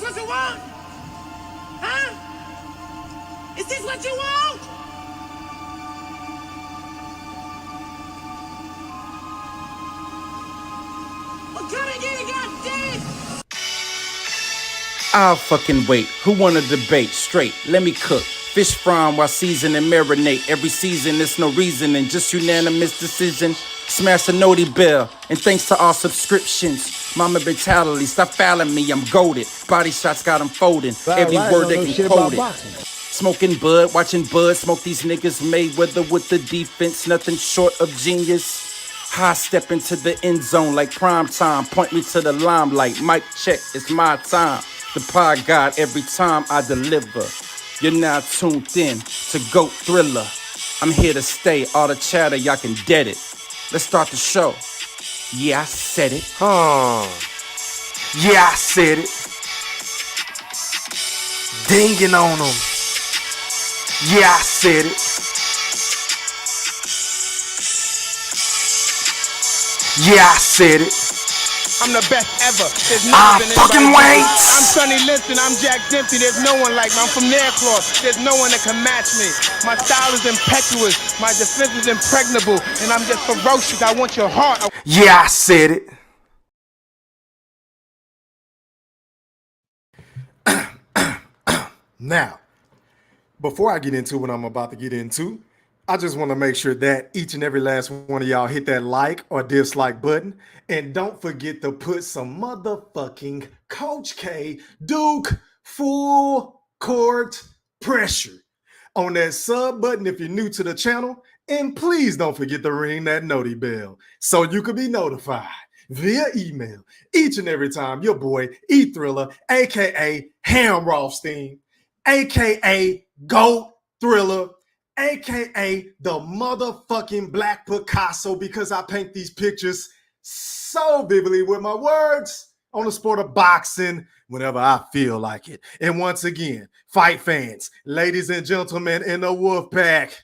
what you want? Huh? Is this what you want? Well, come and get it, goddamn! I'll fucking wait. Who wanna debate? Straight, let me cook. Fish frying while season and marinate. Every season, there's no reason and just unanimous decision. Smash the noti bell, and thanks to all subscriptions. Mama mentality, stop fouling me, I'm goated. Body shots got them folding. Every word they can quote it. Smoking bud, watching bud, smoke these niggas Mayweather with the defense, nothing short of genius. High step into the end zone like prime time. Point me to the limelight. Mic check, it's my time. The pod God every time I deliver. You're now tuned in to GOAT Thriller. I'm here to stay. All the chatter, y'all can dead it. Let's start the show. Yeah, I said it. Yeah, I said it. Dinging on them. Yeah, I said it. Yeah, I said it. I'm the best ever. There's I nothing fucking anybody wait. I'm Sonny Liston. I'm Jack Dempsey. There's no one like me. I'm from Nairclaw. There's no one that can match me. My style is impetuous. My defense is impregnable. And I'm just ferocious. I want your heart. Yeah, I said it. Now, before I get into what I'm about to get into, I just want to make sure that each and every last one of y'all hit that like or dislike button. And don't forget to put some motherfucking Coach K Duke full court pressure on that sub button if you're new to the channel. And please don't forget to ring that noti bell so you can be notified via email each and every time your boy E Thriller, aka Hamrothstein, aka GOAT Thriller, aka the motherfucking Black Picasso, because I paint these pictures so vividly with my words on the sport of boxing whenever I feel like it. And once again, fight fans, ladies and gentlemen in the wolf pack,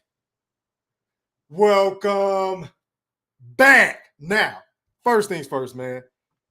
welcome back. Now, first things first, man.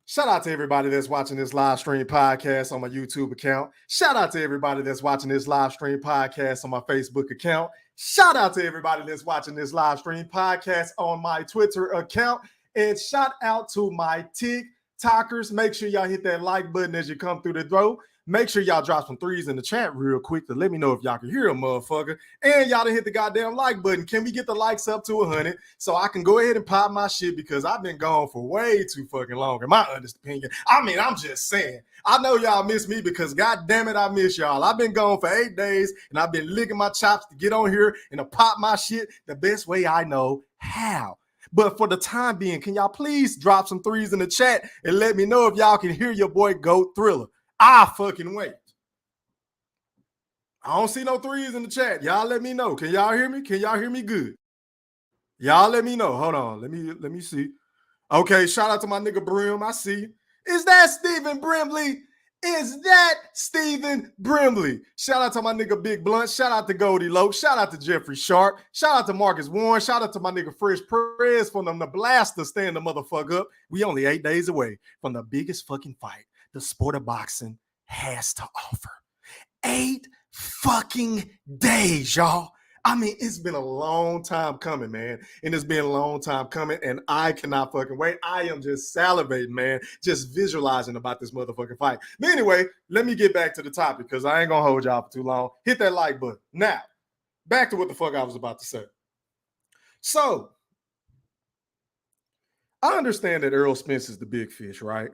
Shout out to everybody that's watching this live stream podcast on my YouTube account. Shout out to everybody that's watching this live stream podcast on my Facebook account. Shout out to everybody that's watching this live stream podcast on my Twitter account. And shout out to my TikTokers. Make sure y'all hit that like button as you come through the door. Make sure y'all drop some threes in the chat real quick to let me know if y'all can hear a motherfucker. And y'all to hit the goddamn like button. Can we get the likes up to 100 so I can go ahead and pop my shit, because I've been gone for way too fucking long, in my honest opinion. I mean, I'm just saying. I know y'all miss me because goddamn it, I miss y'all. I've been gone for 8 days and I've been licking my chops to get on here and to pop my shit the best way I know how. But for the time being, can y'all please drop some threes in the chat and let me know if y'all can hear your boy GOAT Thriller. I fucking wait. I don't see no threes in the chat. Y'all let me know. Can y'all hear me? Can y'all hear me good? Y'all let me know. Hold on. Let me see. Okay, shout out to my nigga Brim. I see. Is that Stephen Brimley? Is that Stephen Brimley? Shout out to my nigga Big Blunt. Shout out to Goldie Loke. Shout out to Jeffrey Sharp. Shout out to Marcus Warren. Shout out to my nigga Fresh Perez from them the blaster. Stand the motherfucker up. We only 8 days away from the biggest fucking fight the sport of boxing has to offer. 8 fucking days, y'all. I mean, it's been a long time coming, man. And it's been a long time coming, and I cannot fucking wait. I am just salivating, man, just visualizing about this motherfucking fight. But anyway, let me get back to the topic because I ain't going to hold y'all for too long. Hit that like button. Now, back to what the fuck I was about to say. So, I understand that Errol Spence is the big fish, right?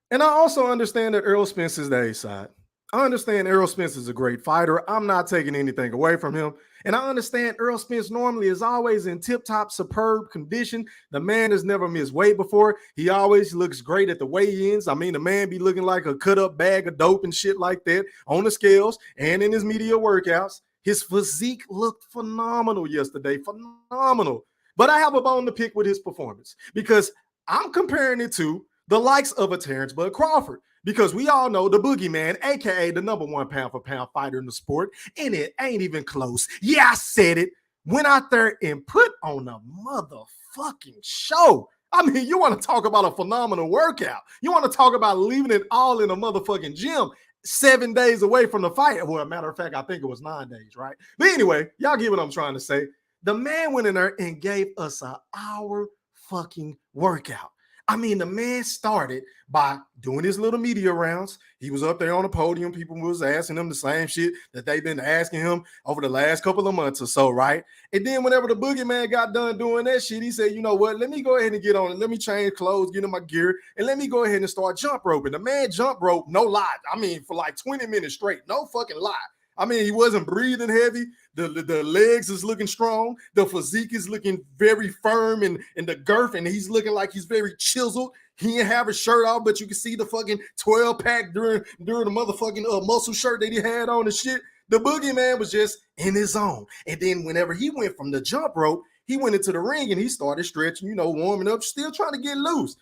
And I also understand that Errol Spence is the A-side. I understand Errol Spence is a great fighter. I'm not taking anything away from him. And I understand Errol Spence normally is always in tip-top, superb condition. The man has never missed weight before. He always looks great at the weigh-ins. I mean, the man be looking like a cut-up bag of dope and shit like that on the scales and in his media workouts. His physique looked phenomenal yesterday, phenomenal. But I have a bone to pick with his performance because I'm comparing it to the likes of a Terence Crawford. Because we all know the boogeyman, a.k.a. the #1 pound-for-pound fighter in the sport, and it ain't even close. Yeah, I said it. Went out there and put on a motherfucking show. I mean, you want to talk about a phenomenal workout. You want to talk about leaving it all in a motherfucking gym 7 days away from the fight. Well, a matter of fact, I think it was 9 days, right? But anyway, y'all get what I'm trying to say. The man went in there and gave us an hour fucking workout. I mean, the man started by doing his little media rounds. He was up there on the podium. People was asking him the same shit that they've been asking him over the last couple of months or so, right? And then whenever the boogeyman got done doing that shit, he said, you know what? Let me go ahead and get on it. Let me change clothes, get in my gear, and let me go ahead and start jump roping. The man jump rope, no lie. I mean, for like 20 minutes straight. No fucking lie. I mean, he wasn't breathing heavy. The legs is looking strong. The physique is looking very firm and the girth, and he's looking like he's very chiseled. He didn't have his shirt off, but you can see the fucking 12-pack during the motherfucking muscle shirt that he had on and shit. The boogeyman was just in his zone. And then whenever he went from the jump rope, he went into the ring and he started stretching, warming up, still trying to get loose.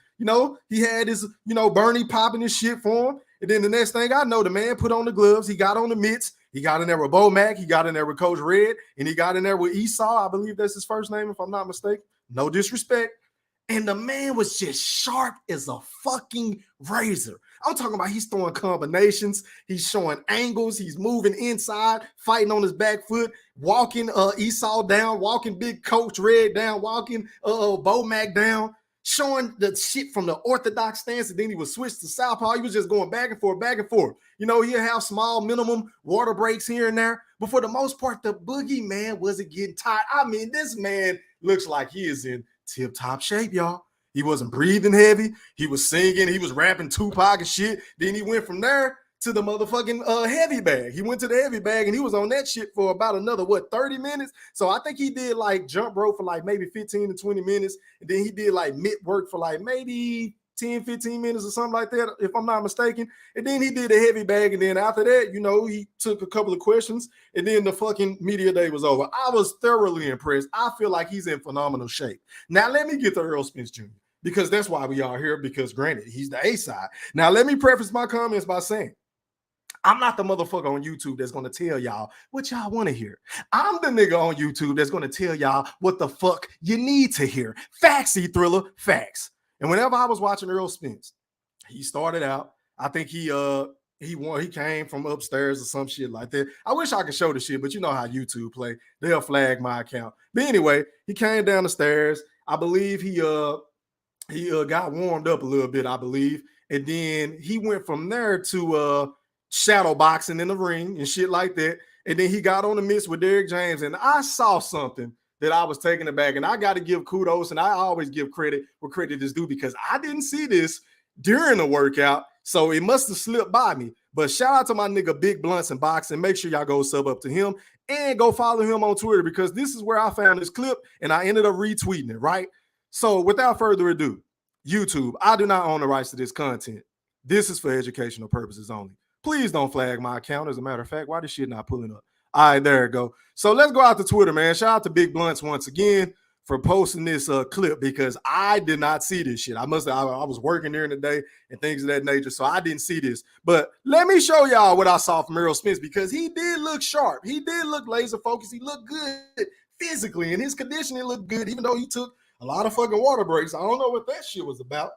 He had his, Bernie popping his shit for him. And then the next thing I know, the man put on the gloves. He got on the mitts. He got in there with Bo Mac. He got in there with Coach Red. And he got in there with Esau. I believe that's his first name, if I'm not mistaken. No disrespect. And the man was just sharp as a fucking razor. I'm talking about he's throwing combinations. He's showing angles. He's moving inside, fighting on his back foot, walking Esau down, walking Big Coach Red down, walking Bo Mac down, showing the shit from the orthodox stance, and then he would switch to southpaw. He was just going back and forth, back and forth. He'll have small minimum water breaks here and there, but for the most part, the boogeyman wasn't getting tired. I mean, this man looks like he is in tip-top shape, y'all. He wasn't breathing heavy. He was singing. He was rapping Tupac and shit. Then he went from there to the motherfucking heavy bag. He went to the heavy bag, and he was on that shit for about another, 30 minutes? So I think he did like jump rope for like maybe 15 to 20 minutes. And then he did like mitt work for like maybe 10, 15 minutes or something like that, if I'm not mistaken. And then he did a heavy bag. And then after that, he took a couple of questions, and then the fucking media day was over. I was thoroughly impressed. I feel like he's in phenomenal shape. Now, let me get to Errol Spence Jr., because that's why we are here, because granted, he's the A side. Now, let me preface my comments by saying, I'm not the motherfucker on YouTube that's going to tell y'all what y'all want to hear. I'm the nigga on YouTube that's going to tell y'all what the fuck you need to hear. Factsy Thriller, facts. And whenever I was watching Errol Spence, he started out, I think he came from upstairs or some shit like that. I wish I could show the shit, but you know how YouTube play. They'll flag my account. But anyway, he came down the stairs. I believe he got warmed up a little bit, I believe. And then he went from there to shadow boxing in the ring and shit like that. And then he got on the mitts with Derrick James, and I saw something that I was taken aback. And I got to give kudos, and I always give credit where credit is due, because I didn't see this during the workout, so it must have slipped by me. But shout out to my nigga Big Blunts and Boxing. Make sure y'all go sub up to him and go follow him on Twitter, because this is where I found this clip and I ended up retweeting it, right? So without further ado, YouTube, I do not own the rights to this content. This is for educational purposes only. Please don't flag my account. As a matter of fact, why this shit not pulling up? All right, there it go. So let's go out to Twitter, man. Shout out to Big Blunts once again for posting this clip, because I did not see this shit. I was working during the day and things of that nature, so I didn't see this. But let me show y'all what I saw from Errol Spence, because he did look sharp. He did look laser focused. He looked good physically, and his conditioning looked good, even though he took a lot of fucking water breaks. I don't know what that shit was about.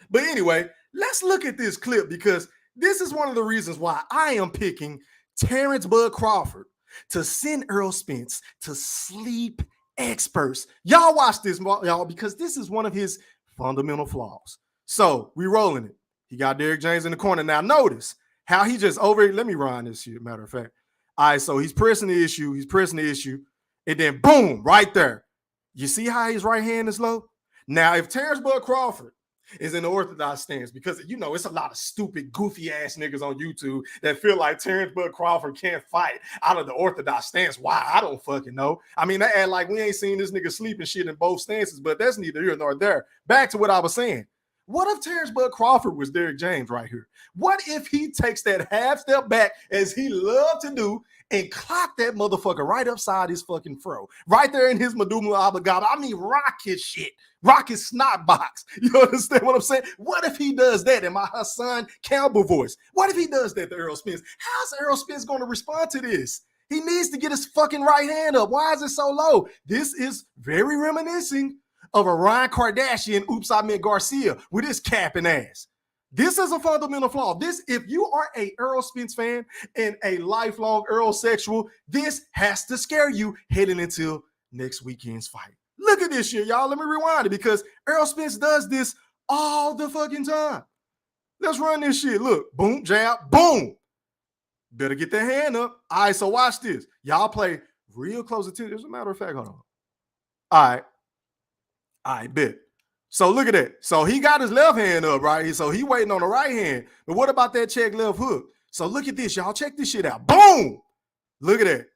But anyway, let's look at this clip, because this is one of the reasons why I am picking Terence Bud Crawford to send Errol Spence to sleep experts. Y'all watch this, y'all, because this is one of his fundamental flaws. So we rolling it. He got Derrick James in the corner. Now notice how he just let me run this shit, matter of fact. All right, so he's pressing the issue. And then boom, right there. You see how his right hand is low? Now, if Terence Bud Crawford is in the orthodox stance, because it's a lot of stupid, goofy ass niggas on YouTube that feel like Terence Bud Crawford can't fight out of the orthodox stance. Why? I don't fucking know. I mean, they act like we ain't seen this nigga sleeping shit in both stances, but that's neither here nor there. Back to what I was saying. What if Terence Bud Crawford was Derrick James right here? What if he takes that half step back, as he loved to do, and clock that motherfucker right upside his fucking fro, right there in his medulla oblongata? I mean, rock his shit, rock his snot box. You understand what I'm saying? What if he does that in my Hassan Campbell voice? What if he does that to Errol Spence? How's Errol Spence going to respond to this? He needs to get his fucking right hand up. Why is it so low? This is very reminiscent of a Ryan Kardashian, oops, I meant Garcia, with his capping ass. This is a fundamental flaw. This, if you are a Errol Spence fan and a lifelong Errol sexual, this has to scare you heading into next weekend's fight. Look at this shit, y'all. Let me rewind it because Errol Spence does this all the fucking time. Let's run this shit. Look, boom, jab, boom. Better get that hand up. All right, so watch this. Y'all play real close attention. As a matter of fact, hold on. All right, bet. So look at that. So he got his left hand up, right? So he waiting on the right hand. But what about that check left hook? So look at this, y'all. Check this shit out. Boom! Look at that.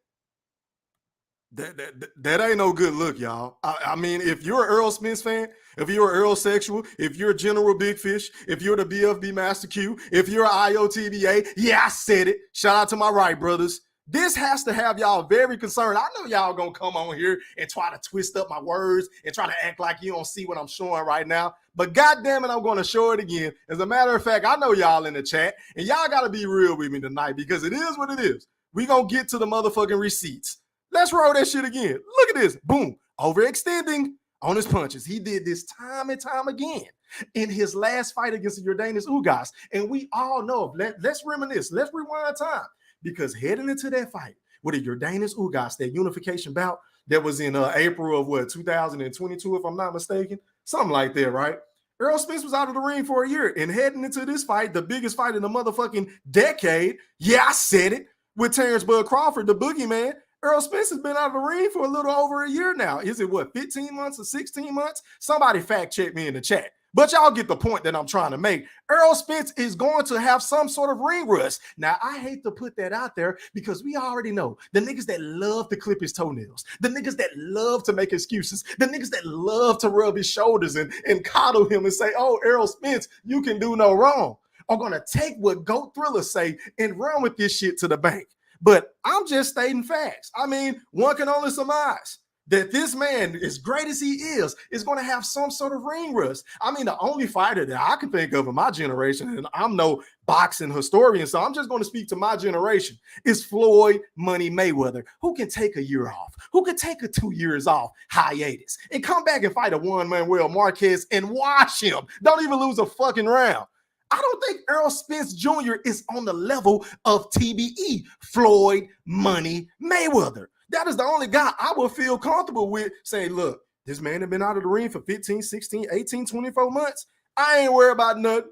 That ain't no good look, y'all. I mean, if you're an Errol Spence fan, if you're an Errol sexual, if you're a General Big Fish, if you're the BFB Master Q, if you're an IOTBA, yeah, I said it. Shout out to my right brothers. This has to have y'all very concerned. I know y'all gonna come on here and try to twist up my words and try to act like you don't see what I'm showing right now. But goddamn it, I'm gonna show it again. As a matter of fact, I know y'all in the chat, and y'all gotta be real with me tonight because it is what it is. We gonna get to the motherfucking receipts. Let's roll that shit again. Look at this. Boom. Overextending on his punches. He did this time and time again in his last fight against Yordanis Ugas. And we all know, let's reminisce. Let's rewind time. Because heading into that fight with a Yordanis Ugas, that unification bout that was in April of 2022, if I'm not mistaken, something like that, right? Errol Spence was out of the ring for a year, and heading into this fight, the biggest fight in the motherfucking decade, yeah, I said it, with Terence Crawford, the boogeyman, Errol Spence has been out of the ring for a little over a year now. Is it 15 months or 16 months? Somebody fact check me in the chat. But y'all get the point that I'm trying to make. Errol Spence is going to have some sort of ring rust. Now, I hate to put that out there because we already know the niggas that love to clip his toenails, the niggas that love to make excuses, the niggas that love to rub his shoulders and coddle him and say, oh, Errol Spence, you can do no wrong, are going to take what GOAT Thriller say and run with this shit to the bank. But I'm just stating facts. I mean, one can only surmise that this man, as great as he is going to have some sort of ring rust. I mean, the only fighter that I can think of in my generation, and I'm no boxing historian, so I'm just going to speak to my generation, is Floyd Money Mayweather, who can take a year off, who can take a 2 years off hiatus and come back and fight a Juan Manuel Marquez and wash him. Don't even lose a fucking round. I don't think Errol Spence Jr. is on the level of TBE, Floyd Money Mayweather. That is the only guy I would feel comfortable with saying, look, this man has been out of the ring for 15, 16, 18, 24 months. I ain't worried about nothing.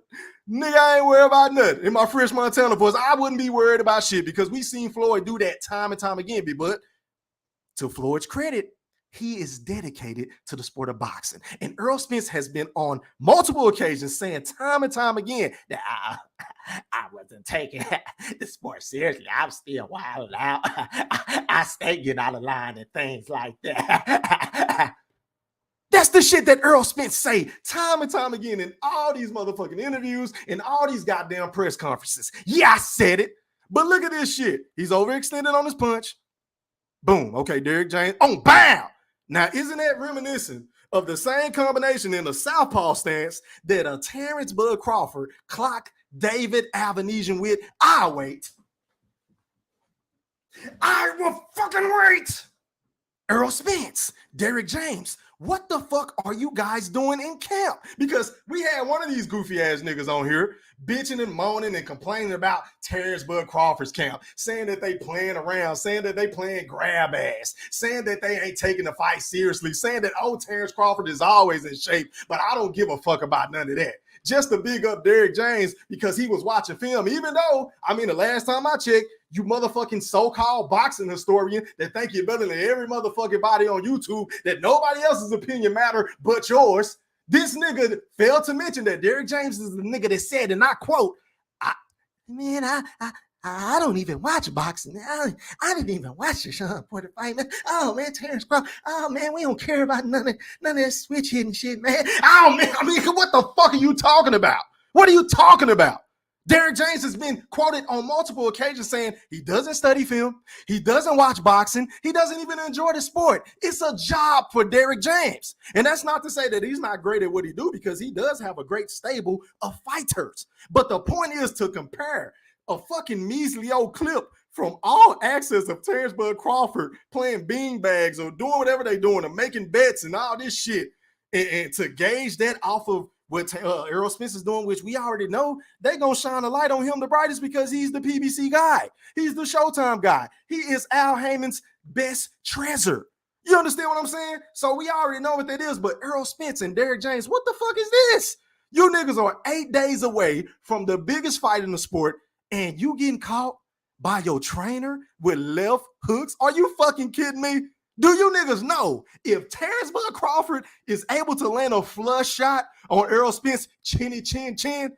Nigga, I ain't worried about nothing. In my Fresh Montana voice, I wouldn't be worried about shit because we seen Floyd do that time and time again. But to Floyd's credit, he is dedicated to the sport of boxing. And Errol Spence has been on multiple occasions saying time and time again that I wasn't taking the sport seriously. I'm still wild out. I stay getting out of line and things like that. That's the shit that Errol Spence say time and time again in all these motherfucking interviews and all these goddamn press conferences. Yeah, I said it. But look at this shit. He's overextended on his punch. Boom. Okay, Derrick James. Oh, bam. Now, isn't that reminiscent of the same combination in the southpaw stance that a Terence Crawford clocked David Avenesian with? I'll wait. I will fucking wait. Errol Spence, Derrick James, what the fuck are you guys doing in camp? Because we had one of these goofy ass niggas on here bitching and moaning and complaining about Terence Crawford's camp, saying that they playing around, saying that they playing grab ass, saying that they ain't taking the fight seriously, saying that, oh, Terence Crawford is always in shape, but I don't give a fuck about none of that. Just to big up Derrick James because he was watching film, even though, I mean, the last time I checked, you motherfucking so-called boxing historian that think you're better than every motherfucking body on YouTube, that nobody else's opinion matter but yours. This nigga failed to mention that Derrick James is the nigga that said, and I quote, I don't even watch boxing. I didn't even watch the Sean Porter fight, man. Oh, man, Terence Crawford. Oh, man, we don't care about none of that switch hitting shit, man. Oh, man, I mean, what the fuck are you talking about? What are you talking about? Derrick James has been quoted on multiple occasions saying he doesn't study film, he doesn't watch boxing, he doesn't even enjoy the sport. It's a job for Derrick James. And that's not to say that he's not great at what he do, because he does have a great stable of fighters. But the point is to compare a fucking measly old clip from all access of Terence Crawford playing beanbags or doing whatever they're doing or making bets and all this shit And to gauge that off of what Errol Spence is doing, which we already know, they're going to shine a light on him the brightest because he's the PBC guy. He's the Showtime guy. He is Al Heyman's best treasure. You understand what I'm saying? So we already know what that is, but Errol Spence and Derrick James, what the fuck is this? You niggas are 8 days away from the biggest fight in the sport, and you getting caught by your trainer with left hooks? Are you fucking kidding me? Do you niggas know if Terence Bud Crawford is able to land a flush shot on Errol Spence, chinny chin chin,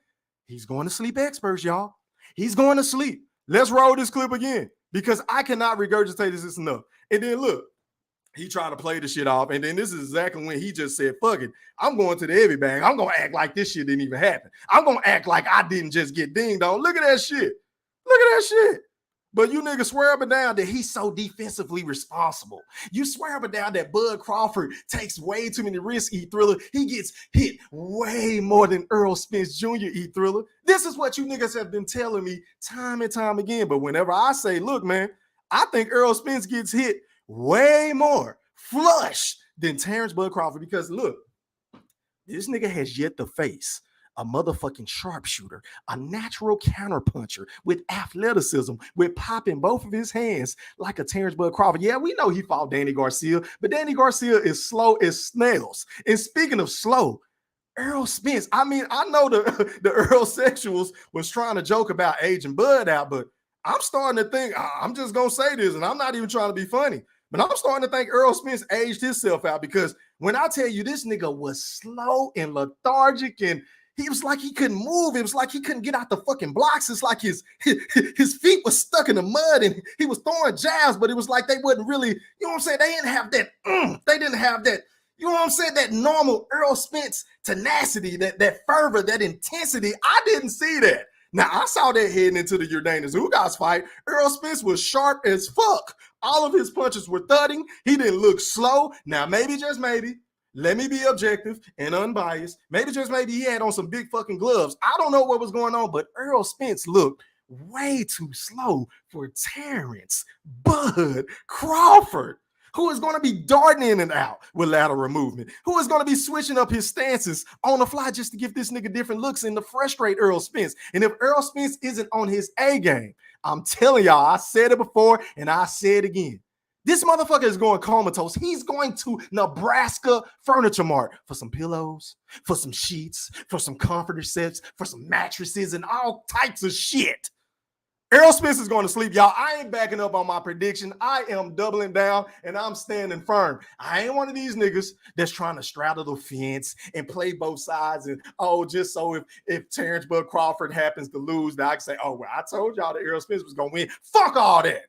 he's going to sleep experts, y'all. He's going to sleep. Let's roll this clip again because I cannot regurgitate this enough. And then look, he tried to play the shit off. And then this is exactly when he just said, fuck it. I'm going to the heavy bag. I'm going to act like this shit didn't even happen. I'm going to act like I didn't just get dinged on. Look at that shit. Look at that shit. But you niggas swear up and down that he's so defensively responsible. You swear up and down that Bud Crawford takes way too many risks, E-Thriller. He gets hit way more than Errol Spence Jr., E-Thriller. This is what you niggas have been telling me time and time again. But whenever I say, look, man, I think Errol Spence gets hit way more flush than Terence Bud Crawford because, look, this nigga has yet to face a motherfucking sharpshooter, a natural counterpuncher with athleticism, with popping both of his hands like a Terence Bud Crawford. Yeah, we know he fought Danny Garcia, but Danny Garcia is slow as snails. And speaking of slow, Errol Spence, I mean, I know the Earl sexuals was trying to joke about aging Bud out, but I'm starting to think, I'm just going to say this, and I'm not even trying to be funny, but I'm starting to think Errol Spence aged himself out because when I tell you this nigga was slow and lethargic and he was like he couldn't move. It was like he couldn't get out the fucking blocks. It's like his feet was stuck in the mud and he was throwing jabs, but it was like they wasn't really, you know what I'm saying? They didn't have that, they didn't have that, you know what I'm saying? That normal Errol Spence tenacity, that fervor, that intensity. I didn't see that. Now, I saw that heading into the Yordanis Ugas fight. Errol Spence was sharp as fuck. All of his punches were thudding. He didn't look slow. Now, maybe, just maybe, let me be objective and unbiased. Maybe, just maybe, he had on some big fucking gloves. I don't know what was going on, but Errol Spence looked way too slow for Terence Bud Crawford, who is going to be darting in and out with lateral movement, who is going to be switching up his stances on the fly just to give this nigga different looks and to frustrate Errol Spence. And if Errol Spence isn't on his A game, I'm telling y'all, I said it before and I say it again. This motherfucker is going comatose. He's going to Nebraska Furniture Mart for some pillows, for some sheets, for some comforter sets, for some mattresses and all types of shit. Errol Spence is going to sleep, y'all. I ain't backing up on my prediction. I am doubling down, and I'm standing firm. I ain't one of these niggas that's trying to straddle the fence and play both sides. And, just so if Terence Bud Crawford happens to lose, that I can say, well, I told y'all that Errol Spence was going to win. Fuck all that.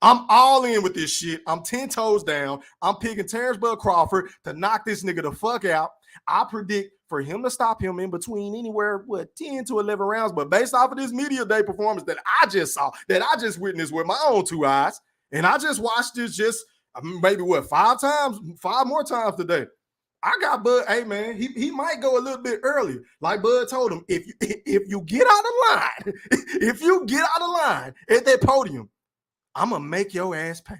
I'm all in with this shit. I'm 10 toes down. I'm picking Terence Bud Crawford to knock this nigga the fuck out. I predict for him to stop him in between anywhere, 10 to 11 rounds. But based off of this media day performance that I just saw, that I just witnessed with my own two eyes, and I just watched this maybe 5 more times today. I got Bud, hey man, he might go a little bit earlier. Like Bud told him, if you get out of line, if you get out of line at that podium, I'm going to make your ass pay.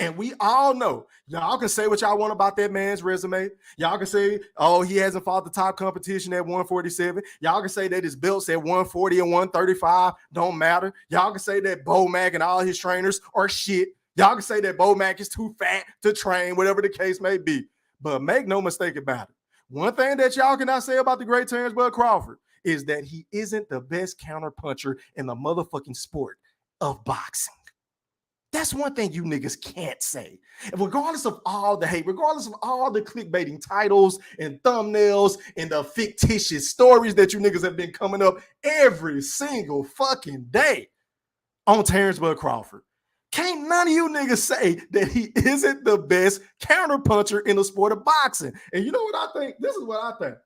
And we all know, y'all can say what y'all want about that man's resume. Y'all can say, he hasn't fought the top competition at 147. Y'all can say that his belts at 140 and 135 don't matter. Y'all can say that Bo Mack and all his trainers are shit. Y'all can say that Bo Mack is too fat to train, whatever the case may be. But make no mistake about it. One thing that y'all cannot say about the great Terence Bud Crawford is that he isn't the best counterpuncher in the motherfucking sport of boxing. That's one thing you niggas can't say. And regardless of all the hate, regardless of all the clickbaiting titles and thumbnails and the fictitious stories that you niggas have been coming up every single fucking day on Terence Bud Crawford, can't none of you niggas say that he isn't the best counterpuncher in the sport of boxing. And you know what I think? This is what I think.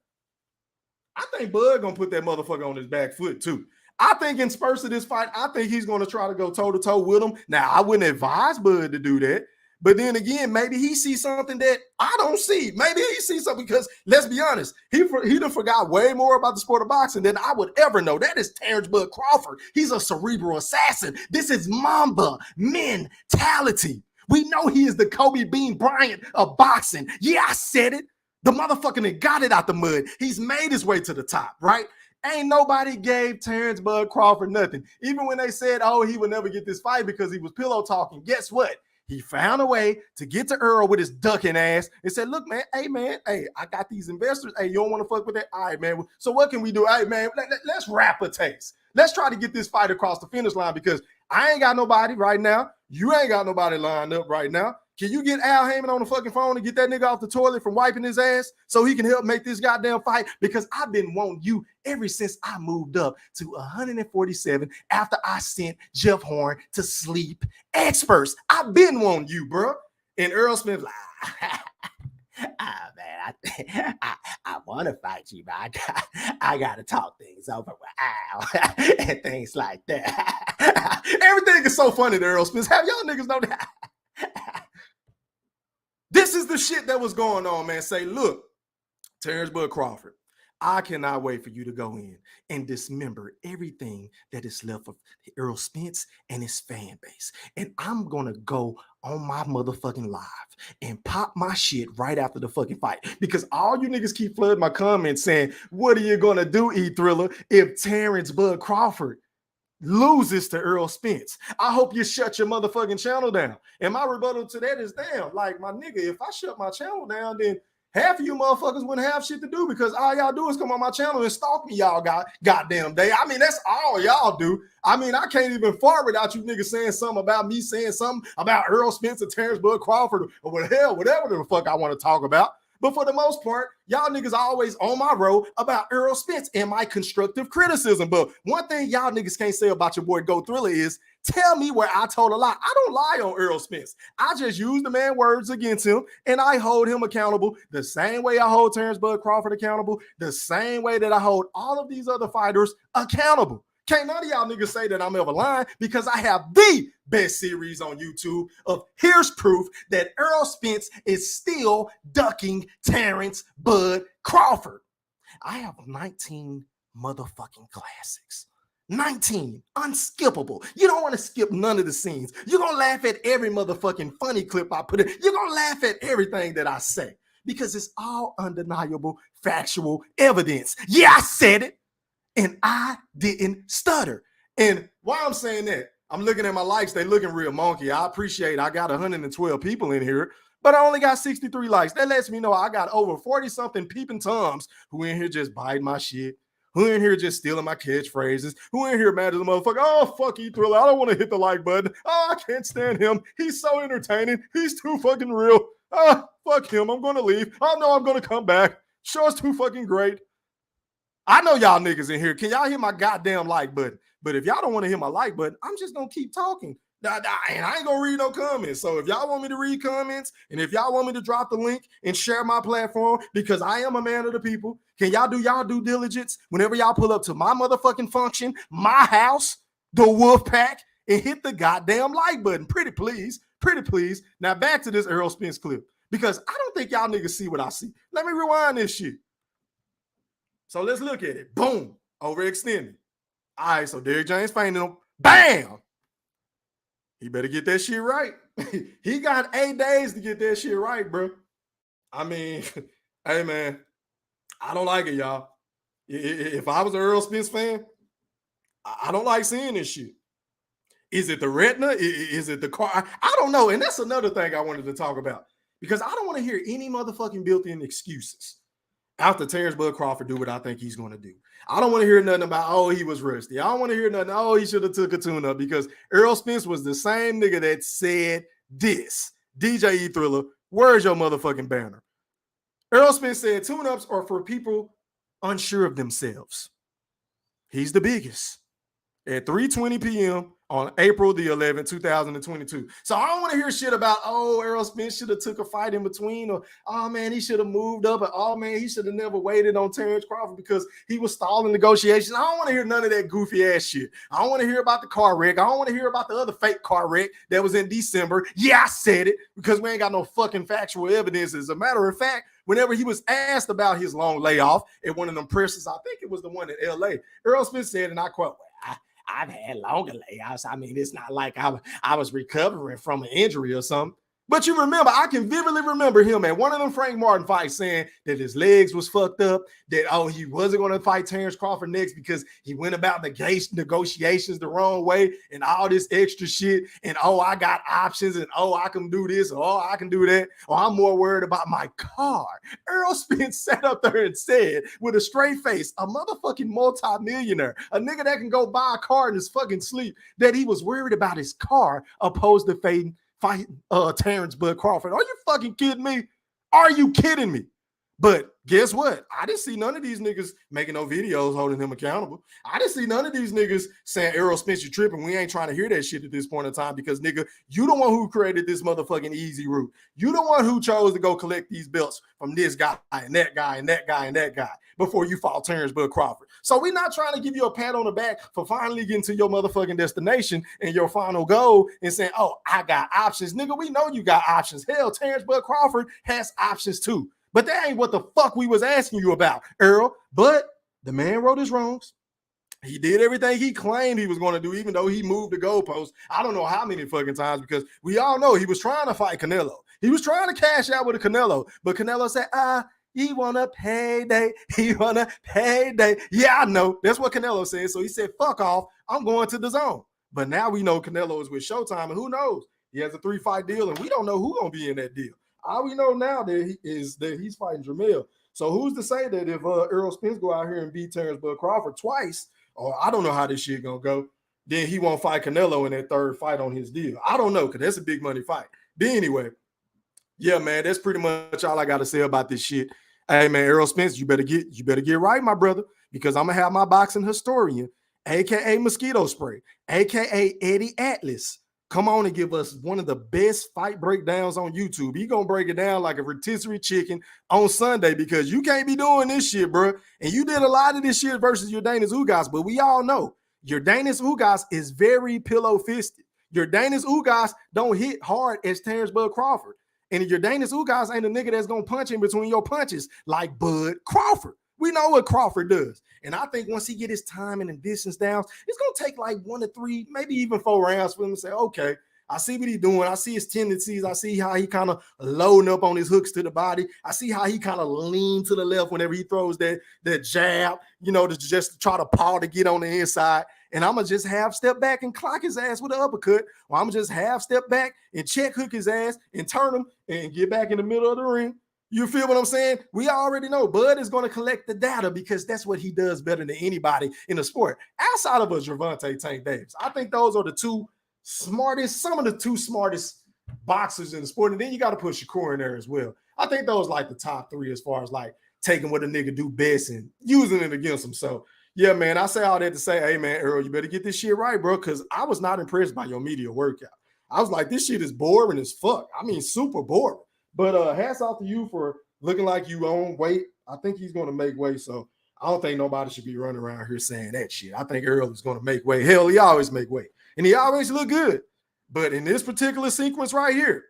I think Bud gonna put that motherfucker on his back foot too. I think in spurts of this fight, I think he's going to try to go toe-to-toe with him. Now, I wouldn't advise Bud to do that. But then again, maybe he sees something that I don't see. Maybe he sees something because, let's be honest, he done forgot way more about the sport of boxing than I would ever know. That is Terence Bud Crawford. He's a cerebral assassin. This is Mamba mentality. We know he is the Kobe Bean Bryant of boxing. Yeah, I said it. The motherfucker that got it out the mud. He's made his way to the top, right? Ain't nobody gave Terence Bud Crawford nothing. Even when they said, oh, he would never get this fight because he was pillow talking. Guess what? He found a way to get to Errol with his ducking ass and said, look, man, hey, I got these investors. Hey, you don't want to fuck with that? All right, man. So what can we do? Hey, man, let's wrap a taste. Let's try to get this fight across the finish line because I ain't got nobody right now. You ain't got nobody lined up right now. Can you get Al Heyman on the fucking phone and get that nigga off the toilet from wiping his ass so he can help make this goddamn fight? Because I've been wanting you ever since I moved up to 147 after I sent Jeff Horn to sleep experts. I've been wanting you, bro. And Errol Spence like, man, I want to fight you, but I got to talk things over with Al and things like that. Everything is so funny to Errol Spence. Have y'all niggas know that? This is the shit that was going on, man. Say, look, Terence Bud Crawford, I cannot wait for you to go in and dismember everything that is left of Errol Spence and his fan base. And I'm going to go on my motherfucking live and pop my shit right after the fucking fight. Because all you niggas keep flooding my comments saying, what are you going to do, E-Thriller, if Terence Bud Crawford loses to Errol Spence? I hope you shut your motherfucking channel down. And my rebuttal to that is, damn, like, my nigga, if I shut my channel down, then half of you motherfuckers wouldn't have shit to do because all y'all do is come on my channel and stalk me y'all goddamn day. I mean, that's all y'all do. I mean, I can't even fart without you niggas saying something about me saying something about Errol Spence or Terence Bud Crawford or whatever the fuck I want to talk about. But for the most part, y'all niggas always on my road about Errol Spence and my constructive criticism. But one thing y'all niggas can't say about your boy Go Thriller is tell me where I told a lie. I don't lie on Errol Spence. I just use the man words against him and I hold him accountable the same way I hold Terence Bud Crawford accountable, the same way that I hold all of these other fighters accountable. Can't none of y'all niggas say that I'm ever lying because I have the best series on YouTube of here's proof that Errol Spence is still ducking Terence Bud Crawford. I have 19 motherfucking classics. 19, unskippable. You don't want to skip none of the scenes. You're going to laugh at every motherfucking funny clip I put in. You're going to laugh at everything that I say because it's all undeniable factual evidence. Yeah, I said it. And I didn't stutter. And while I'm saying that, I'm looking at my likes. They looking real monkey. I appreciate it. I got 112 people in here, but I only got 63 likes. That lets me know I got over 40-something peeping toms who in here just biting my shit, who in here just stealing my catchphrases, who in here mad as a motherfucker. Oh, fuck E-Thriller. I don't want to hit the like button. Oh, I can't stand him. He's so entertaining. He's too fucking real. Oh, fuck him. I'm going to leave. I know I'm going to come back. Show's too fucking great. I know y'all niggas in here. Can y'all hear my goddamn like button? But if y'all don't want to hear my like button, I'm just going to keep talking. And I ain't going to read no comments. So if y'all want me to read comments and if y'all want me to drop the link and share my platform because I am a man of the people, can y'all do y'all due diligence whenever y'all pull up to my motherfucking function, my house, the Wolf Pack, and hit the goddamn like button? Pretty please. Pretty please. Now back to this Errol Spence clip because I don't think y'all niggas see what I see. Let me rewind this shit. So let's look at it. Boom. Overextended. All right, so Derrick James fainted him. Bam. He better get that shit right. He got 8 days to get that shit right, bro. I mean, hey, man, I don't like it, y'all. If I was an Errol Spence fan, I don't like seeing this shit. Is it the retina? Is it the car? I don't know. And that's another thing I wanted to talk about because I don't want to hear any motherfucking built-in excuses after Terence Bud Crawford do what I think he's going to do. I don't want to hear nothing about, oh, he was rusty. I don't want to hear nothing, oh, he should have took a tune-up because Errol Spence was the same nigga that said this. DJ E-Thriller, where's your motherfucking banner? Errol Spence said tune-ups are for people unsure of themselves. He's the biggest. At 3:20 p.m. on April the 11th, 2022. So I don't want to hear shit about, oh, Errol Spence should have took a fight in between, or, oh, man, he should have moved up, or, oh, man, he should have never waited on Terence Crawford because he was stalling negotiations. I don't want to hear none of that goofy ass shit. I don't want to hear about the car wreck. I don't want to hear about the other fake car wreck that was in December. Yeah, I said it because we ain't got no fucking factual evidence. As a matter of fact, whenever he was asked about his long layoff at one of them presses, I think it was the one in L.A., Errol Spence said, and I quote, I've had longer layoffs. I mean, it's not like I was recovering from an injury or something. But you remember, I can vividly remember him at one of them Frank Martin fights saying that his legs was fucked up, that, oh, he wasn't going to fight Terence Crawford next because he went about negotiations the wrong way and all this extra shit. And, oh, I got options and, oh, I can do this or, oh, I can do that. Or I'm more worried about my car. Errol Spence sat up there and said with a straight face, a motherfucking multimillionaire, a nigga that can go buy a car in his fucking sleep, that he was worried about his car opposed to fighting Terence Bud Crawford. Are you fucking kidding me? Are you kidding me? But guess what? I didn't see none of these niggas making no videos holding him accountable. I didn't see none of these niggas saying, Errol Spence, you tripping. We ain't trying to hear that shit at this point in time because, nigga, you the one who created this motherfucking easy route. You the one who chose to go collect these belts from this guy and that guy and that guy and that guy before you fought Terence Bud Crawford. So we're not trying to give you a pat on the back for finally getting to your motherfucking destination and your final goal and saying, oh, I got options. Nigga, we know you got options. Hell, Terence Bud Crawford has options too. But that ain't what the fuck we was asking you about, Errol. But the man wrote his wrongs. He did everything he claimed he was going to do, even though he moved the goalpost. I don't know how many fucking times, because we all know he was trying to fight Canelo. He was trying to cash out with a Canelo, but Canelo said, he want a payday. He want a payday. Yeah, I know. That's what Canelo said. So he said, fuck off. I'm going to the zone. But now we know Canelo is with Showtime, and who knows? He has a 3-fight deal, and we don't know who's going to be in that deal. All we know now that he's fighting Jamil. So who's to say that if Errol Spence go out here and beat Terence Bud Crawford twice, or I don't know how this shit gonna go, then he won't fight Canelo in that third fight on his deal. I don't know, because that's a big money fight. But anyway, yeah, man, that's pretty much all I got to say about this shit. Hey, man, Errol Spence, you better get right, my brother, because I'm gonna have my boxing historian, aka Mosquito Spray, aka Eddie Atlas, come on and give us one of the best fight breakdowns on YouTube. He gonna break it down like a rotisserie chicken on Sunday, because you can't be doing this shit, bro. And you did a lot of this shit versus Yordenis Ugas, but we all know Yordenis Ugas is very pillow-fisted. Yordenis Ugas don't hit hard as Terence Bud Crawford. And Yordenis Ugas ain't a nigga that's gonna punch in between your punches like Bud Crawford. We know what Crawford does. And I think once he get his timing and distance down, it's going to take like 1 to 3, maybe even 4 rounds for him to say, okay, I see what he's doing. I see his tendencies. I see how he kind of loading up on his hooks to the body. I see how he kind of lean to the left whenever he throws that jab, you know, to just try to paw to get on the inside. And I'm going to just half step back and clock his ass with an uppercut. Or I'm going to just half step back and check hook his ass and turn him and get back in the middle of the ring. You feel what I'm saying? We already know Bud is going to collect the data, because that's what he does better than anybody in the sport. Outside of us, Gervonta Tank Davis. I think those are some of the two smartest boxers in the sport. And then you got to put Shakur in there as well. I think those like the top 3 as far as like taking what a nigga do best and using it against him. So, yeah, man, I say all that to say, hey, man, Errol, you better get this shit right, bro, because I was not impressed by your media workout. I was like, this shit is boring as fuck. I mean, super boring. But hats off to you for looking like you own weight. I think he's going to make weight, so I don't think nobody should be running around here saying that shit. I think Errol is going to make weight. Hell, he always make weight, and he always look good. But in this particular sequence right here,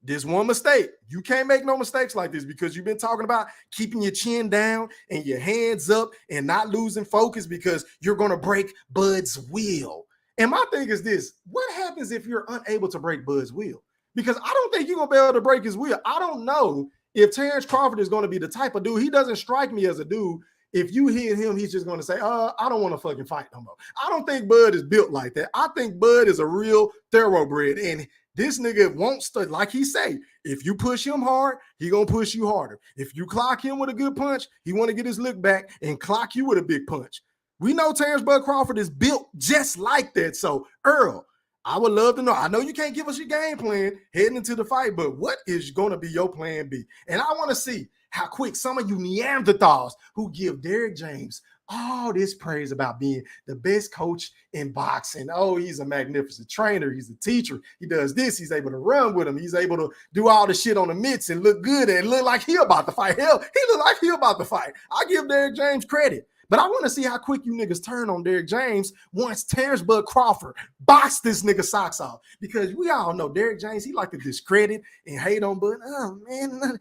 this one mistake, you can't make no mistakes like this, because you've been talking about keeping your chin down and your hands up and not losing focus because you're going to break Bud's will. And my thing is this: what happens if you're unable to break Bud's will? Because I don't think you're going to be able to break his will. I don't know if Terence Crawford is going to be the type of dude. He doesn't strike me as a dude. If you hit him, he's just going to say, I don't want to fucking fight no more. I don't think Bud is built like that. I think Bud is a real thoroughbred. And this nigga wants to, like he say, if you push him hard, he going to push you harder. If you clock him with a good punch, he want to get his look back and clock you with a big punch. We know Terence Bud Crawford is built just like that. So, Earl, I would love to know. I know you can't give us your game plan heading into the fight, but what is going to be your plan B? And I want to see how quick some of you Neanderthals who give Derrick James all this praise about being the best coach in boxing. Oh, he's a magnificent trainer. He's a teacher. He does this. He's able to run with him. He's able to do all the shit on the mitts and look good and look like he about to fight. Hell, he look like he about to fight. I give Derrick James credit. But I want to see how quick you niggas turn on Derrick James once Terence Crawford boxed this nigga socks off. Because we all know Derrick James, he like to discredit and hate on Bud. Oh, man,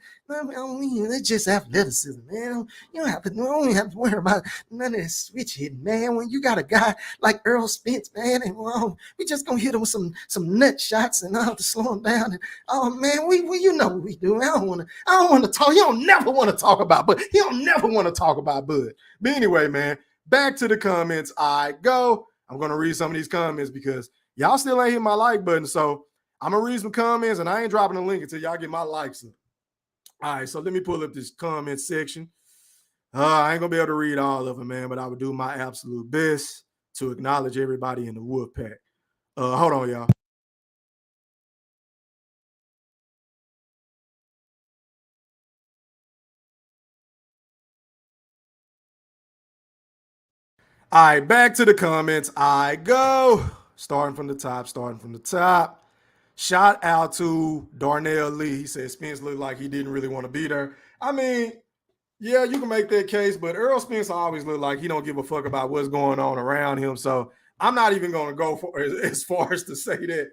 that's just athleticism, man. You don't have to worry about none of that switch hitting, man. When you got a guy like Errol Spence, man, and we just gonna hit him with some nut shots and to slow him down. And, oh man, we you know what we do. I don't want to talk. You don't never want to talk about, but he don't never want to talk about Bud. But anyway, man, back to the comments I go. I'm gonna read some of these comments because y'all still ain't hit my like button. So I'm gonna read some comments and I ain't dropping a link until y'all get my likes up. All right, so let me pull up this comment section. I ain't gonna be able to read all of them, man, but I would do my absolute best to acknowledge everybody in the wolf pack. Hold on, y'all. All right, back to the comments I go. Starting from the top. Shout out to Darnell Lee. He said Spence looked like he didn't really want to be there. I mean, yeah, you can make that case, but Errol Spence always looked like he don't give a fuck about what's going on around him. So I'm not even going to go for as far as to say that.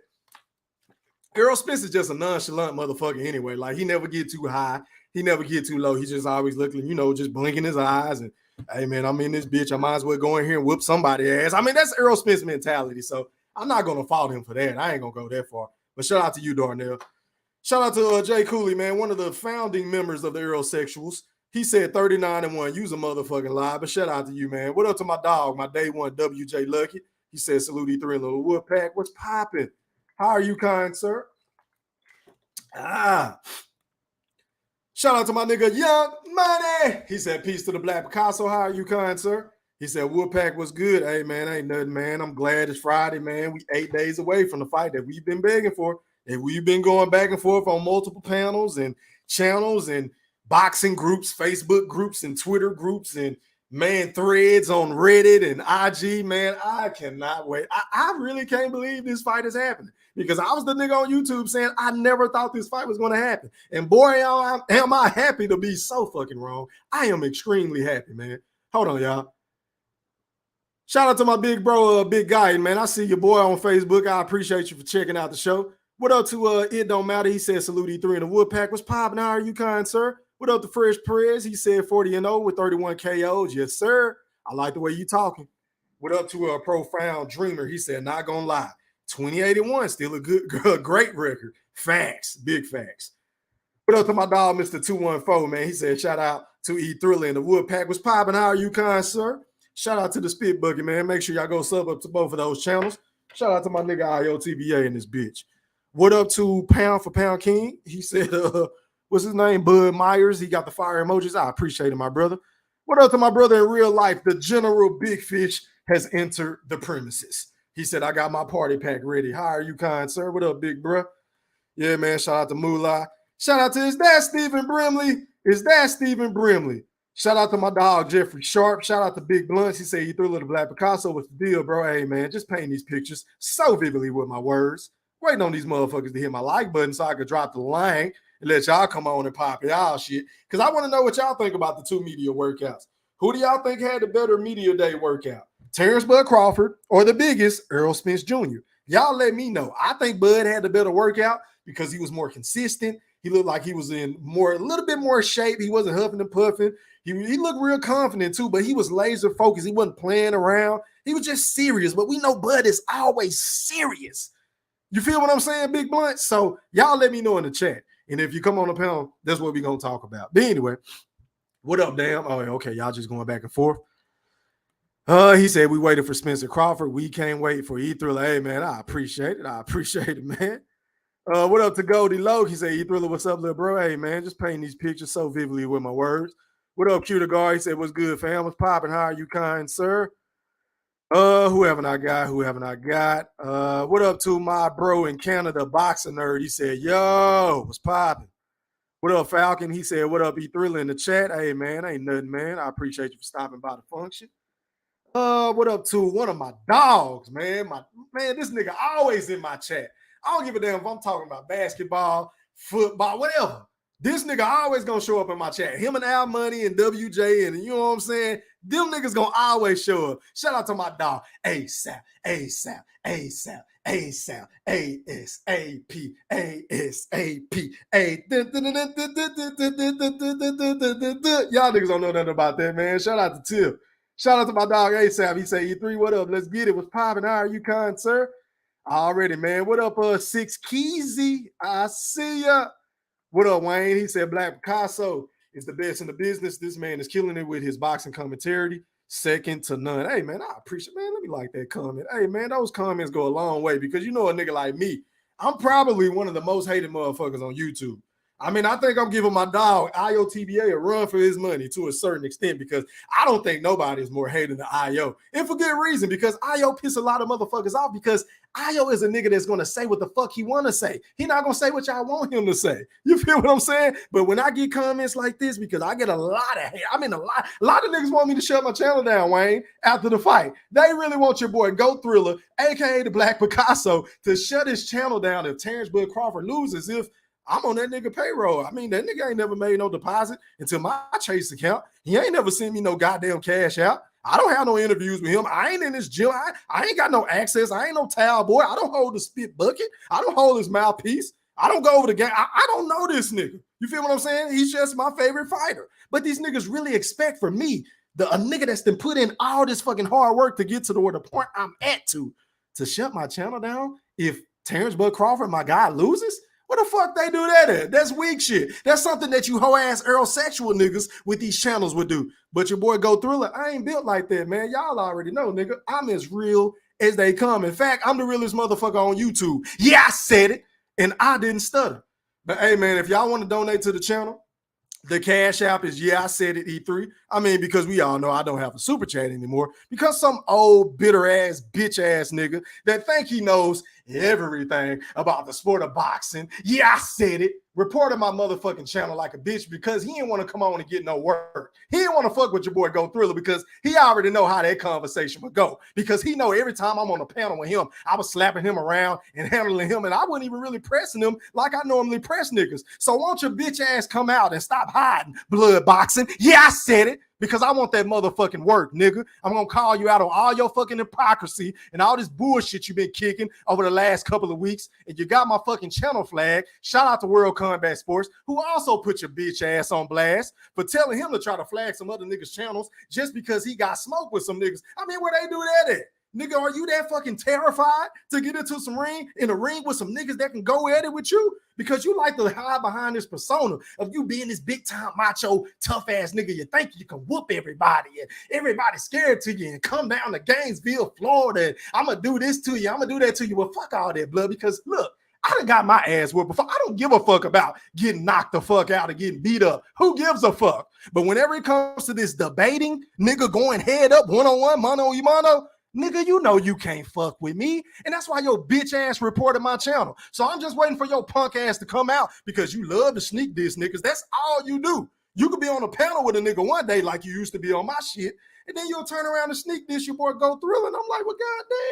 Errol Spence is just a nonchalant motherfucker anyway. Like, he never get too high. He never get too low. He just always looking, just blinking his eyes and, hey, man, I'm in this bitch. I might as well go in here and whoop somebody's ass. I mean, that's Errol Spence mentality. So I'm not going to fault him for that. I ain't going to go that far. But shout out to you, Darnell. Shout out to Jay Cooley, man, one of the founding members of the Aerosexuals. He said 39-1. Use a motherfucking lie. But shout out to you, man. What up to my dog, my day one, WJ Lucky? He said salute E3 and Little Woodpack. What's popping? How are you, kind sir? Shout out to my nigga Young Money. He said, peace to the Black Picasso. How are you, kind sir? He said, Woodpack was good. Hey, man, ain't nothing, man. I'm glad it's Friday, man. We 8 days away from the fight that we've been begging for. And we've been going back and forth on multiple panels and channels and boxing groups, Facebook groups and Twitter groups and, man, threads on Reddit and IG, man. I cannot wait. I really can't believe this fight is happening. Because I was the nigga on YouTube saying I never thought this fight was going to happen. And boy, am I happy to be so fucking wrong. I am extremely happy, man. Hold on, y'all. Shout out to my big bro, Big Guy, man. I see your boy on Facebook. I appreciate you for checking out the show. What up to It Don't Matter? He said salute E3 in the Woodpack. What's popping? How are you, kind sir? What up to Fresh Perez? He said 40-0 with 31 KOs. Yes, sir. I like the way you talking. What up to a Profound Dreamer? He said, not gonna lie. 20-1, still a great record. Facts, big facts. What up to my dog, Mr. 214, man? He said, shout out to E Thriller in the Woodpack. What's popping? How are you, kind sir? Shout out to the Spit Bucket, man. Make sure y'all go sub up to both of those channels. Shout out to my nigga IOTBA in this bitch. What up to Pound for Pound King? He said, what's his name? Bud Myers. He got the fire emojis. I appreciate it, my brother. What up to my brother in real life? The General Big Fish has entered the premises. He said, I got my party pack ready. How are you, kind sir? What up, big bro? Yeah, man. Shout out to Moolah. Shout out to his dad, Stephen Brimley. Shout out to my dog, Jeffrey Sharp. Shout out to Big Blunts. He said, you threw a little Black Picasso. What's the deal, bro? Hey, man, just painting these pictures so vividly with my words. Waiting on these motherfuckers to hit my like button so I could drop the line and let y'all come on and pop y'all shit. Because I want to know what y'all think about the two media workouts. Who do y'all think had the better media day workout? Terence Crawford or the biggest, Errol Spence Jr.? Y'all let me know. I think Bud had the better workout because he was more consistent. He looked like he was in a little bit more shape. He wasn't huffing and puffing. He looked real confident too, but he was laser focused. He wasn't playing around. He was just serious. But we know Bud is always serious. You feel what I'm saying, Big Blunt? So y'all let me know in the chat. And if you come on the panel, that's what we're going to talk about. But anyway, what up, damn? Oh, okay, y'all just going back and forth. He said we waited for Spencer Crawford. We can't wait for E-Thriller. Hey, man, I appreciate it, man. What up to Goldie Loke? He said, E-Thriller, what's up, little bro? Hey, man, just painting these pictures so vividly with my words. What up, Q the Guard? He said, what's good, fam? What's popping? How are you, kind sir? Who haven't I got? What up to my bro in Canada, Boxing Nerd? He said, yo, what's popping? What up, Falcon? He said, what up, E-Thriller in the chat? Hey, man, ain't nothing, man. I appreciate you for stopping by the function. What up to one of my dogs, man? This nigga always in my chat. I don't give a damn if I'm talking about basketball, football, whatever. This nigga always gonna show up in my chat. Him and Al Money and WJ and you know what I'm saying? Them niggas gonna always show up. Shout out to my dog, ASAP, ASAP, ASAP, ASAP, ASAP, ASAP, Y'all niggas don't know nothing about that, man. Shout out to Tip. Shout out to my dog ASAP. He say, E3, what up? Let's get it. What's popping? How are you, kind sir? Already, man. What up, 6 Keezy? I see ya. What up, Wayne? He said Black Picasso is the best in the business. This man is killing it with his boxing commentary. Second to none. Hey, man, I appreciate, man. Let me like that comment. Hey, man, those comments go a long way because you know a nigga like me, I'm probably one of the most hated motherfuckers on YouTube. I mean, I think I'm giving my dog IOTBA a run for his money to a certain extent because I don't think nobody is more hated than IO. And for good reason, because IO piss a lot of motherfuckers off because IO is a nigga that's going to say what the fuck he want to say. He not going to say what y'all want him to say. You feel what I'm saying? But when I get comments like this, because I get a lot of hate, I mean, a lot of niggas want me to shut my channel down, Wayne, after the fight. They really want your boy Go Thriller, a.k.a. the Black Picasso, to shut his channel down if Terence Crawford loses, if I'm on that nigga payroll. I mean, that nigga ain't never made no deposit into my Chase account. He ain't never sent me no goddamn cash out. I don't have no interviews with him. I ain't in his gym. I ain't got no access. I ain't no towel boy. I don't hold the spit bucket. I don't hold his mouthpiece. I don't go over the game. I don't know this nigga. You feel what I'm saying? He's just my favorite fighter. But these niggas really expect from me, a nigga that's been put in all this fucking hard work to get to the point I'm at to shut my channel down if Terence Crawford, my guy, loses? What the fuck they do that at? That's weak shit. That's something that you hoe-ass Errol sexual niggas with these channels would do. But your boy Go Thriller, I ain't built like that, man. Y'all already know, nigga. I'm as real as they come. In fact, I'm the realest motherfucker on YouTube. Yeah, I said it, and I didn't stutter. But hey, man, if y'all want to donate to the channel, the Cash App is, yeah, I said it, E3. I mean, because we all know I don't have a super chat anymore because some old bitter-ass, bitch-ass nigga that think he knows everything about the sport of boxing. Yeah, I said it. Reported my motherfucking channel like a bitch because he didn't want to come on and get no work. He didn't want to fuck with your boy Go Thriller because he already know how that conversation would go. Because he know every time I'm on a panel with him, I was slapping him around and handling him, and I wasn't even really pressing him like I normally press niggas. So won't your bitch ass come out and stop hiding blood boxing? Yeah, I said it. Because I want that motherfucking work, nigga. I'm going to call you out on all your fucking hypocrisy and all this bullshit you've been kicking over the last couple of weeks. And you got my fucking channel flag. Shout out to World Combat Sports, who also put your bitch ass on blast for telling him to try to flag some other niggas' channels just because he got smoked with some niggas. I mean, where they do that at? Nigga, are you that fucking terrified to get into a ring with some niggas that can go at it with you? Because you like to hide behind this persona of you being this big time macho, tough ass nigga. You think you can whoop everybody and everybody's scared to you and come down to Gainesville, Florida. And I'm going to do this to you. I'm going to do that to you. Well, fuck all that, blood, because look, I done got my ass whooped before. I don't give a fuck about getting knocked the fuck out or getting beat up. Who gives a fuck? But whenever it comes to this debating, nigga going head up, one-on-one, mano-a-mano, nigga, you know you can't fuck with me. And that's why your bitch ass reported my channel. So I'm just waiting for your punk ass to come out because you love to sneak diss niggas. That's all you do. You could be on a panel with a nigga one day like you used to be on my shit, and then you'll turn around and sneak diss your boy Go Thriller. And I'm like, well,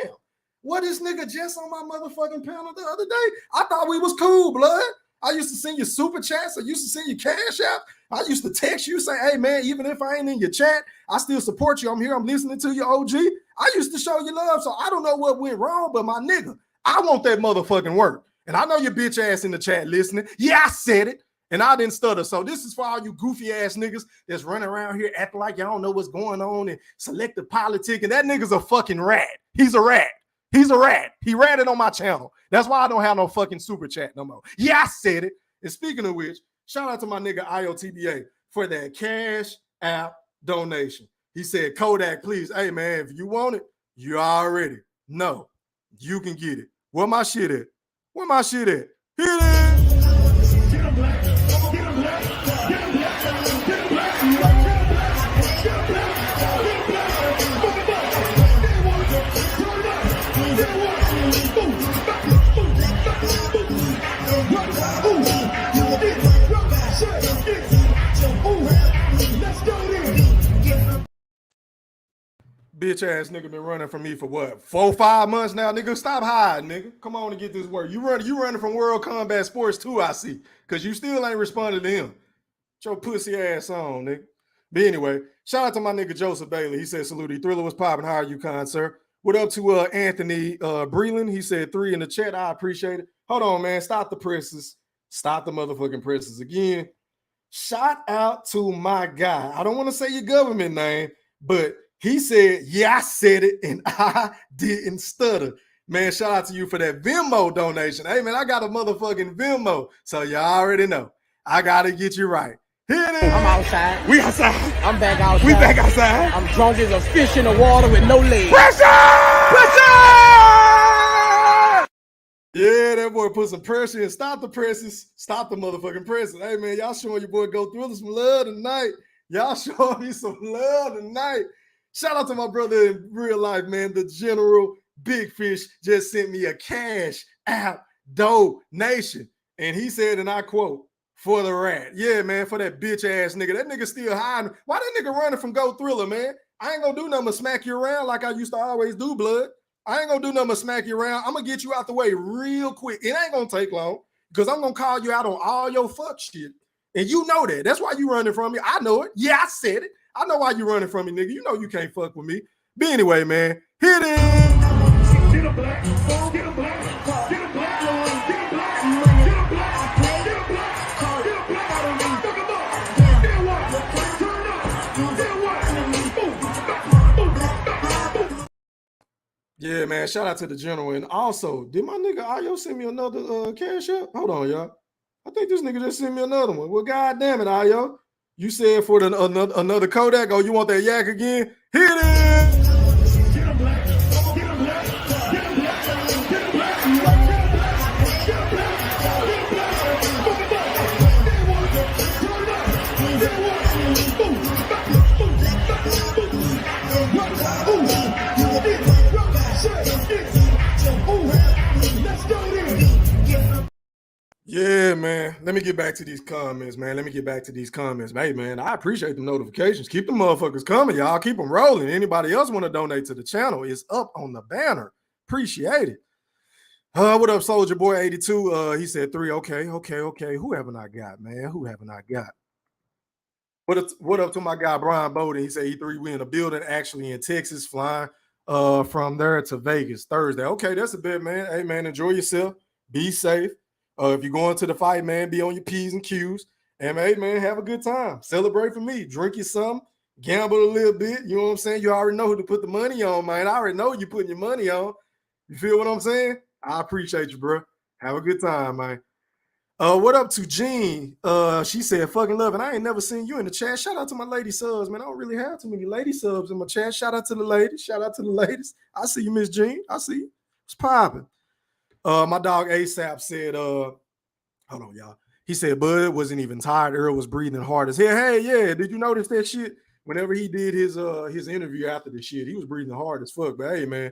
goddamn. What is nigga just on my motherfucking panel the other day? I thought we was cool, blood. I used to send you super chats. I used to send you cash out. I used to text you, say, hey, man, even if I ain't in your chat, I still support you. I'm here. I'm listening to you, OG. I used to show you love, so I don't know what went wrong, but my nigga, I want that motherfucking work. And I know your bitch ass in the chat listening. Yeah, I said it, and I didn't stutter. So this is for all you goofy ass niggas that's running around here acting like y'all don't know what's going on and selective politic. And that nigga's a fucking rat. He's a rat. He's a rat. He ratted on my channel. That's why I don't have no fucking super chat no more. Yeah, I said it. And speaking of which, shout out to my nigga IOTBA for that Cash App donation. He said, Kodak, please. Hey, man, if you want it, you already know you can get it. Where my shit at? Where my shit at? Here it is. Get him black. Get him black. Get him black. Get him black. Get him black. Get him black. Bitch ass nigga been running from me for what, 4-5 months now, nigga? Stop hiding, nigga. Come on and get this work. You running from World Combat Sports too, I see, because you still ain't responding to him. Get your pussy ass on, nigga. But anyway, shout out to my nigga Joseph Bailey. He said, salute. Thriller was popping. How are you, kind sir? What up to Anthony Breland? He said 3 in the chat. I appreciate it. Hold on, man. Stop the presses. Stop the motherfucking presses again. Shout out to my guy. I don't want to say your government name, but he said, yeah, I said it, and I didn't stutter. Man, shout out to you for that Venmo donation. Hey, man, I got a motherfucking Venmo, so y'all already know. I got to get you right. Hit it. I'm outside. We outside. I'm back outside. We back outside. I'm drunk as a fish in the water with no legs. Pressure! Yeah, that boy put some pressure in. Stop the presses. Stop the motherfucking presses. Hey, man, y'all showing your boy Go Thriller some love tonight. Y'all showing me some love tonight. Shout out to my brother in real life, man. The General Big Fish just sent me a cash app donation. And he said, and I quote, for the rat. Yeah, man, for that bitch ass nigga. That nigga still hiding. Why that nigga running from Go Thriller, man? I ain't gonna do nothing but smack you around like I used to always do, blood. I ain't gonna do nothing but smack you around. I'm gonna get you out the way real quick. It ain't gonna take long because I'm gonna call you out on all your fuck shit. And you know that. That's why you running from me. I know it. Yeah, I said it. I know why you running from me, nigga. You know you can't fuck with me. But anyway, man, hit it. Get a black, get a black, get a black, get a black, get a black, get a black, fuck 'em up. Then what? Turn up. Then what? Yeah, man. Shout out to the general. And also, did my nigga Ayo send me another cash up? Hold on, y'all. I think this nigga just sent me another one. Well, god damn it, Ayo. You said for another Kodak. Oh, you want that yak again? Hit it. Get a black, get a black, get a black, get a black, get a black, get a black, get a black, fuck 'em up. Then what? Turn up. Then what? Let's go then. Yeah, man. Let me get back to these comments, man. Hey, man, I appreciate the notifications. Keep the motherfuckers coming, y'all. Keep them rolling. Anybody else want to donate to the channel? It's up on the banner. Appreciate it. What up, Soldier Boy 82? He said 3. Okay. Who haven't I got, man? What up to my guy Brian Bowden? He said E3 we in the building, actually in Texas, flying from there to Vegas Thursday. Okay, that's a bit, man. Hey, man, enjoy yourself. Be safe. If you're going to the fight, man, be on your P's and Q's. And, hey, man, have a good time. Celebrate for me. Drink you something. Gamble a little bit. You know what I'm saying? You already know who to put the money on, man. I already know you're putting your money on. You feel what I'm saying? I appreciate you, bro. Have a good time, man. What up to Jean? She said, fucking love, and I ain't never seen you in the chat. Shout out to my lady subs, man. I don't really have too many lady subs in my chat. Shout out to the ladies. I see you, Miss Jean. I see you. It's popping. My dog ASAP said, hold on, y'all. He said, Bud wasn't even tired. Earl was breathing hard as hell. Hey, yeah, did you notice that shit? Whenever he did his interview after the shit, he was breathing hard as fuck. But hey, man,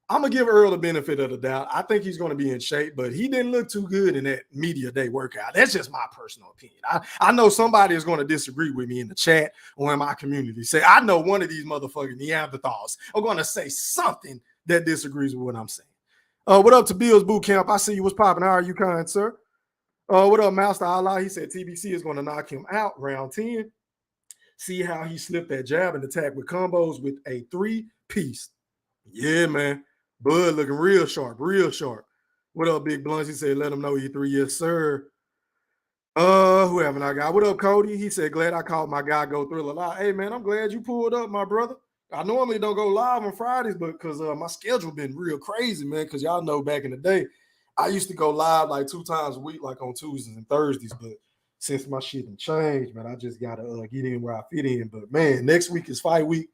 I'm gonna give Earl the benefit of the doubt. I think he's gonna be in shape, but he didn't look too good in that media day workout. That's just my personal opinion. I know somebody is gonna disagree with me in the chat or in my community. Say, I know one of these motherfucking Neanderthals are gonna say something that disagrees with what I'm saying. What up to Bill's Boot Camp? I see you. What's popping? How are you, kind sir? What up, Master Allah? He said TBC is going to knock him out round 10. See how he slipped that jab and attack with combos with a 3-piece. Yeah, man. Bud looking real sharp. What up, Big Blunts? He said, let him know E3. Yes, sir. Who haven't I got? What up, Cody? He said, glad I called my guy Go Thriller live. Hey, man, I'm glad you pulled up, my brother. I normally don't go live on Fridays, but because my schedule been real crazy, man, because y'all know back in the day, I used to go live like 2 times a week, like on Tuesdays and Thursdays, but since my shit done changed, man, I just got to get in where I fit in. But, man, next week is fight week.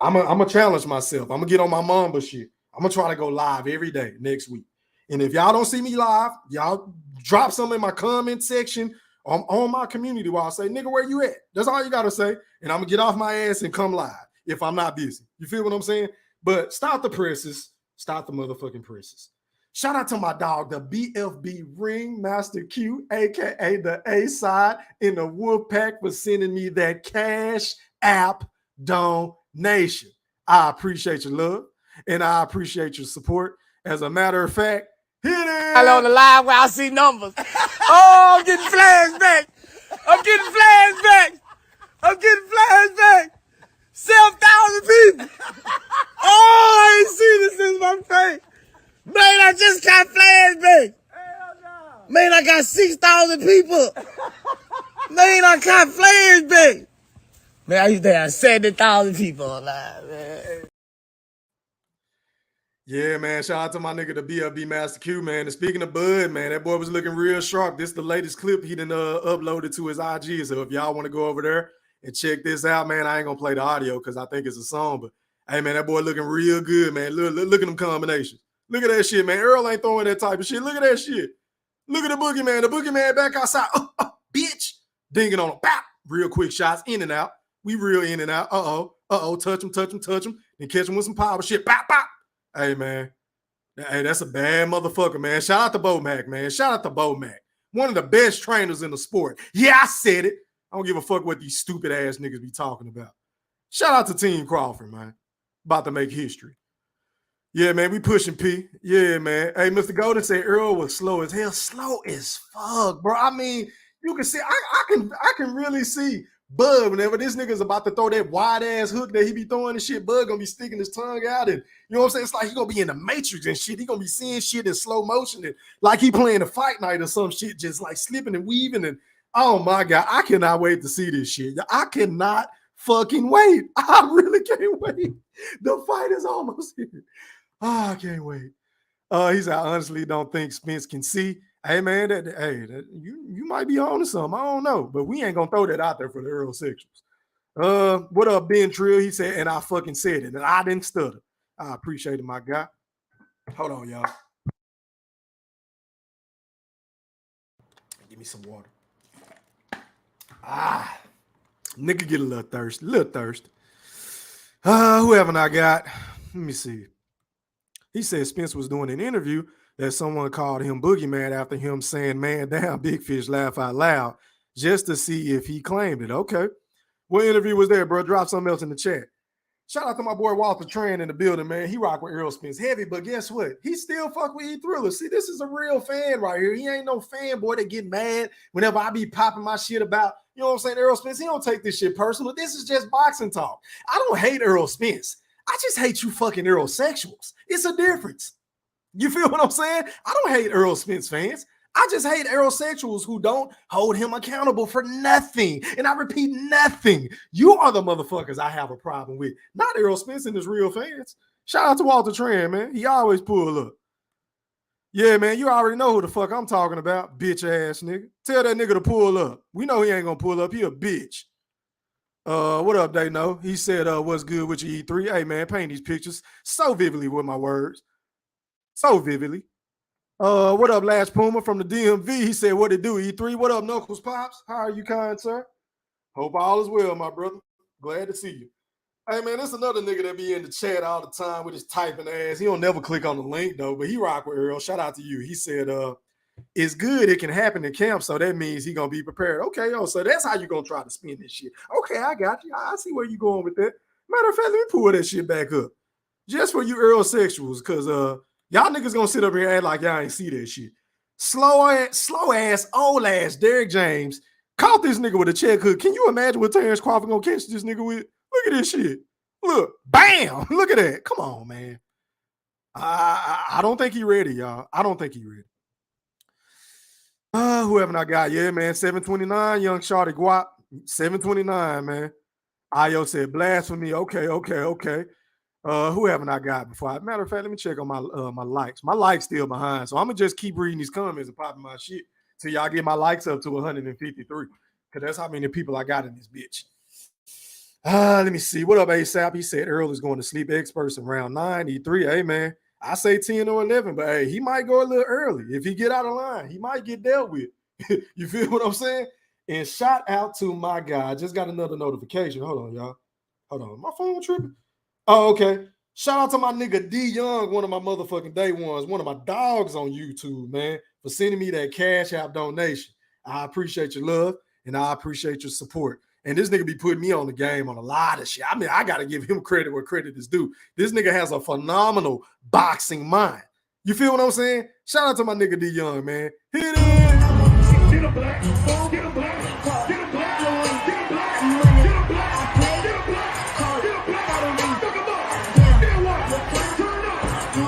I'm going to challenge myself. I'm going to get on my mamba shit. I'm going to try to go live every day next week. And if y'all don't see me live, y'all drop something in my comment section on my community while I say, nigga, where you at? That's all you got to say. And I'm going to get off my ass and come live if I'm not busy. You feel what I'm saying? But stop the presses. Stop the motherfucking presses. Shout out to my dog, the BFB Ringmaster Q, a.k.a. the A-side in the Wolfpack for sending me that cash app donation. I appreciate your love, and I appreciate your support. As a matter of fact, hit it! I on the live where I see numbers. Oh, I'm getting flashbacks. I'm getting flashbacks. 6,000 people. Man, I caught flares, babe. Man, I used to have 70,000 people alive, man. Yeah, man. Shout out to my nigga, the BLB Master Q, man. And speaking of Bud, man, that boy was looking real sharp. This is the latest clip he done uploaded to his IG. So if y'all want to go over there and check this out, man, I ain't gonna play the audio because I think it's a song. But hey, man, that boy looking real good, man. Look at them combinations. Look at that shit, man. Earl ain't throwing that type of shit. Look at that shit. Look at the boogeyman. The boogeyman back outside. Bitch. Dinging on him. Bop. Real quick shots. In and out. We real in and out. Touch him. Then catch him with some power shit. Bop, bop. Hey, man. Hey, that's a bad motherfucker, man. Shout out to Bo Mac, man. Shout out to Bo Mac. One of the best trainers in the sport. Yeah, I said it. I don't give a fuck what these stupid ass niggas be talking about. Shout out to Team Crawford, man. About to make history. Yeah, man, we pushing P. Yeah, man. Hey, Mr. Golden said Earl was slow as hell. Slow as fuck, bro. I mean, you can see, I can really see Bud, whenever this nigga's about to throw that wide ass hook that he be throwing and shit, Bud gonna be sticking his tongue out, and you know what I'm saying? It's like he gonna be in the Matrix and shit. He gonna be seeing shit in slow motion and like he playing a fight night or some shit, just like slipping and weaving. And oh my God, I cannot wait to see this shit. I cannot fucking wait. I really can't wait. The fight is almost here. Oh, I can't wait. He said, I honestly don't think Spence can see. Hey, man, you might be on to something. I don't know. But we ain't going to throw that out there for the Errol sexuals. What up, Ben Trill? He said, and I fucking said it. And I didn't stutter. I appreciate it, my guy. Hold on, y'all. Give me some water. Nigga get a little thirsty. Who haven't I got? Let me see. He said Spence was doing an interview that someone called him Boogeyman after him saying, man down, big fish, laugh out loud, just to see if he claimed it. Okay. What interview was there, bro? Drop something else in the chat. Shout out to my boy Walter Tran in the building, man. He rock with Errol Spence heavy, but guess what? He still fuck with E-Thriller. See, this is a real fan right here. He ain't no fanboy that get mad whenever I be popping my shit about, you know what I'm saying, Errol Spence. He don't take this shit personal. This is just boxing talk. I don't hate Errol Spence. I just hate you fucking Errol sexuals. It's a difference. You feel what I'm saying? I don't hate Errol Spence fans. I just hate Errol sexuals who don't hold him accountable for nothing. And I repeat, nothing. You are the motherfuckers I have a problem with. Not Errol Spence and his real fans. Shout out to Walter Tran, man. He always pull up. Yeah, man, you already know who the fuck I'm talking about, bitch ass nigga. Tell that nigga to pull up. We know he ain't gonna pull up. He a bitch. What up, they know? He said, what's good with your E3? Hey, man, paint these pictures so vividly with my words. So vividly. What up, Lash Puma from the DMV? He said, what it do, E3? What up, Knuckles Pops? How are you, kind sir? Hope all is well, my brother. Glad to see you. Hey, man, there's another nigga that be in the chat all the time with his typing ass. He don't never click on the link, though, but he rock with Earl. Shout out to you. He said, it's good it can happen in camp, so that means he gonna be prepared. Okay, so that's how you gonna try to spin this shit. Okay, I got you. I see where you going with that. Matter of fact, let me pull that shit back up. Just for you Earl sexuals, because y'all niggas gonna sit up here and act like y'all ain't see that shit. Slow ass, old ass Derrick James caught this nigga with a check hook. Can you imagine what Terence Crawford gonna catch this nigga with? Look at this shit. Look, bam! Look at that. Come on, man. I don't think he ready, y'all. I don't think he ready. Who haven't I got? Yeah, man. 729, young Shawty Guap. 729, man. Ayo said blasphemy. Okay. Who haven't I got before? Matter of fact, let me check on my my likes. My likes still behind, so I'm gonna just keep reading these comments and popping my shit till y'all get my likes up to 153. Cause that's how many people I got in this bitch. Let me see. What up, ASAP? He said Earl is going to sleep experts in round 93. Hey, man. I say 10 or 11, but hey, he might go a little early. If he get out of line, he might get dealt with. You feel what I'm saying? And shout out to my guy. I just got another notification. Hold on, y'all. Hold on. My phone tripping. Oh, okay. Shout out to my nigga D Young, one of my motherfucking day ones, one of my dogs on YouTube, man, for sending me that Cash App donation. I appreciate your love and I appreciate your support. And this nigga be putting me on the game on a lot of shit. I mean, I got to give him credit where credit is due. This nigga has a phenomenal boxing mind. You feel what I'm saying? Shout out to my nigga D Young, man. Hit it. Get a black, get a black, get a black, get a black, get a black, get a black, get a black, fuck him up. Then what? Turn up.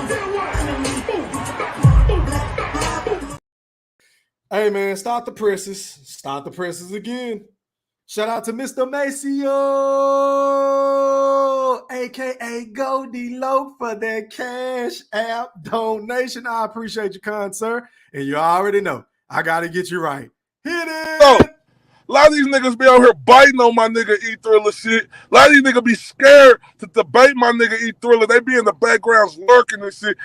Then what? Hey, man, start the presses. Start the presses again. Shout out to Mr. Maceo, a.k.a. Goldie Loaf, for that Cash App donation. I appreciate you, kind sir. And you already know, I got to get you right. Hit it! So, a lot of these niggas be out here biting on my nigga E Thriller shit. A lot of these niggas be scared to debate my nigga E Thriller. They be in the backgrounds lurking and shit.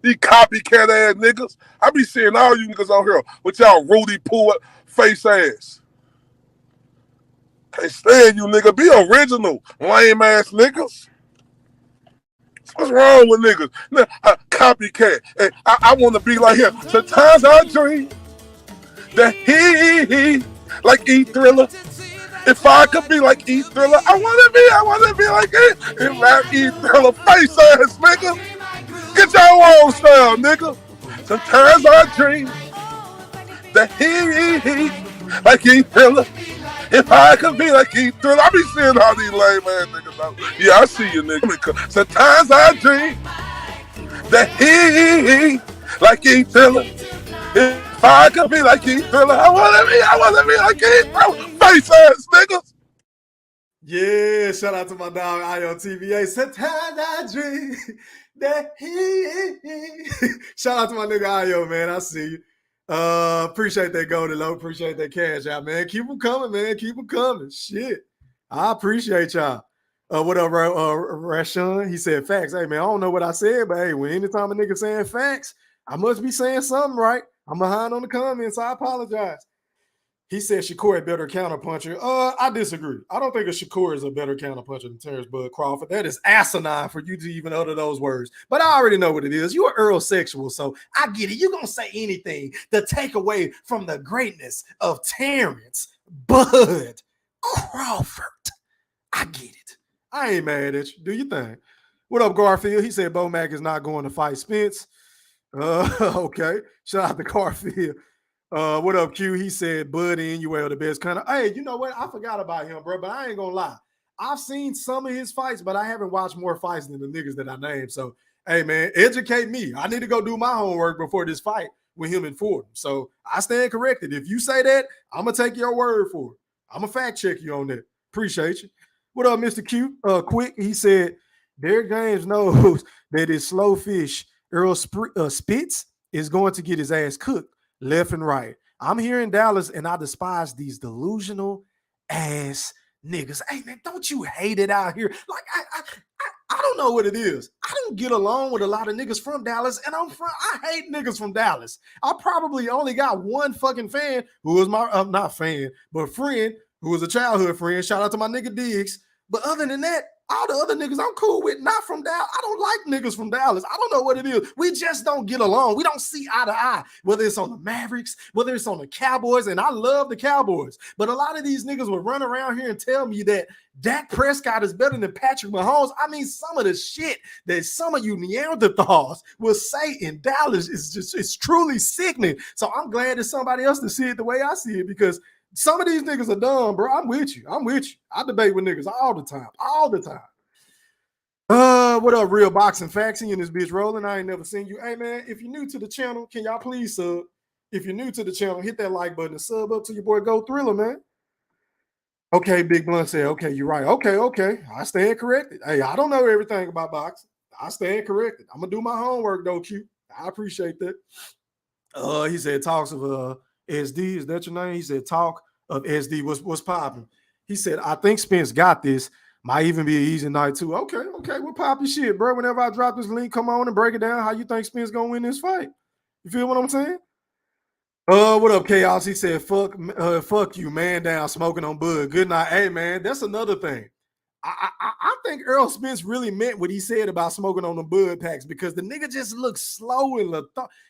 These copycat ass niggas. I be seeing all you niggas out here with y'all Rudy Poo face ass. Can't stand you, nigga. Be original, lame ass niggas. What's wrong with niggas? Copycat. Hey, I want to be like him. Sometimes I dream that he like E Thriller. If I could be like E Thriller, I want to be like it. If I E Thriller face ass nigga, get your own style, nigga. Sometimes I dream that he like E Thriller. If I could be like E Thriller, I be seeing all these lame ass niggas out. Yeah, I see you, nigga. Sometimes I dream that he like E Thriller. If I could be like E Thriller, I want to be like E Thriller. Face ass niggas. Yeah, shout out to my dog IOTVA. Sometimes I dream that he. Shout out to my nigga IO, man. I see you. Appreciate that Golden Low. Appreciate that cash out, man. Keep them coming, man. Keep them coming. Shit. I appreciate y'all. What up, Rashawn? He said facts. Hey, man, I don't know what I said, but hey, when anytime a nigga saying facts, I must be saying something right. I'm behind on the comments. I apologize. He said Shakur a better counterpuncher. I disagree. I don't think a Shakur is a better counterpuncher than Terence Crawford. That is asinine for you to even utter those words. But I already know what it is. You are Errol sexual, so I get it. You're going to say anything to take away from the greatness of Terence Bud Crawford. I get it. I ain't mad at you. Do your thing. What up, Garfield? He said Bo Mack is not going to fight Spence. Okay. Shout out to Garfield. What up, Q? He said Bud and Innuel the best kind of. Hey, you know what? I forgot about him, bro, but I ain't gonna lie. I've seen some of his fights, but I haven't watched more fights than the niggas that I named. So, hey, man, educate me. I need to go do my homework before this fight with him and Fordham. So I stand corrected. If you say that, I'm gonna take your word for it. I'm gonna fact check you on that. Appreciate you. What up, Mr. Q? Quick. He said Derek James knows that his slow fish Errol Spence is going to get his ass cooked left and right. I'm here in Dallas, and I despise these delusional ass niggas. Hey, man, don't you hate it out here? Like, I don't know what it is. I don't get along with a lot of niggas from Dallas, and I hate niggas from Dallas. I probably only got one fucking fan who was my, not fan, but friend who was a childhood friend. Shout out to my nigga Diggs. But other than that, all the other niggas I'm cool with, not from Dallas. I don't like niggas from Dallas. I don't know what it is. We just don't get along. We don't see eye to eye, whether it's on the Mavericks, whether it's on the Cowboys, and I love the Cowboys. But a lot of these niggas will run around here and tell me that Dak Prescott is better than Patrick Mahomes. I mean, some of the shit that some of you Neanderthals will say in Dallas it's truly sickening. So I'm glad that somebody else to see it the way I see it, because some of these niggas are dumb, bro. I'm with you. I debate with niggas all the time. What up, Real Boxing Facts? In this bitch rolling. I ain't never seen you. Hey, man, if you're new to the channel, can y'all please sub? If you're new to the channel, hit that like button and sub up to your boy Go Thriller, man. Okay, Big Blunt said, okay, you're right. Okay. I stand corrected. Hey, I don't know everything about boxing. I stand corrected. I'm going to do my homework, though, Q. I appreciate that. He said talks of SD. Is that your name? He said talk of SD. What's popping? He said, I think Spence got this. Might even be an easy night too. Okay. We'll pop your shit, bro. Whenever I drop this link, come on and break it down. How you think Spence gonna win this fight? You feel what I'm saying? What up, Chaos? He said, fuck you, man down, smoking on bud. Good night. Hey, man, that's another thing. I think Errol Spence really meant what he said about smoking on the bud packs, because the nigga just looks slow and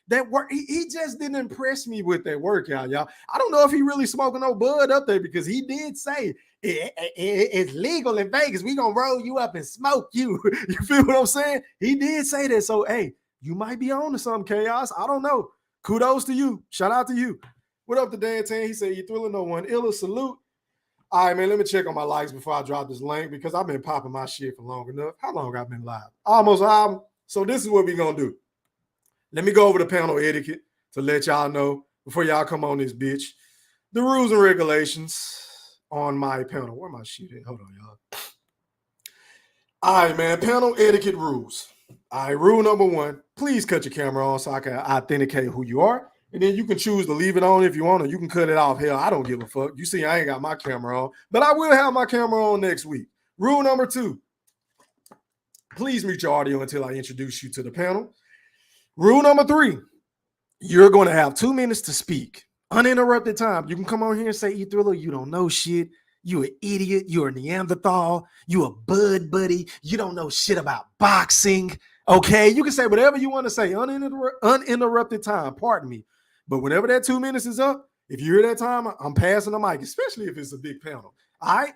that work. He just didn't impress me with that workout, y'all. I don't know if he really smoking no bud up there, because he did say it's legal in Vegas. We gonna roll you up and smoke you. You feel what I'm saying? He did say that. So, hey, you might be on to something, Chaos. I don't know. Kudos to you. Shout out to you. What up to Dan Tan? He said, you thrilling no one. Illa salute. All right, man, let me check on my likes before I drop this link, because I've been popping my shit for long enough. How long I've been live? Almost an hour. So this is what we're going to do. Let me go over the panel etiquette to let y'all know before y'all come on this bitch. The rules and regulations on my panel. Where my shit at? Hold on, y'all. All right, man. Panel etiquette rules. All right, rule number 1. Please cut your camera on so I can authenticate who you are. And then you can choose to leave it on if you want, or you can cut it off. Hell, I don't give a fuck. You see, I ain't got my camera on, but I will have my camera on next week. Rule number 2. Please mute your audio until I introduce you to the panel. Rule number 3. You're going to have 2 minutes to speak. Uninterrupted time. You can come on here and say, E-Thriller, you don't know shit. You an idiot. You're a Neanderthal. You a bud buddy. You don't know shit about boxing. Okay? You can say whatever you want to say. Uninterrupted time. Pardon me. But whenever that 2 minutes is up, if you hear that time, I'm passing the mic, especially if it's a big panel. All right?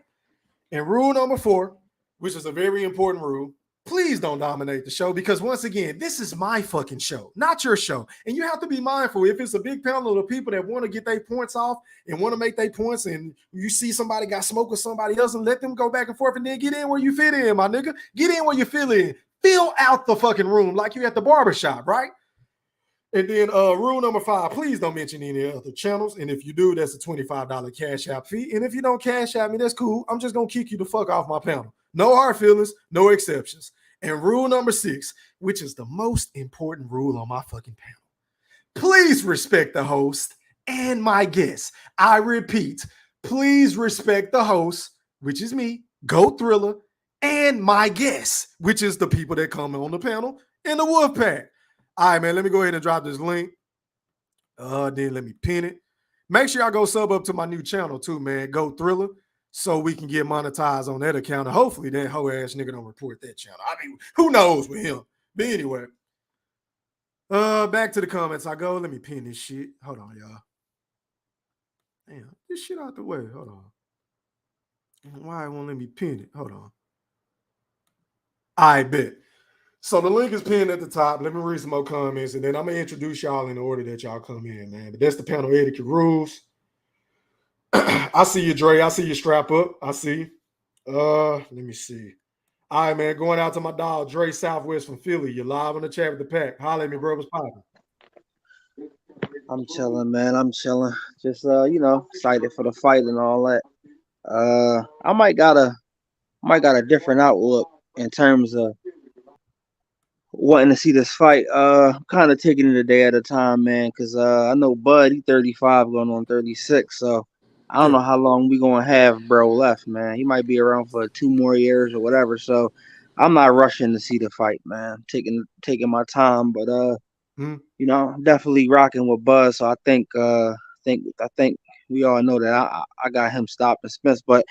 And rule number 4, which is a very important rule, please don't dominate the show, because once again, this is my fucking show, not your show. And you have to be mindful, if it's a big panel of people that want to get their points off and want to make their points, and you see somebody got smoke with somebody else, and let them go back and forth, and then get in where you fit in, my nigga. Get in where you feel in. Fill out the fucking room like you at the barbershop, right? And then rule number 5, please don't mention any other channels. And if you do, that's a $25 Cash App fee. And if you don't Cash App me, that's cool. I'm just going to kick you the fuck off my panel. No hard feelings, no exceptions. And rule number 6, which is the most important rule on my fucking panel. Please respect the host and my guests. I repeat, please respect the host, which is me, Go Thriller, and my guests, which is the people that come on the panel in the Wolf Pack. All right, man, let me go ahead and drop this link. Then let me pin it. Make sure y'all go sub up to my new channel too, man, Go Thriller, so we can get monetized on that account. And hopefully that hoe ass nigga don't report that channel. I mean, who knows with him? But anyway, back to the comments I go. Let me pin this shit. Hold on, y'all. Damn, this shit out the way. Hold on. Why it won't let me pin it? Hold on. I bet. So the link is pinned at the top. Let me read some more comments, and then I'm gonna introduce y'all in the order that y'all come in, man. But that's the panel etiquette rules. I see you, Dre. I see you, strap up. I see. Let me see. All right, man. Going out to my dog, Dre Southwest from Philly. You're live on the chat with the pack. Holla at me, bro. What's poppin'? I'm chilling, man. I'm chilling. Just excited for the fight and all that. I might got a different outlook in terms of wanting to see this fight. I'm kind of taking it a day at a time, man, because I know Bud, he 35 going on 36, so I don't know how long we gonna have bro left, man. He might be around for 2 more years or whatever. So I'm not rushing to see the fight, man. Taking my time, but definitely rocking with Buzz. So I think we all know that I got him stopping Spence. But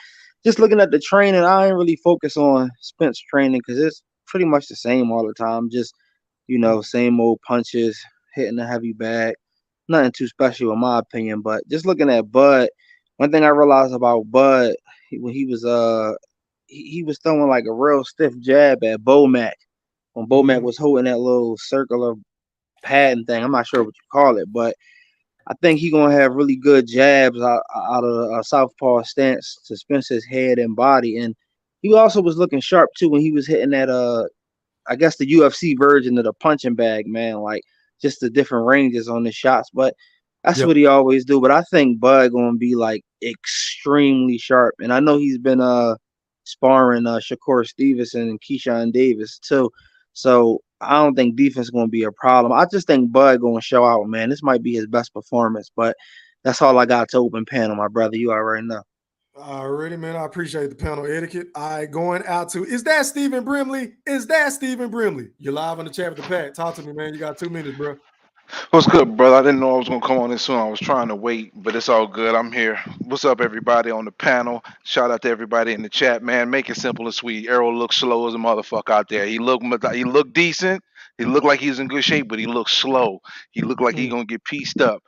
just looking at the training, I ain't really focus on Spence training because it's pretty much the same all the time. Just same old punches, hitting a heavy bag. Nothing too special in my opinion. But just looking at Bud, one thing I realized about Bud, when he was throwing like a real stiff jab at Bomac when Bomac was holding that little circular padding thing. I'm not sure what you call it, but I think he's gonna have really good jabs out of a southpaw stance to Spence's head and body. And he also was looking sharp too when he was hitting that I guess the UFC version of the punching bag, man. Like just the different ranges on the shots, but that's what he always do. But I think Bud gonna be like extremely sharp, and I know he's been sparring Shakur Stevenson and Keyshawn Davis too. So I don't think defense is going to be a problem. I just think Bud going to show out, man. This might be his best performance, but that's all I got to open panel, my brother. You already know. Alrighty, man. I appreciate the panel etiquette. Going out to, is that Stephen Brimley? Is that Stephen Brimley? You're live on the chat with the pack. Talk to me, man. You got 2 minutes, bro. What's good, brother? I didn't know I was gonna come on this soon. I was trying to wait, but it's all good. I'm here. What's up, everybody on the panel? Shout out to everybody in the chat, man. Make it simple and sweet. Errol looks slow as a motherfucker out there. He looked decent. He looked like he's in good shape, but he looked slow. He looked like he gonna get pieced up.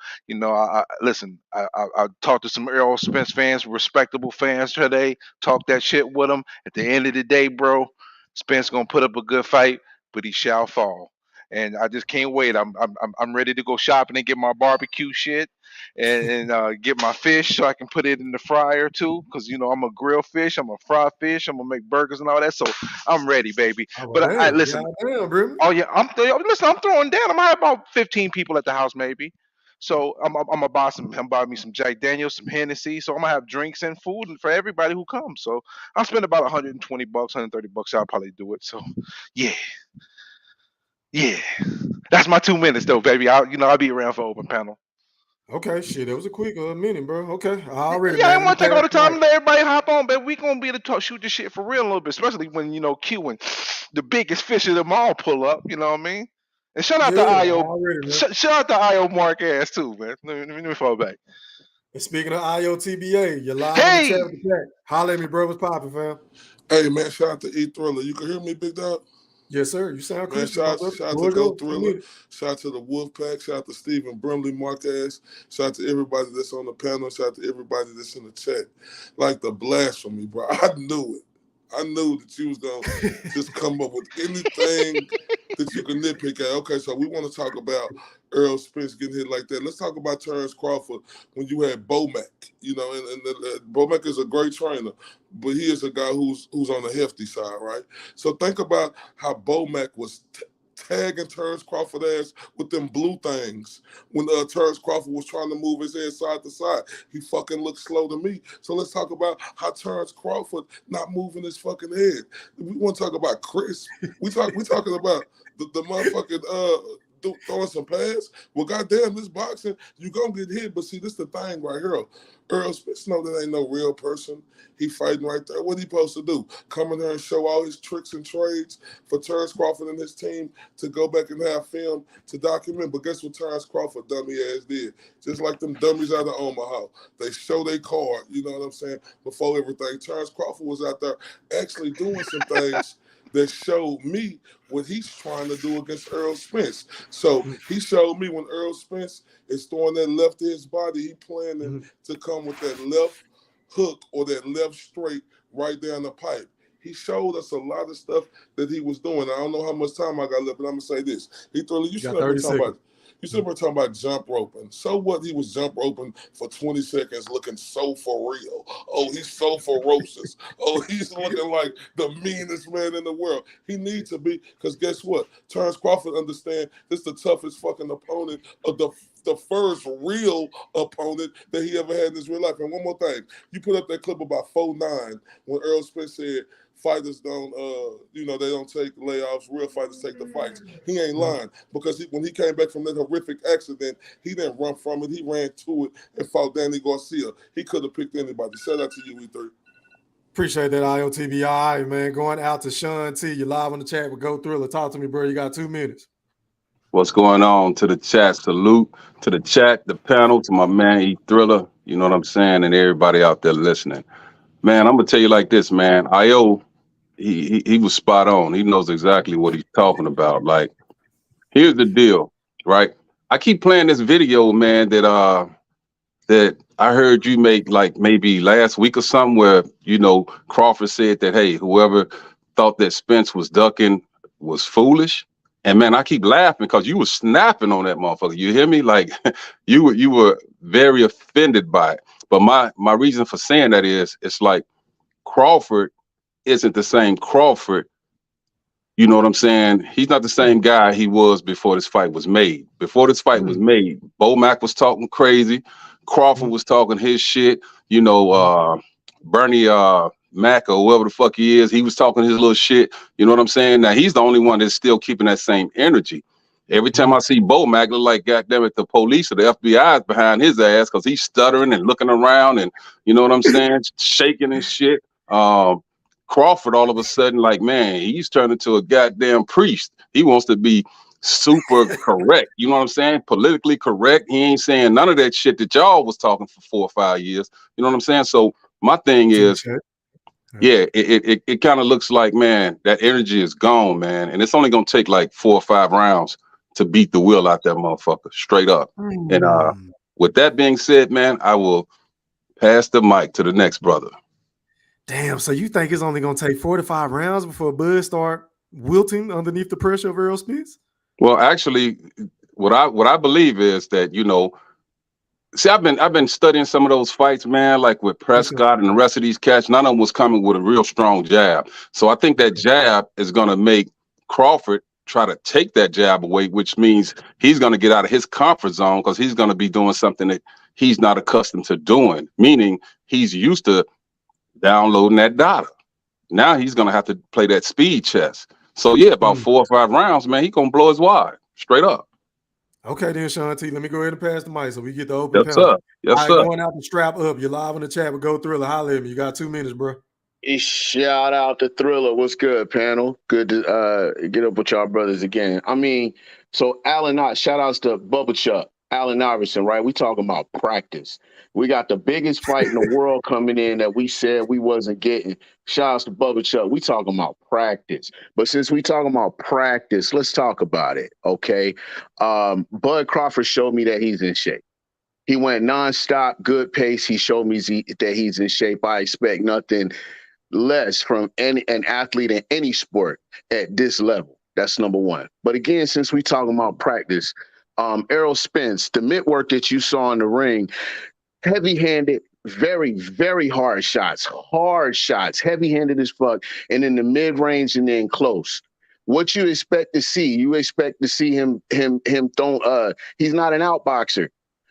Listen. I talked to some Errol Spence fans, respectable fans today. Talked that shit with them. At the end of the day, bro, Spence gonna put up a good fight, but he shall fall. And I just can't wait. I'm ready to go shopping and get my barbecue shit and get my fish so I can put it in the fryer too. Cause I'm a grill fish, I'm a fry fish, I'm gonna make burgers and all that. So I'm ready, baby. But I listen. Damn, Oh yeah, listen. I'm throwing down. I might have about 15 people at the house, maybe. So I'm gonna buy me some Jack Daniels, some Hennessy. So I'm gonna have drinks and food for everybody who comes. So I'll spend about $120, $130. I'll probably do it. So yeah, yeah. That's my 2 minutes though, baby. I'll be around for open panel. Okay, shit, that was a quick minute, bro. Okay, already, Yeah, I man. don't Let me want to take pass all the the time mic. and let everybody hop on, but we gonna be able to shoot this shit for real a little bit, especially when Q and the biggest fish of them all pull up. You know what I mean? And shout out to Yeah, IO, already, man. shout out to IO Mark ass too, man. Let me fall back. And speaking of IOTBA, you're live on the chat Hey, with the chat. Holla at me, bro. What's popping, fam? Hey man, shout out to E Thriller. You can hear me, big dog? Yes, sir. You sound Man, crispy, my brother. shout out to Floor is Go yours. Thriller. Shout out to the Wolfpack. Shout out to Stephen Brimley, Marquez. Shout out to everybody that's on the panel. Shout out to everybody that's in the chat. Like the blasphemy, bro. I knew it. I knew that you was going to just come up with anything that you can nitpick at. Okay, so we want to talk about Errol Spence getting hit like that. Let's talk about Terence Crawford when you had Bomac. Bomac is a great trainer, but he is a guy who's on the hefty side, right? So think about how Bomac was tagging Terence Crawford ass with them blue things when Terence Crawford was trying to move his head side to side. He fucking looked slow to me. So let's talk about how Terence Crawford not moving his fucking head. We want to talk about Chris. We talking about the motherfucking throwing some pads. Well, goddamn, this boxing, you gonna get hit. But see, this the thing right here. Errol Spence know that ain't no real person. He fighting right there. What he supposed to do? Come in there and show all his tricks and trades for Terence Crawford and his team to go back and have film to document. But guess what Terence Crawford dummy ass did? Just like them dummies out of Omaha. They show their card, you know what I'm saying, before everything. Terence Crawford was out there actually doing some things that showed me what he's trying to do against Errol Spence. So he showed me when Errol Spence is throwing that left to his body, he planning to come with that left hook or that left straight right down the pipe. He showed us a lot of stuff that he was doing. I don't know how much time I got left, but I'm gonna say this. You should have been talking about. You should have been talking about jump roping. So what? He was jump roping for 20 seconds, looking so for real. Oh, he's so ferocious. Oh, he's looking like the meanest man in the world. He needs to be, because guess what? Terence Crawford understand this is the toughest fucking opponent of the first real opponent that he ever had in his real life. And one more thing, you put up that clip about 4'9" when Errol Spence said fighters don't, they don't take layoffs. Real fighters take the fights. He ain't lying, because when he came back from that horrific accident, he didn't run from it. He ran to it and fought Danny Garcia. He could have picked anybody. Shout out to you, E3. Appreciate that, IOTB. All right, man. Going out to Sean T. You're live on the chat with Go Thriller. Talk to me, bro. You got 2 minutes. What's going on to the chat? Salute to the chat, the panel, to my man E Thriller. You know what I'm saying, and everybody out there listening. Man, I'm gonna tell you like this, man. IO, he was spot on. He knows exactly what he's talking about. Like, here's the deal, right? I keep playing this video, man, that I heard you make like maybe last week or something, where Crawford said that, hey, whoever thought that Spence was ducking was foolish. And man, I keep laughing because you were snapping on that motherfucker. You hear me? Like you were very offended by it. But my reason for saying that is, it's like Crawford isn't the same Crawford. You know what I'm saying? He's not the same guy he was before this fight was made. Before this fight was made, Bomac was talking crazy. Crawford was talking his shit. Bernie Mac or whoever the fuck he is, he was talking his little shit. You know what I'm saying? Now he's the only one that's still keeping that same energy. Every time I see Bomac, look like goddamn it, the police or the FBI is behind his ass because he's stuttering and looking around and you know what I'm saying, shaking and shit. Crawford, all of a sudden, like, man, he's turned into a goddamn priest. He wants to be super correct. You know what I'm saying? Politically correct. He ain't saying none of that shit that y'all was talking for 4 or 5 years. You know what I'm saying? So my thing is, yeah, it kind of looks like, man, that energy is gone, man. And it's only going to take like 4 or 5 rounds to beat the will out that motherfucker, straight up. And with that being said, man, I will pass the mic to the next brother. Damn, so you think it's only going to take 4 to 5 rounds before Bud start wilting underneath the pressure of Errol Spence? Well, actually, what I believe is that, see, I've been studying some of those fights, man, like with Prescott and the rest of these cats. None of them was coming with a real strong jab. So I think that jab is going to make Crawford try to take that jab away, which means he's going to get out of his comfort zone because he's going to be doing something that he's not accustomed to doing, meaning he's used to downloading that data. Now he's going to have to play that speed chess. So, yeah, about 4 or 5 rounds, man, he's going to blow his wide, straight up. Okay, then, Sean T. Let me go ahead and pass the mic so we get the open Yes, panel. sir. Yes, All right, sir. going out to strap up. You're live on the chat with Go Thriller. Holla at me. You got 2 minutes, bro. Shout out to Thriller. What's good, panel? Good to get up with y'all brothers again. I mean, so shout outs to Bubba Chuck, Allen Iverson, right? We talking about practice. We got the biggest fight in the world coming in that we said we wasn't getting. Shout outs to Bubba Chuck. We talking about practice. But since we talking about practice, let's talk about it, okay? Bud Crawford showed me that he's in shape. He went nonstop, good pace. He showed me that he's in shape. I expect nothing less from an athlete in any sport at this level. That's number one. But again, since we talking about practice, Errol Spence, the mitt work that you saw in the ring, heavy-handed, very, very hard shots, heavy-handed as fuck, and in the mid-range and then close. What you expect to see? You expect to see him throw. He's not an outboxer.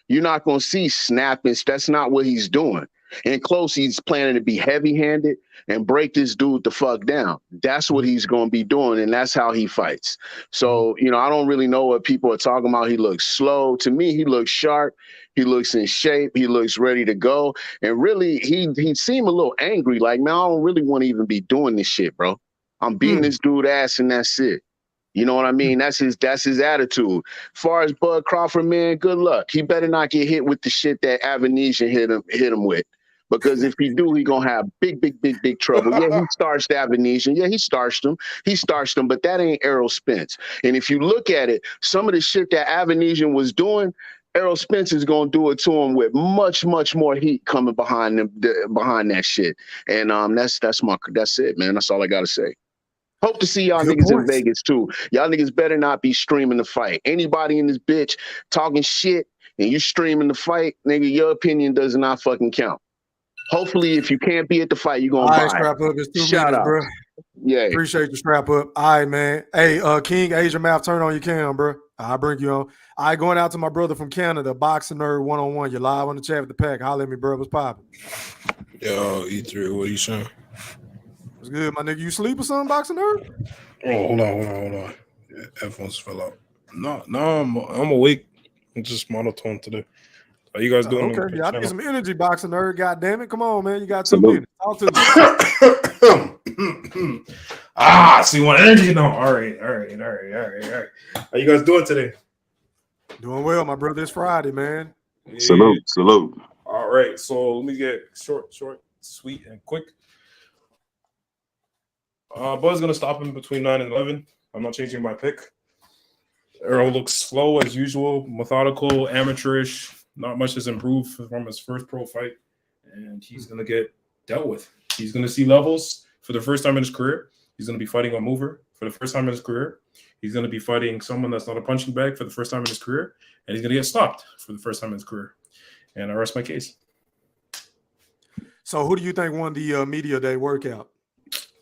You're not going to see snapping. That's not what he's doing. In close, he's planning to be heavy-handed and break this dude the fuck down. That's what he's going to be doing, and that's how he fights. So, I don't really know what people are talking about. He looks slow. To me, he looks sharp. He looks in shape. He looks ready to go. And really, he seemed a little angry. Like, man, I don't really want to even be doing this shit, bro. I'm beating this dude ass, and that's it. You know what I mean? That's his attitude. As far as Bud Crawford, man, good luck. He better not get hit with the shit that Avenesian hit him with. Because if he do, he gonna have big trouble. Yeah, he starched Avenesian. Yeah, he starched him. But that ain't Errol Spence. And if you look at it, some of the shit that Avenesian was doing, Errol Spence is gonna do it to him with much more heat coming behind that shit. And that's it, man. That's all I gotta say. Hope to see y'all niggas in Vegas too. Y'all niggas better not be streaming the fight. Anybody in this bitch talking shit and you streaming the fight, nigga, your opinion does not fucking count. Hopefully, if you can't be at the fight, you're going to buy it. Strap up. It's 2 Shout minutes, out. bro. Yeah. Appreciate you, strap up. All right, man. Hey, King, Asia Mouth, turn on your cam, bro. I'll bring you on. All right, going out to my brother from Canada, Boxing Nerd 101. You're live on the chat with the pack. Holla at me, bro. What's poppin'? Yo, E3, what you saying? What's good, my nigga? You sleep or something, Boxing Nerd? Oh, hold on. Yeah, headphones fell out. No, I'm awake. I'm just monotone today. How you guys doing? Okay, yeah, I need some energy, Boxing Nerd. God damn it. Come on, man. You got 2 Salute. minutes. Talk to me. So you want energy? No. All right. How you guys doing today? Doing well, my brother. It's Friday, man. Yeah. Salute. All right. So let me get short, sweet, and quick. Bud's gonna stop him between 9 and 11. I'm not changing my pick. Errol looks slow as usual, methodical, amateurish. Not much has improved from his first pro fight, and he's going to get dealt with. He's going to see levels for the first time in his career. He's going to be fighting a mover for the first time in his career. He's going to be fighting someone that's not a punching bag for the first time in his career, and he's going to get stopped for the first time in his career. And I rest my case. So who do you think won the media day workout?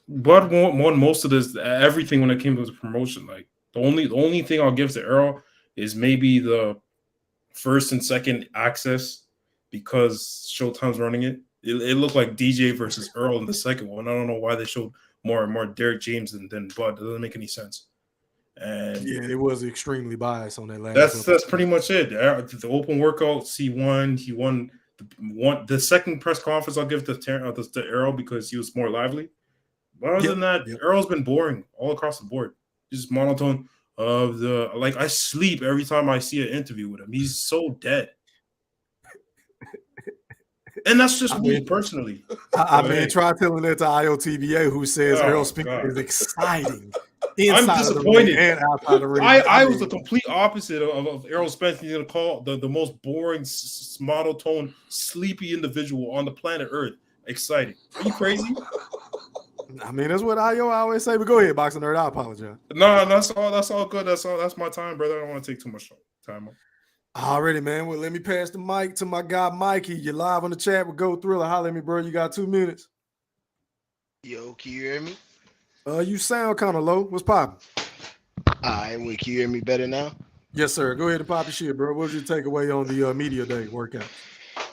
Bud won most of this, everything when it came to the promotion. Like the only thing I'll give to Errol is maybe the first and second access because Showtime's running it. It looked like DJ versus Earl in the second one. I don't know why they showed more Derek James than Bud. It doesn't make any sense. And yeah, it was extremely biased on that last. That's pretty much it. The open workouts, he won the second press conference. I'll give to Errol because he was more lively. But other than that, Errol's been boring all across the board. Just monotone. I sleep every time I see an interview with him. He's so dead. And that's just me personally. I mean, try telling that to IOTBA who says Errol Spence is exciting. I'm disappointed. And outside the ring. I was the complete opposite of Errol Spence. He's going to call the most boring, monotone, sleepy individual on the planet Earth exciting. Are you crazy? I mean, that's what I always say. But go ahead, Boxing Nerd. I apologize. No, that's all good. That's my time, brother. I don't want to take too much time. Alrighty, man. Well, let me pass the mic to my guy Mikey. You're live on the chat with Go Thriller. Holla at me, bro. You got 2 minutes. Yo, can you hear me? You sound kind of low. What's poppin'? All right, wait, can you hear me better now? Yes, sir. Go ahead and pop your shit, bro. What was your takeaway on the media day workouts?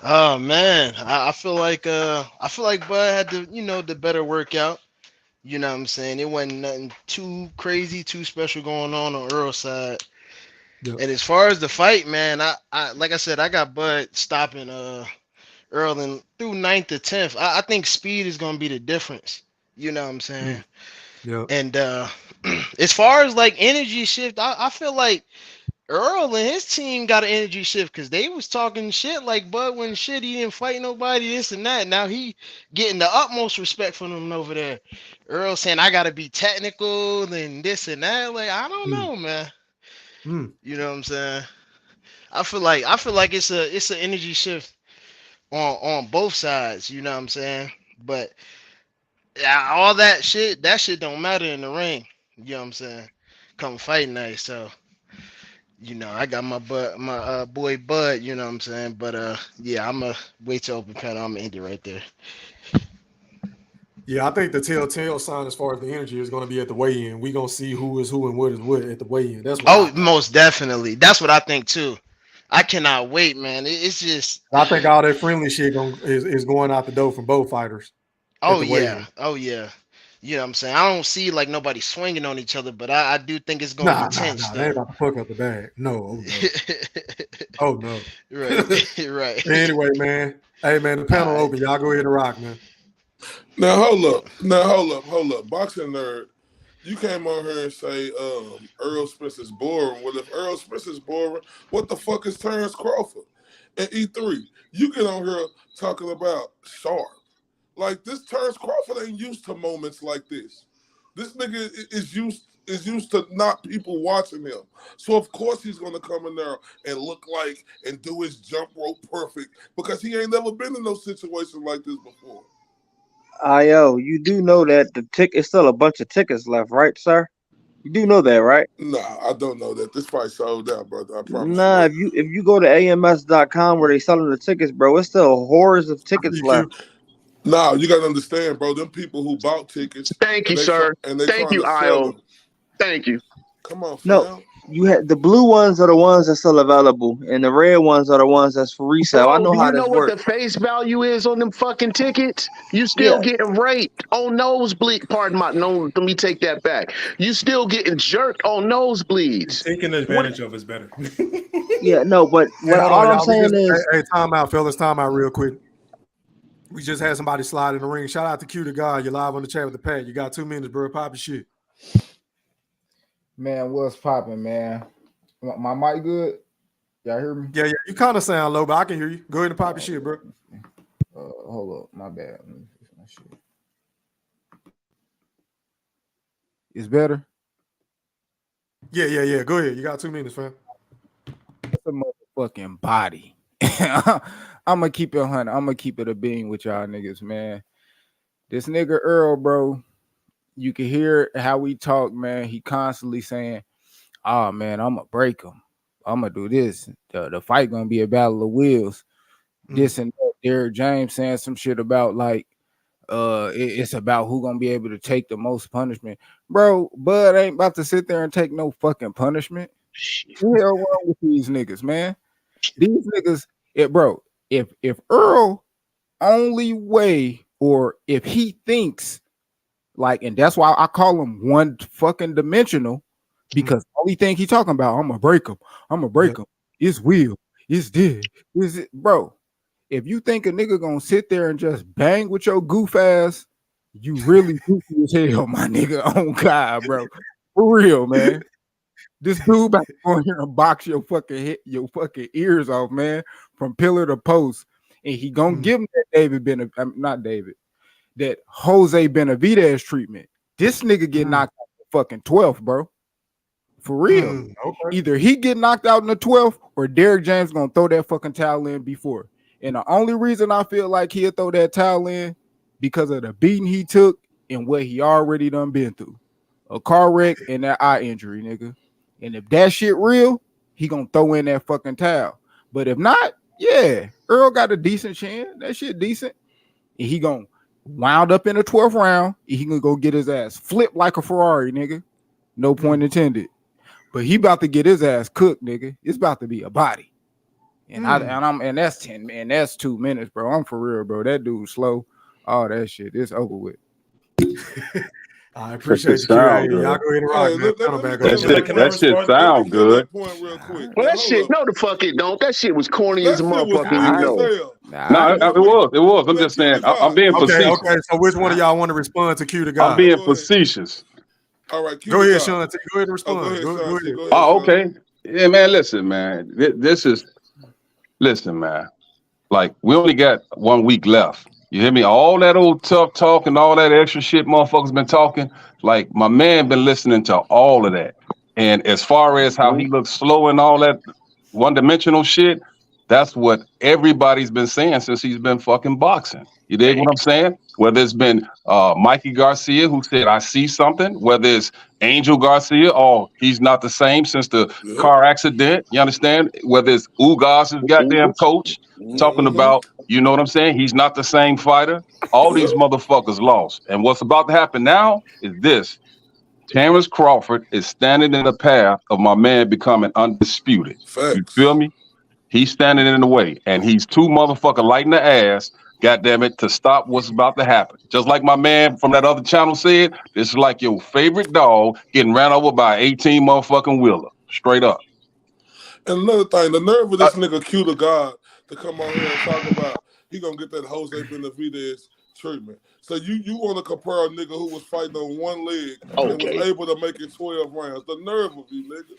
Oh man, I feel like Bud had the better workout. You know what I'm saying? It wasn't nothing too crazy, too special going on Earl's side. Yep. And as far as the fight, man, I like I said, I got Bud stopping Earl and through ninth to 10th. I think speed is gonna be the difference. You know what I'm saying? Yep. And as far as like energy shift, I feel like Earl and his team got an energy shift because they was talking shit like Bud when shit he didn't fight nobody, this and that. Now he getting the utmost respect from them over there. Earl saying I gotta be technical and this and that. Like I don't know, man. You know what I'm saying? I feel like it's an energy shift on both sides. You know what I'm saying? But yeah, all that shit don't matter in the ring. You know what I'm saying? Come fight night, so. I got my boy Bud, you know what I'm saying? But yeah, I'ma wait to open panel. I'm gonna end it right there. Yeah, I think the telltale sign as far as the energy is going to be at the weigh-in. We're going to see who is who and what is what at the weigh-in. That's what most definitely. That's what I think too. I cannot wait, man. It's just I think all that friendly shit is going out the door from both fighters. Oh yeah. You know what I'm saying? I don't see like nobody swinging on each other, but I do think it's gonna be tense. They ain't about to fuck up the bag. No. Oh no. Right. Right. Anyway, man. Hey man, the panel open. Y'all go ahead and rock, man. Now hold up. Boxing nerd, you came on here and say Errol Spence is boring. Well, if Errol Spence is boring, what the fuck is Terence Crawford? And E3, you get on here talking about sharp. Like this Terence Crawford ain't used to moments like this. This nigga is used to not people watching him. So of course he's gonna come in there and look like and do his jump rope perfect because he ain't never been in no situation like this before. Yo, you do know that the it's still a bunch of tickets left, right, sir? You do know that, right? Nah, I don't know that. This fight sold out, brother. I promise Nah, you. if you go to AMS.com where they selling the tickets, bro, it's still hordes of tickets left. Nah, you gotta understand, bro. Them people who bought tickets. Thank you, sir. Thank you, Io. Thank you. Come on, fam. No, you had the blue ones are the ones that's still available, and the red ones are the ones that's for resale. Bro, I know do how you this know what works. the face value is on them fucking tickets? You still getting raped on nosebleed. Pardon my no. Let me take that back. You still getting jerked on nosebleeds. Taking advantage of is better. Yeah, no, but what all I'm saying is, hey, time out, fellas. Time out real quick. We just had somebody slide in the ring. Shout out to Q the God. You're live on the chat with the Pat. You got 2 minutes, bro. Pop your shit. Man, what's popping, man? My mic good? Y'all hear me? Yeah. You kind of sound low, but I can hear you. Go ahead and pop your shit, bro. Hold up. My bad. Let me fix my shit. It's better? Yeah. Go ahead. You got 2 minutes, fam. It's a motherfucking body. I'm going to keep it 100. I'm going to keep it a bean with y'all niggas, man. This nigga Earl, bro, you can hear how we talk, man. He constantly saying, oh, man, I'm going to break him. I'm going to do this. The fight going to be a battle of wills. This and that. Derek James saying some shit about, like, it's about who going to be able to take the most punishment. Bro, Bud ain't about to sit there and take no fucking punishment. What the hell wrong with these niggas, man? These niggas, bro, if Earl only way, or if he thinks like, and that's why I call him one fucking dimensional, because only thing he talking about, I'm gonna break him. It's will. It's this. Is it, bro? If you think a nigga gonna sit there and just bang with your goof ass, you really goofy as hell, my nigga. On God, bro. For real, man. This dude about to go in here and box your fucking ears off, man, from pillar to post. And he gonna give him that Jose Benavidez treatment. This nigga get knocked out in the fucking 12th, bro. For real. Okay. Either he get knocked out in the 12th or Derek James gonna throw that fucking towel in before. And the only reason I feel like he'll throw that towel in because of the beating he took and what he already done been through. A car wreck and that eye injury, nigga. And if that shit real, he gonna throw in that fucking towel. But if not, yeah, Earl got a decent chin. That shit decent. And he gonna wound up in the 12th round. And he gonna go get his ass flipped like a Ferrari, nigga. No point intended. but he about to get his ass cooked, nigga. It's about to be a body. And and that's 10, and that's 2 minutes, bro. I'm for real, bro. That dude's slow. All that shit. It's over with. I appreciate That you, sound Y'all good. go ahead and rock. That shit sound good. Well, that shit, no, the fuck it don't. That shit was corny as a motherfucker. You know. No, it was. I'm just saying. I'm being facetious. Okay. So which one of y'all want to respond to Q to God? I'm being facetious. All right, go ahead, Sean. Go ahead and respond. Go ahead. Oh, okay. Yeah, man. Listen, man. Listen, man. Like, we only got 1 week left. You hear me? All that old tough talk and all that extra shit motherfuckers been talking. Like, my man been listening to all of that. And as far as how he looks slow and all that one-dimensional shit, that's what everybody's been saying since he's been fucking boxing. You dig what I'm saying? Whether it's been Mikey Garcia, who said, I see something. Whether it's Angel Garcia, he's not the same since the car accident. You understand? Whether it's Ugas' goddamn coach talking about, you know what I'm saying? He's not the same fighter. All these motherfuckers lost. And what's about to happen now is this. Terence Crawford is standing in the path of my man becoming undisputed. You feel me? He's standing in the way. And he's too motherfucker light in the ass, goddamn it, to stop what's about to happen. Just like my man from that other channel said, this is like your favorite dog getting ran over by an 18 motherfucking wheeler. Straight up. And another thing, the nerve of this nigga Q to God to come on here and talk about he gonna get that Jose Benavidez treatment. So you want to compare a nigga who was fighting on one leg and was able to make it 12 rounds. The nerve of you, nigga.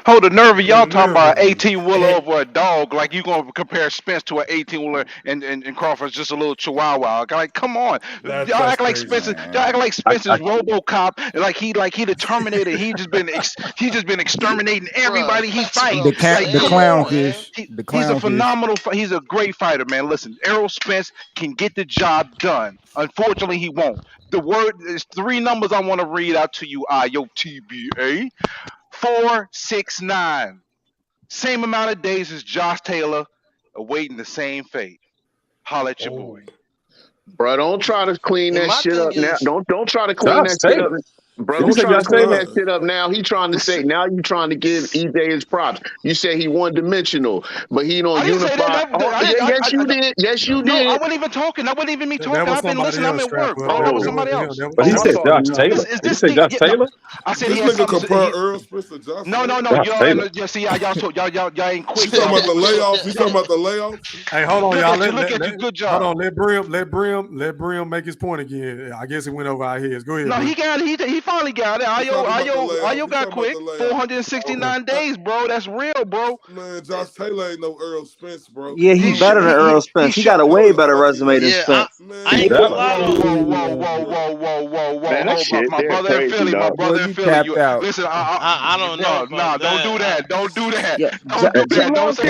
Hold the nerve of y'all talking about an 18-wheeler over a dog like you gonna compare Spence to an 18-wheeler and Crawford's just a little chihuahua. Like, come on. Y'all act like Spence is RoboCop, like he the Terminator. He's just been exterminating everybody he fights. The clownfish. He's a phenomenal he's a great fighter, man. Listen, Errol Spence can get the job done. Unfortunately, he won't. The word is 3 numbers I want to read out to you, IOTBA. 469. Same amount of days as Josh Taylor, awaiting the same fate. Holla at your boy. Bro, don't try to clean that shit up now. Don't try to clean that Josh shit up. Taylor. Bro, don't try to clean that shit up now. He trying to say, now you trying to give EJ his props. You say he one-dimensional, but he don't unify. Yes, you did. Yes, you did. No, I wasn't even talking. That wasn't even me talking. I've been listening. I'm at work. Oh, that was somebody else. But he said Josh Taylor. Did he say Josh Taylor? I said this he had nigga compare Errol Spence to Josh No. Taylor. Y'all see, y'all ain't quick. You talking about the layoff? You talking about the layoff? Hey, hold on, y'all. Good job. Hold on, let Brim make his point again. I guess it went over our heads. Go ahead. No, Brim. he finally got it. Ayo got quick. 469 days, bro. That's real, bro. Man, Josh Taylor ain't no Earl Spence, bro. Yeah, he's better than Earl Spence. He got a way better resume than Spence. I ain't gonna lie. Whoa. Man, that shit, my brother in Philly. Listen, I don't know. No, don't do that. Don't do that. Yeah, Don't say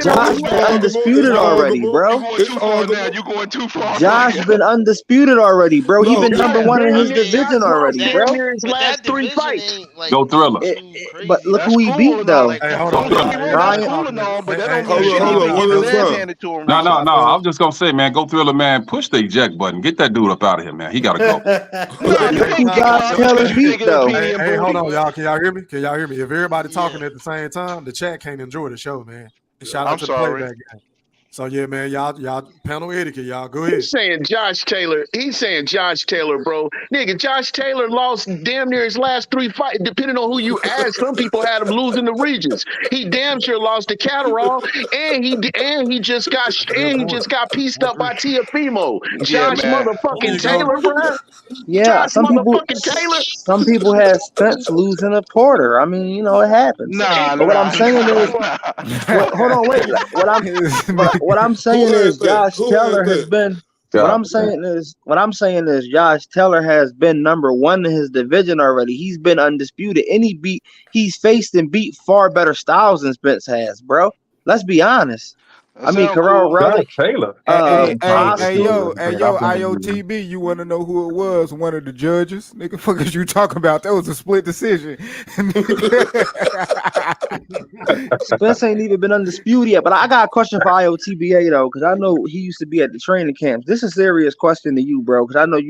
Josh been undisputed already, bro. You're going too far. Josh been undisputed already, bro. He been number 1 in his division already, bro. His last 3 fights. Go Thriller. But look who he beat, though. Hey, hold on. No. I'm just gonna say, man, Go Thriller, man. Push the eject button. Get that dude up out of here, man. He gotta go. Look who Josh Taylor beat, though. Hey, hold on, y'all. Can y'all hear me? If everybody talking at the same time, the chat can't enjoy the show, man. And shout out to the playback game. So yeah, man, y'all panel etiquette, y'all. Go ahead. He's saying Josh Taylor, bro. Nigga, Josh Taylor lost damn near his last 3 fights, depending on who you ask. Some people had him losing the regions. He damn sure lost to Catterall, and he just got pieced up by Tiafimo. Josh motherfucking Taylor, bro. Yeah, Josh motherfucking Taylor. Some people had Spence losing a Porter. I mean, you know, it happens. But what I'm saying is, hold on, wait. What I'm saying is Josh Taylor has been. What I'm saying is Josh Taylor has been number 1 in his division already. He's been undisputed, and he's faced and beat far better styles than Spence has, bro. Let's be honest. I mean, Carrell Relic, Taylor. Hey, yo, IOTB, you want to know who it was? One of the judges? Nigga, fuck is you talking about? That was a split decision. Spence ain't even been undisputed yet. But I got a question for IOTBA, though, because I know he used to be at the training camps. This is a serious question to you, bro, because I know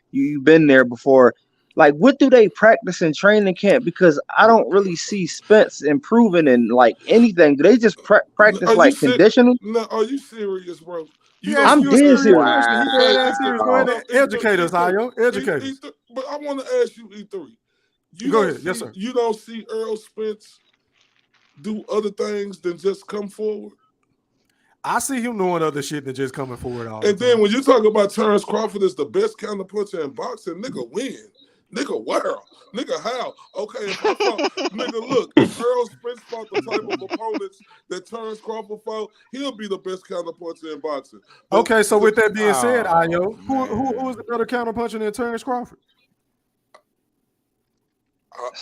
you've been there before. Like, what do they practice in training camp? Because I don't really see Spence improving in like anything. Do they just practice Are you like conditioning? No, are you serious, bro? He You don't asked I'm you a see dead serious serious. question. He Hey, dead ass serious. Go ahead no, and educate us, Ayo. Educate us. But I want to ask you, E3. You Go don't ahead. see, Yes, sir. You don't see Errol Spence do other things than just come forward? I see him doing other shit than just coming forward all the And time. then when you talk about Terence Crawford as the best counterpuncher in boxing, nigga, when? Nigga, where? Nigga, how? Okay, if I fought, nigga, look, if Errol Spence fought the type of opponents that Terence Crawford fought, he'll be the best counterpuncher in boxing. But Okay, so with that being said, Oh, Ayo, who man. is the better counterpuncher than Terence Crawford?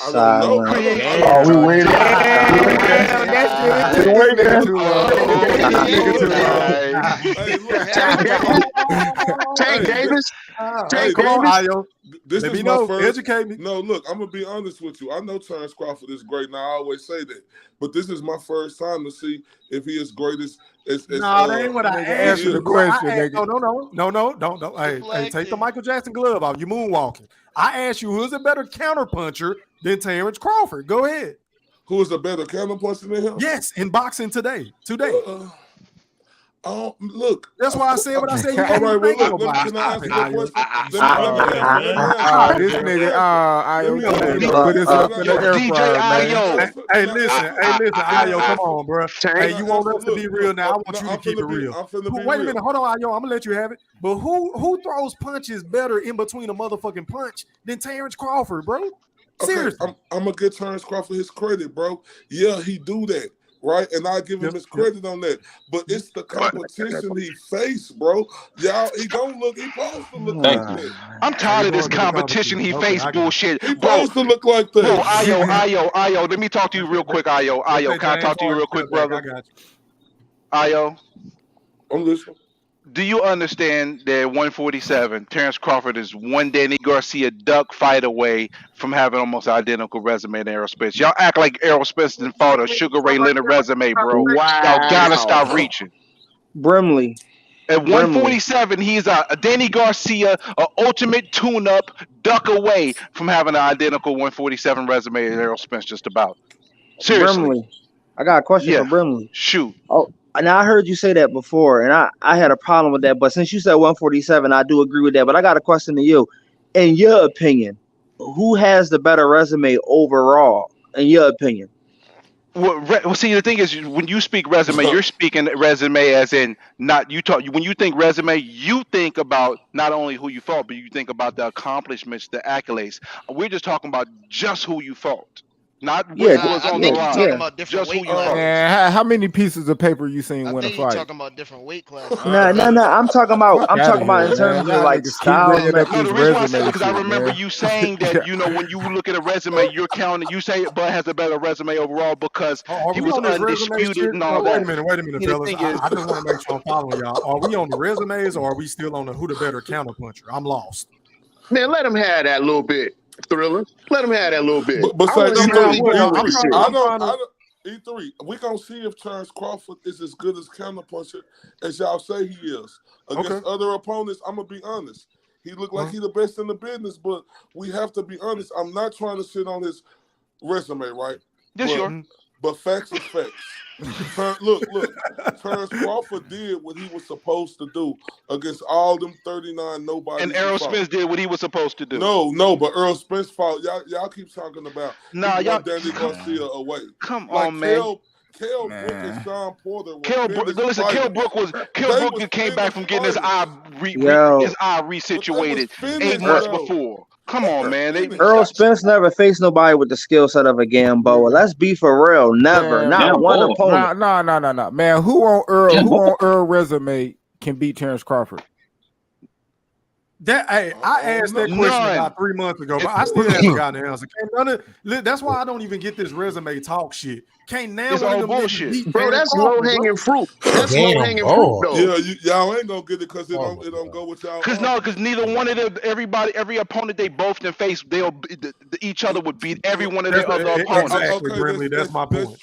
I don't know. Silent. Oh, we waiting. Damn, that shit We is waiting. nigga too long. Hey, look. Tank Davis. Hey, Come on, Davis? Ayo. this Let is me my know. first. Educate me. No, look, I'm gonna be honest with you. I know Terence Crawford is great, and I always say that. But this is my first time to see if he is great as No, that ain't what I Nigga, asked answer you. the Bro. question, No, nigga. no, don't. Hey, flag take the thing. Michael Jackson glove off. You moonwalking. I asked you, who's a better counterpuncher than Terence Crawford? Go ahead. Who is a better counterpuncher than him? Yes, in boxing today. Look. That's why I said what I said. You All can't right, even well, think look. nobody. Can I Stop answer it, your Ayo. question? This nigga, Ayo, Let me he answer. put himself in the Yo, air DJ fryer, man. Ayo. Hey, listen, Ayo, come on, bro. Hey, you want us to be real now? I want you to I'm keep it finna be. real. I'm finna be Wait a real. minute, hold on, Ayo. I'm gonna let you have it. But who throws punches better in between a motherfucking punch than Terence Crawford, bro? Okay, Seriously. I'm gonna give Terence Crawford his credit, bro. Yeah, he do that, right? And I give him his credit on that. But it's the competition he faced, bro. Y'all, he supposed to look like Thank you. that. I'm So tired you of this going to the competition he Okay, faced I got you. bullshit. He Bro, supposed to look like that. bro, Ayo, let me talk to you real quick, Ayo. Ayo, can I talk to you real quick, brother? I got you. Ayo, I'm listening. do you understand that 147, Terence Crawford is one Danny Garcia duck fight away from having almost identical resume to Errol Spence? Y'all act like Errol Spence didn't fought a Sugar Ray Leonard resume, bro. Y'all gotta stop reaching. Brimley. At 147, he's a Danny Garcia, a ultimate tune-up duck away from having an identical 147 resume as Errol Spence. Just about. Seriously. Brimley. I got a question Yeah. for Brimley. Shoot. Oh, and I heard you say that before, and I had a problem with that. But since you said 147, I do agree with that. But I got a question to you. In your opinion, who has the better resume overall? In your opinion? Well, see, the thing is, when you speak resume, you're speaking resume as in not you talk. When you think resume, you think about not only who you fought, but you think about the accomplishments, the accolades. We're just talking about just who you fought, not what Yeah, was I on think the you're line. talking Just about who different you fought. Man, how many pieces of paper you seen I win a think you're fight? talking about different weight classes. No. I'm talking about. I'm talking about in terms of like Keep style. bringing up No, this the reason why I said resume because I shit, remember man. you saying that when you look at a resume, you're counting. You say Bud has a better resume overall because Are he we was on this resume undisputed shit? and all Wait that. a minute, See, the fellas. thing is, I just want to make sure I'm following y'all. Are we on the resumes or are we still on the who the better counterpuncher? I'm lost. Man, let him have that little bit, Thriller. Let him have that little bit. But I say want to see what he do with this shit. I don't. E3, we gonna see if Terence Crawford is as good as counterpuncher as y'all say he is against other opponents. I'm gonna be honest. He looked like he the best in the business, but we have to be honest. I'm not trying to sit on his resume, right? Yes, sure. But facts is facts. Look. Terence Crawford did what he was supposed to do against all them 39 nobodies. And Errol Spence did what he was supposed to do. No, but Errol Spence fought. Y'all keep talking about y'all Danny Garcia away. Come like on, man. Kell Brook and Sean Porter were Kell Brook came back from getting his eye resituated 8 months before. Come on, man. Errol Spence never faced nobody with the skill set of a Gamboa. Let's be for real. Never. Man, not one opponent. No. Man, who on Earl resume can beat Terence Crawford? I asked that question about 3 months ago, but I still haven't gotten the answer. That's why I don't even get this resume talk shit. Can't now it's all bullshit, bro. That's low hanging fruit. That's low hanging fruit, though. Yeah, y'all ain't gonna get it because it don't go with y'all. Because neither one of them, every opponent they both then face, each other would beat every one of their other opponents. Exactly, Brimley. That's my point.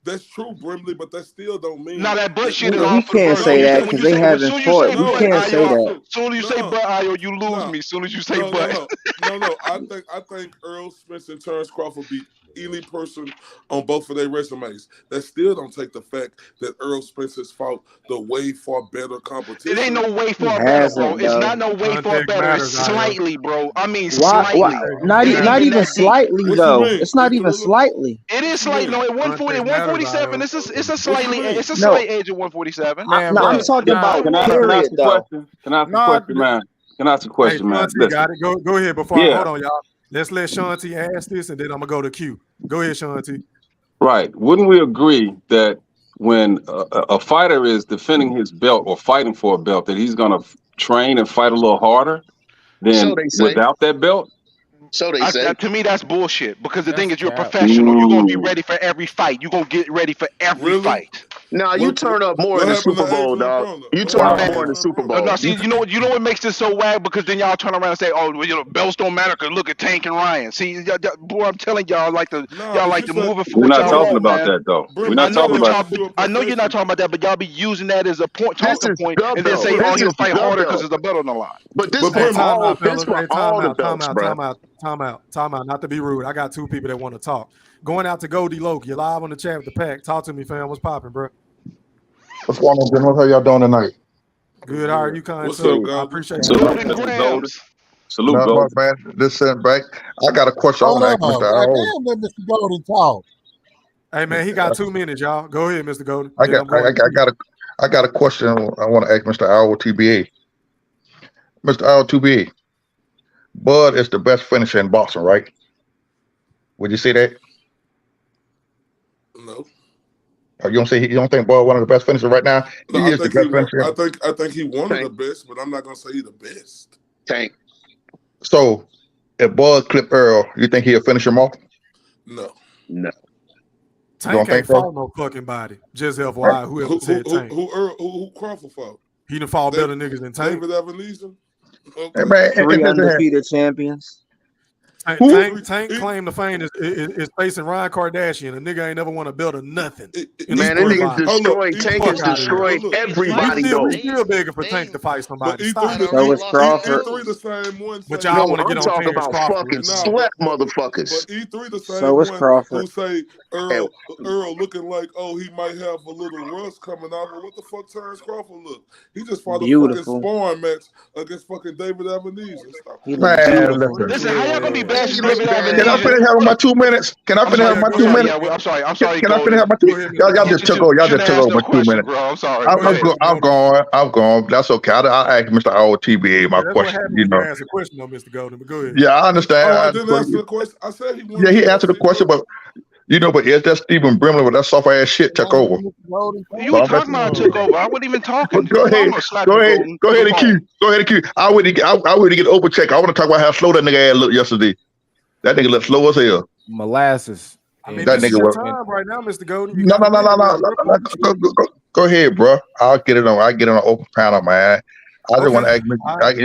That's true, Brimley, but that still don't mean. Now that butt shit is We all for the can't first. say that because they haven't fought. We can't say that. Soon as you say Bud, Earl, you lose me as soon as you say but. No. I think Errol Spence and Terence Crawford beat any person on both of their resumes. That still don't take the fact that Errol Spence has fought the way far better competition. It ain't no way He far better, bro. hasn't, It's though. not no way far Context better. It's matters, Io. slightly, bro. I mean, Why? slightly. Not It ain't not even even that deep. slightly What you though. mean? It's not even Easterla? slightly. It is What you slight. No, mean? at 140, Context matters, 147. Io. It's a What you slightly. mean? It's a No, slight edge at 147. Man, no, I'm bro. talking about Can I ask period a though. question? Can I ask a Nah, question, man? Can I ask a Hey, question, man? Sean T got Listen. it. Go ahead before I Yeah, hold on, y'all. Let's let Sean T ask this, and then I'm gonna go to Q. Go ahead, Sean T. right. Wouldn't we agree that when a fighter is defending his belt or fighting for a belt, that he's going to train and fight a little harder So than they say. without that belt? So they say. To me, that's bullshit. Because the thing that's is, you're a cap. professional. You're gonna be Ooh. ready for every fight. You're gonna get ready for every Really? fight. Now you What turn up more in what the happened Super to Bowl, Adrian dog. Broner? You What turn happened up to more in the Adrian Super Broner? Bowl. No, see, you know what makes this so wag? Because then y'all turn around and say, "Oh, well, belts don't matter." Because look at Tank and Ryan. See, boy, I'm telling y'all, Nah, y'all but like you to said move it for We're what not y'all talking want, about man. that, though. We're Brimley, I not you know, talking said but about y'all, since you're a I know you're not professional. talking about that, but y'all be using that as a This talking is point, the and then belt. say, "Oh, This he'll is fight the harder because belt. there's a belt on the line." But this But for Hey, Brimley, time all out, this fellas. for Hey, all the belts, bro. time out. Not to be rude. I got two people that want to talk. Going out to Goldie Loke. You're live on the chat with the pack. Talk to me, fam. What's popping, bro? What's going on, gentlemen? How y'all doing tonight? Good. How are you, kind what's up, sir? I Goldie? appreciate you Salute, joining Golden us. Mr. Golden. grams. Salute, Not much, Golden. man. Just sitting back. I got a question I Hold want to ask on. Mr. Al. Goddamn, let Mr. Golden talk. Hey, man, he got 2 minutes, y'all. Go ahead, Mr. Golden. I Then got, I'm I, going to Q. I got a question I want to ask Mr. Al TBA. Mr. Al TBA, Bud is the best finisher in boxing, right? Would you say that? No. Or you don't think Bud one of the best finishers right now? No, He is the best finisher. I think he one of Tank, the best, but I'm not gonna say he the best. Tank. So if Bud clip Earl, you think he'll finish him off? No. No. You don't Tank ain't think so? fought no fucking body. Just Right. FYI, whoever said Tank. Who Crawford fought? He done fought better niggas than Tank. David Ebenezer? Hey, Okay. man, and 3 listen here. undefeated champions. Who? Tank claimed to fame is facing Ryan Kardashian. A nigga ain't never won a belt or nothing in the Man, that sport of nigga's boxing. destroyed. Tank Fuck has out of here. destroyed everybody, We though. still begging for Tank to fight But somebody. Stop. So is Crawford. E3 the same one But say y'all No, want to I'm get on talking Terence about Crawford. fucking nah, slap but motherfuckers. E3 the So same is one Crawford. who say And Earl looking like, oh, he might have a little rust coming off. But what the fuck Terence Crawford look? He just fought a fucking Beautiful. sparring match against fucking David Ebenezer. Stop He playing. looked Man, beautiful. listen. Listen, how y'all gonna be and bashing he looked David bad Can I too. Ebenezer? finish having my 2 minutes? Can I I'm finish sorry. having my I'm 2 sorry. minutes? Yeah, I'm sorry. I'm sorry, Can I finish having Golden. my 2? Go ahead, Mr. Y'all Golden. just took over. You Y'all shouldn't just took have asked over no my 2 question, minutes. bro. I'm sorry. Go Go ahead, ahead. Mr. Golden. I'm going. That's okay. I asked Mr. TBA my Yeah, that's what question. happens You when you know. ask a question, though, Mr. Golden. But go ahead. Yeah, I understand. Oh, I didn't answer the question. I said he one Yeah, of the he answered best. the question, but but it's that Stephen Brimley with that soft ass shit took over. You So were I'm talking about I took over. I wasn't even talking. go You know I'm ahead, gonna slap you, Golden. go ahead Go and cue. home. Go ahead and cue. I would get open check. I want to talk about how slow that nigga ass looked yesterday. That nigga looked slow as hell. Molasses. I mean, That this is nigga your was time right now, Mr. Golden. You no. got a minute. Go ahead, bro. I'll get it on open panel, man. I just want to Okay.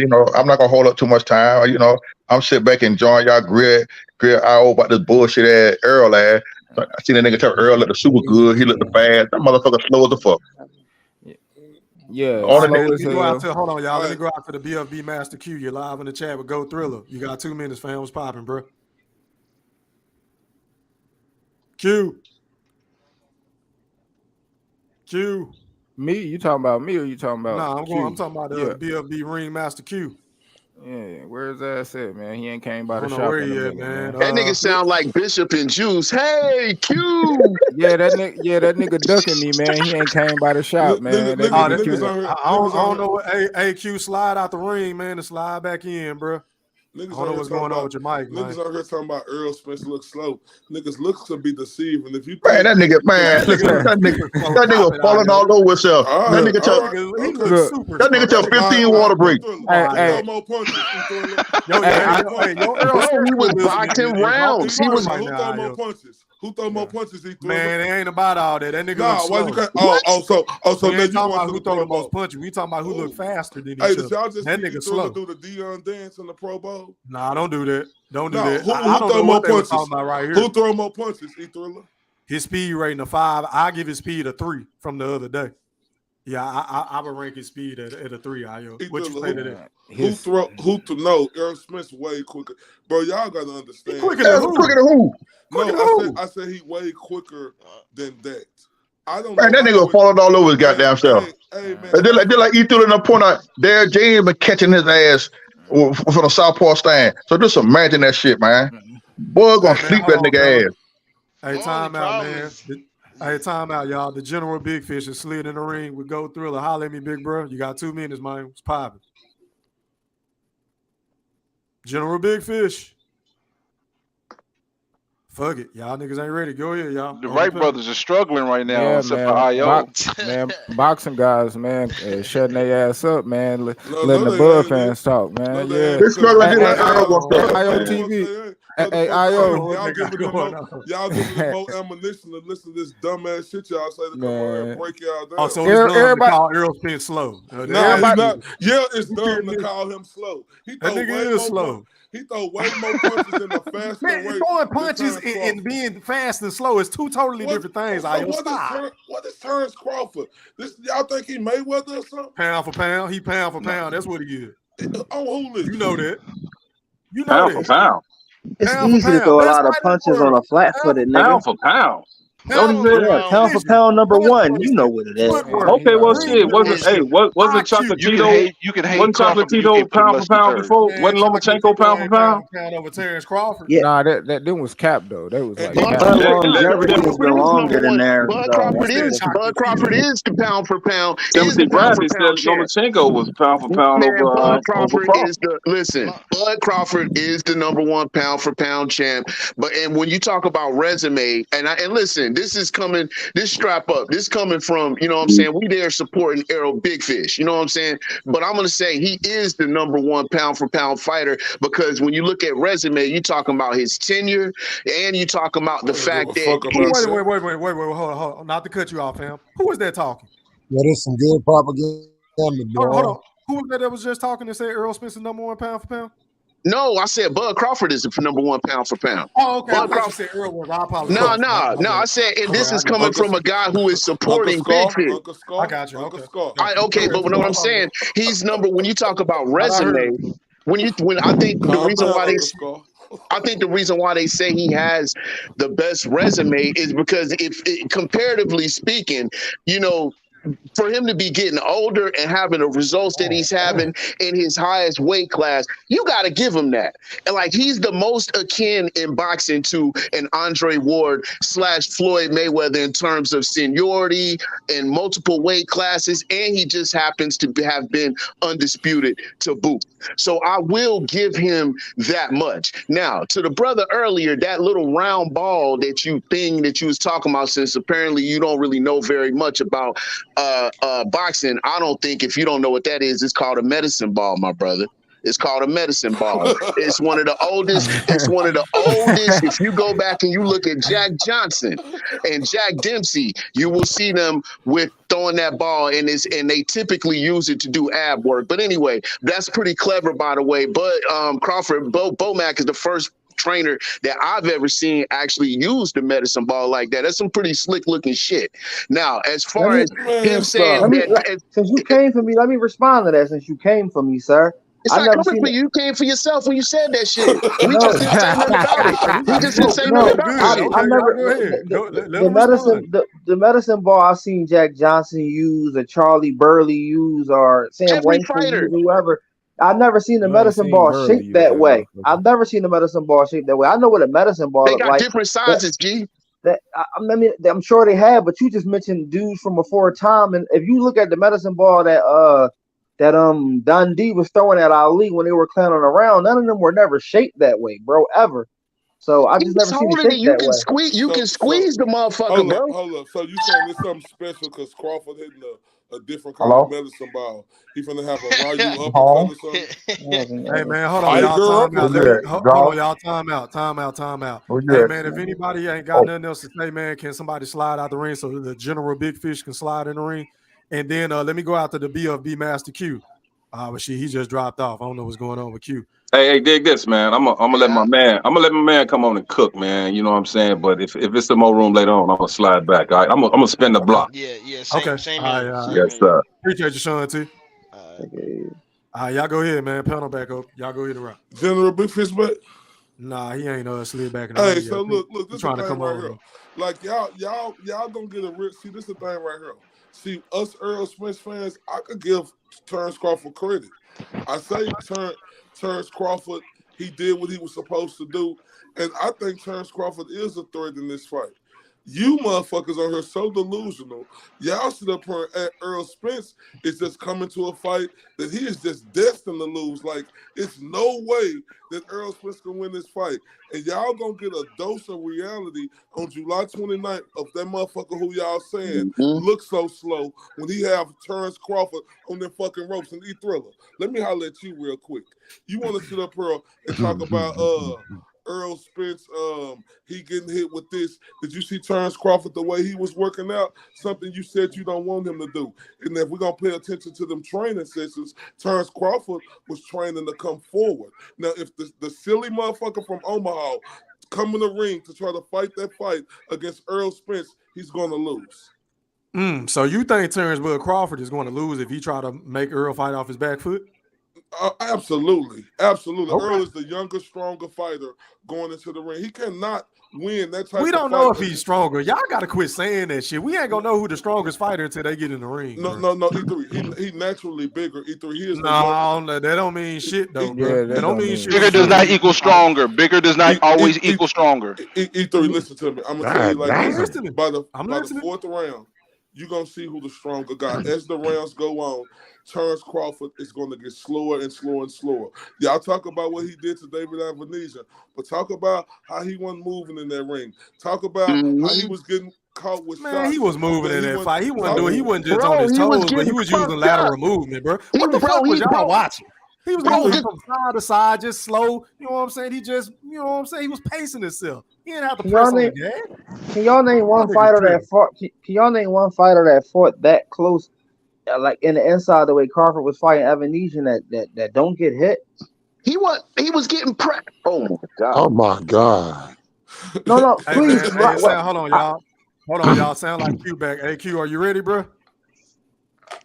ask, I'm not gonna hold up too much time. I'm sitting back enjoying y'all grill out about this bullshit ass Earl ass. I seen that nigga tell Earl looked super good. He looked fast. That motherfucker slow as the fuck. Yeah, All right, slow let as me go out hell. to hold on, y'all. All Let me right. go out to the BFB Master Q. You're live in the chat with Go Thriller. You got 2 minutes, fam. What's popping, bro? Q. Me? You talking about me or you talking about Nah, Q? I'm talking about Yeah. BFB Ring Master Q. Yeah, where's that at, man? He ain't came by I the don't know shop where in a he at, minute, man. That nigga sound like Bishop and Juice. Hey, Q. Yeah, that nigga ducking me, man. He ain't came by the shop, man. That Oh, nigga Niggas Q. on here. I don't know what AQ slide out the ring, man, and slide back in, bro. I Niggas don't know what's going on with your mic, man. Niggas out here talking about Errol Spence looks slow. Niggas look to be deceived, and if you Man, think that nigga, Man, listen, that nigga nigga falling all over himself. All That right. nigga tell He okay. looks super that nigga slow. tell 15 water breaks. Hey, Who throw more punches? Yo, Earl Bro, he was Wilson boxing is off the rounds. He charts was right Who throw now, more yo. punches? Who throw more punches? Man, it ain't about all that. That nigga Nah, looks why slow. you can't? what? So We now ain't you talking going about to who the throw Pro the most Bowl? punches. We talking about who look faster than Hey, each did other. y'all just That see nigga Thriller slow. do the Dion dance in the Pro Bowl? Nah, don't do that. Don't do No, that. I who don't throw know more what they were punches? talking about right here. Who throw more punches? Thriller. His speed rating a 5. I give his speed a 3 from the other day. Yeah, I would rank his speed at a 3. What you say to that? No, Errol Spence way quicker. Bro, y'all gotta understand. Quicker than who? Quicker than who? No, I said he way quicker than that. I don't know. Man, that nigga falling all over his goddamn self. Hey, man. They're like he threw in a point out there. James been catching his ass from the southpaw stand. So just imagine that shit, man. Boy, gonna sleep that nigga ass. Hey, time out, man. Hey, time out, y'all. The General Big Fish is slid in the ring with Go Thriller. Holler at me, big bro. You got 2 minutes, man. It's popping. General Big Fish. Fuck it. Y'all niggas ain't ready. Go ahead, y'all. The Wright brothers are struggling right now, except for IO. Man, boxing guys, man, shutting their ass up, man. Letting the Bud fans talk, man. They're struggling like IO TV. Hey, IO. Y'all giving them more ammunition to listen to this dumbass shit y'all say to come over and break y'all down. Oh, so it's dumb to call Errol Spence slow. No, it's not. Yeah, it's dumb to call him slow. That nigga is slow. He throw way more punches in a faster Man, rate. throwing punches and being fast and slow is 2 totally different things. What is Terence Crawford? Y'all think he Mayweather or something? Pound for pound. He pound for pound. That's what he is. On who list? You know that. You know Pound that. for pound. It's easy to throw a lot of punches on a flat-footed nigga. Pound for pound. Pound for pound number 1. You know what it is. Okay, well, shit. Wasn't Chocolatito? You can hate Wasn't Chocolatito pound for pound before? Wasn't Lomachenko pound for pound? Over Terence Crawford. Yeah. Nah, that was cap though. That was like longevity has been longer than there. Bud Crawford is the pound for pound. Timothy Bradley said Lomachenko was pound for pound over Bud Crawford Crawford. is Bud Crawford is the number 1 pound for pound champ. And when you talk about resume, and listen, this strap up. This coming from, you know what I'm saying? We there supporting Errol Big Fish. You know what I'm saying? But I'm gonna say he is the number 1 pound for pound fighter because when you look at resume, you talking about his tenure and you talking about the fact that Wait, hold on. Not to cut you off, fam. Who was that talking? Yeah, there's some good propaganda. Hold on. Who was that was just talking and said Errol Spence is number 1 pound for pound? No, I said Bud Crawford is the number 1 pound for pound. Oh, okay. Bud Crawford said Earl was. I apologize. No. I said, and this is coming from a guy who is supporting Big Fish. I got you. Okay. Okay, but what I'm saying, he's when you talk about resume, I think the reason why they say he has the best resume is because comparatively speaking, you know, for him to be getting older and having the results that he's having in his highest weight class, you got to give him that. And like he's the most akin in boxing to an Andre Ward / Floyd Mayweather in terms of seniority and multiple weight classes, and he just happens to have been undisputed to boot. So I will give him that much. Now, to the brother earlier, that little round ball that you was talking about, since apparently you don't really know very much about boxing, I don't think, if you don't know what that is, it's called a medicine ball, my brother. It's called a medicine ball. It's one of the oldest. If you go back and you look at Jack Johnson and Jack Dempsey, you will see them with throwing that ball, and they typically use it to do ab work. But anyway, that's pretty clever, by the way. But Crawford, Bomac is the first trainer that I've ever seen actually use the medicine ball like that. That's some pretty slick looking shit. Now, as far as him saying since you came for me, let me respond to that. Since you came for me, sir. It's not coming for you. You came for yourself when you said that shit. We just didn't say nothing about it. We just didn't say nothing about it. I never the medicine ball I seen Jack Johnson use, or Charlie Burley use, or Sam Wankster, whoever. I've never seen the medicine ball shaped that way. I've never seen the medicine ball shaped that way. I know what a medicine ball they look got like. Different sizes, G. I mean, I'm sure they have, but you just mentioned dudes from before time, and if you look at the medicine ball that Dundee was throwing at Ali when they were clowning around, none of them were never shaped that way, bro, ever. So I just never seen it shaped that way. You can squeeze the motherfucker, bro. Hold up. So you saying it's something special because Crawford hitting a different kind of medicine ball? He finna have a Ryu uppercut or something? Hey man, hold on, y'all. Time out. Hey man, if anybody ain't got nothing else to say, man, can somebody slide out the ring so the General Big Fish can slide in the ring? And then let me go out to the BFB Master Q. But he just dropped off. I don't know what's going on with Q. Hey, dig this, man. I'm gonna let my man. I'm gonna let my man come on and cook, man. You know what I'm saying? But if it's some more room later on, I'm gonna slide back. All right, I'm gonna spin the Okay. block. Yeah. Okay. Same All right. here. All right. Same Yes, here. sir. Appreciate you, Sean T. Okay. All right, y'all go ahead, man. Panel back up. Y'all go ahead and rock. General Big Fish, but Nah, he ain't slid back in the hey, ring yet. so look, He this is the trying to thing come right on here. though. Like y'all gonna get a real. See, this is the thing right here. See, us Errol Spence fans, I could give Terence Crawford credit. I say Terence Crawford, he did what he was supposed to do, and I think Terence Crawford is a threat in this fight. You motherfuckers on here so delusional. Y'all sit up here at Errol Spence is just coming to a fight that he is just destined to lose. Like, it's no way that Errol Spence can win this fight. And y'all gonna get a dose of reality on July 29th of that motherfucker who y'all saying looks so slow when he have Terence Crawford on them fucking ropes and Thriller. Let me holler at you real quick. You want to sit up here and talk about Errol Spence, he getting hit with this. Did you see Terence Crawford the way he was working out? Something you said you don't want him to do. And if we're gonna pay attention to them training sessions, Terence Crawford was training to come forward. Now, if the silly motherfucker from Omaha come in the ring to try to fight that fight against Errol Spence, he's gonna lose. So you think Terence Bud Crawford is going to lose if he try to make Earl fight off his back foot? Absolutely. Earl Okay. is the younger, stronger fighter going into the ring. He cannot win that type We of don't know fight. if he's stronger. Y'all got to quit saying that shit. We ain't gonna know who the strongest fighter until they get in the ring. No, Bro. E3. He naturally bigger. E3. He is the No, that don't mean shit though, bro. Yeah, That that don't don't mean mean shit when Bigger shit. does not somebody equal stronger. Bigger does not always equal stronger. E3. Listen to me. I'm gonna tell you God like I'm this. damn. listening. By the I'm by the listening. fourth round, you're gonna see who the stronger guy. As the rounds go on, Terence Crawford is gonna get slower and slower and slower. Y'all talk about what he did to David Avenesian, but talk about how he wasn't moving in that ring. Talk about how he was getting caught with Man, he shots was moving that in he that wasn't fight. He wasn't talk. doing. He wasn't just on Bro, his he was toes, but he getting was using fucked up. lateral movement, bro. What the Bro, fuck was he y'all bro, watching? He was bro, moving his from side to side, just slow. You know what I'm saying? He just, you know what I'm saying? He was pacing himself. He didn't have to Can y'all press on the name gas. can y'all name Y'all one niggas fighter that tripping. fought can y'all name one fighter that fought that close like in the inside the way Crawford was fighting Evan that don't get hit? he was getting pressed. Oh my god. Oh my God. No, Hey please. man, hey, sound. Hold on, y'all. Hold on, y'all. Sound like Q back. Hey Q, are you ready, bro?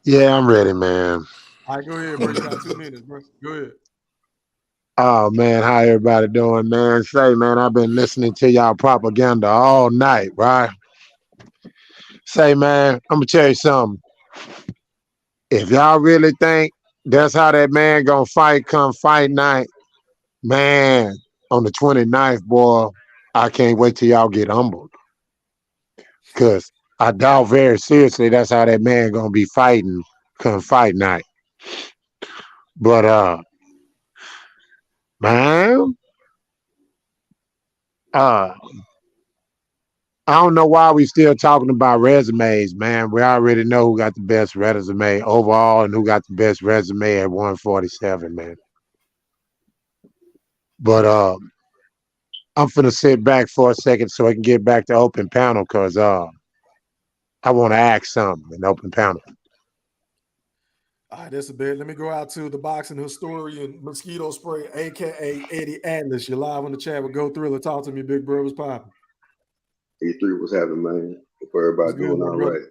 Yeah, I'm ready, man. All right, go ahead, bro. You got 2 minutes, bro. Go ahead. Oh man, how everybody doing, man? Say, man, I've been listening to y'all propaganda all night, right? Say, man, I'm gonna tell you something. If y'all really think that's how that man gonna fight come fight night, man, on the 29th, boy, I can't wait till y'all get humbled. Cause I doubt very seriously that's how that man gonna be fighting come fight night. But man, uh I don't know why we still talking about resumes, man. We already know who got the best resume overall and who got the best resume at 147, man. But I'm finna sit back for a second so I can get back to open panel because I want to ask something in open panel. All right, that's a bit. Let me go out to the boxing historian, Mosquito Spray, aka Eddie Atlas. You're live on the chat with Go Thriller. Talk to me, big bro. What's popping? E3 was having, man. Hope everybody What's good, doing my all brother? right.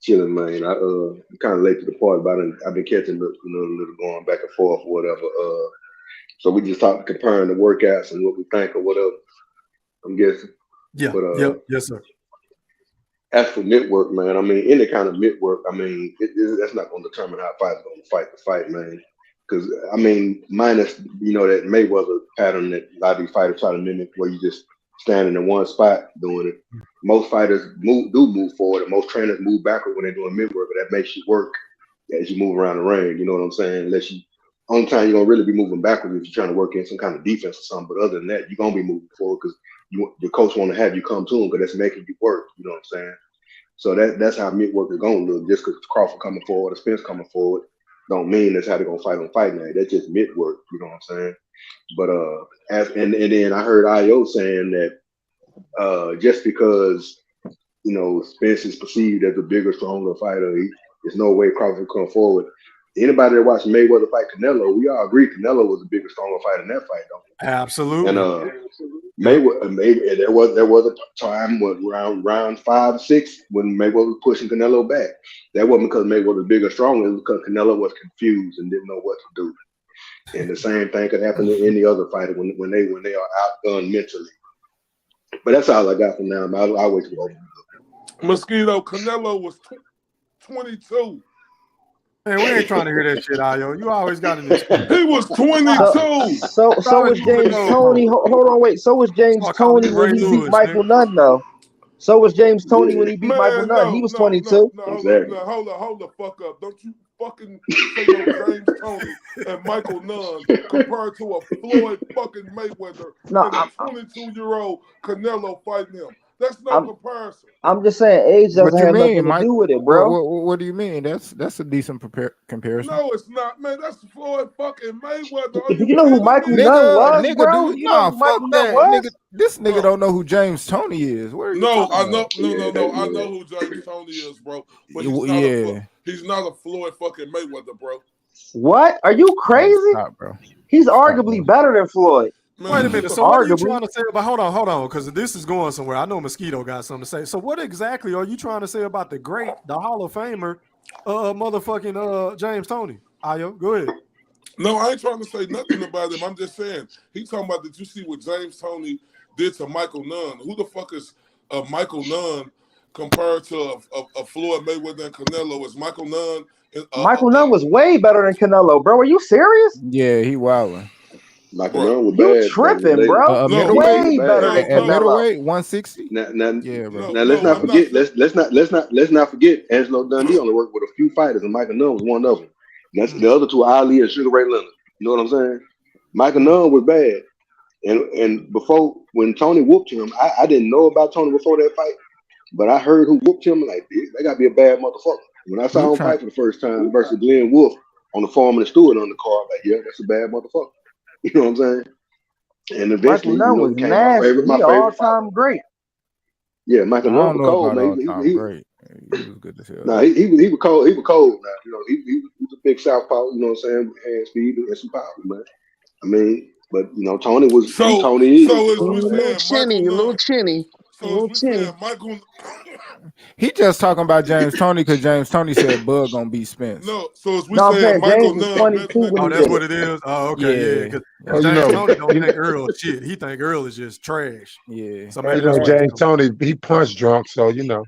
Chilling, man. I'm kind of late to the party, but I've been catching a little going back and forth or whatever. So we just talking comparing the workouts and what we think or whatever. I'm guessing. Yeah, But yep, yes, sir. as for mid work, man, I mean any kind of mid work, I mean that's not going to determine how a fighter's going to fight the fight, man. Because I mean, minus that Mayweather pattern that a lot of these fighters try to mimic, where you just standing in one spot doing it. Most fighters move forward, and most trainers move backward when they're doing mid work. But that makes you work as you move around the ring. You know what I'm saying? Only time you're gonna really be moving backwards if you're trying to work in some kind of defense or something. But other than that, you're gonna be moving forward because the coach want to have you come to him because that's making you work. You know what I'm saying? So that's how mid work is gonna look. Just because Crawford coming forward or Spence coming forward, don't mean that's how they're gonna fight on fight night. That's just mid work. You know what I'm saying? But and then I heard IO saying that just because Spence is perceived as a bigger, stronger fighter, there's no way Crawford will come forward. Anybody that watched Mayweather fight Canelo, we all agree Canelo was the bigger, stronger fighter in that fight, though. Absolutely. And Mayweather, there was a time when round 5, 6 when Mayweather was pushing Canelo back. That wasn't because Mayweather was bigger, stronger. It was because Canelo was confused and didn't know what to do. And the same thing could happen to any other fighter when they are outgunned mentally. But that's all I got from now. I'll wait till over. Mosquito, Canelo was 22. Man, we ain't trying to hear that shit, Ayo. You always got an excuse. He was 22. So was James Toney. Hold on, wait. So was James Toney when he beat Michael Nunn, though. So was James Toney when he beat Michael Nunn. He was 22. Hold the fuck up. Don't you fucking say no James Toney and Michael Nunn compared to a Floyd fucking Mayweather and a 22-year-old Canelo fighting him. That's no comparison. I'm just saying age doesn't have nothing to do with it, bro. What do you mean? That's a decent comparison. No, it's not, man. That's Floyd fucking Mayweather. You know who Michael Nunn was, bro? You know who Michael Nunn was? This nigga don't know who James Toney is. What are you No, talking I know. about? No. I know who James Toney is, bro. But he's not a Floyd fucking Mayweather, bro. What? Are you crazy? Stop, bro. He's arguably better than Floyd. Wait a minute. So what are you trying to say about? Hold on, because this is going somewhere. I know Mosquito got something to say. So what exactly are you trying to say about the Hall of Famer, motherfucking James Toney? Ayo, go ahead. No, I ain't trying to say nothing about him. I'm just saying he's talking about. Did you see what James Toney did to Michael Nunn? Who the fuck is Michael Nunn compared to a Floyd Mayweather and Canelo? Is Michael Nunn? Michael Nunn was way better than Canelo, bro. Are you serious? Yeah, he wilding. Michael Nunn was You bad. tripping, bro? Way better than At Canelo. middleweight, 160. Yeah, bro. Now let's not forget. Let's not forget. Angelo Dundee only worked with a few fighters, and Michael Nunn was one of them. That's the other two, Ali and Sugar Ray Leonard. You know what I'm saying? Michael Nunn was bad, and before when Tony whooped him, I didn't know about Tony before that fight, but I heard who whooped him. Like, they got to be a bad motherfucker. When I saw him fight for the first time versus Glenn Wolf on the Foreman and Stewart on the card, like, yeah, that's a bad motherfucker. You know what I'm saying? And eventually, Michael Nunn was nasty. my favorite all-time great. Yeah, Michael Nunn was cold, man. He was good as hell. Nah, he was cold. He was cold. Now, you know, he was a big southpaw. You know what I'm saying? With hand speed and some power, man. I mean, but you know, Tony was Tony. A little chinny. Michael. He just talking about James Toney because James Toney said Bud gonna beat Spence. No, so as we saying Michael Nunn. Oh, that's what it is. Oh, okay, yeah. Because James Toney don't think Earl is shit. He think Earl is just trash. Yeah. James Toney, he punch drunk, so you know.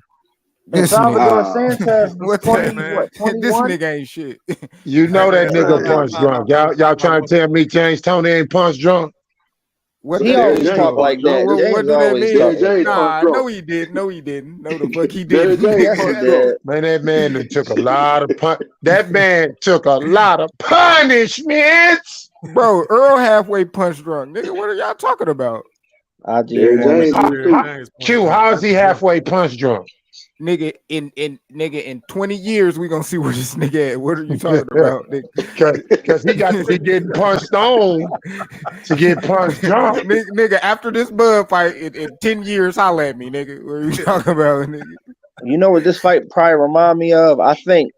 And Salvador Sanchez was 20, man? 21? This nigga ain't shit. You know that nigga punch drunk. Y'all trying to tell me James Toney ain't punch drunk? What he always talk like that. What do that mean? Nah, no, he didn't. No, the fuck he didn't. Man, that man took a lot of That man took a lot of punishments. Bro, Earl halfway punch drunk. Nigga, what are y'all talking about? Q, how is he halfway punch drunk? Nigga, in 20 years, we gonna see where this nigga at. What are you talking about, nigga? Because he got to be getting punched on to get punched drunk. Nigga, after this Bud fight, in 10 years, holla at me, nigga. What are you talking about, nigga? You know what this fight probably remind me of? I think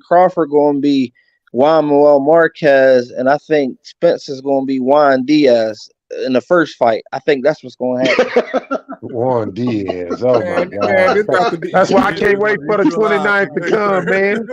Crawford gonna be Juan Manuel Marquez, and I think Spence is gonna be Juan Diaz in the first fight. I think that's what's going to happen. Juan Diaz. Oh, my God. That's why I can't wait for the 29th to come, man.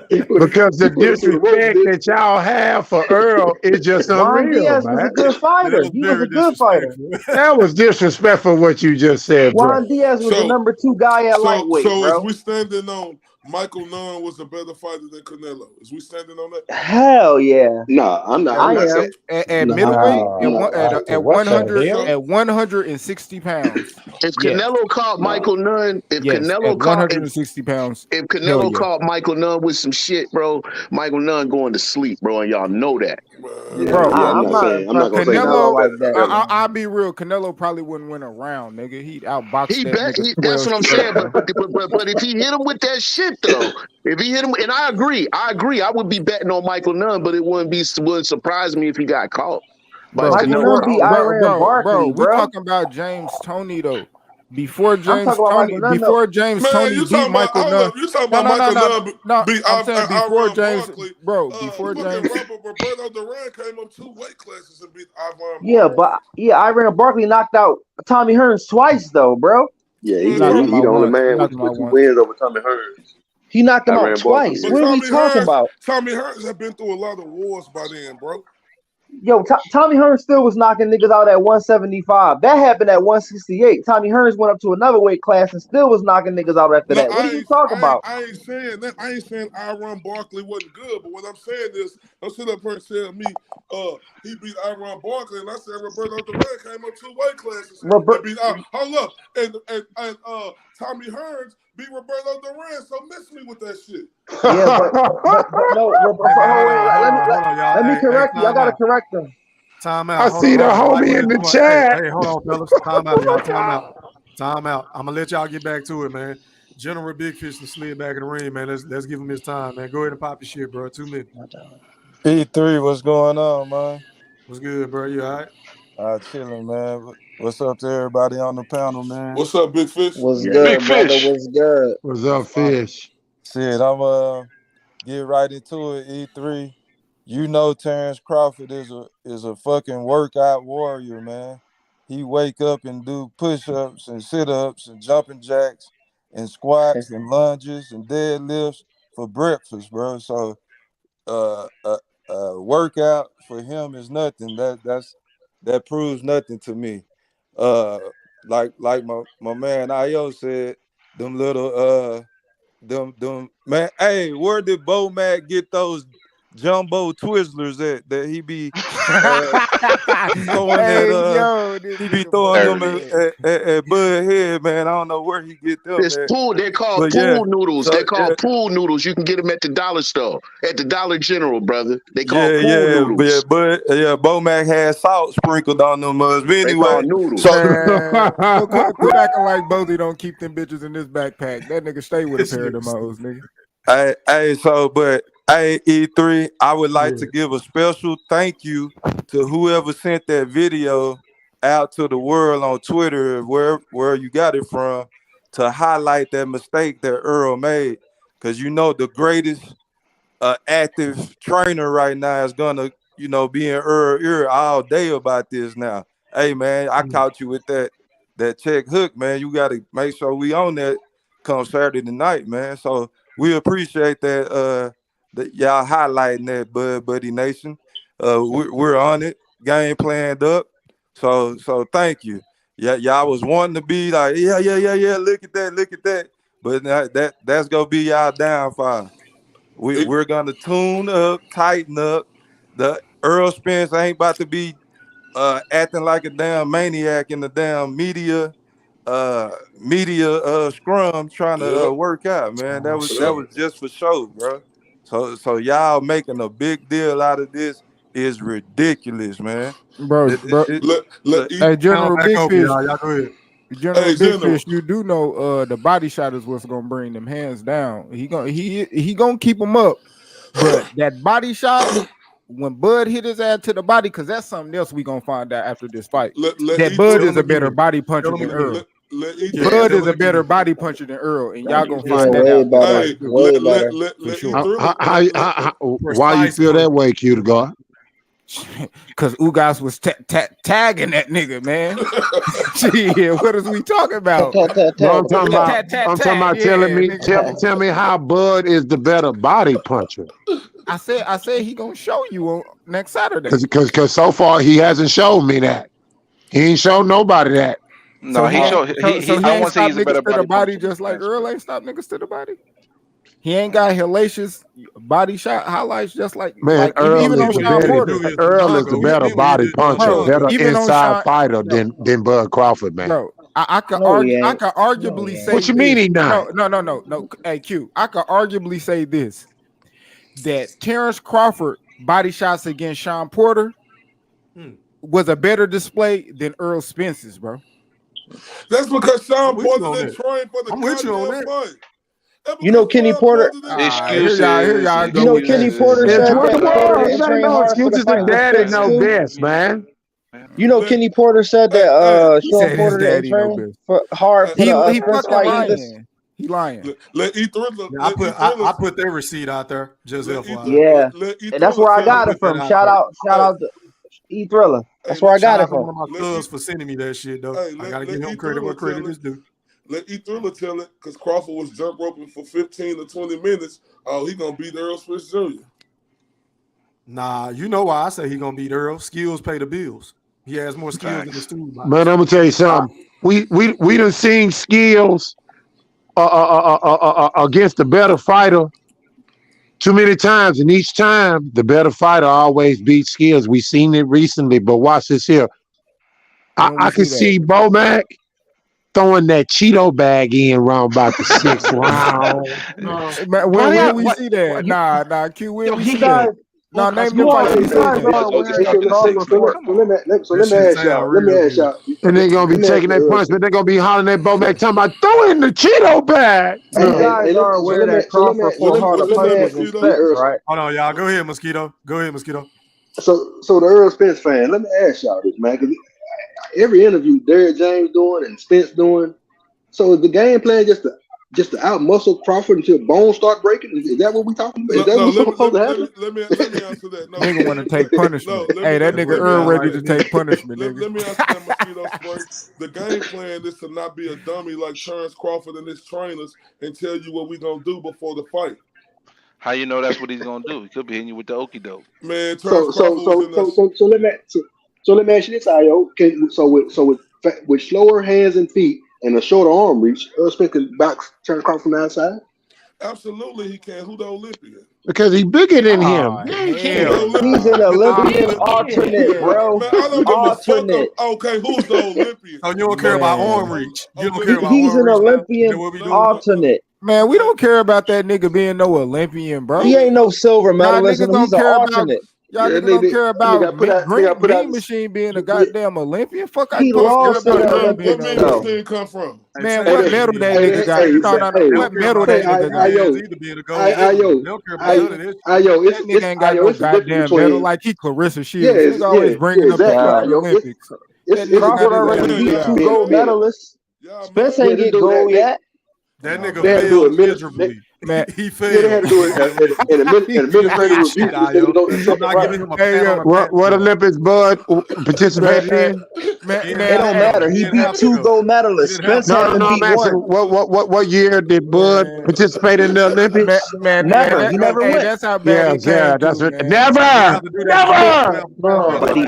Because the disrespect that y'all have for Earl is just Juan unreal, Diaz man. was a good fighter. He was a good fighter. That was disrespectful what you just said, bro. Juan Diaz was the number 2 guy at lightweight, so bro. as we standing on Michael Nunn was a better fighter than Canelo. Is we standing on that? Hell yeah. No, I'm not. I am. At middleweight, at 100, at 160 pounds. If Canelo caught Michael Nunn, if Canelo caught 160 pounds, if Canelo caught Michael Nunn with some shit, bro, Michael Nunn going to sleep, bro, and y'all know that. Bro, I'm not gonna say Canelo, like that. I'll be real. Canelo probably wouldn't win a round, nigga. He'd outbox that nigga. That's what I'm saying. But if he hit him with that shit, though, if he hit him, and I agree, I would be betting on Michael Nunn, but it wouldn't surprise me if he got caught. Bro, we talking about James Toney though. Before I'm James talking about Tony, Michael Nunn though. before James Man, Tony you beat talking about? Michael Hold Nunn. up, you talking No, about no, no, Michael no, Nunn no. beat I'm saying before Iron James, Barkley? bro. Before James. Roberto Duran came up 2 weight classes and beat Iron Yeah, Barkley. but Iran Barkley knocked out Tommy Hearns twice though, bro. Yeah, He Man, knocked him he out the only once. He man knocked him with out 2 once. wins over Tommy Hearns. He knocked him out Iran Barkley. twice. but What are we talking about? Tommy Hearns have been through a lot of wars by then, bro. Yo, Tommy Hearns still was knocking niggas out at 175. That happened at 168. Tommy Hearns went up to another weight class and still was knocking niggas out after No, that. What are you talking about? I ain't saying that. I ain't saying Iron Barkley wasn't good, but what I'm saying is, don't sit up here and tell me, he beat Iron Barkley, and I said Roberto Duran came up 2 weight classes and beat. Hold up, and Tommy Hearns beat Roberto Duran. So miss me with that shit. Yeah, but no. Hold on, y'all. Let me Hey, correct you. I time gotta out. correct them. Time I out. see the Hold on. homie in the chat. Hey, hold on, fellas. Time out, y'all. Time out. Time out. I'm gonna let y'all get back to it, man. General Big Fish and slid back in the ring, man. Let's give him his time, man. Go ahead and pop your shit, bro. 2 minutes. E3, what's going on, man? What's good, bro? You all right? Chilling, man. What's up to everybody on the panel, man? What's up, Big Fish? What's Yeah. good, brother? What's good? What's up, Fish? Shit, I'm get right into it. E3, you know Terence Crawford is a fucking workout warrior, man. He wake up and do push-ups and sit-ups and jumping jacks and squats and lunges and deadlifts for breakfast, bro. So workout for him is nothing. That proves nothing to me. Like my man Io said, them little them man. Hey, where did Bo Mac get those jumbo Twizzlers that he be throwing Hey, at yo, this he be nigga throwing them Bo at Bud Head, man. I don't know where he get them It's at. pool. They're called But yeah, pool noodles. so They're called pool noodles. You can get them at the dollar store, at the Dollar General, brother. They call pool noodles. but Bo Mac had salt sprinkled on them mugs. But They call anyway, noodles. so Man, quit acting like Bozy don't keep them bitches in this backpack. That nigga stay with a pair of them hoes, nigga. Hey, E3, I would like to give a special thank you to whoever sent that video out to the world on Twitter, where you got it from, to highlight that mistake that Earl made. Because you know the greatest active trainer right now is gonna, be in Earl ear all day about this now. Hey man, I caught you with that check hook, man. You gotta make sure we on that come Saturday night, man. So we appreciate that that y'all highlighting that, Buddy Nation. We're on it, game planned up. So thank you. Yeah, y'all was wanting to be like, yeah, look at that. But that's gonna be y'all downfall. We're gonna tune up, tighten up. The Errol Spence ain't about to be acting like a damn maniac in the damn media scrum trying to work out, man. That was just for show, bro. So y'all making a big deal out of this is ridiculous, man. Bro. Hey, General Big Fish. Y'all go ahead. General Big Fish, you do know the body shot is what's gonna bring them hands down. He gonna keep them up, but that body shot, when Bud hit his ass to the body, because that's something else we gonna find out after this fight. That Bud is a better body puncher than Earl. Bud is a better body puncher than Earl, and y'all gonna find that out. Way better. For sure. Why you feel that way, Q to God? Because Ugas was tagging that nigga, man. Shit, what is we talking about? No, I'm talking about tell me how Bud is the better body puncher. I said he gonna show you on next Saturday. Because so far he hasn't shown me that. He ain't showed nobody that. No, he showed. He I won't say he's a better body just like Earl ain't stopped niggas to the body. He ain't got hellacious body shot highlights just like Earl even on Sean Porter. Earl is the better body puncher, better inside fighter than Bud Crawford, man. Bro, I could arguably say what you mean he not? No. Hey Q, I could arguably say this, that Terence Crawford body shots against Sean Porter was a better display than Errol Spence's, bro. That's because Sean Porter didn't train for the goddamn fight. You know Kenny Porter. Excuses. You know Kenny Porter said that Porter didn't train no hard for the excuses. fight The with daddy Spence know too. best, man. You know, Kenny Porter said that He Sean said his Porter didn't daddy no train best. for hard for the He Spence fucking fight either. lying. He lying. Let E Thriller. Yeah, I put their receipt out there. Just FYI. Yeah, Let E and that's Thriller where I tell got it. it from. out Shout there. out to E Thriller. That's where I Shout got it out to from. one of my thugs for sending me that shit though. Hey, I gotta give him E credit where Thriller credit tell is due. Let E Thriller tell it, because Crawford was jump roping for 15 to 20 minutes. Oh, he gonna beat Errol Spence Jr. Nah, you know why I say he gonna beat Earl. Skills pay the bills. He has more skills in his toolbox. Man, I'm gonna tell you something. We done seen skills against the better fighter too many times, and each time the better fighter always beats skills. We seen it recently, but watch this here. I can see Bomac throwing that Cheeto bag in around about the 6th round. Where we see that? Nah, Q. Where we You see guys, that? Nah, name you the fight we guys seen are that. wearing a Crawford fort. So let me ask y'all. And they're gonna be taking that punishment. They're gonna be hollering at Bomac talking about throwing the Cheeto bag. You guys are aware that Crawford fought harder punches than Spence, right? Hold on, y'all. Go ahead, Mosquito. Go ahead, Mosquito. So the Errol Spence fan, let me ask y'all this, man, because every interview Derrick James doing and Spence doing. So is the game plan just to out muscle Crawford until bones start breaking? Is that what we talking about? Is that what's supposed to happen? Let me answer that. No, Nigga want to take punishment. Hey, that nigga Earl ready to take punishment, nigga. Let me answer that, Mosquito Spray. The game plan is to not be a dummy like Terence Crawford and his trainers and tell you what we gonna do before the fight. How you know that's what he's gonna do? He could be hitting you with the okie doke. Man, So let me ask you this, Io. With slower hands and feet and a shorter arm reach, Errol Spence can box Terence Crawford from the outside? Absolutely, he can. Who the Olympian? Because he's bigger than him. He's an Olympian alternate, bro. Man, I don't give a fuck. Alternate. Okay, who's the Olympian? Oh, you don't care about arm reach. You don't care about He's arm an reach. Olympian alternate. Man, we don't care about that nigga being no Olympian, bro. He ain't no silver Nah, medalist. niggas don't He's an care about. alternate. Y'all niggas don't care about Green Machine being a goddamn Olympian. Fuck, I He don't care lost in about the him being Olympics, an though. Olympian. Come from? Man, what medal that nigga got? No. What medal that nigga got? That nigga ain't got no goddamn medal. Like he Clarissa Shields. Nigga always bringing up the fucking Olympics. That nigga Crawford got already his beat medal. 2 gold medalists. Spence ain't get gold yet. That nigga failed miserably. Man, he failed. They had to do it in administrative review. I'm not giving him a pat on the back. What Olympics Bud participated in? It don't matter. He beat 2 gold medalists. Spence hasn't beat I'm asking, one. what year did Bud participate in the Olympics? Never. He never went. That's how bad he came that's to, what. man. Never.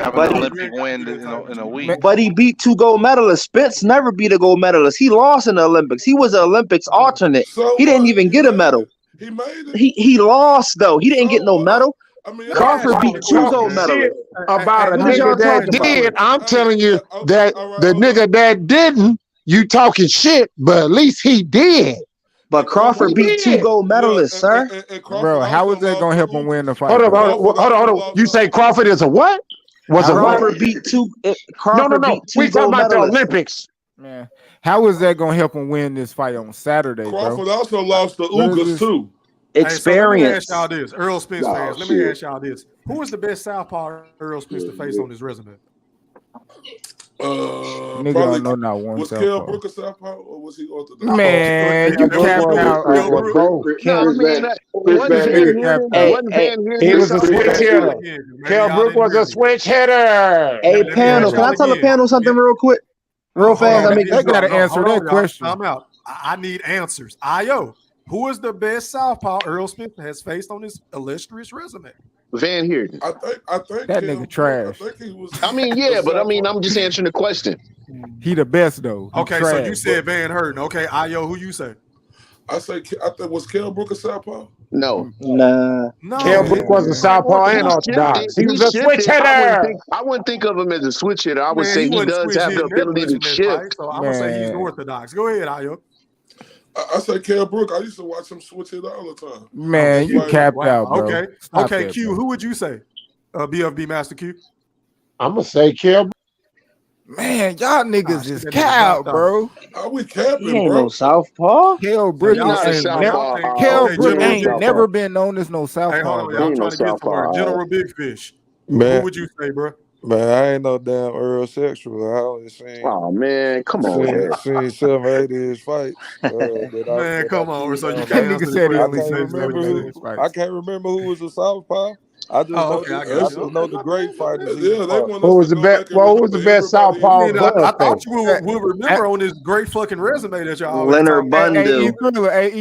Have an Olympic win in a week. But he beat 2 gold medalists. Spence never beat a gold medalist. He lost in the Olympics. He was an Olympics alternate. He didn't even get a medal. He made it. He lost though. He didn't get no medal. I mean, Crawford beat 2 gold medalists. About a What nigga y'all that talking did. about? I'm telling you that the nigga that didn't, you talking shit, but at least he did. But Crawford beat 2 gold medalists, sir. Bro, how is that gonna help him win the fight? Hold on. You say Crawford is a what? Was a Crawford what? beat 2. No. Crawford beat 2 We talking gold about the medalists. Olympics. Man, how is that gonna help him win this fight on Saturday, bro? Crawford also lost to What is Ugas this? too. Experience. So let me ask y'all this, Errol Spence fans. Let me ask y'all this: who is the best southpaw Errol Spence to face on his resume? Nigga Probably don't know not one was southpaw. Kell Brooker southpaw or was he orthodox? Man, you capped out. He was a switch hitter. Kell Brook was a switch hitter. Hey, panel, can I tell the panel something real quick? Real fast? They gotta answer that question. I'm out. I need answers. Io, who is the best southpaw Errol Spence has faced on his illustrious resume? Van Heerden. I think That nigga trash. I mean, yeah, but I mean, I'm just answering the question. He the best though. He Okay, trash. so you said Van Heerden. Okay, Io, who you say? I think was Kell Brooker southpaw? No. Nah. Kell Brook was a southpaw and orthodox. He was a switch hitter. I wouldn't think of him as a switch hitter. I would say he wasn't does switch have the hitting that ability much to in that shift. fight, so I'm gonna say he's orthodox. Go ahead, Io. I say Kell Brook. I used to watch him switch it all the time. Man, you capped out, bro. Okay, Stop okay, that, Q. bro. Who would you say? BFB Master Q. I'm gonna say Kell. Man, y'all niggas is cap, bro. Are we capping, He ain't bro? no southpaw. Kell Brook not a ain't southpaw. never. Kell Okay, Brook General ain't Big never been known as no Hey, southpaw, hold on, bro. y'all. I'm Ain't no trying to get somewhere. southpaw. General Big Fish. Man. Who would you say, bro? Man, I ain't no damn Earl sexual. I only Oh man, come on, Ed. seen 7, 8 of his fights. Man, That come I on. knew So you down That can't there. nigga answer the said he I question. only You can't say seen seven, remember 7, 8 eight. of who. his I fights. can't remember who was a southpaw. I just Oh, know okay. I I got you. just Okay, know the my great bad. My fighters bad. he My Yeah, they bad. fought. want Who us was to the go best? back and What was the remember best everybody I in southpaw mean, there. I Bud thought face? you will Hey, remember on this great fucking resume that you're always Leonard talking about. E Bundle.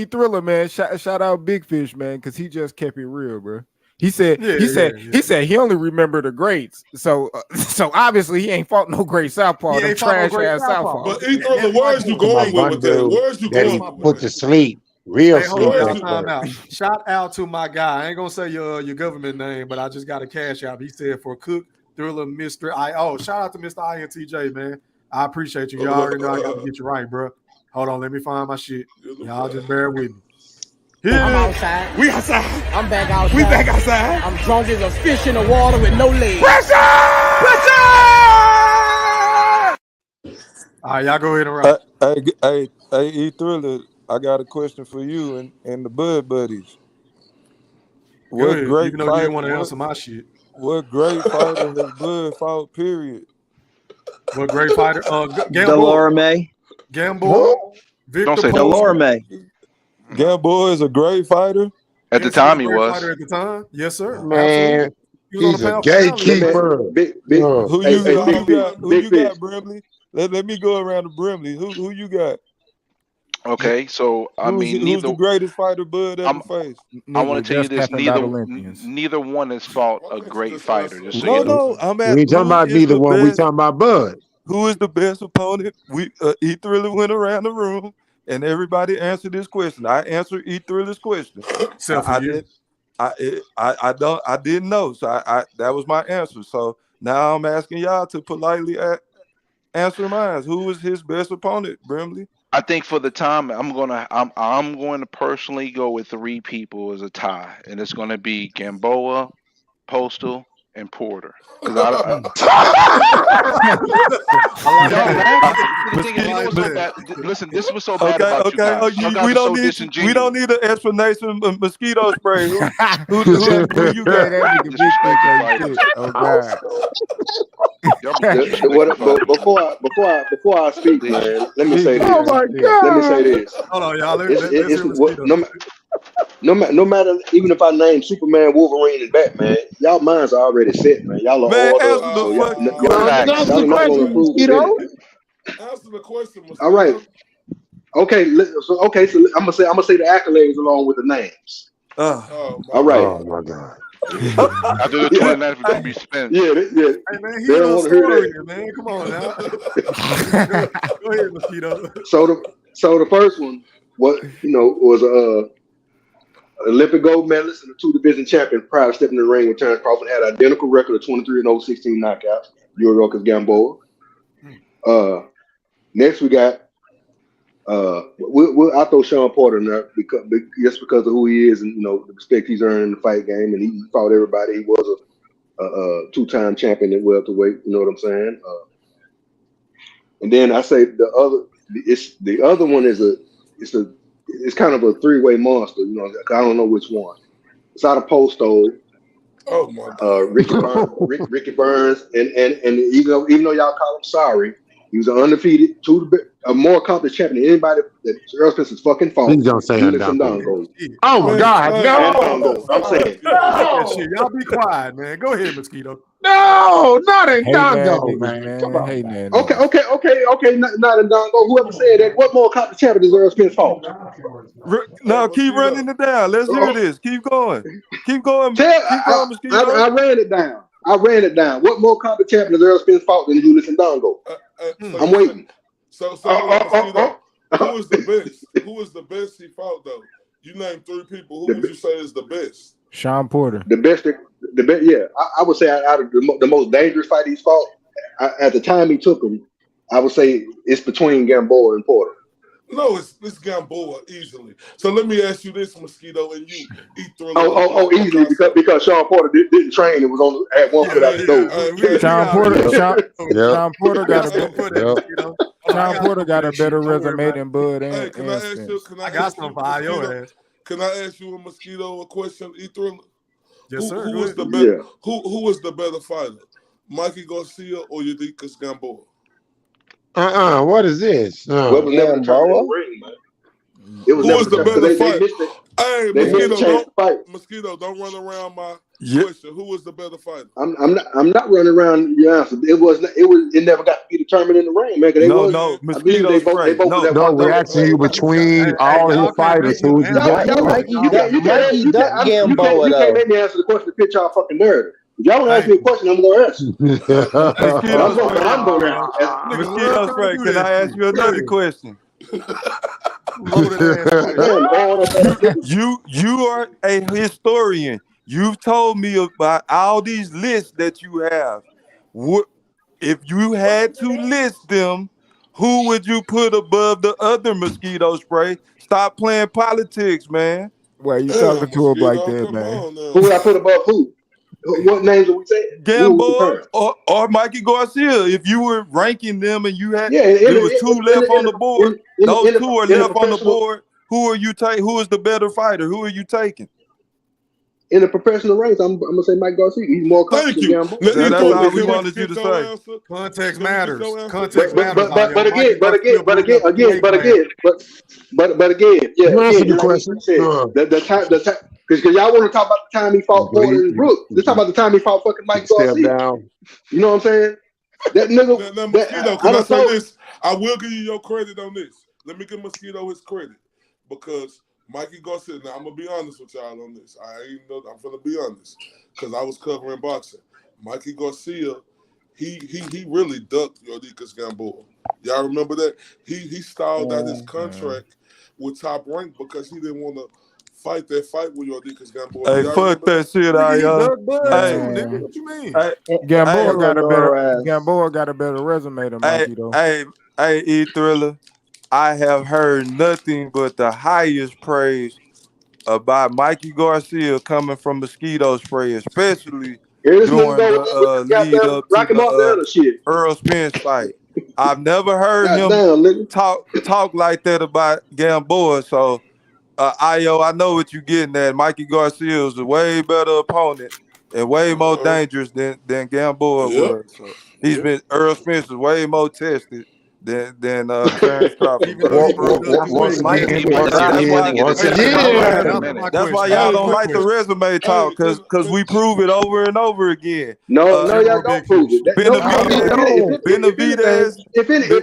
Thriller, man. Shout out Big Fish, man, because he just kept it real, bro. He said, Yeah, he yeah, said, yeah. he said he only remembered the greats. So, so obviously he ain't fought no great He southpaw, them ain't fought no trash great ass southpaws. southpaws. But Thriller, That's my where's you point. To my going with that? bundle Where's you that That's going he my with put point. to that? sleep, real Hey, hold on, sleep Where's y'all. at you? Time first. out. Shout out to my guy. I ain't gonna say your government name, but I just got a cash out. He said for Cook Thriller, Mr. I. Oh, shout out to Mr. INTJ, man. I appreciate you. Y'all already know I got to get you right, bro. Hold on, let me find my shit. Y'all just bear with me. I'm Yeah. outside. We outside. I'm back outside. We back outside. I'm drunk as a fish in the water with no legs. All right, y'all go ahead and rock. E Thriller, I got a question for you and the Bud Buddies. Go What ahead. great Even though you fight? didn't want to answer my shit. What great fighter has Bud fought? Period. What great fighter? Gamboa. Delorme. Gamboa. Don't Victor say that. Postma. Delorme. Gamboa is a great fighter. At the Yes, he was a time, he great was. fighter at the time. Yes, sir. Absolutely. Man, He was on the he's a pound for pound Hey list. man, gatekeeper. big, Uh, hey, Who big you fish, got? Who big you fish. got, Brimley? Let me go around to Brimley. Who you got? Okay, so I mean, Who's the neither. greatest fighter Bud I'm. ever faced? I Nigga, we want to tell you just this: capping about Olympians. neither one has fought Why a can't you great just fighter. answer Just so one you No, know. no. question? I'm we at ain't talking who about is neither the one. We best? talking about Bud. Who is the best opponent? E Thriller went around the room and everybody answered this question. I answered E Thriller's question. Except for you. I didn't know, so I that was my answer. So now I'm asking y'all to politely answer mine. Who is his best opponent, Brimley? I think for the time, I'm going to personally go with three people as a tie, and it's going to be Gamboa, Postal, and Porter. Because I like y'all that. laughing. See, the thing I is, you know like what's so that. bad? Listen, this was so bad Okay, about you okay. Oh, guys. Y'all guys are so we don't disingenuous. need an explanation of mosquito spray. Who you Man, got? that Y'all nigga Big Fish disrespectful ain't fighters. shit. Oh God. Y'all disrespectful fighters. Before I speak, Please. man, let me Big say Fish Oh this. ain't my shit. Let me say God. this. Hold on, y'all. Let's It's hear Mosquito. no matter, even if I name Superman, Wolverine, and Batman, y'all minds are already set, man. Y'all are Man, ordered, answer the so fucking No, question. that's Facts. y'all the are not going to question, improve with Mosquito. anything. Answer the question, All right, mosquito. okay. So I'm gonna say the accolades along with the names. Oh All my right. Oh god. my God. After the Yeah, 29th, it's going to be Spence. yeah, yeah. Hey man, he They a don't little want to hear slow that. here, man. Come on now. Go ahead, Mosquito. So the first one, was Olympic gold medalist and a two-division champion prior to stepping in the ring with Terence Crawford, had an identical record of 23-0, 16 knockouts. Yuriorkis Gamboa. Next we got I'll throw Sean Porter in there because of who he is and the respect he's earned in the fight game, and he fought everybody. He was a two-time champion at welterweight. You know what I'm saying? And then I say the other one it's kind of a three-way monster. I don't know which one. It's out of Posto. Oh my god. Ricky Burns, and even though y'all call him sorry, he was an undefeated, a more accomplished champion than anybody that Errol Spence has fucking fought. Please don't say Ulyss and Undoubtable. Dongo. Oh my Man, God. man, And No. Dongo. I'm fuck saying. that dude. Fuck that shit. No. Y'all be quiet, man. Go ahead, Mosquito. No. Not in Hey man, Dongo, niggas, man. Come man. on, Hey man. man, Okay, niggas. not in Dongo. Whoever said that, what more accomplished champion does Errol Spence fought? Hey, No, keep mosquito. running it down. Let's hear Oh, this. Keep going. Keep going. Keep going, mosquito. I ran it down. What more accomplished champion does Errol Spence fought than Ulyss and Dongo? So I'm you said waiting. so hold on, mosquito. Who is the best? Who is the best he fought though? You name three people. Who would you say is the best? Sean Porter. The best, yeah. I would say out of the most dangerous fight he's fought, at the time he took him, I would say it's between Gamboa and Porter. No, it's Gamboa easily. So let me ask you this, mosquito, and you eat Thriller. Easily because Sean Porter didn't train and was on had one foot out the door. Sean Porter. Sean Porter got a Mosquito. Sean Porter got a better resume than Bud Hey, and can I ask Spence. you? I got some for your mosquito? ass. Can I ask you a mosquito a question? Eat Thriller. Yes, sir. Who Go was ahead. the better? Who was the better fighter? Mikey Garcia or Yadika Gamboa? What is this? What was never determined in the ring, man. It was Who never was the determined better because they fighter? missed it. Hey, They missed a chance to fight. Mosquito, don't run around my Yeah. question. Who was the better fighter? I'm not running around your answer. It never got to be determined in the ring, man. 'Cause they No, was, no, I believe they both was at No, one we're level. asking you between all his y'all can't fighters, make him who is the answer. better Y'all, fighter? you can't make me answer the question to pitch y'all fucking nerve. If y'all don't ask me a question, I'm gonna answer. Mosquito But I'm gonna answer. Mosquito Spray, can I ask you another question? Loaded ass. You are a historian. You've told me about all these lists that you have. If you had to list them, who would you put above the other Mosquito Spray? Stop playing politics, man. Why you talking to him like that, Come man? on now. Who would I put above who? What names are we saying? Gamboa or Mikey Garcia. If you were ranking them and you had Yeah, there was two left on the board, those two are left on the board. Who are you taking? Who is the better fighter? Who are you taking? In the professional ranks, I'm gonna say Mike Garcia. He's more accomplished than Gamboa. That's all we wanted you to say. Context matters. But Context matters. again, You answered the like we question. said, the time, because y'all want to talk about the time he fought Porter and Brooks. Let's talk about the time he fought fucking Mike Step Garcia. down. You know what I'm saying? That nigga. Now, Mosquito, can I say this? I will give you your credit on this. Let me give Mosquito his credit because Mikey Garcia. Now I'm gonna be honest with y'all on this. I'm gonna be honest because I was covering boxing. Mikey Garcia, he really ducked Yodikas Gamboa. Y'all remember that? He stalled out his contract with Top Rank because he didn't want to fight that fight with Yodikas Gamboa. Hey, fuck that shit, Nigga, what you mean? Gamboa got a better resume than Mikey though. Hey, E Thriller. I have heard nothing but the highest praise about Mikey Garcia coming from Mosquito Spray, especially during the lead up to the Errol Spence fight. I've never heard him talk like that about Gamboa. So, Io, I know what you're getting at. Mikey Garcia is a way better opponent and way more dangerous than Gamboa was. So Errol Spence is way more tested than Terence Crawford. That's why y'all don't like the resume talk, because we prove it over and over again. No, y'all don't prove it. Benavidez. If anything,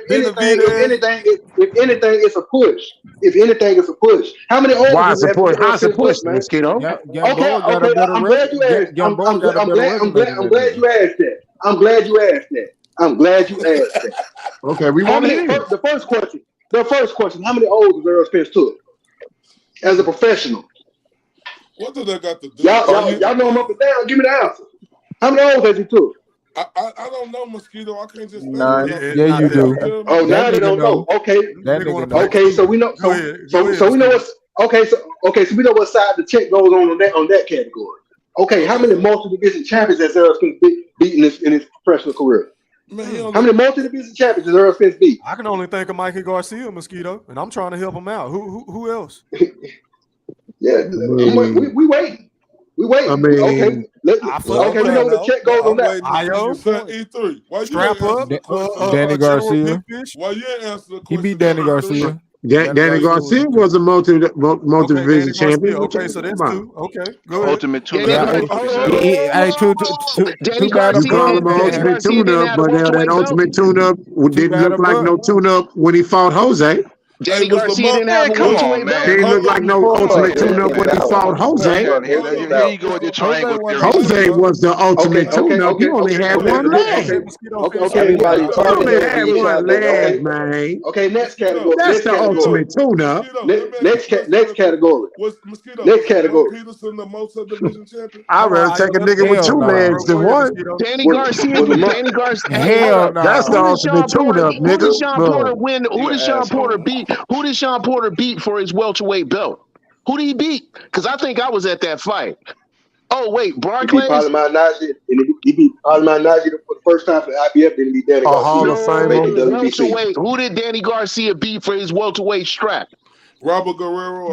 it's a push. If anything, it's a push. How many old Why is you a have push? to How's a push, man? Mosquito? Okay. I'm glad you asked. I'm glad you asked that. I'm glad you asked that. Okay, we want to hear it. The first question. How many O's has Errol Spence took as a professional? What do that got to do? Y'all know him up and down. Give me the answer. How many O's has he took? I don't know, Mosquito. I can't just. None. Yeah, you do. Oh, now they don't know. Okay. Okay, so we know. So we know what's. Okay, so we know what side the check goes on that category. Okay, how many multi-division champions has Errol Spence beaten in his professional career? How many multi-division champions has Errol Spence beat? I can only think of Mikey Garcia, Mosquito, and I'm trying to help him out. Who else? Yeah, we waiting. We waiting. I mean, okay, we know the check goes on that. E3. Why Strap up. Danny Garcia. Why you ain't answer the question? He beat Danny Garcia. Danny Garcia was a multi-division champion. Okay, so that's two. Okay, go ahead. Ultimate tune-up. Hey, too bad You call him an ultimate tune-up, but that ultimate tune-up didn't look like no tune-up when he fought Jose. Danny Garcia didn't have a welterweight belt. He didn't look like no ultimate tune-up when he fought Jose. Here you go with your triangle theory. Jose was the ultimate tune-up. You only had one leg. You only had one leg, man. Okay, next category. That's the ultimate tune-up. Next category. Next category. Peterson, the multi-division champion. I'd rather take a nigga with two legs than one. Danny Garcia. Hell no. That's the ultimate tune-up, nigga. Who did Sean Porter win? Who did Sean Porter beat? Who did Sean Porter beat for his welterweight belt? Who did he beat? Because I think I was at that fight. Oh, wait, Barclays? He beat Parliament Najee for the first time for the IBF, then he beat Danny Garcia. Hall of Fame. Who did Danny Garcia beat for his welterweight strap? Robert Guerrero.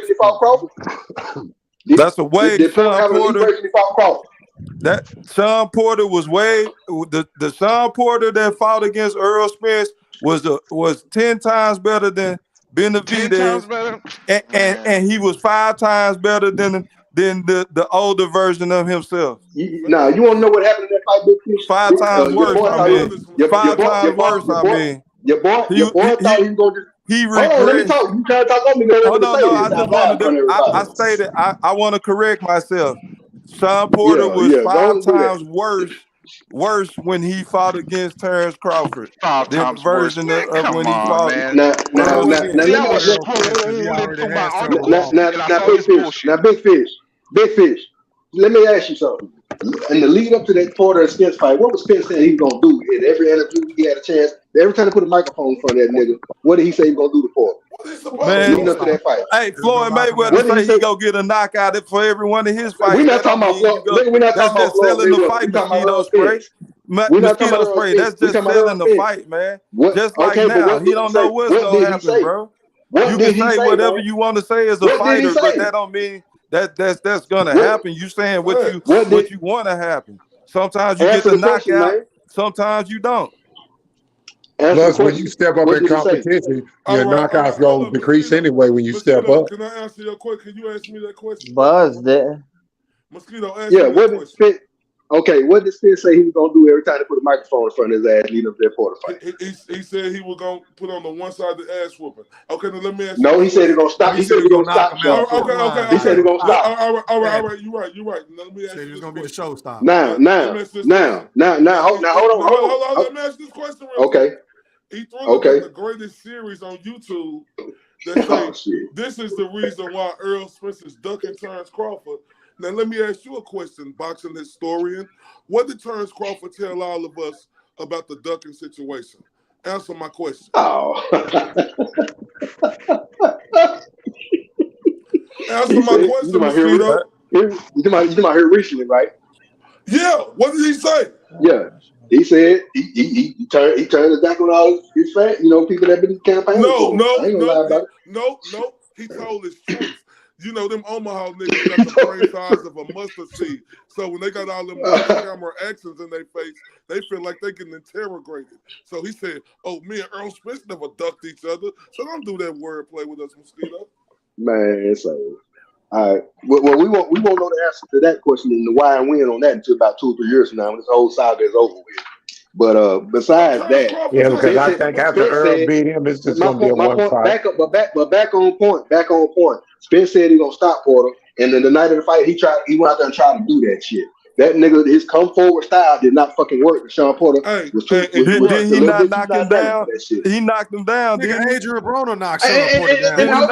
if you fought Crawford? That's a way Did Porter Sean have an elite Porter. race when he fought Crawford? That Sean Porter was way the Sean Porter that fought against Errol Spence was 10 times better than 10 times Benavidez, better. and he was 5 times better than the older version of himself. You want to know what happened in that fight, Big Fish? 5 times Your worse. boy I thought mean, 5 times worse. I mean, your boy thought he was going to. he Hold on, let me regressed. talk. You trying to talk on me? Go ahead Hold and on, say no, this I out just loud want in front to. of everybody. I stated I want to correct myself. Sean Porter was Yeah, 5 don't do that. times worse when he fought against Terence Crawford 5 than the times worse. version Man, of come when he on, fought. man. Now, See, I was Errol screwed Spence, 'cause he on already through my had argument, several losses. and I now, saw Big this Fish. bullshit. Now, Big Fish. Let me ask you something. In the lead up to that Porter and Spence fight, what was Spence saying he was gonna do? In every interview he had a chance, every time they put a microphone in front of that nigga, what did he say he was gonna do to Porter? Man, Leading up to that fight. hey, Floyd Mayweather What did say he say? go get a knockout for every one of his fights. We're not That don't talking about mean you Floyd. go. Nigga, we're not That's talking about just Floyd selling the Mayweather. fight. We talking about Mosquito Errol spray. Spence. We're not talking Mosquito about Errol spray. Spence. That's We just talking about selling Errol the Spence. fight, man. What? Just like Okay, but now, what he did he don't say? know what's What gonna did he happen, say? bro. What You did can he say say, whatever man? you want to say as a What did he fighter, but say? that don't mean that's gonna What? happen. You saying what you What did? want to happen. Sometimes you get Answer the the question, knockout. man. Sometimes you don't. Answer the Plus, when you question. step up What in did he say? competition, All your right, knockouts hold go up, decrease Mosquito. anyway when you step Mosquito, up. can I answer your question? Can you answer me that question? Buzz there. Mosquito, answer Yeah. me that What did question. Spence? Okay. What did Spence say he was gonna do every time they put a microphone in front of his ass leading up to that Porter fight? He said he was gonna put on the one side of the ass whooping. Okay, now let me ask you No, this he said he's question. gonna stop. He He said said he he's was gonna gonna knock stop him out. Sean Okay, Porter. okay, He said okay. he's gonna stop. All right. You're right. Now let me He ask said you he was this gonna be the question. showstopper. Now, Let me ask you this question. hold on. Let me ask this question real Okay, quick. He Thriller got okay. the greatest series on YouTube that Oh say shit. this is the reason why Errol Spence is ducking Terence Crawford. Now let me ask you a question, boxing historian. What did Terence Crawford tell all of us about the ducking situation? Answer my question. Oh. Answer He my said, question, Mosquito. you talking about here recently, right? Yeah. What did he say? Yeah. He said he turned his back on all his fans, people that been campaigning for him. I ain't gonna lie about it. No. He told his truth. You know, them Omaha niggas got the brain size of a mustard seed. So when they got all them camera actions in their face, they feel like they getting interrogated. So he said, "Oh, me and Errol Spence never ducked each other. So don't do that wordplay with us, Mosquito." Man, so all right. Well, we won't know the answer to that question and the why and when on that until about 2 or 3 years from now when this whole saga is over with. But besides that, Yeah, because I Spence think after Earl said beat him, it's just my going to be a point, one fight. back on point. Spence said he gonna stop Porter, and then the night of the fight, he went out there and tried to do that shit. That nigga, his come forward style did not fucking work. Sean Porter was too Did he not knock him dynamic down? for that shit. He knocked him down, didn't he? Adrian Broner knocked Sean Porter down. And hold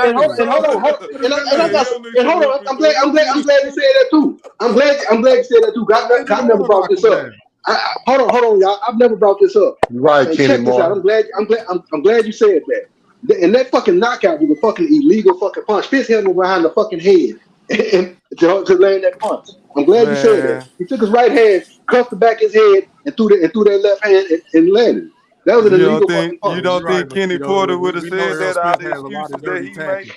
on. I'm glad you said that too. I'm glad you said that too. God never brought this up. Hold on, y'all. I've never brought this up. You're right, And Kenny check this out. Moore. I'm glad you said that. And that fucking knockout was a fucking illegal fucking punch. Spence held him behind the fucking head and to land that punch. I'm glad you said that. He took his right hand, cuffed the back of his head, and threw that left hand and landed. That was an illegal fucking punch. You don't think Kenny Porter would have said that out of the excuses that he made?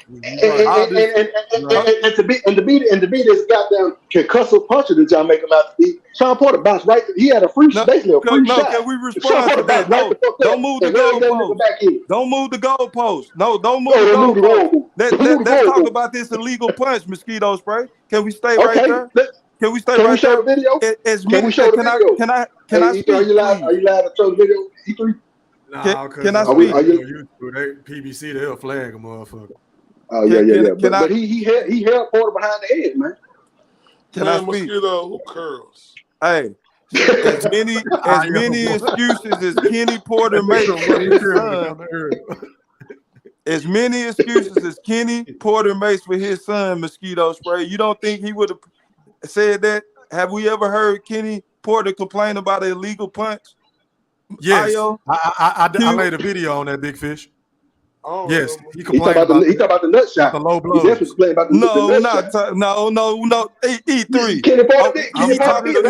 And to be this goddamn concussive puncher that y'all make him out to be, Sean Porter bounced right. He had basically a free shot. Can we respond to that? No, don't move the goalpost. Don't move the goalpost. No, don't move the goalpost. Let's talk about this illegal punch, mosquito spray. Can we stay right there? Can we stay right there? Can we show the video? Can we show the video? Can I speak? Are you allowed to show the video? E3? Nah, can I speak? PBC, they'll flag a motherfucker. Oh yeah. But he held Porter behind the head, man. Can I speak? Mosquito, who curls? Hey, as many excuses as Kenny Porter makes for his son, as many excuses as Kenny Porter makes for his son, mosquito spray. You don't think he would have said that? Have we ever heard Kenny Porter complain about an illegal punch? Yes, I laid a video on that, Big Fish. Yes, he complained he talked about the nut shot. The low blows. He definitely complained about the nut shot. No. E3. Kenny Porter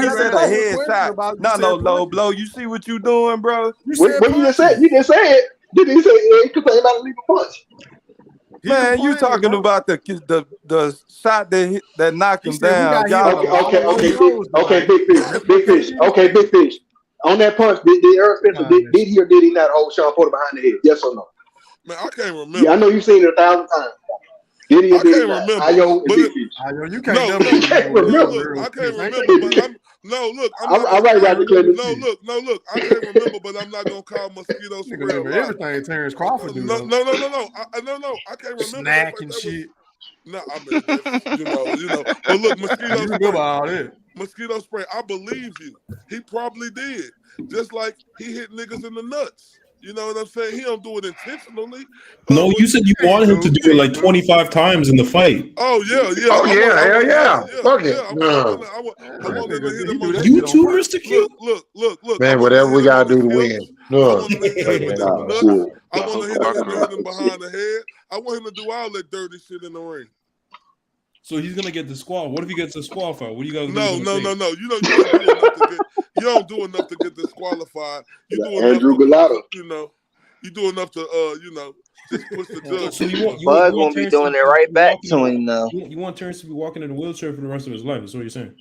He said a head shot. No low blow. You see what you doing, bro? What you just said? You didn't say it. Did he say he complained about a illegal punch? Man, you talking about the shot that knocked him down? Okay, big fish. Okay, big fish. On that punch, did Errol Spencer did he or did he not hold Sean Porter behind the head? Yes or no? Man, I can't remember. Yeah, I know you've seen it 1,000 times. Did he or did he not? Ayo and Big Fish. You can't remember. Look, I can't remember, but I'm not. All right, Roger Clemens. Look, I can't remember, but I'm not gonna call mosquito spray. Remember everything Terence Crawford do. No. I can't remember. Snack and shit. No, I mean, you know. But look, mosquito spray. Mosquito spray. I believe you. He probably did. Just like he hit niggas in the nuts. You know what I'm saying? He don't do it intentionally. No, you said you wanted him to do it like 25 times in the fight. Oh yeah. Oh yeah, hell yeah. Fuck it. I want him to hit him on You too, Mr. Q. Look. Man, whatever we gotta do to win. I want to hit him behind the head. I want him to do all that dirty shit in the ring. So he's gonna get disqualified. What if he gets disqualified? What do you guys do? No. You don't do enough to get disqualified. You do enough Andrew Galata. You do enough to just push the judge. So Bud won't be doing it right back to him now. You want Terence to be walking in a wheelchair for the rest of his life? That's what you're saying.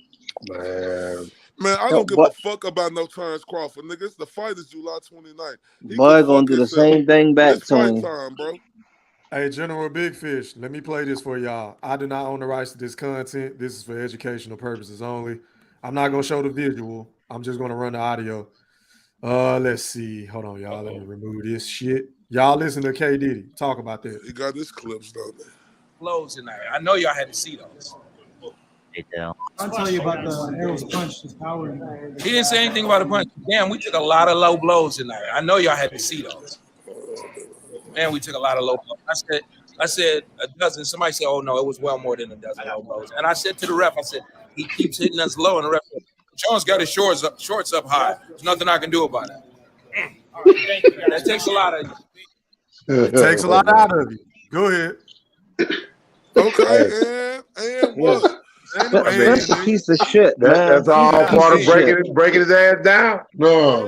Man, I don't give a fuck about no Terence Crawford, nigga. The fight is July 29th. Bud gonna do the same thing back to him. Time, bro. Hey, General Big Fish, let me play this for y'all. I do not own the rights to this content. This is for educational purposes only. I'm not gonna show the visual. I'm just gonna run the audio. Let's see. Hold on, y'all. Let me remove this shit. Y'all listen to K Diddy talk about that. He got his clips down there. Blows tonight. I know y'all had to see those. I'll tell you about the Errol's punch, his power. He didn't say anything about a punch. Damn, we took a lot of low blows tonight. I know y'all had to see those. Man, we took a lot of low blows. I said a dozen. Somebody said, "Oh no, it was well more than a dozen low blows." And I said to the ref, I said, "He keeps hitting us low." And the ref said, "Jones got his shorts up high. There's nothing I can do about it." That takes a lot of you. It takes a lot out of you. Go ahead. Okay, and what? That's a piece of shit, man. That's all part of breaking his ass down. No.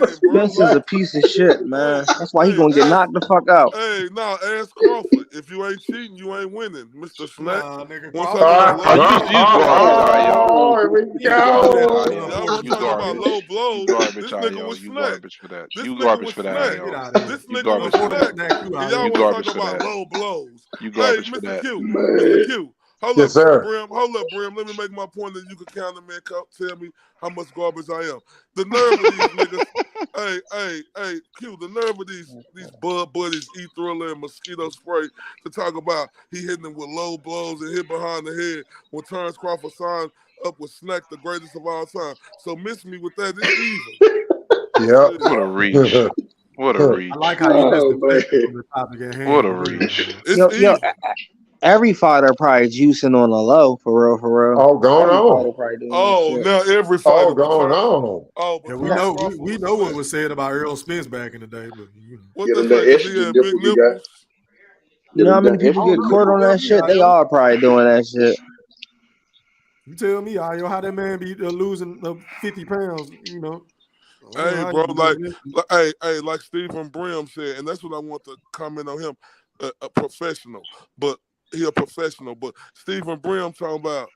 Spence is a piece of shit, man. That's why he gonna get knocked the fuck out. Hey, now ask Crawford. If you ain't cheating, you ain't winning, Mr. Snack. Nigga, low blows. Garbage, you garbage for that. You garbage for that. You garbage for that. Y'all want to talk about low blows. You garbage for Mr. that. Mr. Q. Hold Yes, up, sir. Brim. Hold up, Brim. Let me make my point that you can counter me and tell me how much garbage I am. The nerve of these niggas. Hey, Q. The nerve of these bud buddies, E-Thriller and Mosquito Spray to talk about he hitting them with low blows and hit behind the head when Terence Crawford signed up with Snack, the greatest of all time. So miss me with that. It's even. Yep. What a reach. What a reach. I like how you missed the topic at hand. What a reach. It's Yo, every fighter probably juicing on the low, for real. Oh, going on. Now every fighter. Oh, going on. Oh, Yeah, we know what was said about Errol Spence back in the day, but what the heck? He had big nipples. You know how many people get caught on that shit? They all probably doing that shit. You tell me, Ayo, how that man be losing 50 pounds, you know? Hey, bro, like Stephen Brim said, and that's what I want to comment on him, a professional, but he a professional. But Stephen Brim talking about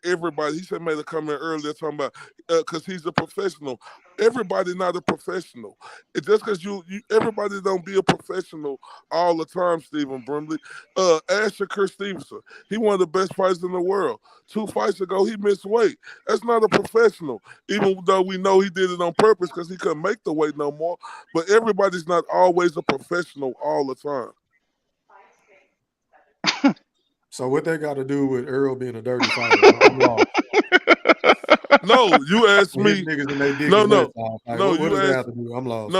everybody. He said made a comment earlier talking about because he's a professional. Everybody not a professional. It's just because you everybody don't be a professional all the time. Stephen Brimley, ask Shakur Stevenson. He one of the best fighters in the world. 2 fights ago, he missed weight. That's not a professional. Even though we know he did it on purpose because he couldn't make the weight no more. But everybody's not always a professional all the time. So what they got to do with Errol being a dirty fighter? I'm lost. No, you asked me. No, you asked me. I'm lost.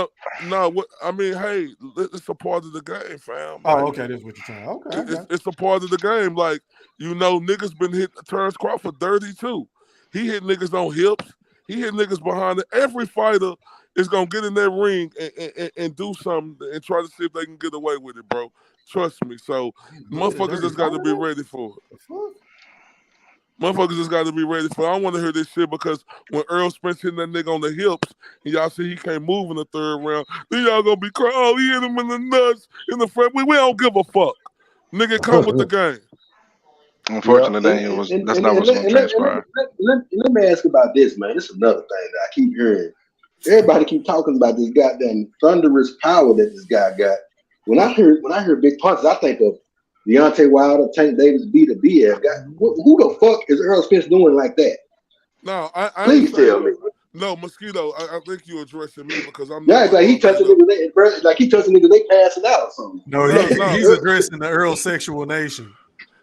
No. What I mean, hey, it's a part of the game, fam. Oh, okay, that's what you're saying. Okay, it's a part of the game. Like niggas been hit Terence Crawford dirty too. He hit niggas on hips. He hit niggas behind it. Every fighter is gonna get in that ring and do something and try to see if they can get away with it, bro. Trust me. So motherfuckers just got to be ready for it. Motherfuckers just got to be ready for it. I don't want to hear this shit because when Errol Spence hitting that nigga on the hips and y'all see he can't move in the third round, then y'all gonna be crying, oh, he hit him in the nuts in the front. We don't give a fuck. Nigga, come with the game. Yeah, Unfortunately, that's not what's going to transpire. Let me ask about this, man. This is another thing that I keep hearing. Everybody keep talking about this goddamn thunderous power that this guy got. When I hear big punches, I think of Deontay Wilder, Tank Davis, BF. Who the fuck is Errol Spence doing like that? No, I Please tell me. No, Mosquito, I think you're addressing me because I'm Yeah, it's like he touching niggas, like he touching niggas, they passing out or something. No, he's addressing the Earl sexual nation.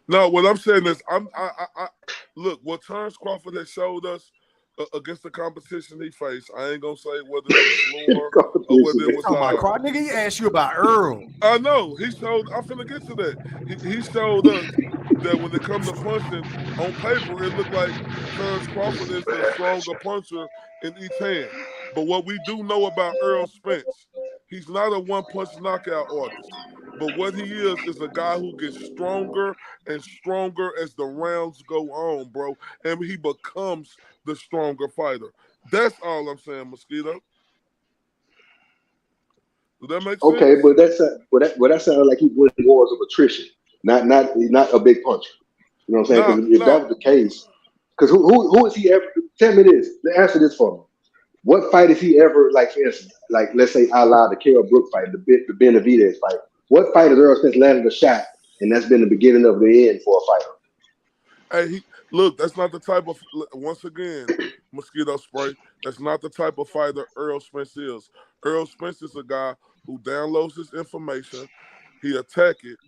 No, what I'm saying is, I look what Terence Crawford has showed us against the competition he faced. I ain't gonna say whether it was floor or whether it was nigga, he asked you about Earl. I know he showed. I'm finna get to that. He showed us that when it comes to punching on paper, it looked like Terence Crawford is the stronger puncher in each hand. But what we do know about Errol Spence, he's not a one-punch knockout artist. But what he is a guy who gets stronger and stronger as the rounds go on, bro. And he becomes the stronger fighter. That's all I'm saying, Mosquito. Does that make sense? Okay, but that sounded like he won wars of attrition, not a big puncher. You know what I'm saying? Because if that was the case, because who is he ever? Tell me this. Answer this for me. What fight is he ever, like, for instance, like, let's say I allowed the Kell Brook fight, the Benavidez fight. What fight has Errol Spence landed a shot, and that's been the beginning of the end for a fighter? Hey, look, that's not the type of, once again, Mosquito Spray, that's not the type of fighter Errol Spence is. Errol Spence is a guy who downloads his information, he attack it,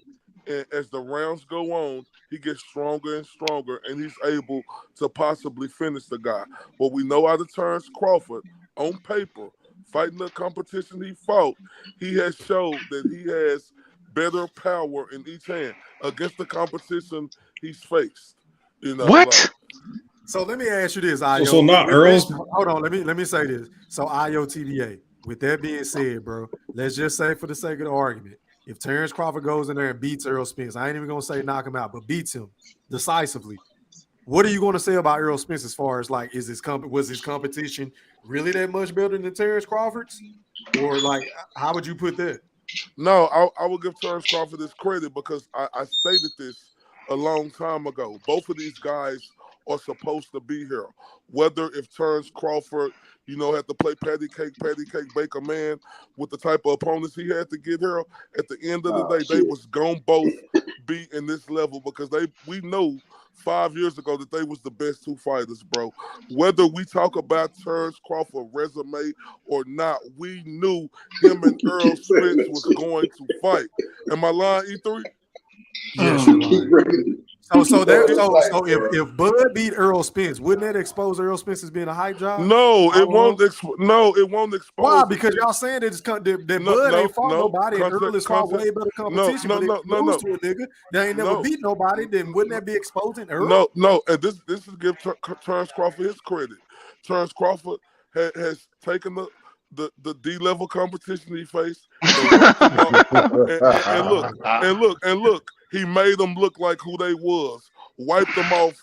and as the rounds go on, he gets stronger and stronger, and he's able to possibly finish the guy. What we know out of Terence Crawford, on paper, fighting the competition he fought, he has showed that he has better power in each hand against the competition he's faced. You know, what? So let me ask you this, Io. So not Earl's. Hold on, let me say this. So IOTDA. With that being said, bro, let's just say for the sake of the argument, if Terence Crawford goes in there and beats Errol Spence, I ain't even gonna say knock him out, but beats him decisively. What are you going to say about Errol Spence as far as like, was his competition really that much better than Terence Crawford's, or like, how would you put that? No, I will give Terence Crawford his credit because I stated this a long time ago. Both of these guys are supposed to be here. Whether if Terence Crawford, had to play patty cake, bake a man with the type of opponents he had to get here, at the end of the day, they was gonna both be in this level because we know 5 years ago that they was the best two fighters, bro. Whether we talk about Terence Crawford resume or not, we knew him and Errol Spence was going to fight. Am I lying, E3? Yes, you're lying. So if Bud beat Errol Spence, wouldn't that expose Errol Spence as being a hype job? No, it won't. It won't expose. Why? Because y'all saying that Bud ain't fought nobody, and Errol has fought way better competition. To a nigga that ain't never beat nobody. Then wouldn't that be exposing Errol? No. And this is give Terence Crawford his credit. Terence Crawford has taken the D-level competition he faced and look. He made them look like who they was, wiped them off,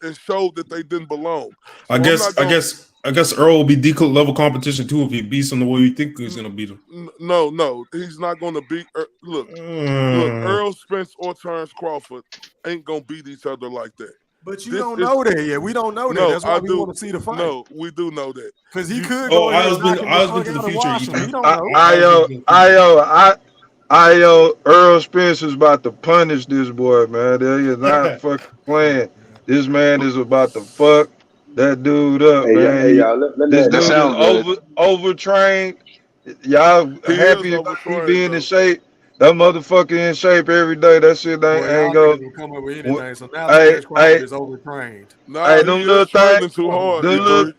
and showed that they didn't belong. So I guess Earl will be D-level competition too if he beats him the way you think he's gonna beat him. No, he's not gonna beat. Look, Errol Spence or Terence Crawford ain't gonna beat each other like that. But you don't know that yet. We don't know that. That's why we want to see the fight. No, we do know that because he could go. I was into the future. We don't know. Earl Spence is about to punish this boy, man. They is not fucking playing. This man is about to fuck that dude up, man. This dude is overtrained. Y'all happy about he being in shape? That motherfucker in shape every day. That shit ain't gonna come up with anything. So now Terence Crawford is overtrained. Hey, them little things too hard. Them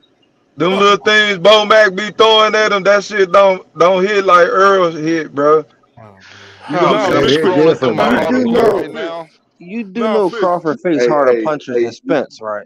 little things Bo Mac be throwing at him, that shit don't hit like Earl's hit, bro. You do know Crawford faced harder punchers than Spence, right?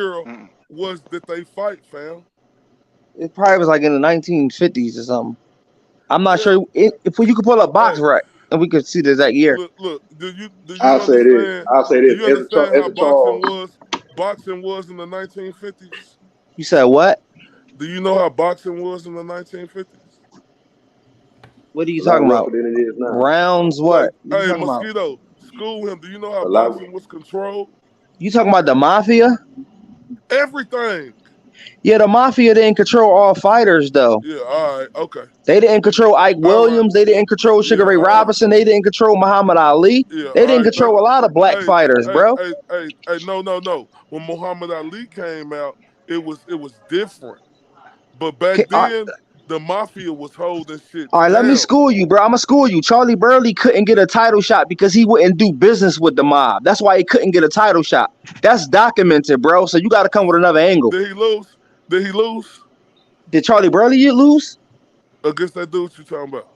year was that they fight, fam? It probably was like in the 1950s or something. I'm not Yeah. sure if you could pull up box Hey, rec. and we could see the exact year. Look. Do you I'll say this. understand? I'll say Do this. you understand As how a Charles, boxing was in the 1950s? You said what? Do you know how boxing was in the 1950s? What are you a lot talking about? rougher than it is now. Rounds? Like, What? What you hey, talking about? Mosquito, school him. Do you know how A lot. boxing was controlled? You talking about the mafia? Everything. Yeah, the mafia didn't control all fighters though. Yeah, all right, okay. They didn't control Ike All right. Williams. They didn't control Yeah, Sugar Ray all right. Robinson. They didn't control Muhammad Ali. Yeah, They all didn't right. control a lot of black fighters, bro. No. When Muhammad Ali came out, it was different. But back then, the mafia was holding shit All right, let me down. school you, bro. I'm gonna school you. Charlie Burley couldn't get a title shot because he wouldn't do business with the mob. That's why he couldn't get a title shot. That's documented, bro. So you got to come with another angle. Did he lose? Did Charlie Burley lose? Against that dude you talking about?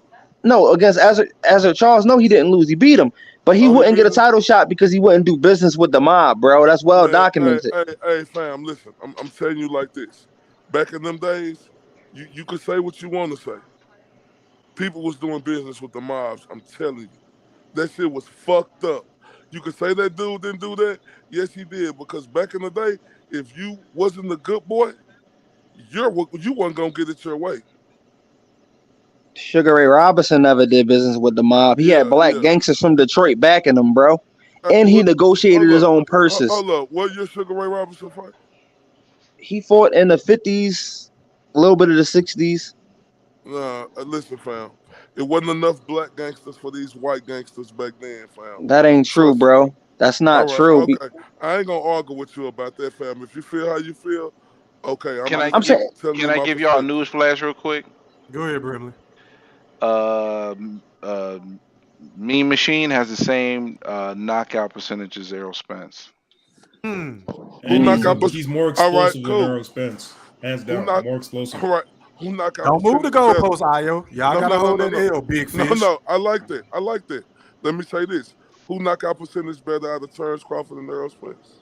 No, against Ezra Charles. No, he didn't lose. He beat him, but he wouldn't get a title shot because he wouldn't do business with the mob, bro. That's well documented. Hey, fam, listen. I'm telling you like this. Back in them days, you could say what you want to say. People was doing business with the mobs. I'm telling you, that shit was fucked up. You could say that dude didn't do that. Yes, he did. Because back in the day, if you wasn't a good boy, you wasn't gonna get it your way. Sugar Ray Robinson never did business with the mob. He had black gangsters from Detroit backing him, bro. And he negotiated his own purses. Hold up. What year Sugar Ray Robinson fight? He fought in the 50s, a little bit of the 60s. Nah, listen, fam. It wasn't enough black gangsters for these white gangsters back then, fam. That ain't true, bro. That's not true. Okay. I ain't gonna argue with you about that, fam. If you feel how you feel, okay. Can I give y'all a news flash real quick? Go ahead, Brimley. Mean Machine has the same knockout percentage as Errol Spence. And he's more explosive than Errol Spence. Hands down, more explosive. All right. Who knock out? Don't move the goalpost, Ayo. Y'all gotta hold that L, big fish. No, I like that. Let me say this: who knockout percentage better out of Terence Crawford and Errol Spence?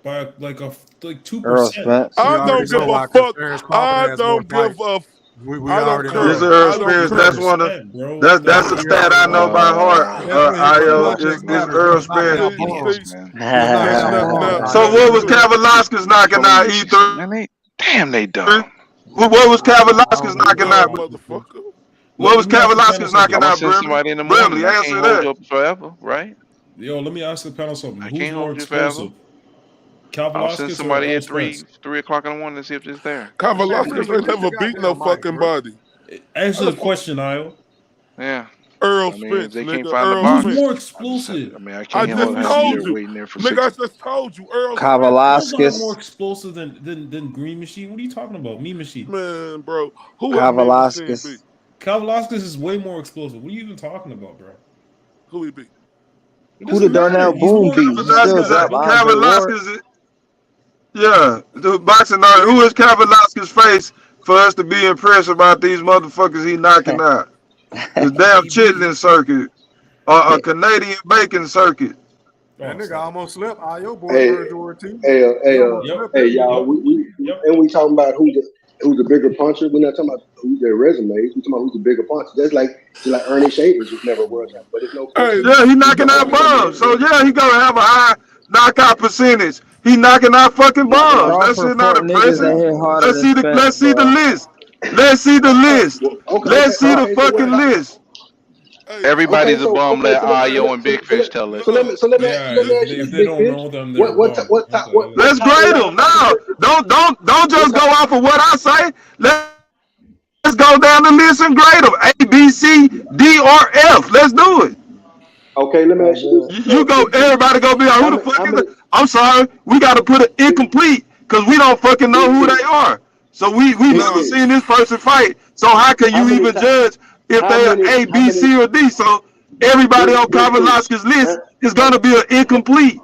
By like 2%. Errol Spence. I don't give a fuck. I don't give a. I don't care. This is Errol Spence. That's one of that's a stat I know by heart. Io is Errol Spence. So what was Kavaliauskas knocking out? E3? Damn, they dumb. What was Kavaliauskas knocking out? What was Kavaliauskas knocking out, Brimley? Answer that. Forever, right? Yo, let me ask the panel something. I Who's can't more hold you forever. explosive? I'll send somebody at 3 3 o'clock in the morning to see if it's there. Kavaliauskas ain't never beat no fucking body. Answer the question, Io. Yeah. Errol Spence, they nigga. can't find the Errol box. Who's more explosive? I can't hold just told there you. waiting there for Nigga, I 6. just told you. Errol Kavaliauskas. More explosive than Green Machine. What are you talking about? Mean Machine. Man, bro. Who Kavaliauskas. Kavaliauskas is way more explosive. What are you even talking about, bro? Who he beat? Who did Darnell Boone beat? Kavaliauskas. Yeah, the boxing. Who is Kavaliauskas face for us to be impressed about these motherfuckers he knocking out? The damn chitlin circuit or a Canadian bacon circuit. That nigga almost slept. Ayo boy heard the word too. Hey, y'all. We talking about who's the bigger puncher. We're not talking about who's their resumes. We're talking about who's the bigger puncher. That's like Ernie Shavers, who's never worked out. But it's no. Yeah, he knocking out bombs. So yeah, he gonna have a high knockout percentage. He knocking out fucking bombs. That shit not impressive. Let's see the list. Let's see the list. Let's see the fucking list. Everybody's a bum. Let Io and Big Fish tell us. So let me ask you if they don't know them, let's grade them. No, don't just go off of what I say. Let's go down the list and grade them. A, B, C, D, or F. Let's do it. Okay, let me ask you this. You go. Everybody go be like, who the fuck is it? I'm sorry. We got to put it incomplete because we don't fucking know who they are. So we never seen this person fight. So how can you even judge if they're A, B, C, or D? So everybody on Kavaliauskas' list is gonna be an incomplete.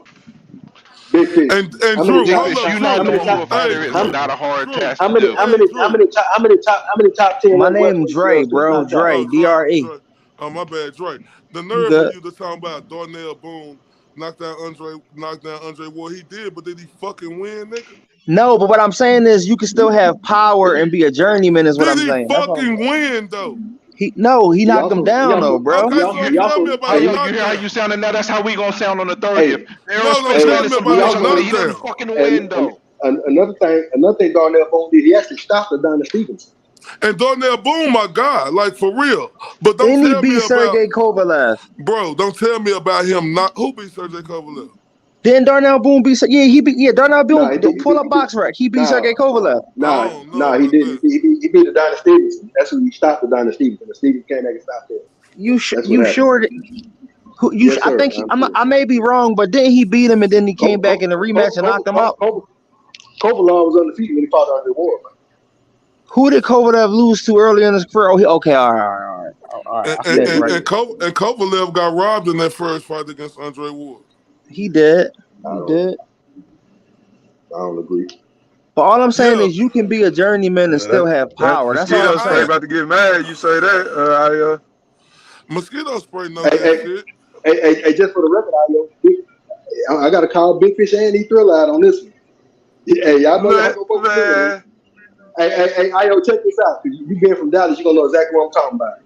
Big Fish. And Drew, you not knowing who a fighter is not a hard task to do. How many top 10? My name Dre, bro. Dre, D-R-E. Oh, my bad, Dre. The nerve of you to talk about Darnell Boone knocked down Andre Ward. He did, but did he fucking win, nigga? No, but what I'm saying is you can still have power and be a journeyman is what I'm saying. Did he fucking win, though? He knocked him also down though, bro. he Okay, also so he tell me also about Hey, the yo, you hear how knockdown. you sounding now? That's how we gonna sound on the 30th. hey Errol No, Spence tell made me some about noise the on it. He didn't knockdown. fucking win though. another thing Darnell Boone did, he actually stopped the Donna Stevenson. And Darnell Boone, my God, like for real. But don't And he tell me beat about, Sergey Kovalev. bro, don't tell me about him not, who beat Sergey Kovalev? Then Darnell Boone beat Darnell Nah, Boone pull up box rack. He beat nah, Sergey Kovalev. I don't know he about didn't. that. He beat the Donna Stevenson. That's who he stopped the Donna Stevenson. The Stevenson came back and stopped him. That's what You happened. sure that Yes, I sir. think I'm sure. I may be wrong, but didn't he beat him and then he came back in the rematch and knocked him out? Kovalov was undefeated when he fought Andre Ward. Who did Kovalev lose to early in his career? Oh, okay, all right. And, I and, stand and, corrected. and Kovalev got robbed in that first fight against Andre Ward. He did. I He did. don't agree. But all I'm saying Yeah, is you can be a journeyman and still have That power. That's all mosquito I'm spray saying. about to get mad. You say that? mosquito spray know Hey, that hey, shit. hey, just for the record, I got to call Big Fish and E Thriller out on this one. Hey, y'all know y'all go both together. Man. Hey, Io, check this out. Cause you being from Dallas, you gonna know exactly what I'm talking about.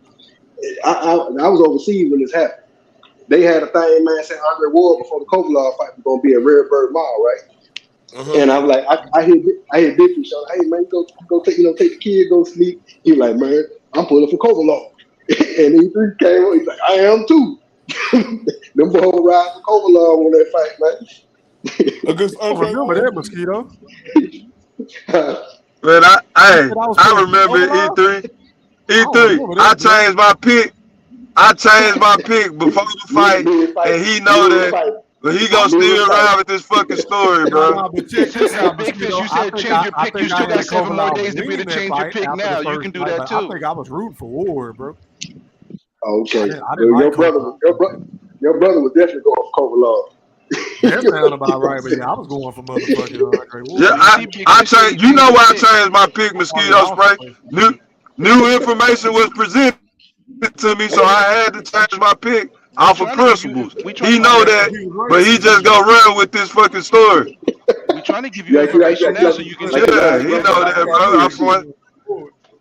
I was overseas when this happened. They had a thing, man, saying Andre Ward before the Kovalov fight was gonna be at Red Bird Mall, right? And I'm like, I hear Big Fish on, hey man, go take take the kid, go sleep. He like, man, I'm pulling for Kovalov. And E3 came on, he's like, I am too. Them boys ride for Kovalov on that fight, man. Against I don't Andre remember Ward? that, Mosquito. Man, You said I was I pulling for remember Kovalov? E3. I don't E3. remember I that, bro. changed my pick. I changed my pick before the fight, and he know that. But he gonna still ride with this fucking story, bro. Nah, but check this Hey, out, Big Fish, Mosquito. you said change your I pick. You think I still got had 7 more Kovalov days to be able winning to that change your fight pick after the now. You first can do fight, that but I too. think I was rooting for Ward, bro. Okay. I didn't like Kovalov. Your brother was definitely going for Kovalov. That sound about right, but yeah, I was going for motherfucking Andre Yeah, Ward. I changed. You know why I changed my pick, mosquito spray? New information was presented to me, so I had to change my pick off of principles. He know that, but he just gonna run with this fucking story. We trying to give you information now so you can change Yeah, your he pick. know that, brother.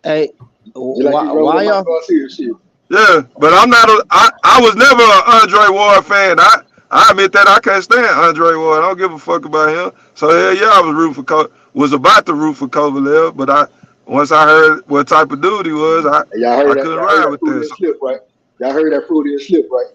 Hey, like you why y'all? Shit. Yeah, but I'm not. I was never an Andre Ward fan. I admit that I can't stand Andre Ward. I don't give a fuck about him. So hell yeah, I was rooting for was about to root for Kovalev, but once I heard what type of dude he was, And y'all I heard that? couldn't Y'all heard ride that with Freudian this. slip, right? Y'all heard that Freudian slip, right?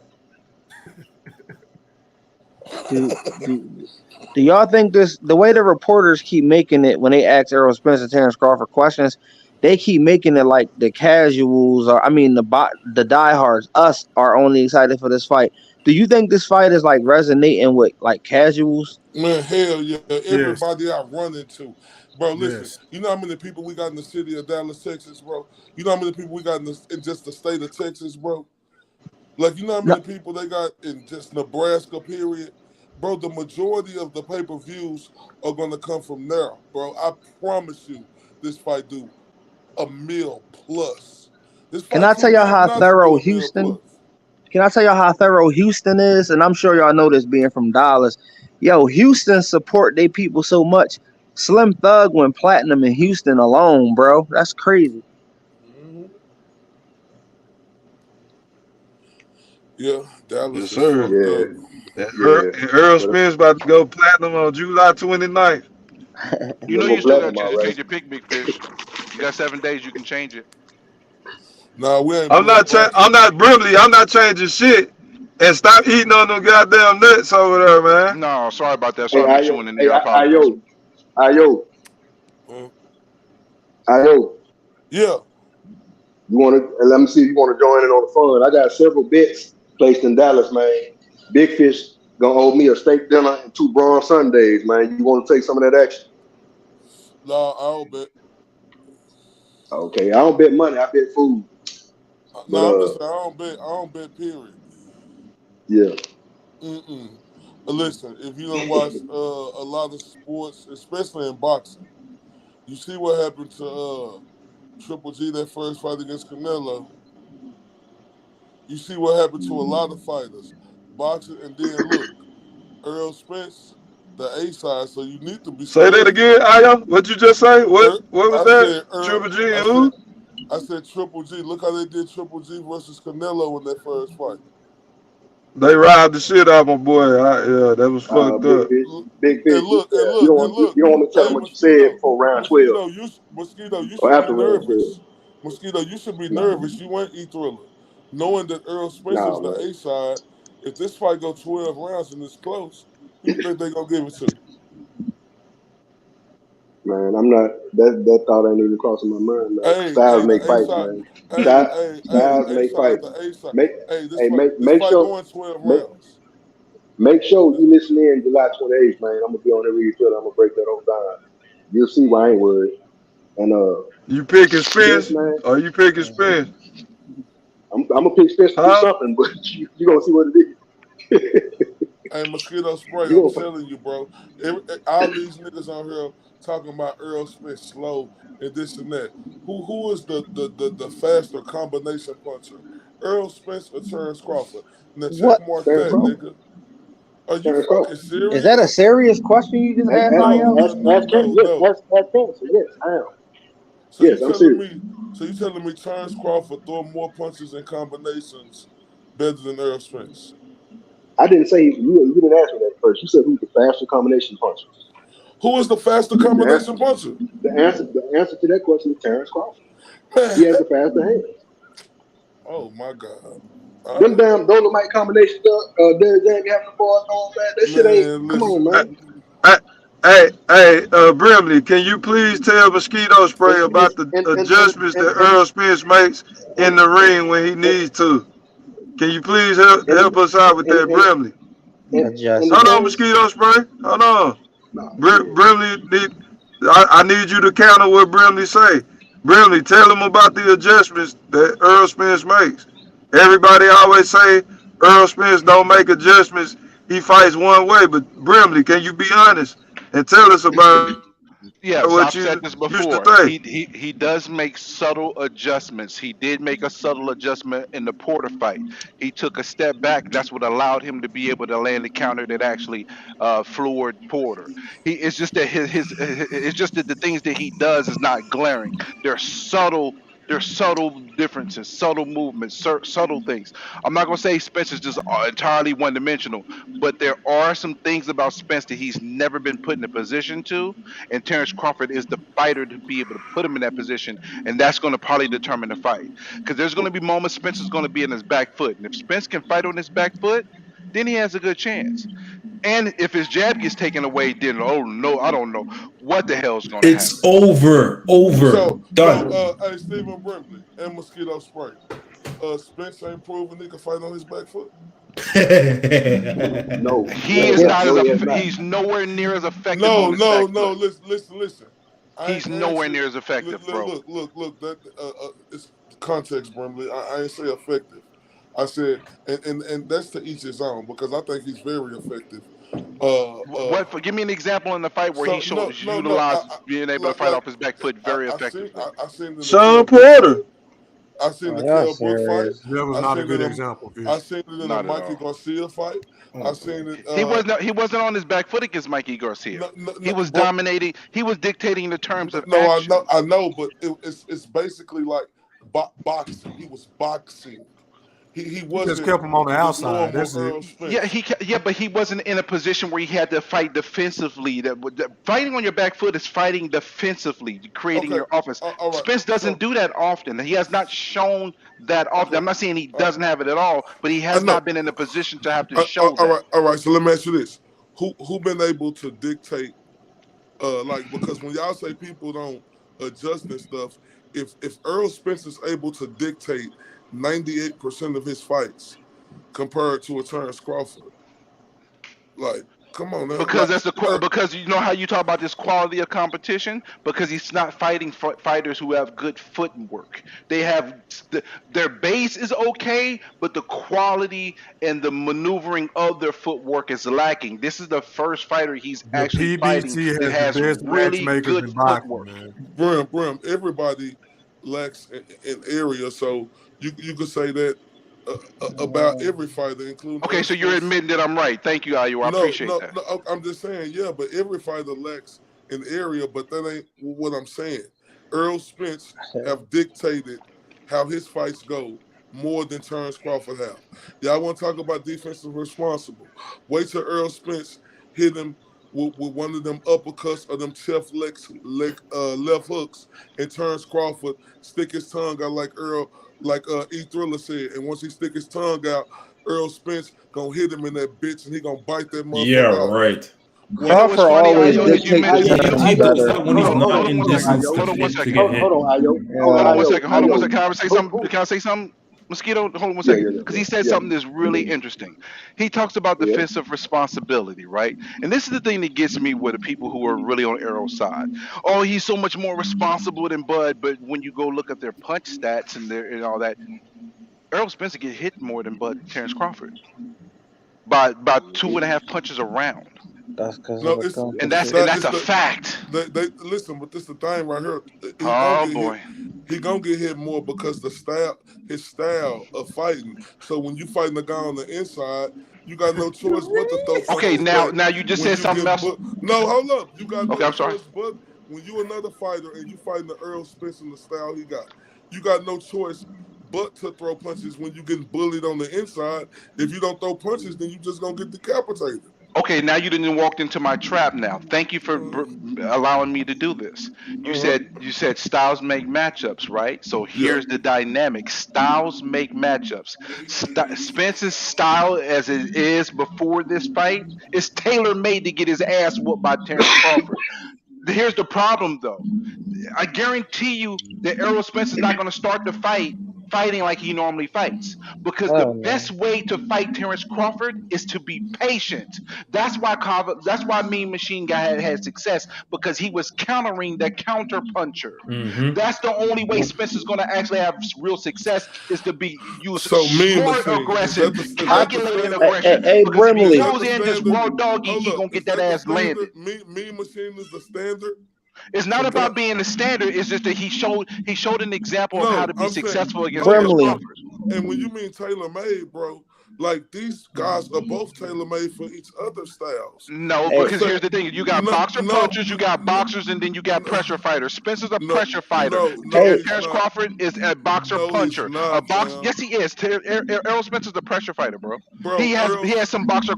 Do y'all think the way the reporters keep making it when they ask Errol Spence and Terence Crawford questions, they keep making it like the casuals or the diehards, us are only excited for this fight. Do you think this fight is like resonating with like casuals? Man, hell yeah. Yes. Everybody I run into. Bro, listen, Yes. you know how many people we got in the city of Dallas, Texas, bro? You know how many people we got in just the state of Texas, bro? Like, you know how many people they got in just Nebraska, period? Bro, the majority of the pay-per-views are going to come from there, bro. I promise you this fight do a mil plus. This Can fight I too tell y'all big how not to do thorough a mil plus. Houston is? And I'm sure y'all know this being from Dallas. Yo, Houston support they people so much. Slim Thug went platinum in Houston alone, bro. That's crazy. Yeah, Dallas Yes, is sir. fucked up. And Errol Spence about to go platinum on July 29th. You know you still got a chance to change your pick, Big Fish. You got 7 days. You can change it. Nah, we ain't I'm not Brimley. I'm not changing shit. And stop eating on them goddamn nuts over there, man. No, sorry about that. Hey, Sorry to be chewing in there. I apologize. Ayo. Yeah. You want to? Let me see if you want to join in on the fun. I got several bets placed in Dallas, man. Big Fish gonna owe me a steak dinner and 2 bronze Sundays, man. You want to take some of that action? Nah, I don't bet. Okay, I don't bet money. I bet food. No, I'm just saying I don't bet, period. Yeah. Listen, if you don't watch a lot of sports, especially in boxing, you see what happened to Triple G that first fight against Canelo. You see what happened to a lot of fighters, boxing, and then look, Errol Spence, the A side. So you need to be Say that scared. again, Aya. What you just say? What was I that? said Triple G and who? I said Triple G. Look how they did Triple G versus Canelo in that first fight. They robbed the shit out of my boy. Yeah, that was fucked Big up. fish, big And fish. look, and You look, and don't look. want to tell Hey, them what you said before round 12 Mosquito, you or should be after round 12. nervous. Mosquito, you should be No, nervous. You ain't E-Thriller. Knowing that Errol Spence is no, the man. A side, if this fight go 12 rounds and it's close, who you think they gonna give it to? Man, I'm not. That thought ain't even crossing my mind, man. Styles The make A fights, side. man. Styles A make side, fights. the A side. Make Hey, hey this fight going 12 rounds. make sure you listen in July 28th, man. I'm gonna be on every Twitter. I'm gonna break that whole down. You'll see why I ain't worried. And You picking Spence, Spence? man. Or you picking Spence? I'm gonna pick Spence to do Huh? something, but you gonna see what it is. Hey, Mosquito Spray, You I'm gonna telling you, bro. All these niggas on here talking about Errol Spence slow and this and that. Who is the faster combination puncher? Errol Spence or Terence Crawford? Now check What? mark Terence that, Crawford. nigga. Are you Terence fucking Crawford. Is that a serious? serious question you just asked, Ayo? No. Ask Terence. Yes, I am. So you Yes, I'm telling serious. me? So you telling me Terence Crawford throw more punches and combinations better than Errol Spence? I didn't say you didn't ask me that first. You said who's the faster combination puncher. Who is the faster combination puncher? The answer to that question is Terence Crawford. Man. He has the faster hands. Oh my God. Them damn Dolomite combinations, Derek James having the ball going, man. That shit ain't. Man, Come listen. on, man. Brimley, can you please tell Mosquito Spray about the adjustments that Earl Spence makes in the ring when he needs to? Can you please help us out with that, Brimley? Hold on, Mosquito Spray. Hold on. Brimley, I need you to counter what Brimley say. Brimley, tell him about the adjustments that Earl Spence makes. Everybody always say Earl Spence don't make adjustments. He fights one way. But Brimley, can you be honest and tell us about Yes, what I've you said this used to before. say? He does make subtle adjustments. He did make a subtle adjustment in the Porter fight. He took a step back. That's what allowed him to be able to land the counter that actually floored Porter. It's just that his it's just that the things that he does is not glaring. They're subtle. They're subtle differences, subtle movements, subtle things. I'm not gonna say Spence is just entirely one dimensional, but there are some things about Spence that he's never been put in a position to, and Terence Crawford is the fighter to be able to put him in that position, and that's going to probably determine the fight. Because there's going to be moments Spence is going to be in his back foot, and if Spence can fight on his back foot, then he has a good chance. And if his jab gets taken away, then oh no, I don't know what the hell's going to It's happen. over, done. Hey, Stephen Brimley and Mosquito Spray. Spence ain't proven he can fight on his back foot. No, He is not no, as he has not. he's nowhere near as effective on his back No. foot. Listen. I He's ain't nowhere answer. near as effective, bro. Look. That it's context, Brimley. I ain't say effective. I said, and that's to each his own because I think he's very effective. Give me an example in the fight where he So showed no. utilized being able to fight off his back foot very effectively. I seen the Sean Kell Brook fight. Porter. I seen the Kell Brook fight. That was I not a seen good it. example, I Fish. seen it in a Not at Mikey all. Garcia fight. I seen it. He wasn't on his back foot against Mikey Garcia. He was Bro, dominating. He was dictating the terms of no, action. I know, but it's basically like boxing. He was boxing. He He just wasn't kept him on the the outside. normal That's it. Earl Spence. But he wasn't in a position where he had to fight defensively. Fighting on your back foot is fighting defensively, creating Okay, your offense. all right. Spence doesn't So do that often. He has not shown that often. okay, I'm not saying he all right. doesn't have it at all, but he I has know. not been in a position to have to show All that. right, all right. So let me ask you this: Who been able to dictate? Like because when y'all say people don't adjust and stuff, if Earl Spence is able to dictate 98% of his fights compared to a Terence Crawford, like come on now, Because like that's because you know how you talk about this quality of competition, because he's not fighting fighters who have good footwork. They have their base is okay, but the quality and the maneuvering of their footwork is lacking. This is the first fighter he's The actually fighting PBC that has the has best really matchmakers good in boxing, footwork. man. Brim, everybody lacks in area, so you could say that about every fighter, including Okay, Earl so you're Spence. admitting that I'm right. Thank you, Ayu. I appreciate that. I'm just saying, yeah, but every fighter lacks an area, but that ain't what I'm saying. Errol Spence have dictated how his fights go more than Terence Crawford have. Y'all want to talk about defensive responsible? Wait till Errol Spence hit him with one of them uppercuts or them left hooks, and Terence Crawford stick his tongue out like E Thriller said. And once he stick his tongue out, Errol Spence gonna hit him in that bitch, and he gonna bite that motherfucker Yeah, off. right. You know what's Crawford funny, always Ayo, that you dictate the mentioned. terms He does better. that when he's Hold not on in one second. distance Hold on one to second. get hit. Hold on, Ayo. Hold on one Ayo, second. Hold on one Ayo. second. Can I say something? Can I say something? Mosquito, hold on one Yeah, second. Because he said yeah. something that's really interesting. He talks about Yeah. defensive responsibility, right? And this is the thing that gets me with the people who are really on Arrow's side. Oh, he's so much more responsible than Bud, but when you go look at their punch stats and all that, Errol Spencer get hit more than Bud Terence Crawford by 2.5 punches a round. That's because No, of the it's And competition. that's a fact. They listen, but this the thing right here. Oh boy. He gonna get hit more because his style of fighting. So when you fighting a guy on the inside, you got no choice but to throw Okay, punches back. now you just When said you something get else. no, hold up, you got Okay, no I'm sorry. choice but when you another fighter and you fighting the Errol Spence and the style he got, you got no choice but to throw punches when you getting bullied on the inside. If you don't throw punches, then you just gonna get decapitated. Okay, now you didn't walked into my trap. Now, thank you for allowing me to do this. You said styles make matchups, right? So Yeah. here's the dynamic: styles make matchups. Spence's style, as it is before this fight, is tailor made to get his ass whooped by Terence Crawford. Here's the problem, though. I guarantee you that Errol Spence is not going to start the fighting like he normally fights, because the Oh no. best way to fight Terence Crawford is to be patient. That's why Mean Machine Guy had success, because he was countering the counter puncher. Mm-hmm. That's the only way Spence is going to actually have real success, is to use So Mean smart Machine aggression, is that the calculated standard? aggression. Hey, Because if he Is Brimley. that goes the in just standard? raw doggy, Hold he up, gonna is get that that the ass landed. standard? Mean Machine is the standard. It's not about being the standard. It's just that he showed an example of how No, to be I'm saying, successful against hold Terence up. Brimley. Crawford. And when you mean tailor made, bro, like these guys are both tailor made for each other's styles. No, Hey, because here's the thing: you got No, boxer no, punchers, you got boxers, and then you got pressure fighters. Spencer's a no, pressure fighter. no, hey, he's Terence not. Crawford is a boxer No, he's puncher. A not, box, fam. yes, he is. Errol Spencer's a pressure fighter, bro. Bro, He has some boxer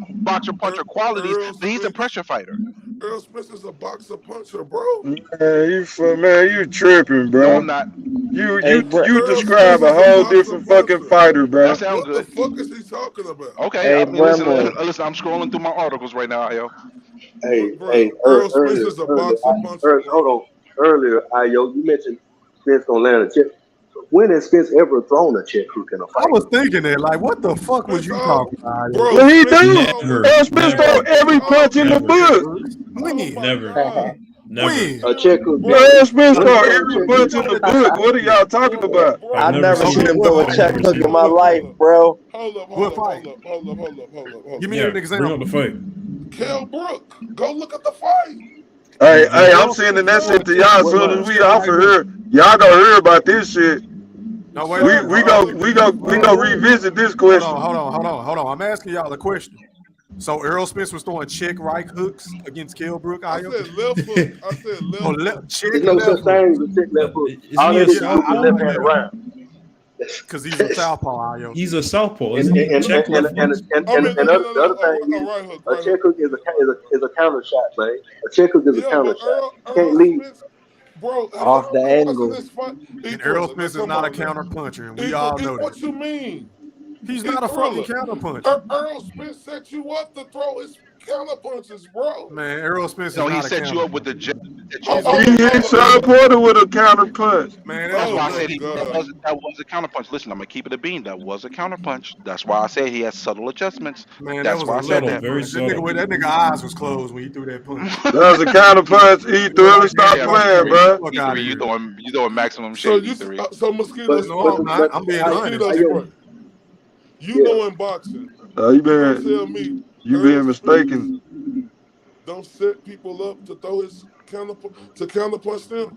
puncher qualities, Earl but he's a Spence, pressure fighter. Earl Spence is a boxer puncher, bro. Man, you tripping, No, I'm bro. not. hey, You Earl Spence describe a is a whole boxer different fucking puncher. fighter, That bro. sounds What the good. fuck is he talking about? Okay, I hey, mean, listen, Brimley. listen. I'm scrolling through my articles right now, yo. Hey, Earl Spence earlier, is a boxer puncher, bro. hold on. Earlier, Ayo, you mentioned Spence gonna land a check. When has Spence ever thrown a check hook in a I fight? was thinking that, like, what the fuck was Spence you all, talking about? Yo? bro. Well, he Spence do. always, Never, Errol Spence throw never, every punch in the never, book. oh When? my never, god, never. When? A check hook, Bro, bro. Errol Spence when he throw throw a every check We hook, punch in know the that you book. What are lying. y'all talking about? I've I never never seen seen Okay, him him what throw a throw fight? check anywhere hook in near. my life, Hold up, bro. hold What up, fight? hold Give up. me an Bring up the example. fight. Kell Brook, go look at the fight. Hey, I'm Errol sending Spence that throwing shit a to check y'all as hook what soon on as a fight? we check off right of hook. here. Y'all gonna hear about this shit. No, wait a We minute. we Hold on. go Let me we get this go we right. go revisit this Hold question. on. I'm asking y'all a question. So Errol Spence was throwing check right hooks against Kell Brook. I Ayo? said left hook. I said Oh, left hook. check There's no left such hook. thing as a check left hook. Isn't All he that a is move your southpaw? left hand around. Because he's a southpaw, Ayo. He's a southpaw, And isn't he? and Check and and left and, hooks. and, I and, mean, and no, the other thing a is right hook, a right check hook. hook is a counter shot, man. A check hook is a Yeah, counter but shot. You can't Earl leave. Spence, bro, have Off y'all the been watching angle. this fight? And Errol E-Thriller, now Spence is come not a on now. counter puncher, and we E-Thriller, all know that. what you mean? He's not a fucking E-Thriller. counter puncher. Earl Spence set you up to throw his counter punches, bro. Man, Errol Spence is No, he not a set counter you up with the puncher, jab. bro. Set you up with Hold the He up, hit hold up. Sean Porter with a counter punch. Man, That's Errol, why I Oh look, my said God. that was a counter punch. Listen, I'm gonna keep it a bean. That was a counter punch. That's why I said he has subtle adjustments. man, that That's was a why I said left Subtle, that. very punch. subtle. That nigga eyes was closed when he threw that punch. That was a counter punch. He Boy, Thriller, like, man, stop Yeah, fuck playing, you. E3, Get the bro. fuck out of E3, here. you throwing maximum So shade, you, E3. so Mosquito No, I'm not. But I'm being honest. Mosquito I spray. You yeah. know in boxing, You you gonna tell me you Earl being Spence mistaken. don't set people up to throw his counterpunch them?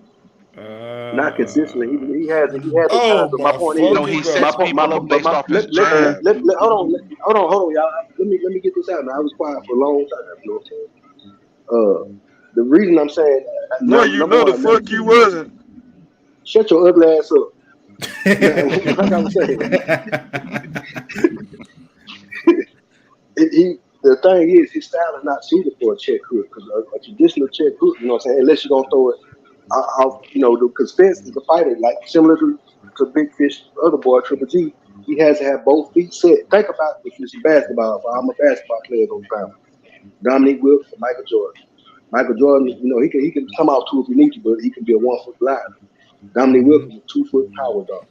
Not consistently. Uh, He has his Oh times, but my my point is No, he fucking my sets God. point people up based off his let, jab. hold on, y'all. Let me get this out now. I was quiet for a long time, you know what I'm saying? The reason I'm saying No, you number know one, the I've never fuck you seen wasn't. Shut your ugly ass up. Now, like I was saying, the thing is, his style is not suited for a check hook because a traditional check hook, you know what I'm saying? Unless you're gonna throw it off, you know, because Spence is a fighter, like similar to Big Fish, other boy, Triple G. He has to have both feet set. Think about if it's basketball. If I'm a basketball player on ground. Dominique Wilkes and Michael Jordan. Michael Jordan, you know, he can come out too if he needs to, but he can be a 1 foot glider. Dominique Wilkes is a 2 foot power dog.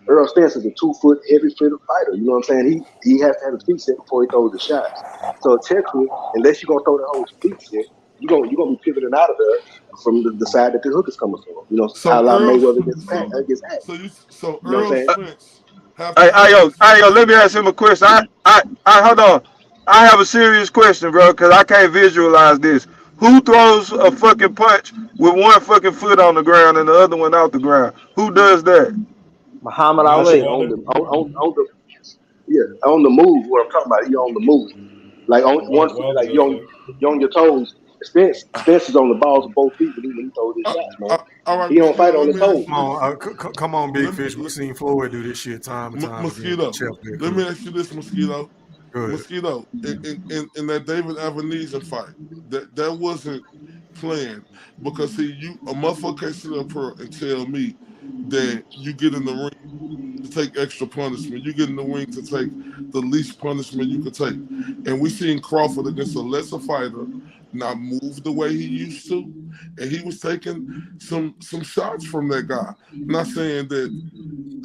Earl Spence is a 2 foot heavy footed fighter. You know what I'm saying? He has to have his feet set before he throws the shots. So a check hook, unless you're gonna throw the whole feet set, you're gonna be pivoting out of there from the side that the hook is coming from. You know, So a la Earl, Mayweather gets Hack. so You know what I'm Earl saying? Spence have to have Hey, yo, let me ask him a question. I hold on. I have a serious question, bro, because I can't visualize this. Who throws a fucking punch with one fucking foot on the ground and the other one out the ground? Who does that? Muhammad I Deontay say Ali. Wilder. on the move. What I'm talking about, you're on the move. Like on one foot, Wilder like does that. you're on your toes. Spence is on the balls of both feet when he throws his shots, man. All right, He don't fight Mosquito. on Let the me toes. ask Come you this. on, come on, Big Let me, Fish. We've seen Floyd do this shit time and time again. Mosquito. Chef Big Let Cook. me ask you this, Mosquito. Good. Mosquito. In that David Ebenezer fight, that wasn't planned because see, a motherfucker can't sit up here and tell me that you get in the ring to take extra punishment. You get in the ring to take the least punishment you could take. And we seen Crawford against a lesser fighter not move the way he used to. And he was taking some shots from that guy. Not saying that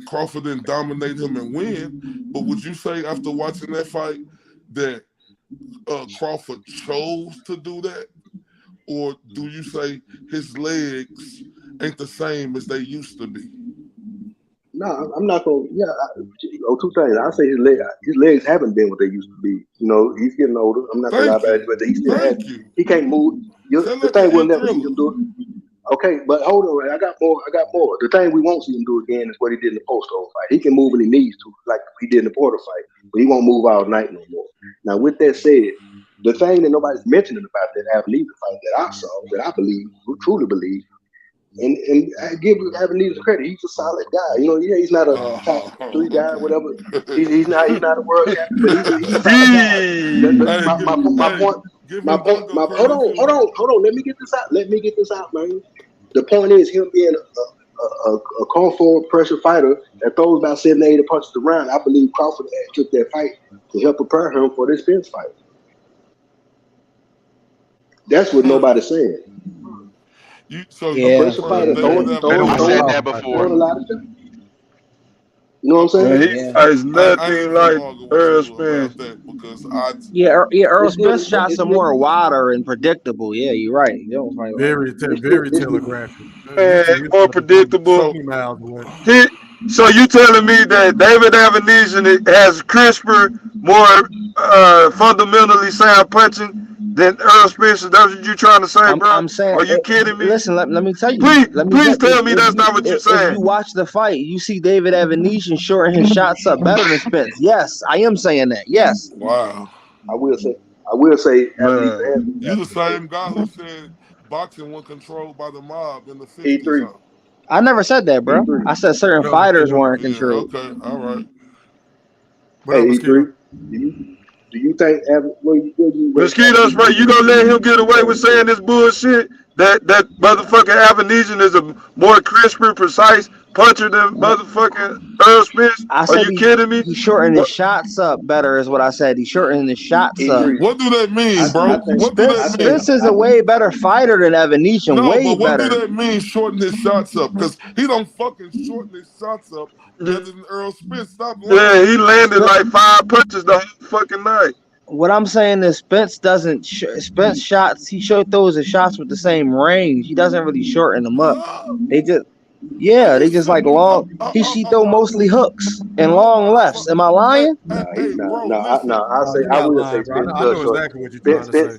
Crawford didn't dominate him and win, but would you say after watching that fight that Crawford chose to do that? Or do you say his legs ain't the same as they used to be? No, I'm not gonna. Yeah, two things. I say his legs haven't been what they used to be. You know, he's getting older. I'm not gonna lie Thank about it, you. but he still has. Thank you. He can't move. Sound The like an thing we'll E never see him Thriller. do. Okay, but hold on. I got more. The thing we won't see him do again is what he did in the post-over fight. He can move when he needs to, like he did in the Porter fight, but he won't move all night no more. Now, with that said, the thing that nobody's mentioning about that Avenida fight that I saw, that I believe, truly believe, and I give Avenida credit. He's a solid guy. You know, yeah, he's not a top 3 guy, Okay. whatever. He's not a world champion, but he's a solid guy. Hey, My point. give him Bungo Hold credit too. on. Let me get this out, man. The point is him being a call forward pressure fighter that throws about 70, 80 punches around. I believe Crawford took that fight to help prepare him for this Spence fight. That's what nobody's saying. So A pressure fighter throwing I said that before. a lot of shots. You know what I'm saying? Man, he fights I nothing ain't finna like argue with Earl you about Spence. that because Earl It's Spence shots are more niggas. wider and predictable. Yeah, you're right. You don't fight like Very telegraphic. Man, more predictable. so 20 miles away. So you telling me that David Avenesian has crisper, more fundamentally sound punching than Earl Spence? Is that what you trying to say, bro? I'm saying, Are you kidding me? listen. Let me tell you. Please tell me that's not what you're If you saying. watch the fight, you see David Evanesian shorting his shots up better than Spence. Yes, I am saying that. Yes. wow. I will say Avenida has Man. You the same guy who said boxing was controlled by the mob in the 50s, E3. huh? I never said that, bro. E3. I said certain What up, fighters Mosquito? weren't Yeah, controlled. okay, all right. What Hey, up, Mosquito? E3. Do you think Mosquito spray, you gonna let him get away with saying this bullshit? That motherfucking Avenesian is a more crisper, precise puncher than motherfucking Earl Spence? I Are said you kidding me? he's shorting his What? shots up better, is what I said. He's shortening his shots up. E3? What do that mean, I bro? think What do that mean? Spence is a way better fighter than Evanesian. No, Way but what do better. that mean, shorten his shots up? Because he don't fucking shorten his shots up better than Earl Spence. Stop Yeah, lying. he landed like 5 punches the whole fucking night. What I'm saying is Spence doesn't Spence shots. He throws his shots with the same range. He doesn't really shorten them up. They just like long. He throw mostly hooks and long lefts. Am I lying? Bro, listen. I You're I not will lying, say bro. Spence I does know short. exactly what you're trying to say.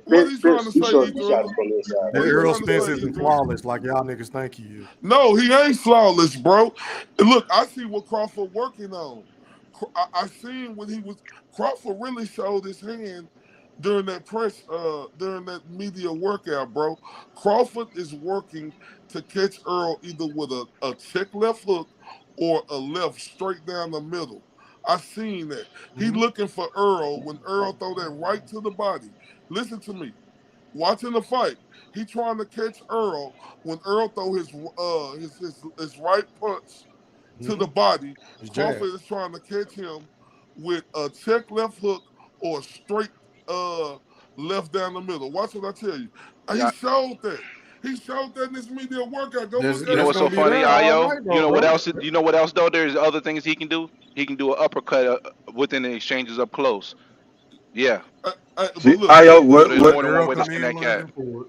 What he trying to He say, short E his shots Thriller? from the inside. That What he Earl trying to Spence say, E isn't Thriller? flawless like y'all niggas think he is. No, he ain't flawless, bro. And look, I see what Crawford working on. I seen when Crawford really showed his hand during that media workout, bro. Crawford is working to catch Earl either with a check left hook or a left straight down the middle. I seen that. He looking for Earl when Earl throw that right to the body. Listen to me. Watching the fight, he trying to catch Earl when Earl throw his right punch to the body. His jab. Crawford is trying to catch him with a check left hook or a straight left down the middle. Watch what I tell you. He Yeah. showed that. He showed that in this media workout. Go There's look You at know that's it. what's so gonna be funny, there all Ayo? night You though, know what bro. else? You know what else though? There's other things he can do. He can do an uppercut within the exchanges up close. Yeah. But See, look, Ayo, So there's Let more than one Earl way to come skin in that cat. lunging forward.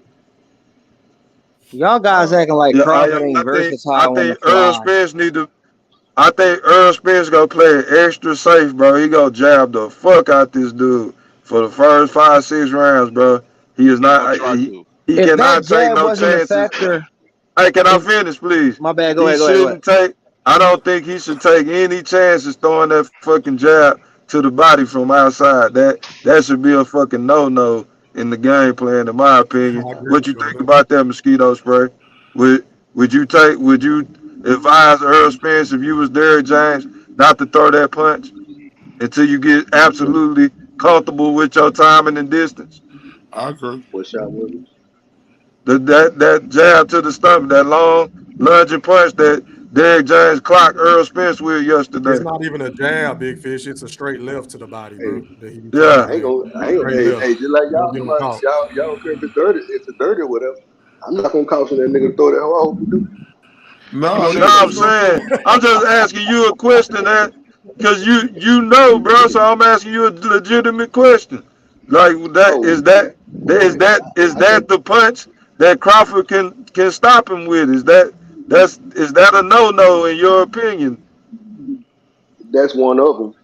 Y'all guys acting like yeah, Ayo, Crawford ain't I versatile on the think Earl fly. Spence need to. I think Earl Spence gonna play it extra safe, bro. He gonna jab the fuck out this dude for the first 5, 6 rounds, bro. He is He's gonna not. try to. He If that cannot take jab no wasn't a chances. factor, Hey, can I if finish, please? my bad, go He ahead, go ahead, go ahead. shouldn't take. I don't think he should take any chances throwing that fucking jab to the body from outside. That should be a fucking no in the game plan, in my opinion. I agree What with you you on think that. about that mosquito spray? Would you advise Earl Spence if you was Derrick James not to throw that punch until you get absolutely comfortable with your timing and distance? I agree. What shot was it? That jab to the stomach, that long lunging punch that Derrick James clocked Earl Spence with It's yesterday. not even a jab, big fish. It's a straight left to the body, Hey, bro. That he be trying to Yeah. land. Straight hey, left. hey, just like Don't y'all get talking him about, caught. y'all don't care if it's dirty or whatever. I'm not gonna caution that nigga to throw that hoe. I hope you do. No, You I No, sure ain't what I'm you gonna. gonna saying do? I'm just asking you a question that because you know, bro. So I'm asking you a legitimate question. Like that Oh, is that no, is I think that the punch that Crawford can stop him with? Is that a no in your opinion? that's one of them.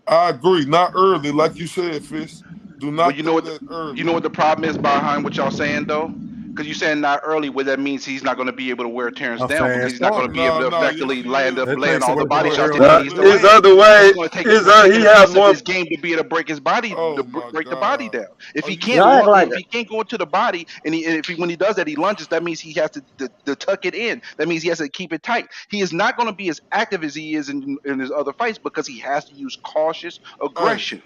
I agree. Not early, like you said, Fish. Do But not throw that you early. know what the problem is behind what y'all saying though? Because you saying not early, well that means he's not going to be able to wear Terrence A down because fast he's not going to start. be able No, to no, yes effectively he is. That land takes all the away from body what shots Earl that he got to needs to do. His land. other And way it's going to take is he a has piece of more. his game to be able to break his body, Oh my break the body God. down. If Are he you can't, Y'all act serious? like if he can't go into the body, and when he does that, he lunges. That means he has to tuck it in. That means he has to keep it tight. He is not going to be as active as he is in his other fights because he has to use cautious Hey, aggression.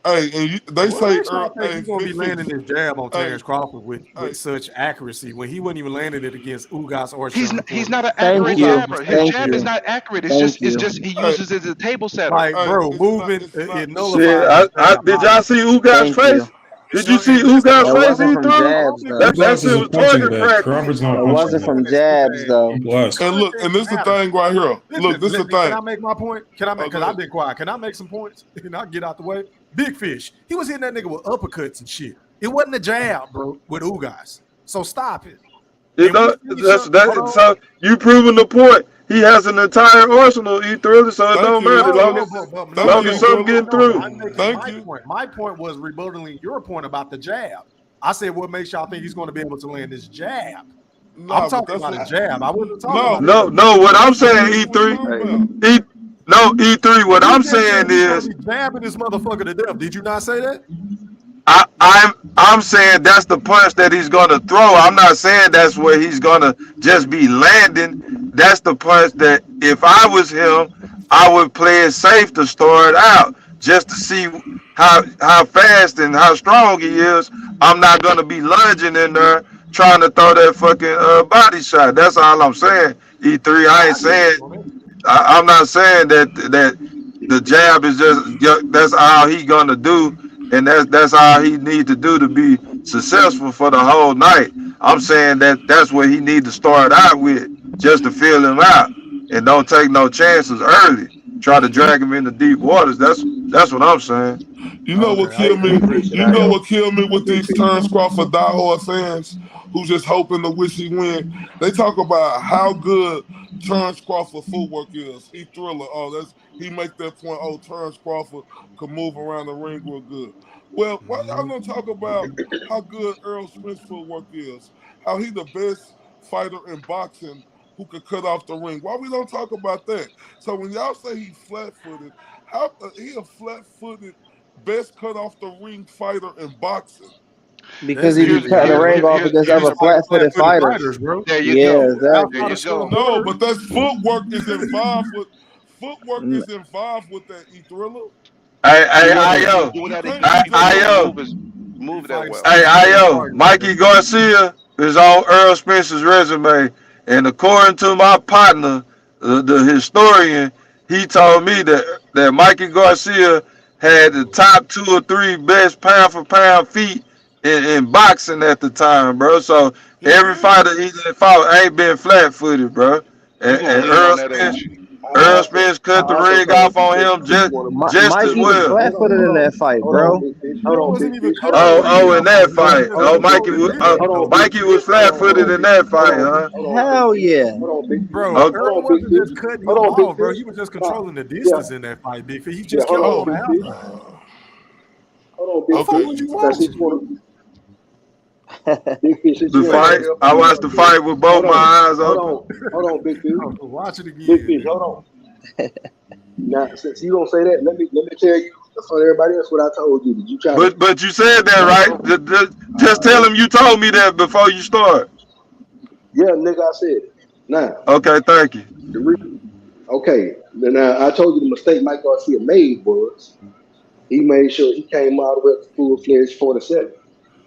hey, and they What say makes y'all think hey, he's gonna be landing Fish. this jab on Hey, Terrence Crawford with hey, such accuracy when he wasn't even landing it against Ugas or Sean He's Porter? not an thank accurate Ugas you, was jabber. His taking thank jab is you, hits. not accurate. thank It's you. just he hey, uses it as a table setter. Like, hey, bro, movement it Shit, nullifies his jab. did y'all see Ugas Thank you. face? Did you see And listen, Ugas That face wasn't he from threw? jabs big though. That Ugas is shit a was punching target bag. practice. Crawford's not That punching wasn't bag. from listen, jabs though. He was. and look, and context this the matters. thing right here. Look, Listen, this the can thing. I make my point? Can I make Oh, go because I've ahead. been quiet. Can I make some points? And I'll get out the way. Big fish. He was hitting that nigga with uppercuts and shit. It wasn't a jab, bro, with Ugas. So stop it. It And when he don't, finished up, hold on. so you proving the point. He has an entire arsenal, E3, so it Thank don't you, matter No, long Thriller. no, as but no, Thank no, long you, as no, something Thriller. getting no. through. I'm making Thank my you. point. My point was rebuttaling your point about the jab. I said, what makes y'all think he's going to be able to land this jab? I'm Nah, but talking that's about what. a jab. I wasn't talking No, about his No, uppercut. no, what I'm that's what saying, that's what we E3, talking Hey, about. E no, E3, what You I'm just said saying he's going to is be jabbing this motherfucker to death. Did you not say that? I'm saying that's the punch that he's gonna throw. I'm not saying that's where he's gonna just be landing. That's the punch that if I was him, I would play it safe to start out just to see how fast and how strong he is. I'm not gonna be lunging in there trying to throw that fucking body shot. That's all I'm saying. E3, No, I I ain't agree with saying you on that. I'm not saying that the jab is just that's all he gonna do, and that's all he need to do to be successful for the whole night. I'm saying that's what he need to start out with, just to feel him out, and don't take no chances early. Try to drag him into deep waters. That's what I'm saying. You know Okay, what I killed agree me? with that. appreciate You it, know Ayo. what killed me I with these appreciate Terrence Crawford diehard fans who just hoping to wish he win. They talk about how good Terrence Crawford footwork is. He Thriller. Oh, he make that point. Oh, Terrence Crawford could move around the ring real good. Well, why y'all don't talk about how good Errol Spence footwork is? How he the best fighter in boxing who could cut off the ring. Why we don't talk about that? So when y'all say he flat footed, how he a flat footed best cut off the ring fighter in boxing. Because he be cutting the ring off against other flat-footed fighters. bro. There you Yeah, go. exactly. There you go. No, but that's footwork is involved with that E-Thriller. Hey, He yo. do it at a can't he just don't Yo. move that well. Hey, yo. Mikey Garcia is on Errol Spence's resume. And according to my partner, the historian, he told me that Mikey Garcia had the top 2 or 3 best pound for pound feet in boxing at the time, bro. So every fighter he done fought ain't been flat footed, bro. You And, gonna and lean Earl on that, ain't Spence, you? Earl Spence cut the ring off on him just as Mikey was well. flat-footed in that fight, bro. In that fight. Mikey was flat footed in that fight, huh? Hell yeah. Bro, Earl wasn't just cutting him off, bro. He was just controlling the distance in that fight, Big Fish. He just kept him on the outside. What fuck was you watching? The fight. I watched the fight with both my eyes open. Hold on, Big Fish. Watch it again. Big Fish, hold on. Now, since you don't say that, let me tell you in front of everybody else what I told you. Did you try? But you said that right. Just tell him you told me that before you start. Yeah, nigga, I said it. Now. Okay, thank you. Okay, now I told you the mistake Mike Garcia made was he made sure he came all the way up to full-fledged 47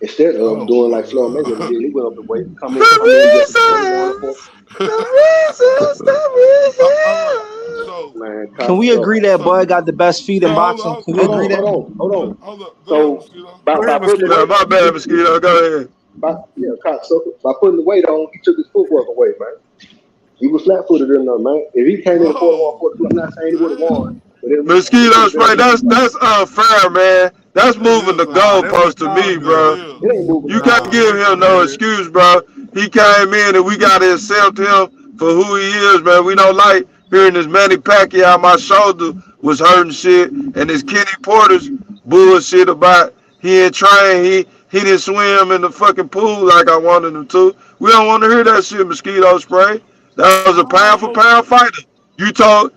instead of doing like Floyd Mayweather did. He went up the weight, come in just 21 Man, Can we agree that Bud got the best feet in boxing? Can we agree that? Hold on. So by putting the weight, my bad, Mosquito. Go ahead. By putting the weight on, he took his footwork away, man. He was flat-footed in there, man. If he came in 41-42, I'm not saying he would have won. Mosquito spray, that's unfair, man. That's moving the goalpost to me, bro. You can't give him no excuse, bro. He came in and we gotta accept him for who he is, man. We don't like hearing this Manny Pacquiao, my shoulder was hurting shit, and this Kenny Porter's bullshit about he ain't trained, he didn't swim in the fucking pool like I wanted him to. We don't want to hear that shit, Mosquito spray. That was a pound for pound fighter. You told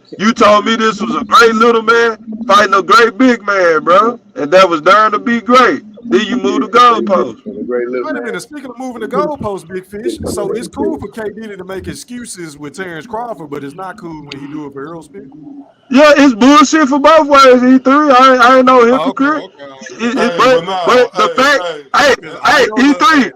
me this was a great little man fighting a great big man, bro. And that was darn to be great. Then you move the goalpost. Wait a minute. Speaking of moving the goalpost, Big Fish, so it's cool for KD to make excuses with Terence Crawford, but it's not cool when he do it for Errol Spence. Yeah, it's bullshit for both ways, E3. I ain't no hypocrite. But the fact, E3,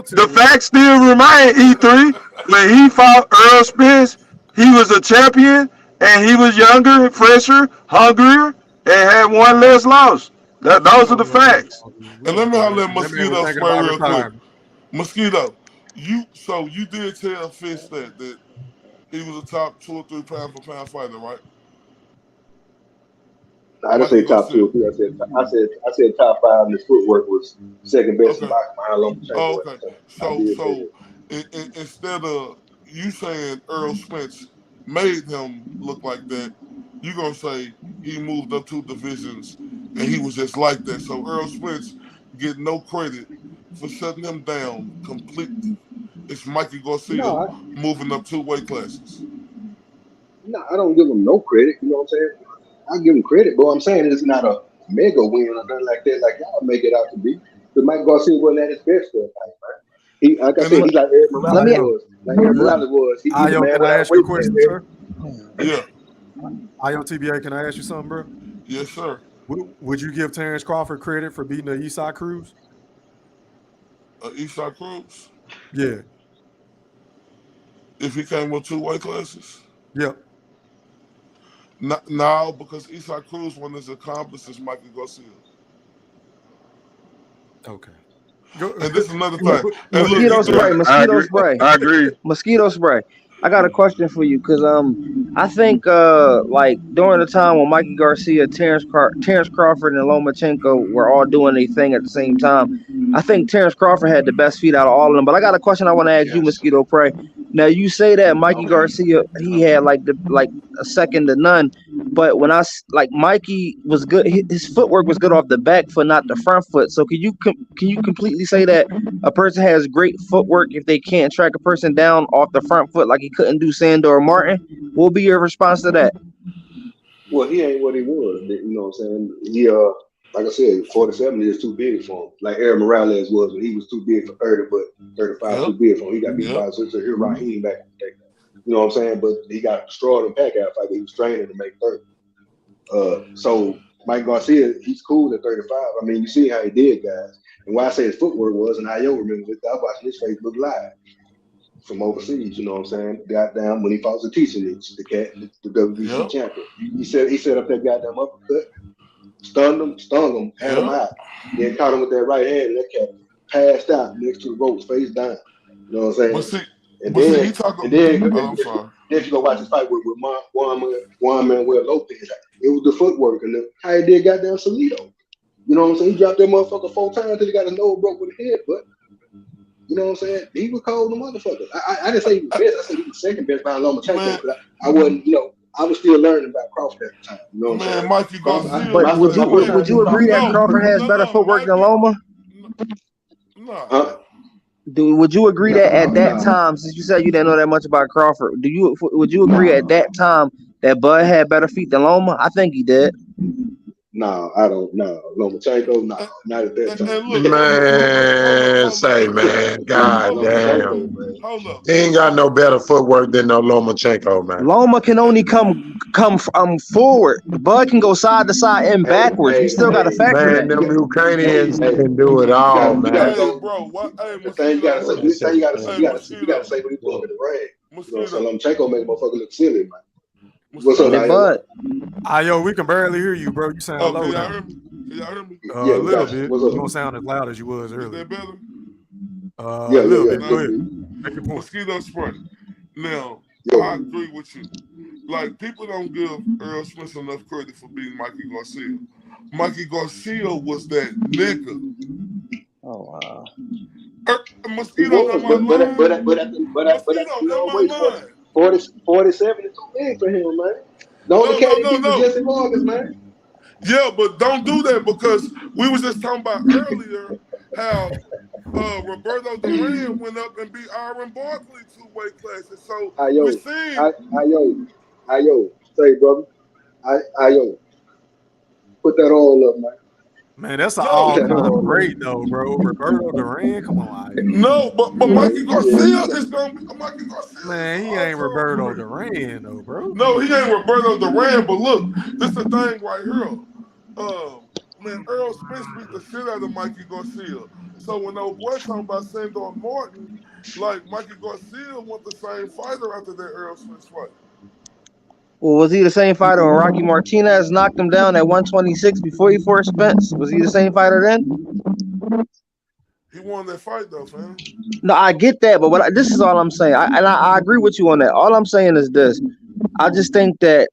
the fact still remain, E3. When he fought Earl Spence, he was a champion, and he was younger, fresher, hungrier, and had one less loss. Those are the facts. And let me let Mosquito spray real quick. Mosquito, you did tell Fish that he was a top 2 or 3 pound for pound fighter, right? I didn't say top 2 or 3. I said top 5. And his footwork was second best in boxing. Okay. So instead of you saying Earl Spence made him look like that, you're gonna say he moved up 2 divisions and he was just like that. So Earl Spence get no credit for shutting him down completely. It's Mikey Garcia moving up 2 weight classes. No, I don't give him no credit. You know what I'm saying? I give him credit, but I'm saying it's not a mega win or nothing like that, like y'all make it out to be. Because Mike Garcia wasn't at his best that night, man. He, like I said, he's like Eric Morales was. Like Eric Morales was. He's a man can I ask you a question, sir? Yeah. IOTBA, can I ask you something, bro? Yes, sir. Would you give Terence Crawford credit for beating the Eastside Cruz? Eastside Cruz? Yeah. If he came with 2 weight classes? Yep. No, because Eastside Cruz wasn't as accomplished as Mikey Garcia. Okay. And this is another thing. Mosquito spray. I agree. Mosquito spray. I got a question for you because I think like during the time when Mikey Garcia, Terence Crawford, and Lomachenko were all doing their thing at the same time, I think Terence Crawford had the best feet out of all of them. But I got a question I want to ask you, Mosquito Prey. Now you say that Mikey Garcia, he had like a second to none, but when Mikey was good, his footwork was good off the back foot, not the front foot. So can you completely say that a person has great footwork if they can't track a person down off the front foot like he couldn't do Sandor or Martin? What will be your response to that? Well, he ain't what he was. You know what I'm saying? like I said, 47 is too big for him. Like Aaron Morales was when he was too big for 30, but 35 Yep. too big for him. He got beat Yep. by Sister here Raheem back in the day. You know what I'm saying? But he got destroyed in pack out fight. He was training to make 30. So Mike Garcia, he's cool at 35. I mean, you see how he did, guys. And why I say his footwork was, and Io remembers it, I was watching his Facebook live from overseas, you know what I'm saying? Goddamn, when he fought the teaching the cat, the WBC Yep. champion. He set up that goddamn uppercut, stunned him, stung him, had him Yep. out. Then caught him with that right hand, and that cat passed out next to the ropes, face down. You know what I'm But saying? see, And but see, then, he talking. and then, Oh, I'm sorry. then you go watch his fight with Juan Manuel Lopez. It was the footwork and how he did goddamn Salido. You know what I'm saying? He dropped that motherfucker 4 times until he got his nose broke with his head, but you know what I'm saying? He was cold, the motherfucker. I didn't say he was best. I said he was second best behind Lomachenko, but I wasn't, you know, I was still learning about Crawford at the time. You know what I'm saying? Mikey Garcia But was that nigga. would you agree that Crawford has better footwork than Loma? Would you agree that at that time, since you said you didn't know that much about Crawford, would you agree at that time that Bud had better feet than Loma? I think he did. No, I don't. No, Lomachenko, no, not at that time. Man, say, man, god damn. Hold up. He ain't got no better footwork than no Lomachenko, man. Loma can only come forward. Bud can go side to side and backwards. We still got to factor Man, that. them Ukrainians can do it all, man. Hey, bro, what? Hey, The thing you gotta say, Mosquito. you gotta say what he put him in the ring. You know what I'm saying? Lomachenko make a motherfucker look silly, man. What's up, Bud? Yo, we can barely hear you, bro. You sound low now. Can y'all hear me? A little bit. You don't sound as loud as you was earlier. Is that better? A little bit. Go ahead. Make your point. Mosquito spray. Now, I agree with you. Like, people don't give Errol Spence enough credit for beating Mikey Garcia. Mikey Garcia was that nigga. Oh wow. Mosquito got my line. But 47 is too big for him, man. The only cat he beat was Jesse Vargas, man. Yeah, but don't do that because we was just talking about earlier how Roberto Duran went up and beat Aaron Barkley 2 weight classes. So we seen. Ayo, say, brother. Ayo, put that all up, man. Man, that's an all-time great though, bro. Roberto Duran, come on. No, but Mikey Garcia is gonna be Mikey Garcia. Man, he ain't Roberto Duran though, bro. No, he ain't Roberto Duran. But look, this the thing right here. Man, Errol Spence beat the shit out of Mikey Garcia. So when old boy talking about Sandor Martin, like Mikey Garcia want the same fighter after that Errol Spence fight. Well, was he the same fighter when Rocky Martinez knocked him down at 126 before he fought Spence? Was he the same fighter then? He won that fight though, fam. No, I get that, but this is all I'm saying. I agree with you on that. All I'm saying is this. I just think that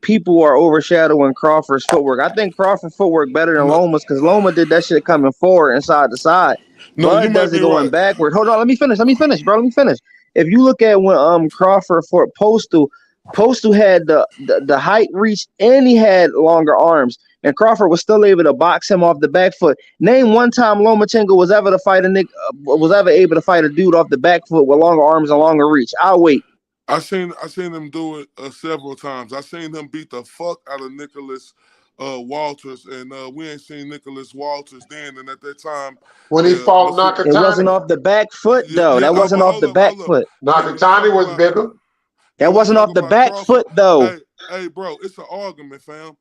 people are overshadowing Crawford's footwork. I think Crawford's footwork better than Loma's because Loma did that shit coming forward and side to side. Bud does it going backward. Hold on, let me finish, bro. Let me finish. If you look at when Crawford fought Postal had the height reach and he had longer arms, and Crawford was still able to box him off the back foot. Name one time Lomachenko was ever able to fight a dude off the back foot with longer arms and longer reach. I'll wait. I seen him do it several times. I seen him beat the fuck out of Nicholas Walters, and we ain't seen Nicholas Walters then. And at that time, when he fought Nakatani, it wasn't off the back foot though. That wasn't off the back foot. Nakatani was bigger. That wasn't off the back foot though. Hey, bro, it's an argument, fam.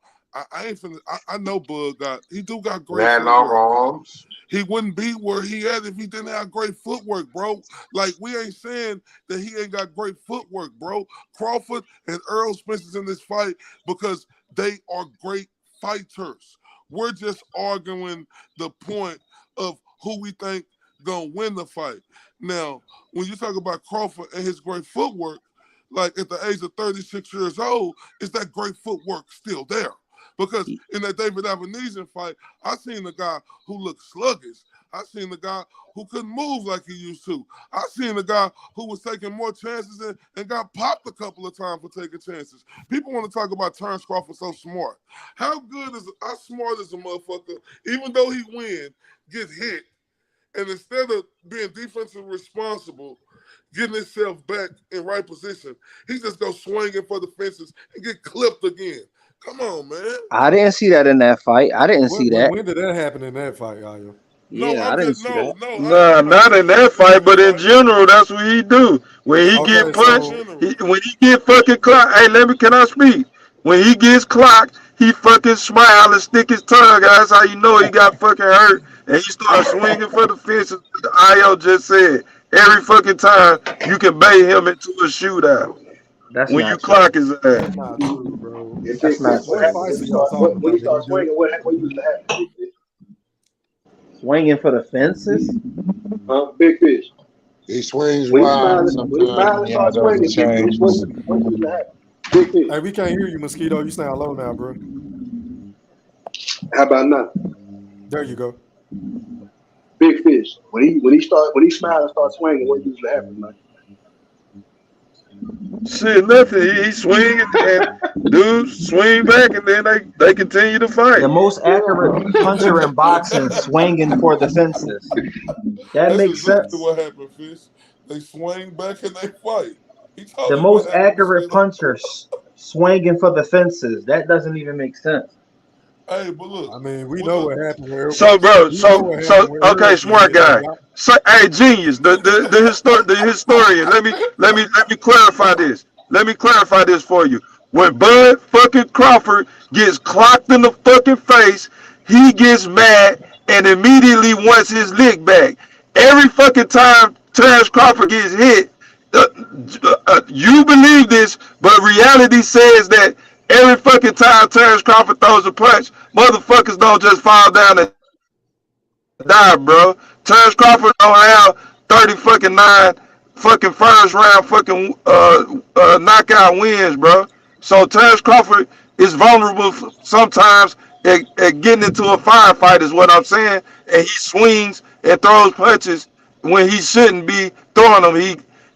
I ain't finna. I know Bud he got great footwork. He wouldn't be where he at if he didn't have great footwork, bro. Like, we ain't saying that he ain't got great footwork, bro. Crawford and Errol Spence is in this fight because they are great fighters. We're just arguing the point of who we think gonna win the fight. Now, when you talk about Crawford and his great footwork, like at the age of 36 years old, is that great footwork still there? Because in that David Avenesian fight, I seen a guy who looked sluggish. I seen a guy who couldn't move like he used to. I seen a guy who was taking more chances and got popped a couple of times for taking chances. People want to talk about Terence Crawford so smart. How smart is a motherfucker, even though he win, get hit, and instead of being defensively responsible, getting himself back in right position, he just goes swinging for the fences and get clipped again. Come on, man. I didn't see that in that fight. I didn't see that. When did that happen in that fight, Ayo? No, Yeah, I I'm didn't just see that. Nah, not in that fight, but in general, that's what he do. When he get Okay, punched, so when he get fucking clocked. Hey, can I speak? When he gets clocked, he fucking smile and stick his tongue out. That's how you know he got fucking hurt. And he starts swinging for the fences. Io just said every fucking time you can bait him into a shootout That's when you not true. clock his ass. that's not true, bro. And That's Big not Fish, what What true. happened fights when are he y'all start talking when he about? Did he started do it? swinging? What used to happen, Big Fish? Swinging for the fences. Big Fish. He swings When he wide. smiled, Sometimes and he started has other swinging, Big Fish, changes. what used to happen? Big Fish. Hey, we can't hear you, Mosquito. You sound low now, bro. How about now? There you go. Big Fish. When he smiled and started swinging, what usually happens, man? Shit, nothing. He swing and dudes swing back, and then they continue to The fight. most accurate puncher in boxing, swinging for the fences. That That's makes exactly sense. what happened, Fish. They swing back and they fight. He told The us what most happened, accurate Mosquito. puncher, swinging for the fences. That doesn't even make sense. Hey, but look, I mean, we with know the what happened with Earl. So, bro, We know what happened with okay, Earl smart did. Like, guy. So, hey, genius, the historian. Let me clarify this. Let me clarify this for you. When Bud fucking Crawford gets clocked in the fucking face, he gets mad and immediately wants his lick back. Every fucking time Terence Crawford gets hit, you believe this, but reality says that every fucking time Terence Crawford throws a punch, motherfuckers don't just fall down and die, bro. Terence Crawford don't have 30 fucking 9 fucking first round fucking knockout wins, bro. So Terence Crawford is vulnerable sometimes at getting into a firefight, is what I'm saying. And he swings and throws punches when he shouldn't be throwing them.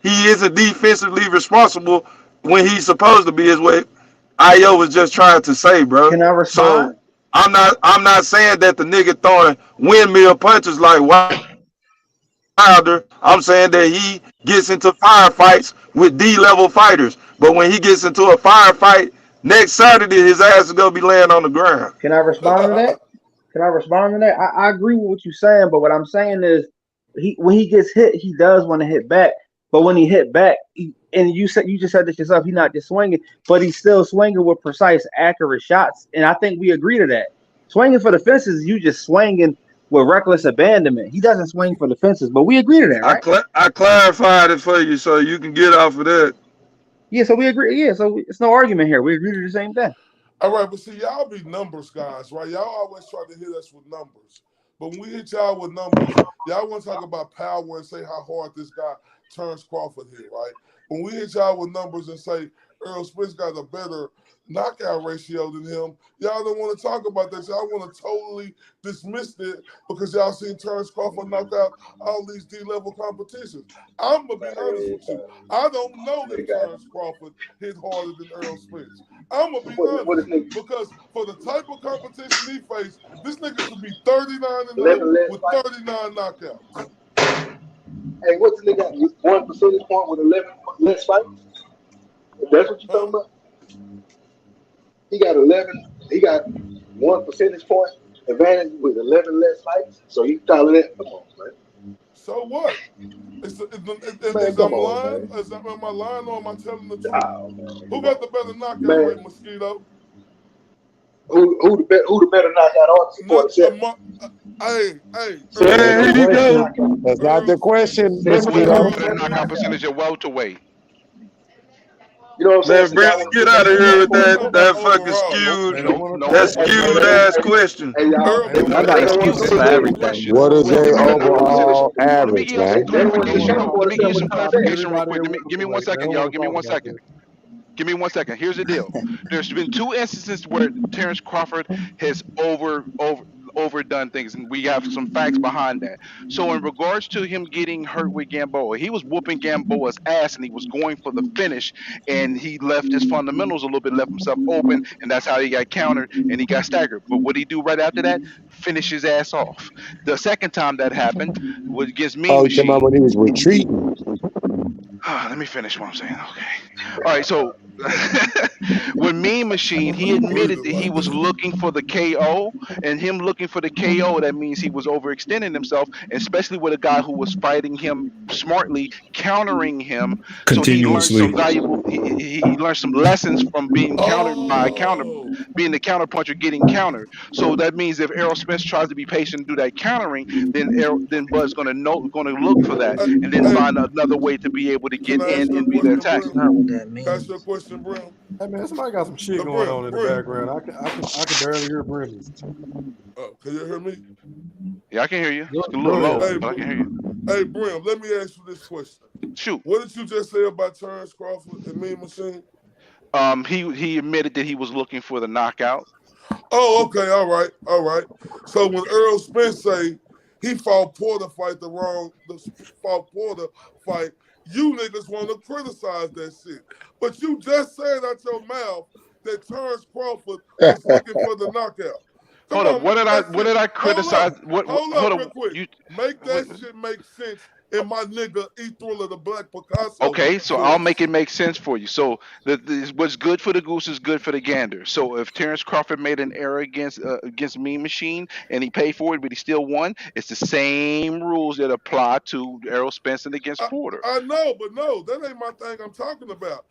He isn't defensively responsible when he's supposed to be, is what Io was just trying to say, bro. Can I So respond? I'm not saying that the nigga throwing windmill punches like Wilder. I'm saying that he gets into firefights with D-level fighters. But when he gets into a firefight next Saturday, his ass is gonna be laying on the ground. Can I respond to that? Can I respond to that? I agree with what you're saying, but what I'm saying is, when he gets hit, he does want to hit back. But when he hit back, and you just said this yourself, he's not just swinging, but he's still swinging with precise, accurate shots. And I think we agree to that. Swinging for the fences, you just swinging with reckless abandonment. He doesn't swing for the fences, but we agree to that, right? I clarified it for you so you can get off of that. Yeah, so we agree. Yeah, so it's no argument here. We agree to the same thing. all right, but see, y'all be numbers guys, right? Y'all always try to hit us with numbers. But when we hit y'all with numbers, y'all want to talk about power and say how hard this guy Terence Crawford hit, right? When we hit y'all with numbers and say Errol Spence got a better knockout ratio than him, y'all don't want to talk about that. Y'all want to totally dismiss it because y'all seen Terence Crawford knock out all these D-level competitions. I'm going to be honest with you. I don't know if Terence Crawford hit harder than Errol Spence. I'm going to be honest because for the type of competition he faced, this nigga could be 39-0 with 39 knockouts. Hey, what's the nigga got? 1 percentage point with 11 less fights? That's what you're talking about? He got 11. He got 1 percentage point advantage with 11 less fights. So you calling that? Come on, man. So what? Is Come on, lying? man. Am I lying or am I telling the truth? Oh, man. Who got the better knockout Man. rate, Mosquito? Who the better knockout artist? 47. Hey. That's not the question, What's Mosquito. the better knockout percentage at welterweight? You know what I'm saying? Man, Brandon, get out of here with that fucking skewed ass question. Hey, y'all. I got excuses for everything. What is What's the their better knockout percentage? overall Let me average, give y'all some man? clarification. Let me give you some clarification real Everybody quick. that Give me 1 second, y'all. Give me 1 second. Give me 1 second. Here's the deal. There's been 2 instances where Terence Crawford has overdone things, and we have some facts behind that. So in regards to him getting hurt with Gamboa, he was whooping Gamboa's ass, and he was going for the finish, and he left his fundamentals a little bit, left himself open, and that's how he got countered, and he got staggered. But what did he do right after that? Finish his ass off. The second time that happened was against Mean Oh, you talking about Machine. when he was retreating? Let me finish what I'm saying. Okay. All right, so with Mean Machine, he admitted that he was looking for the KO, and him looking for the KO, that means he was overextending himself, especially with a guy who was fighting him smartly, countering him. So he learned Continuously. some valuable. He learned some lessons from being countered by a counter, being the counter puncher, getting countered. So that means if Errol Spence tries to be patient and do that countering, then Bud's gonna look for that, and then find another way to be able to Can get I ask in you a and be the question, attacker. Brim? Not what that Can I ask you a means. question, Brim? Hey man, somebody got some shit going Brim, on in the Brim. background. I can barely hear Brim. Can you hear me? Yeah, I can hear you. It's a Go little low, ahead. but I can hear you. Hey, Brim, let me ask you this question. Shoot. What did you just say about Terence Crawford and Mean Machine? He admitted that he was looking for the knockout. Oh, okay, all right. So when Errol Spence say he fought Porter fight fought Porter fight, you niggas want to criticize that shit. But you just said out your mouth that Terence Crawford was looking for the knockout. Hold up, what did I criticize? Hold hold up, real up, quick. Make that shit make sense in my nigga E Thriller the Black Picasso. Okay, so voice. I'll make it make sense for you. So what's good for the goose is good for the gander. So if Terence Crawford made an error against Mean Machine and he paid for it, but he still won, it's the same rules that apply to Errol Spence and against Porter. I know, but no, that ain't my thing I'm talking about.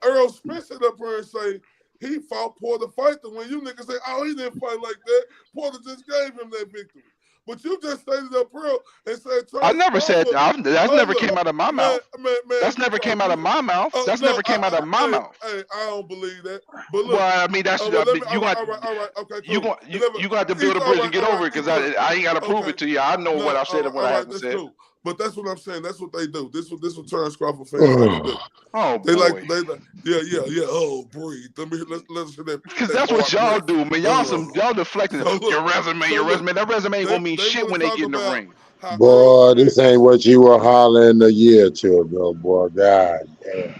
Errol Spence sit up here and say he fought Porter fight the win. You niggas say, oh, he didn't fight like that. Porter just gave him that victory. But you just stated up here and said I never said that. That never came out of my mouth. Man, that's never came out of my mouth. That's never came out of my mouth. Hey, I don't believe that. But look, well, I mean, that's you got all right, okay, cool. You got to build a bridge and get over it because I ain't got to prove it to you. I know what I said and what I haven't said. Cool. But that's what I'm saying. That's what they do. This what Terence Crawford fans like to do. Oh, they boy. like yeah. Oh, breathe. Let's hear that. Because that's what y'all do, man. Y'all deflecting your resume. That resume ain't gonna mean shit when they get in the ring. Boy, this ain't what you were hollering a year or two ago, boy. God damn.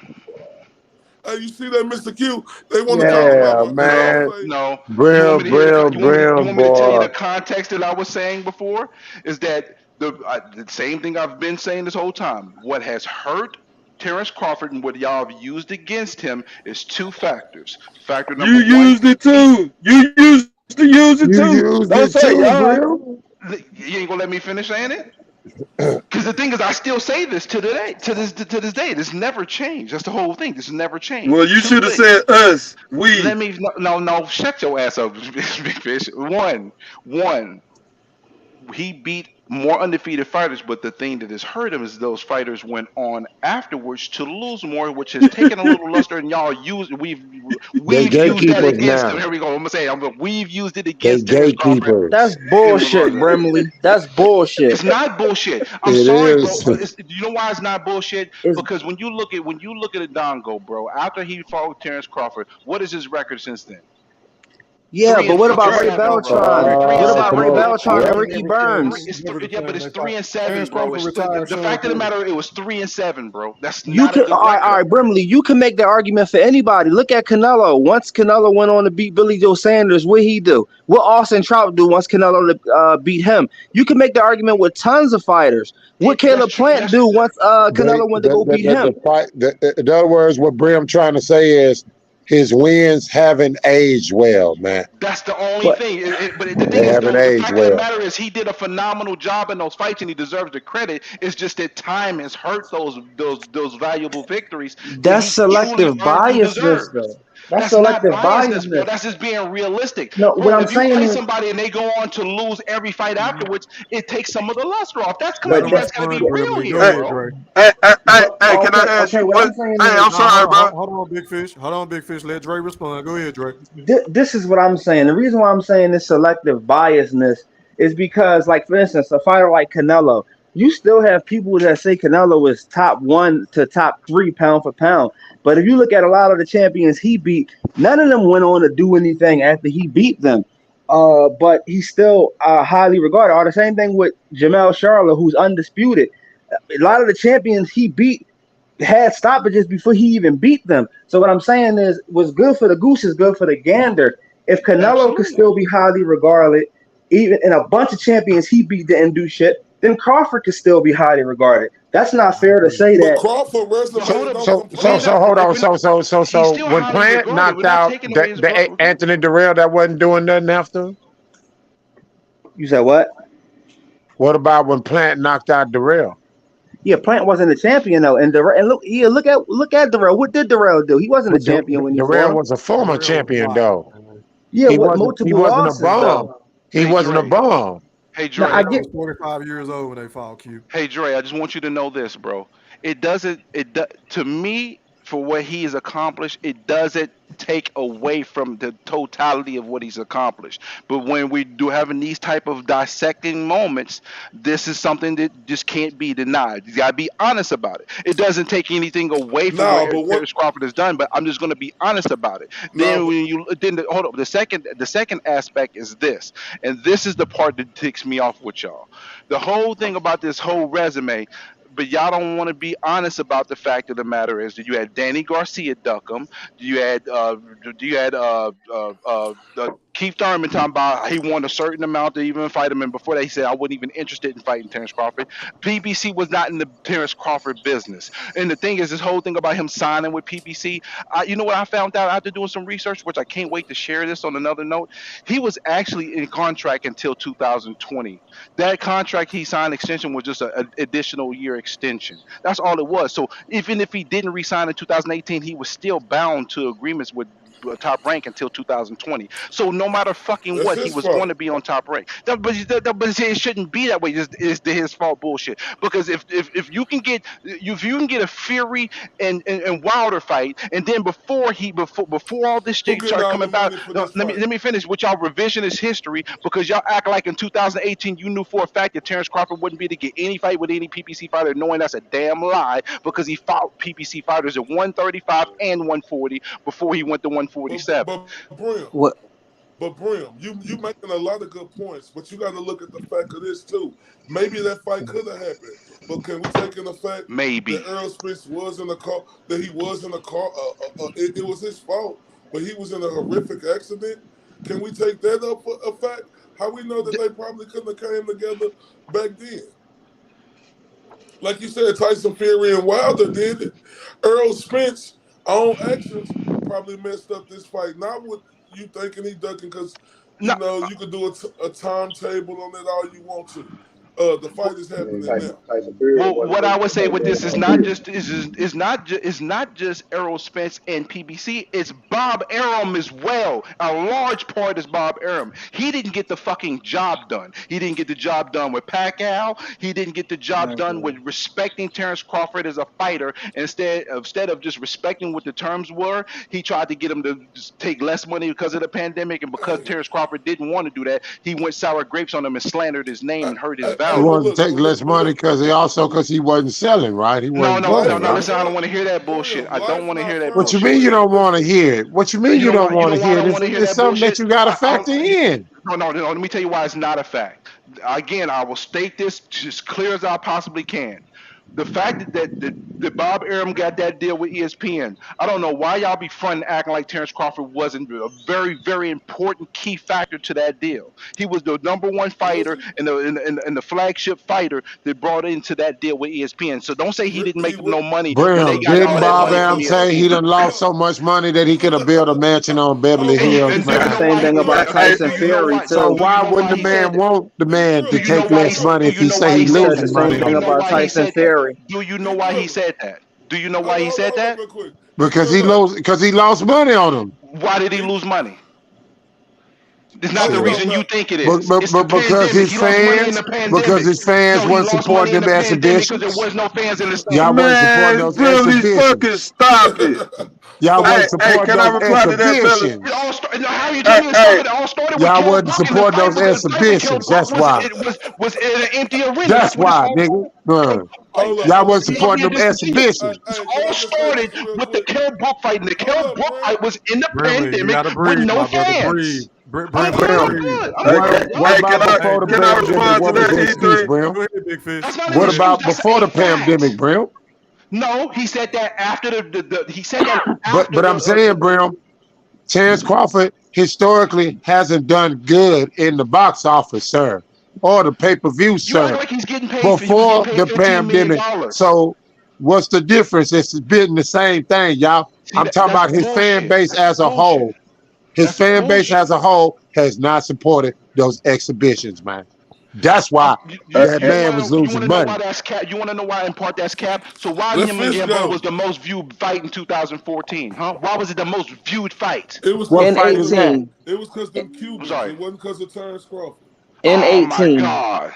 Hey, you see that, Mr. Q? They want to talk about man. No. Brim, you want me to tell you boy. the context that I was saying before? Is that the same thing I've been saying this whole time. What has hurt Terence Crawford and what y'all have used against him is two factors. Factor number one. You used it too. You used to use it too. Don't say y'all. You ain't gonna let me finish saying it? Because the thing is, I still say this to this day. This never changed. That's the whole thing. This never changed. Well, you should have said us. We. Let me no. Shut your ass up, big fish. One. He beat more undefeated fighters, but the thing that has hurt him is those fighters went on afterwards to lose more, which has taken a little luster. And y'all we've used that against him. Here we go. I'm gonna say we've used it against Terence Crawford. That's bullshit, Brimley. That's bullshit. It's not bullshit. I'm sorry, bro. You know why it's not bullshit? Because when you look at Adongo, bro, after he fought with Terence Crawford, what is his record since then? Yeah, but what about Ray Beltran? What about Ray Beltran and Ricky Burns? But it's 3-7, bro. The fact of the matter, it was 3-7, bro. That's You not can a good all right, Brimley. You can make the argument for anybody. Look at Canelo. Once Canelo went on to beat Billy Joe Sanders, what he do? What Austin Trout do once Canelo beat him? You can make the argument with tons of fighters. What Caleb Plant do once Canelo went to go beat him? In other words, what Brim trying to say is his wins haven't aged well, man. That's the only thing. But the thing is, the fact of the matter is, he did a phenomenal job in those fights, and he deserves the credit. It's just that time has hurt those valuable victories. That's selective biasness, though. That's selective biasness, bro. That's just being realistic. No, bro, what I'm if saying you fight is somebody and they go on to lose every fight afterwards, it takes some of the luster off. That's gotta be real here, bro. Hey, can I ask you what? Hey, I'm sorry, bro. Hold on, Big Fish. Let Dre respond. Go ahead, Dre. This is what I'm saying. The reason why I'm saying this selective biasness is because, like, for instance, a fighter like Canelo, you still have people that say Canelo is top 1 to top 3 pound for pound. But if you look at a lot of the champions he beat, none of them went on to do anything after he beat them. But he's still highly regarded. Or the same thing with Jamel Charlo, who's undisputed. A lot of the champions he beat had stoppages before he even beat them. So what I'm saying is, what's good for the goose is good for the gander. If Canelo could still be highly regarded, even in a bunch of champions he beat didn't do shit, then Crawford could still be highly regarded. That's not fair to say But that. Crawford resume Hold up. don't So compare. hold on. He's So still when highly Plant regarded. We're knocked not out taking away his the regard. Anthony Durrell, that wasn't doing nothing after. You said what? What about when Plant knocked out Durrell? Yeah, Plant wasn't a champion though, and look at Darrell. What did Darrell do? He wasn't a But champion when he Durrell fought. was a former Darrell was champion, wild, though. man. Yeah, He with wasn't. He multiple wasn't a losses bum. though. He Hey wasn't a Dre. bum. Hey Now Dre. I Darrell get was 45 years old when they fought Q. Hey Dre. I just want you to know this, bro. To me, for what he has accomplished, it doesn't take away from the totality of what he's accomplished. But when we do having these type of dissecting moments, this is something that just can't be denied. You gotta be honest about it. It doesn't take anything away from what Nah, but what? Terence Crawford has done, but I'm just gonna be honest about it. Nah, Then when you then the, hold up, the second aspect is this, and this is the part that ticks me off with y'all. The whole thing about this whole resume, but y'all don't want to be honest about the fact of the matter is that you had Danny Garcia duck him. You had Keith Thurman talking about he won a certain amount to even fight him, and before that he said I wasn't even interested in fighting Terence Crawford. PBC was not in the Terence Crawford business, and the thing is, this whole thing about him signing with PBC, you know what I found out after doing some research, which I can't wait to share this on another note. He was actually in contract until 2020. That contract he signed extension was just an additional year extension. That's all it was. So even if he didn't resign in 2018, he was still bound to agreements with Top Rank until 2020. So no matter fucking that's what, he his was going fault. to be on Top Rank. But it shouldn't be that way. It's his fault bullshit. Because if you can get a Fury and Wilder fight, and then before all this Who shit getting started all coming the about, money for no, this let me fight? let me finish with y'all revisionist history because y'all act like in 2018 you knew for a fact that Terence Crawford wouldn't be able to get any fight with any PPC fighter, knowing that's a damn lie because he fought PPC fighters at 135 and 140 before he went to But 147. Brim, what you making a lot of good points, but you got to look at the fact of this too. Maybe that fight could have happened, but can we take in the fact that Maybe. Errol Spence was in the car, that he was in the car? It was his fault, but he was in a horrific accident. Can we take that up for a fact? How we know that they probably couldn't have came together back then? Like you said, Tyson Fury and Wilder did it. Errol Spence, on actions, probably messed up this fight. Not with you thinking he ducking, because No, you could do a timetable on it all you want to. The fight is happening now. Tyson Fury well, wasn't what I making would the say weight with room this is on not Fury. just is not just Errol Spence and PBC. It's Bob Arum as well. A large part is Bob Arum. He didn't get the fucking job done. He didn't get the job done with Pacquiao. He didn't get the job done with respecting Terence Crawford as a fighter. Instead of just respecting what the terms were, he tried to get him to just take less money because of the pandemic, and because Hey, Terence Crawford didn't want to do that, he went sour grapes on him and slandered his name and hurt his He but value. wanted look, to take less money because he wasn't selling, right? He No, wasn't no, no, going, no. right? Listen, I don't want to hear that bullshit. Brim, I don't life want to hear not that fair What you on mean bullshit. you Brim, don't but want to hear it? What you mean You you know don't why? You want know to why I hear it? don't want to hear It's that something that bullshit. you got to I don't. factor in. No. Let me tell you why it's not a fact. Again, I will state this as clear as I possibly can. The fact that Bob Arum got that deal with ESPN, I don't know why y'all be fronting acting like Terence Crawford wasn't a very, very important key factor to that deal. He was the number one was fighter he? and the flagship fighter that brought into that deal with ESPN. So don't say he didn't He make them no money when they Brim, got didn't all that Bob money from Arum say he ESPN. done lost so much money that he could have built a mansion on Beverly And Hills, do you the know man? same why? thing about And Tyson do you know Fury why? So So too. do you why know wouldn't why the he said man that? want the man to Do you know take why he less said? money Do if you he know say why he he He said said losing the that? same money Do thing you on know it? about why he Tyson said that? Fury. Do you know He why he driller. said that? Do you know why he said Hold on that? real quick. Because Driller. he lost money on him. Why did he He, lose money? It's not oh, the it Shit. don't reason you matter. think it is. It's the Because pandemic. He lost money in the pandemic. his fans No, he wasn't lost money supporting in them the pandemic because there exhibitions. was no fans in the Y'all stands. wasn't supporting Man, those please fucking exhibitions. stop it. Y'all so Hey, wasn't hey, supporting can I those reply to that, fellas? It exhibitions. all started. How you tell Hey, me it hey, started? It all started with Y'all Kell wasn't Brook, and the supporting fight those because the fight with Kell exhibitions. Brook That's why. was in an empty arena. That's That's what it's why, all nigga. Kell Man. Brook fight. Y'all hold wasn't up. You don't supporting need them to continue. Hey, exhibitions. hey, It can all I just say started this real with the quick? Kell Brook fight, and the Hold Kell up, Brook Brim. fight was in the Brimley, you pandemic gotta with breathe, no my brother. Breathe. fans. I'm Brimley, good. Brim, I'm breathe. good. I'm Hey, good. I'm what good. hey, about Hey, before the can I Brim, pandemic? respond to What was that, the excuse, E3? Brim? go ahead, big fish. That's not an Go What ahead. excuse. about That's before a the fact. pandemic, Brim? No, he said that after he said that after But I'm saying, Brim, Terence Crawford historically hasn't done good in the box office, sir, or the pay-per-view, you act sir. like he's getting paid before paid the $15 million. pandemic. So what's the difference? It's been the same thing, y'all. See, I'm talking that's about his fan bullshit. base That's as a bullshit. whole. His That's fan base bullshit. as a whole has not supported those exhibitions, man. That's why You that man was want losing to know money. why that's cap? You want to know why in part that's cap? So why Let him and Fish Gamboa go. was the most viewed fight in 2014? Huh? Why was it the most viewed fight? It was What In fight is that? 18. It was because them I'm Cubans. sorry. It wasn't because of Terence Crawford. In Oh my 18. God!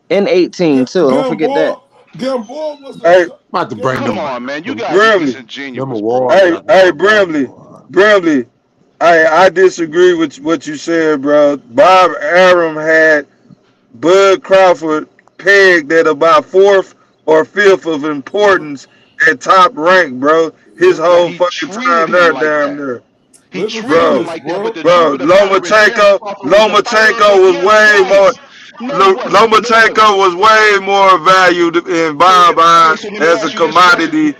In 18 too. Don't forget that. Gamboa was the Hey, I'm about to bring Come them, on, man. You guys are Brimley. them disingenuous, bro. awards Hey, up. hey, Brimley. I disagree with what you said, bro. Bob Arum had Bud Crawford pegged at about fourth or fifth of importance at top rank, bro. His whole He fucking treated time him there, like damn that. there. He Let him treated him Bro, finish, like that. But bro. the truth of the matter is, Terrence Crawford was the fighter of the year Lomachenko twice. No, he wasn't. No, he wasn't. Lomachenko was way more valued in Bob Okay, eyes so let me as a ask you this question. commodity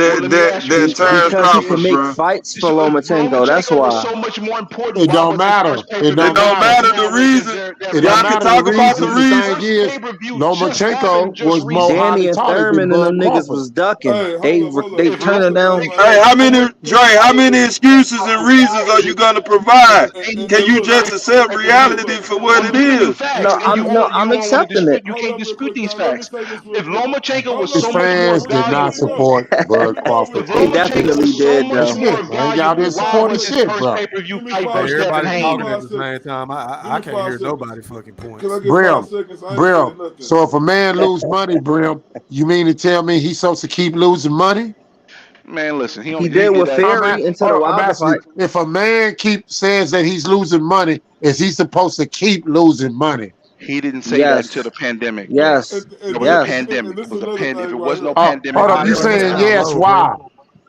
Well, let me ask you than this Terrence question. Because he Crawford, can make bro. fights for So if Lomachenko. That's Lomachenko was why. so much more important, It why don't was his matter. first pay It per It view don't don't matter. matter the narrower than reason. It don't Y'all can matter. Regimen? The talk about the reason, the His thing reason. first is, pay per view just Lomachenko happened just was more recently. highly Danny and touted than Thurman and them Bud niggas Crawford. was ducking. Hey, They hold up. they If turning Lomachenko down. Hey, how was many Dre? How many excuses and reasons are you gonna provide? Can you Look, just accept reality for what I'm it giving you is? facts, No, and I'm you don't want to accepting it. dispute. You hold can't up real dispute quick, these y'all. Let me facts. say this real If quick. Lomachenko Hold was His up, so much Brimley. more fans did not Let me valuable, go. support Let Bud me go Crawford. real if They quick. Lomachenko definitely was so did They much though. more did, man. Y'all valuable, didn't why support his was his shit, first bro. pay per view Give me fight Hey, 5 versus seconds. everybody Devin Give me talking Haney? at 5 the seconds. same time. Give I me can't 5 hear seconds. nobody fucking Can I points. get 5 Brim, seconds? I ain't Brim. saying nothing. So if a man lose money, Brim, you mean to tell me he's supposed to keep losing money? Man, listen, He he did did with that. Fury into the I'm Wilder asking you, fight. if a man says that he's losing money, is he supposed to keep losing money? He didn't say that until Yes. the pandemic, though. Yes. It was a Yes. pandemic. This It is was a another If thing it right was no here. Oh, pandemic, hold he up. Nah, would You have that said saying that. sound yes? low, bro.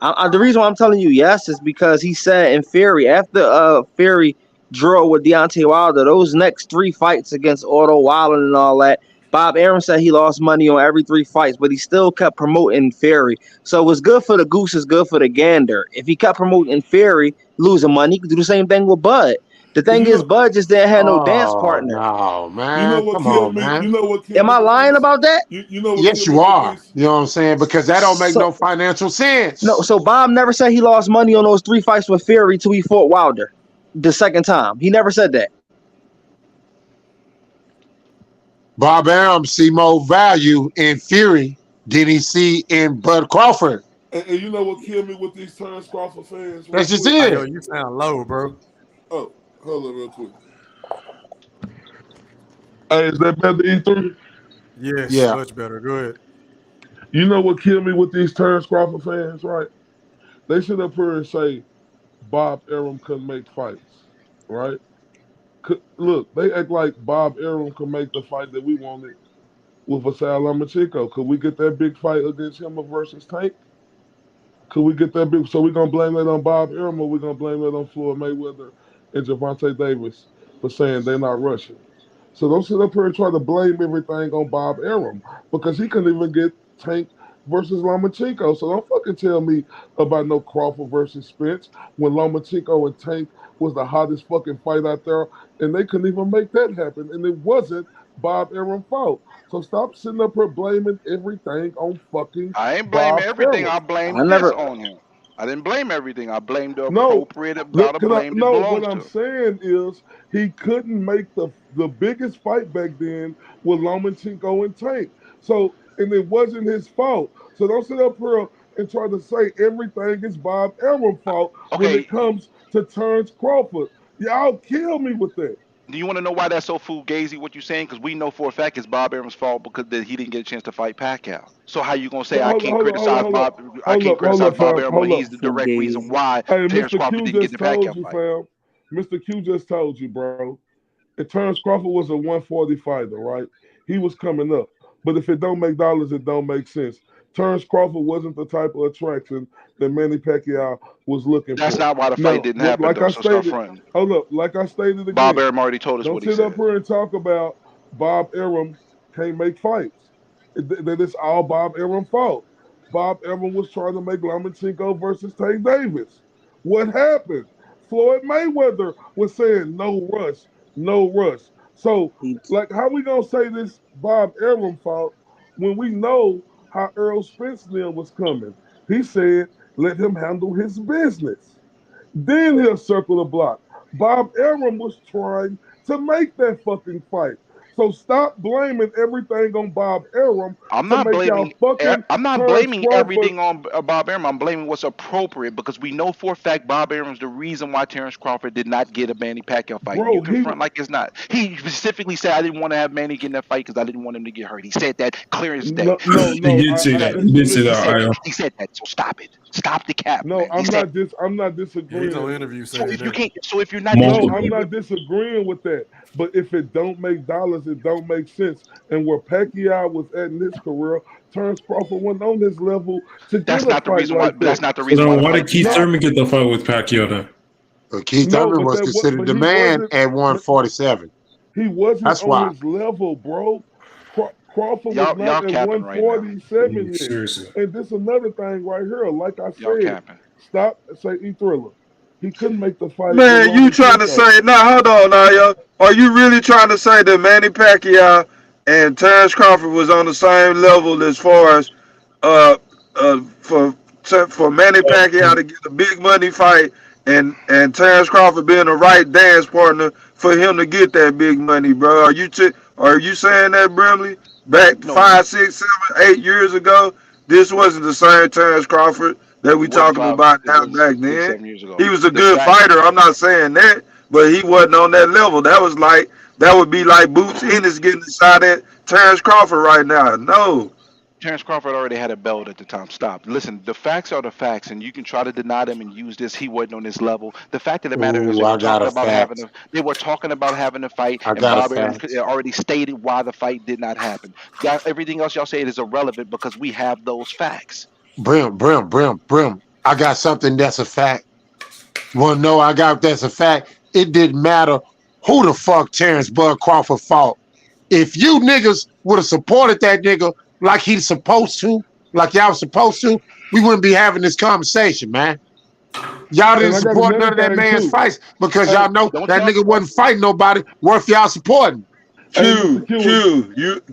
Why? The reason why I'm telling you yes is because he said in Fury, after Fury drew with Deontay Wilder, those next three fights against Otto Wilder and all that, Bob Arum said he lost money on every three fights, but he still kept promoting Fury. So what's good for the goose is good for the gander. If he kept promoting Fury, losing money, he could do the same thing with Bud. The thing You is, know, Bud just didn't have no dance Oh partner. no, you know man. what Come killed on, me? You man. know what killed Am me I with lying these? about that? You know what Yes, killed you me with are. these? You know what I'm saying? Because that don't make So no financial no, sense. so Bob never said he lost money on those three fights with Fury till he fought Wilder the second time. He never said that. Bob Arum see more value in Fury than he see in Bud Crawford. And you know what killed me with these Terence Crawford fans, real That's just quick? Hey, yo, it. you sound low, bro. Oh, hold on, real quick. Hey, is that better, E3? Yes, Yeah. much better. Go ahead. You know what killed me with these Terence Crawford fans, right? They sit up here and say Bob Arum couldn't make fights, right? Look, they act like Bob Arum could make the fight that we wanted with Asal Lomachenko. Could we get that big fight against him versus Tank? Could we get that big? So we gonna blame that on Bob Arum, or we gonna blame that on Floyd Mayweather and Javante Davis for saying they're not rushing? So don't sit up here and try to blame everything on Bob Arum because he couldn't even get Tank versus Lomachenko. So don't fucking tell me about no Crawford versus Spence when Lomachenko and Tank was the hottest fucking fight out there, and they couldn't even make that happen. And it wasn't Bob Arum's fault. So stop sitting up here blaming everything on fucking I ain't blame Bob everything. Arum. I I blamed this never. on him. I didn't blame everything. I blamed the No, appropriate amount of blame that no. What belongs I'm to. saying is he couldn't make the biggest fight back then with Lomachenko and Tank. So, and it wasn't his fault. So don't sit up here and try to say everything is Bob Arum's fault when Okay, it comes to Terence Crawford. Y'all kill me with that. do you want to know why that's so fugazi? What you saying? Because we know for a fact it's Bob Arum's fault because he didn't get a chance to fight Pacquiao. So how you gonna say I Hold up, can't hold up, hold up, criticize hold up, Bob? I can't hold criticize up, Bob fam. Arum when Hold he's up. the direct reason Fugazi. why Hey, Terrence Mr. Crawford Q didn't get just the told Pacquiao you, fight. fam. Mr. Q just told you, bro. If Terrence Crawford was a 140 fighter, right? He was coming up. But if it don't make dollars, it don't make sense. Terrence Crawford wasn't the type of attraction that Manny Pacquiao was looking That's for. not why the fight Now, didn't happen like though. I So stop stated, fronting. hold up, like I stated Bob again, Arum already told us don't what he sit up said. here and talk about Bob Arum can't make fights. That it's all Bob Arum's fault. Bob Arum was trying to make Lomachenko versus Tank Davis. What happened? Floyd Mayweather was saying no rush, no rush. So, He like, how we gonna say this Bob Arum fault when we know how Errol Spence then was coming. He said, let him handle his business. Then he'll circle the block. Bob Arum was trying to make that fucking fight. So stop blaming everything on Bob Arum I'm to not make y'all blaming. fucking I'm not Terence blaming Crawford. everything on Bob Arum. I'm blaming what's appropriate because we know for a fact Bob Arum's the reason why Terence Crawford did not get a Manny Pacquiao fight. And you Bro, confront like it's not. He specifically said, "I didn't want to have Manny get in that fight because I didn't want him to get hurt." He said that clear as day. No. He did say that. He Listen, did say He that. said I that. He said that. So stop it. Stop the cap, No, man. He said. I'm not Yeah, he's disagreeing. on interview So saying if you that. can't, so if you're not No, multiple. I'm not disagreeing with that. But if it don't make dollars, it don't make sense. And where Pacquiao was at in his career, Terence Crawford wasn't on his level to get That's a not the fight reason why. like That's that. not the So reason why then the why fight did didn't Keith happen. Thurman get the fight with Pacquiao then? But Keith No, Thurman but was that what? considered But the he man wasn't. at But 147. he wasn't That's on why. his level, bro. Crawford was Y'all not at capping right now. 147 yet. Seriously. And this another thing right here. Like I Y'all said, capping. stop say E Thriller. He couldn't make the fight with with Lonnie you trying to Pinto. say Now hold on, Naya. Are you really trying to say that Manny Pacquiao and Terence Crawford was on the same level as far as uh for Manny Pacquiao to get a big money fight and Terence Crawford being the right dance partner for him to get that big money, bro? Are you saying that, Brimley? Back No, 5, 6, 7, 8 years ago, this wasn't the same Terence Crawford that it we wasn't talking five. about It now wasn't back six, then. 7 years ago. He was a The good fact. fighter. I'm not saying that, but he wasn't on that level. That would be like Boots Ennis getting inside that Terence Crawford right now. No. Terence Crawford already had a belt at the time. Stop. Listen, the facts are the facts, and you can try to deny them and use this. He wasn't on this level. The fact of the matter is, Ooh, I got a fact. they were talking about having a fight, I and got a Bob Arum fact. already stated why the fight did not happen. Y'all, everything else y'all say is irrelevant because we have those facts. Brim. I got something that's a fact. Well, no, I got that's a fact. It didn't matter who the fuck Terrence Bud Crawford fought. If you niggas would have supported that nigga like he's supposed to, like y'all supposed to, we wouldn't be having this conversation, man. Y'all And didn't I got support none another of that thing man's too. fights because Hey, y'all know Don't that y'all? nigga wasn't fighting nobody worth y'all supporting. hey, Mr.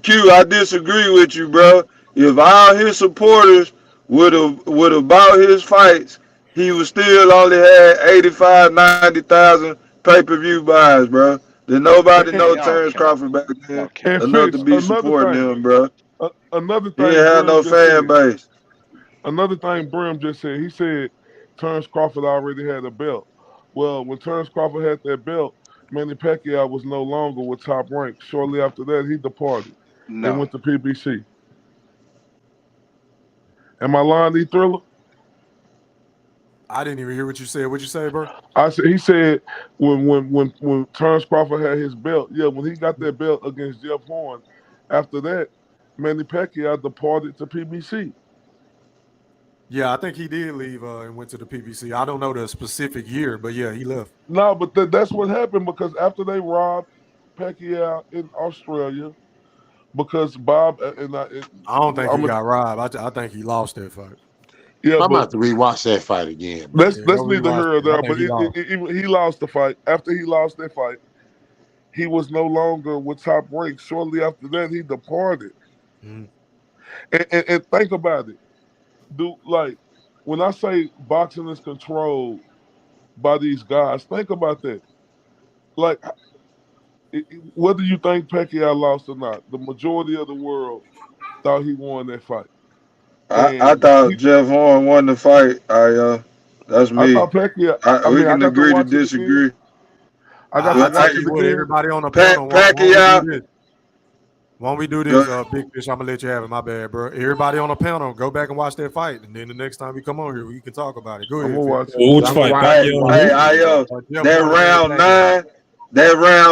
Q, I disagree with you, bro. If all his supporters would have bought his fights, he would still only had 85, 90,000 pay-per-view buys, bro. Did nobody Man, know y'all Terrence Crawford capping. back then Y'all capping. enough to be supporting him, bro? Another He thing ain't had Brim no just fan said. base. Another thing Brim just said. He said Terence Crawford already had a belt. Well, when Terence Crawford had that belt, Manny Pacquiao was no longer with Top Rank. Shortly after that, he departed and No. went to PBC. Am I lying, E Thriller? I didn't even hear what you said. What'd you say, bro? I said he said when Terence Crawford had his belt, yeah, when he got that belt against Jeff Horn, after that, Manny Pacquiao departed to PBC. Yeah, I think he did leave and went to the PBC. I don't know the specific year, but yeah, he left. No, but that's what happened because after they robbed Pacquiao in Australia, because Bob I don't think he I'm a, got robbed. I think he lost that fight. yeah, I'm but about to rewatch that fight again, man. that's Yeah, that's go neither rewatch here or it. I there. think But he lost. he lost the fight. After he lost that fight, he was no longer with Top Rank. Shortly after that, he departed. Mhm. And think about it, dude. Like when I say boxing is controlled by these guys, think about that. Like whether you think Pacquiao lost or not, the majority of the world thought he won that fight. I And thought Jeff Horn won the fight. That's I me. thought Pacquiao. We I can got to agree to watch it again. disagree. I got to I tell watch you it what, again. everybody on the panel, won't we do Pacquiao. this? Won't we do Go this, Big Fish? I'm gonna let you have it. My bad, bro. Everybody on the panel, go back and watch that fight, and then the next time we come on here, we can talk about it. Go I'm ahead, gonna Fish. watch it. Which I'm gonna fight? watch it. Pacquiao and who? Jeff That Horn and Manny round Pacquiao.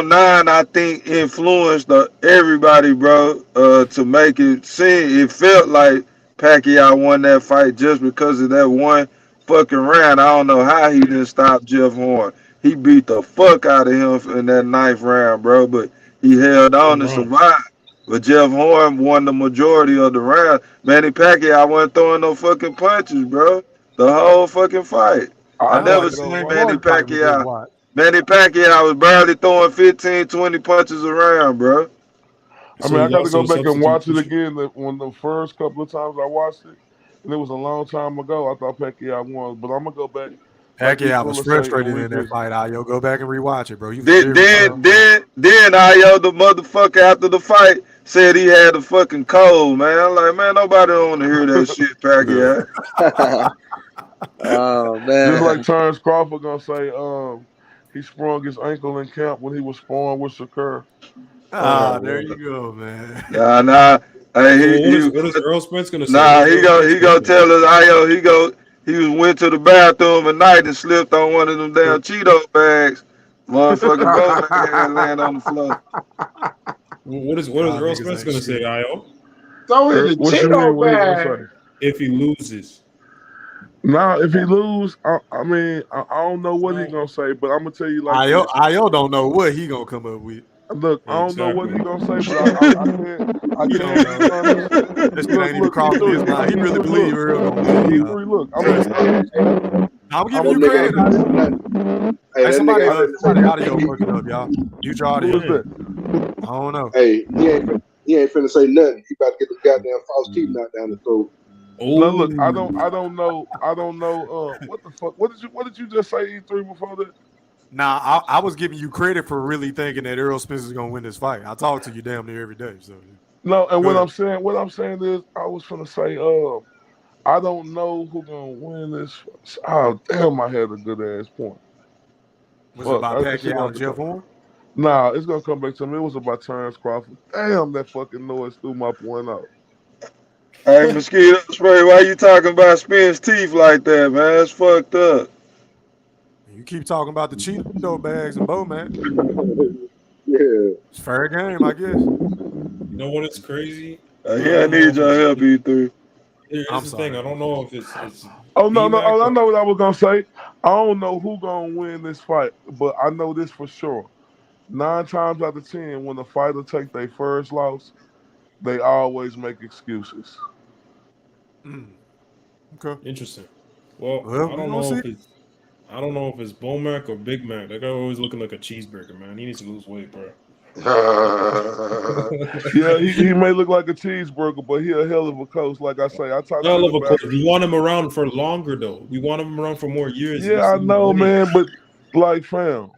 nine, I think influenced everybody, bro, to make it seem. It felt like Pacquiao won that fight just because of that one fucking round. I don't know how he didn't stop Jeff Horn. He beat the fuck out of him in that ninth round, bro, but he held on and survived. But Jeff Horn won the majority of the round. Manny Pacquiao wasn't throwing no fucking punches, bro. The whole fucking fight. I Sound gotta like go the Manny watch Jordan it. fight we just watched. Manny Pacquiao was barely throwing 15, 20 punches around, bro. I mean, I got to go back and watch it again. When the first couple of times I watched it, and it was a long time ago, I thought Pacquiao won. But I'm gonna go back. Pacquiao was frustrated in that fight. Ayo, go back and rewatch it, bro. He was very Then Ayo, the motherfucker after the fight said he had a fucking cold, man. I'm like, man, nobody don't want to hear that shit, Pacquiao. Oh man. Just like Terence Crawford gonna say, he sprung his ankle in camp when he was sparring with Shakur. There you go, man. Nah. Hey, what is Errol Spence gonna say? Nah, he go tell us, Ayo, he went to the bathroom at night and slipped on one of them damn Cheeto bags. Motherfucking Bowman had land on the floor. What is Errol Spence gonna say, Ayo? So in the What you mean? Cheeto What he gonna bag. say? If he loses. Nah, if he lose, I mean, I don't know what he gonna say, but I'm gonna tell you like Ayo don't know what he gonna come up with. Look, I don't know what he gonna say, but I can't be honest. This shit ain't even crossing his mind. He really believe Earl gonna win. Look, I'm giving you credit. Hey, somebody audio working up, y'all. Use your audio. Who's that? I don't know. Hey, he ain't finna say nothing. He about to get the goddamn false teeth knocked down the throat. No, look, I don't know. What the fuck? What did you just say, E3 before that? Nah, I was giving you credit for really thinking that Errol Spence is gonna win this fight. I talk to you damn near every day. So no, and what I'm saying is, I was gonna say, I don't know who gonna win this. Oh damn, I had a good ass point. Was it about Pacquiao and Jeff Horn? Nah, it's gonna come back to me. It was about Terence Crawford. Damn, that fucking noise threw my point out. Hey, Mosquito Spray, why you talking about Spence teeth like that, man? That's fucked up. You keep talking about the Cheeto bags and Bowman. Yeah. It's fair game, I guess. You know what? It's crazy. I need your help, E3. Here's the thing. I don't know if it's. Oh no! I know what I was gonna say. I don't know who gonna win this fight, but I know this for sure. 9 times out of 10, when a fighter take their first loss, they always make excuses. Okay. Interesting. Well, I don't know if it's Bo Mac or Big Mac. That guy always looking like a cheeseburger, man. He needs to lose weight, bro. Yeah, he may look like a cheeseburger, but he a hell of a coach. Like I say, I talk Hell of a about coach. We want him around for longer, though. We want him around for more years. Yeah, I know, man, but like, fam,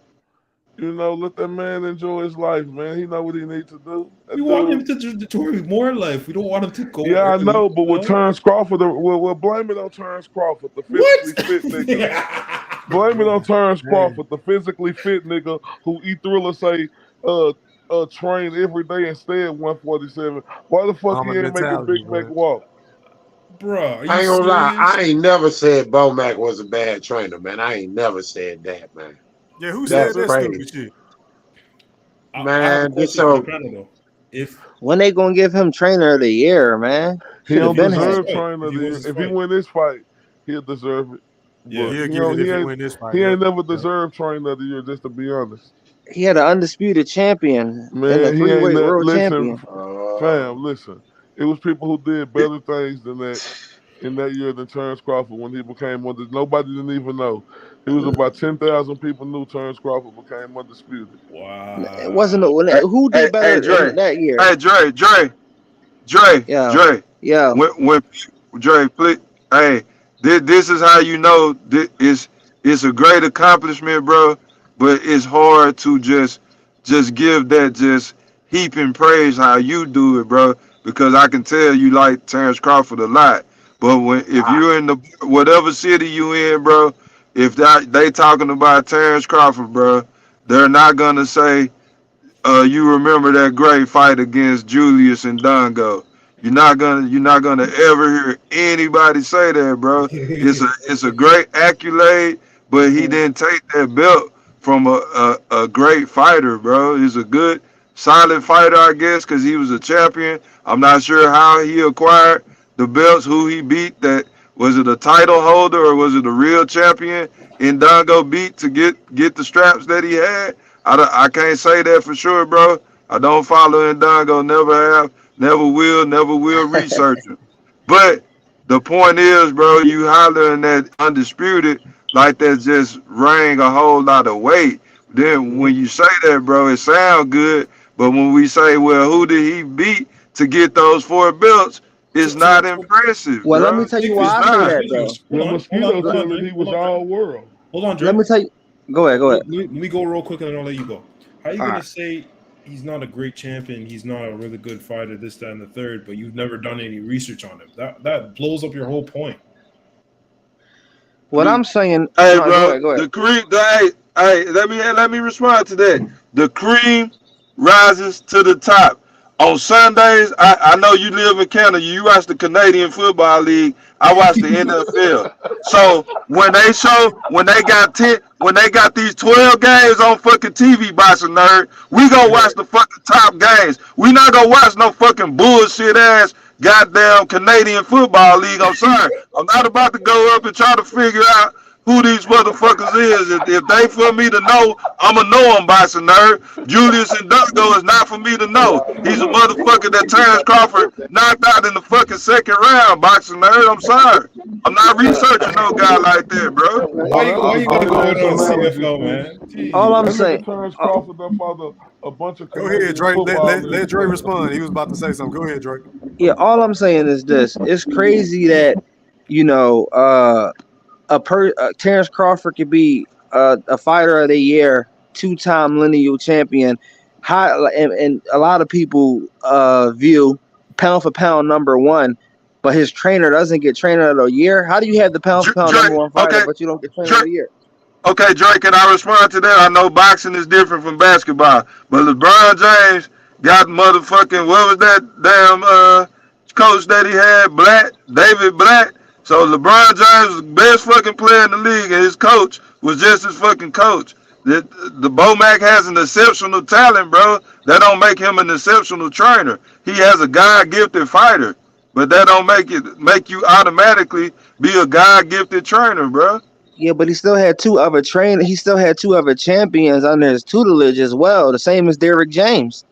you know, let that man enjoy his life, man. He know what he needs to do. We want him to enjoy more life. We don't want him to go. Yeah, I know, but with Terence Crawford, we'll blame it on Terence Crawford, the physically fit nigga. Blame it on Terence Crawford, the physically fit nigga who E-Thriller say train every day instead 147. Why the fuck he ain't making Big Mac walk? Bro, I ain't gonna lie, I ain't never said Bo Mac was a bad trainer, man. I ain't never said that, man. Yeah, who said that stupid shit? Man, when they gonna give him trainer of the year, man? He don't deserve trainer of the year. If he win this fight, he'll deserve it. Yeah, But, he'll you get know, it if he win this fight. He ain't never deserved trainer of the year, just to be honest. He had an undisputed champion and a Man, he ain't three-weight world champion. Fam, listen. It was people who did better things than that in that year than Terence Crawford when he became one that nobody didn't even know. It was about 10,000 people knew Terence Crawford became undisputed. Wow. It wasn't who did better in that year? Hey, Dre. Yeah. When Dre, please, hey, this is how you know it's a great accomplishment, bro. But it's hard to just give that just heaping praise how you do it, bro. Because I can tell you like Terence Crawford a lot. But if you're in the whatever city you in, bro, if they talking about Terence Crawford, bro, they're not gonna say, you remember that great fight against Julius and Dongo. You're not gonna ever hear anybody say that, bro. It's a great accolade, but he didn't take that belt from a great fighter, bro. He's a good, solid fighter, I guess, because he was a champion. I'm not sure how he acquired the belts, who he beat. That was it a title holder or was it a real champion in Dongo beat to get the straps that he had? I can't say that for sure, bro. I don't follow Ndongo, never have, never will research him. But the point is, bro, you hollering that undisputed like that just rang a whole lot of weight. Then when you say that, bro, it sounds good, But when we say, well, who did he beat to get those 4 belts? It's So not impressive, Well, let me bro. tell you It's why I Let me say ask not. that you though. this. The mosquito Hold on, said that Dre. he was all world. Hold on, Let Dre. me tell you. Go ahead. Go ahead. Let me go real quick and then I'll let you go. How are you All gonna right. say he's not a great champion, he's not a really good fighter, this, that, and the third, but you've never done any research on him? That blows up your whole point. What I'm saying. Hey, No, go bro, ahead. Go ahead. the cream. Hey, let me respond to that. The cream rises to the top. On Sundays, I know you live in Canada. You watch the Canadian Football League. I watch the NFL. So when they got these 12 games on fucking TV, boxing nerd, we gonna watch the fucking top games. We not gonna watch no fucking bullshit ass goddamn Canadian Football League. I'm sorry. I'm not about to go up and try to figure out who these motherfuckers is. If they for me to know, I'ma know them, boxing nerd. Julius and Dugo is not for me to know. He's a motherfucker that Terence Crawford knocked out in the fucking second round, boxing nerd. I'm sorry. I'm not researching no guy like that, bro. Why you gotta Great go in ass on analogy, CFL, Steve. man? All I'm That Jeez. saying. nigga Terrence Crawford, that father, a bunch of Go ahead, Canadian Drake. football Let league Drake players. respond. He was about to say something. Go ahead, Drake. Yeah. All I'm saying is this. It's crazy that you know Terrence Crawford could be a fighter of the year, 2-time lineal champion. High, and a lot of people view pound for pound number one, but his trainer doesn't get trainer of the year. How do you have the pound for pound number Drake, one fighter, okay, but you don't get trainer of Drake. the year? Okay, Drake, can I respond to that? I know boxing is different from basketball, but LeBron James got motherfucking, what was that damn coach that he had, David Black? So LeBron James was the best fucking player in the league, and his coach was just his fucking coach. The Bomac has an exceptional talent, bro. That don't make him an exceptional trainer. He has a God-gifted fighter, but that don't make you automatically be a God-gifted trainer, bro. Yeah, but he still had 2 other champions under his tutelage as well. The same as Derrick James.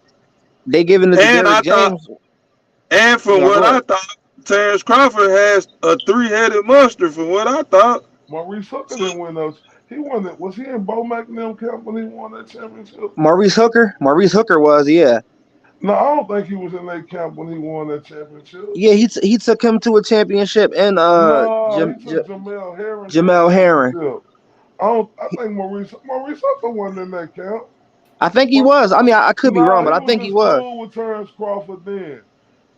They giving it to And Derrick I thought James. And from No, what go I ahead. thought, Terence Crawford has a 3-headed monster. From what I thought, Maurice Hooker didn't win those. He won it. Was he in Bo McNeil camp when he won that championship? Maurice Hooker. Maurice Hooker was, yeah. No, I don't think he was in that camp when he won that championship. Yeah, he took him to a championship and No, he took Jamel Herring to a Jamel Herring. championship. I think Maurice Hooker wasn't in that camp. I think he was. I mean, I could be wrong, No, but he I was think in he was. school with Terrence Crawford then.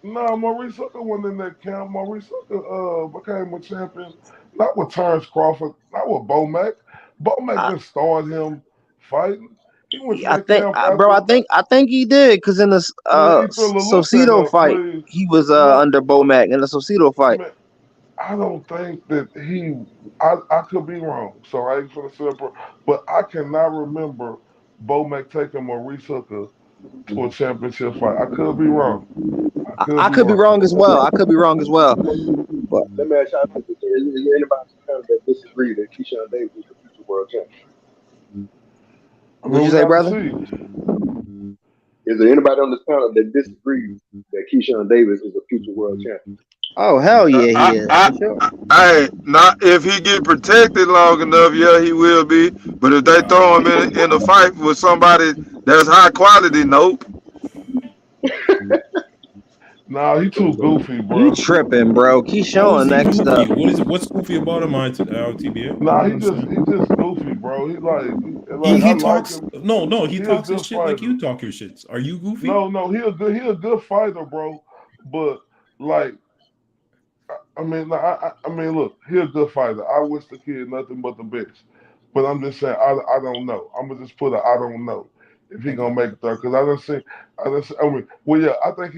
No, Maurice Hooker wasn't in that camp. Maurice Hooker became a champion, not with Terrence Crawford, not with Bomac. Bomac I, didn't start him fighting. He went to I that think, camp bro. after. I think he did because in the Man, he Thriller look that Socito up, fight, please. he was No, under Bomac in the Socito fight. man, I don't think that he. I could be wrong, so I ain't gonna say, but I cannot remember Bomac taking Maurice Hooker to a championship fight. I could be wrong. I could I be could be wrong. wrong as well. I could be wrong as well. But Let me ask y'all this: is there anybody on the panel that disagree that Keyshawn Davis is a future world champion? I what'd mean, you we say, got to brother? see. Is there anybody on this panel that disagrees that Keyshawn Davis is a future world champion? Oh hell yeah, he is for sure. not if he get protected long enough, yeah, he will be. But if they throw him in a fight with somebody that's high quality, nope. Nah, he too goofy, You bro. tripping, bro? Keep How is showing he next up. goofy? What's goofy about him, TBA? I Nah, don't he just understand. goofy, bro. He I he like talks him. he He a talks his good shit like fighter. you talk your shit. Are you goofy? No, he a good fighter, bro. But like, I mean, look, he a good fighter. I wish the kid nothing but the best. But I'm just saying, I don't know. I'm gonna just put I don't know if he gonna Okay. make it there because I done see. I mean, well, yeah, I think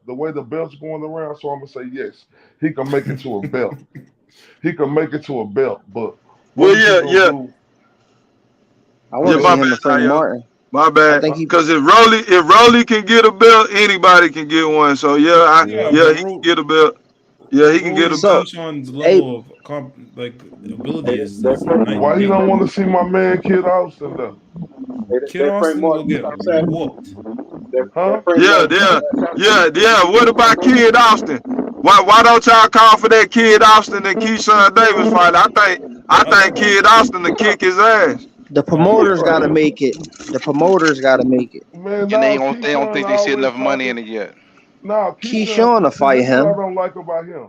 the way the belt's going around, so I'm gonna say yes, he can make it to a belt. He can make it to a belt, but what Well, is he yeah, gonna yeah, do? I Go want yeah. to ahead. see My him bad, and Frank Ayo. Martin. My I bad. think he. Because if Rolly can get a belt, anybody can get one. So yeah, Yeah, yeah, but he can get a belt. Yeah, he can get Rolly a and So, belt. Keyshawn's hey, level of ability Hey, is night and Why you day. don't want to see my man Kid Austin though? Kid that Frank Austin will Martin get South Side, whooped. Huh? that Frank Yeah, Martin yeah, South yeah, yeah. What about Kid Austin? Why don't y'all call for that Kid Austin and Keyshawn Davis fight? I think I, Kid Austin to kick his ass. The promoters got to make it. The promoters got to make it. Man, And now they don't think they see always enough money talking. in it yet. Now Keyshawn to see, fight this is what I him. don't like about him.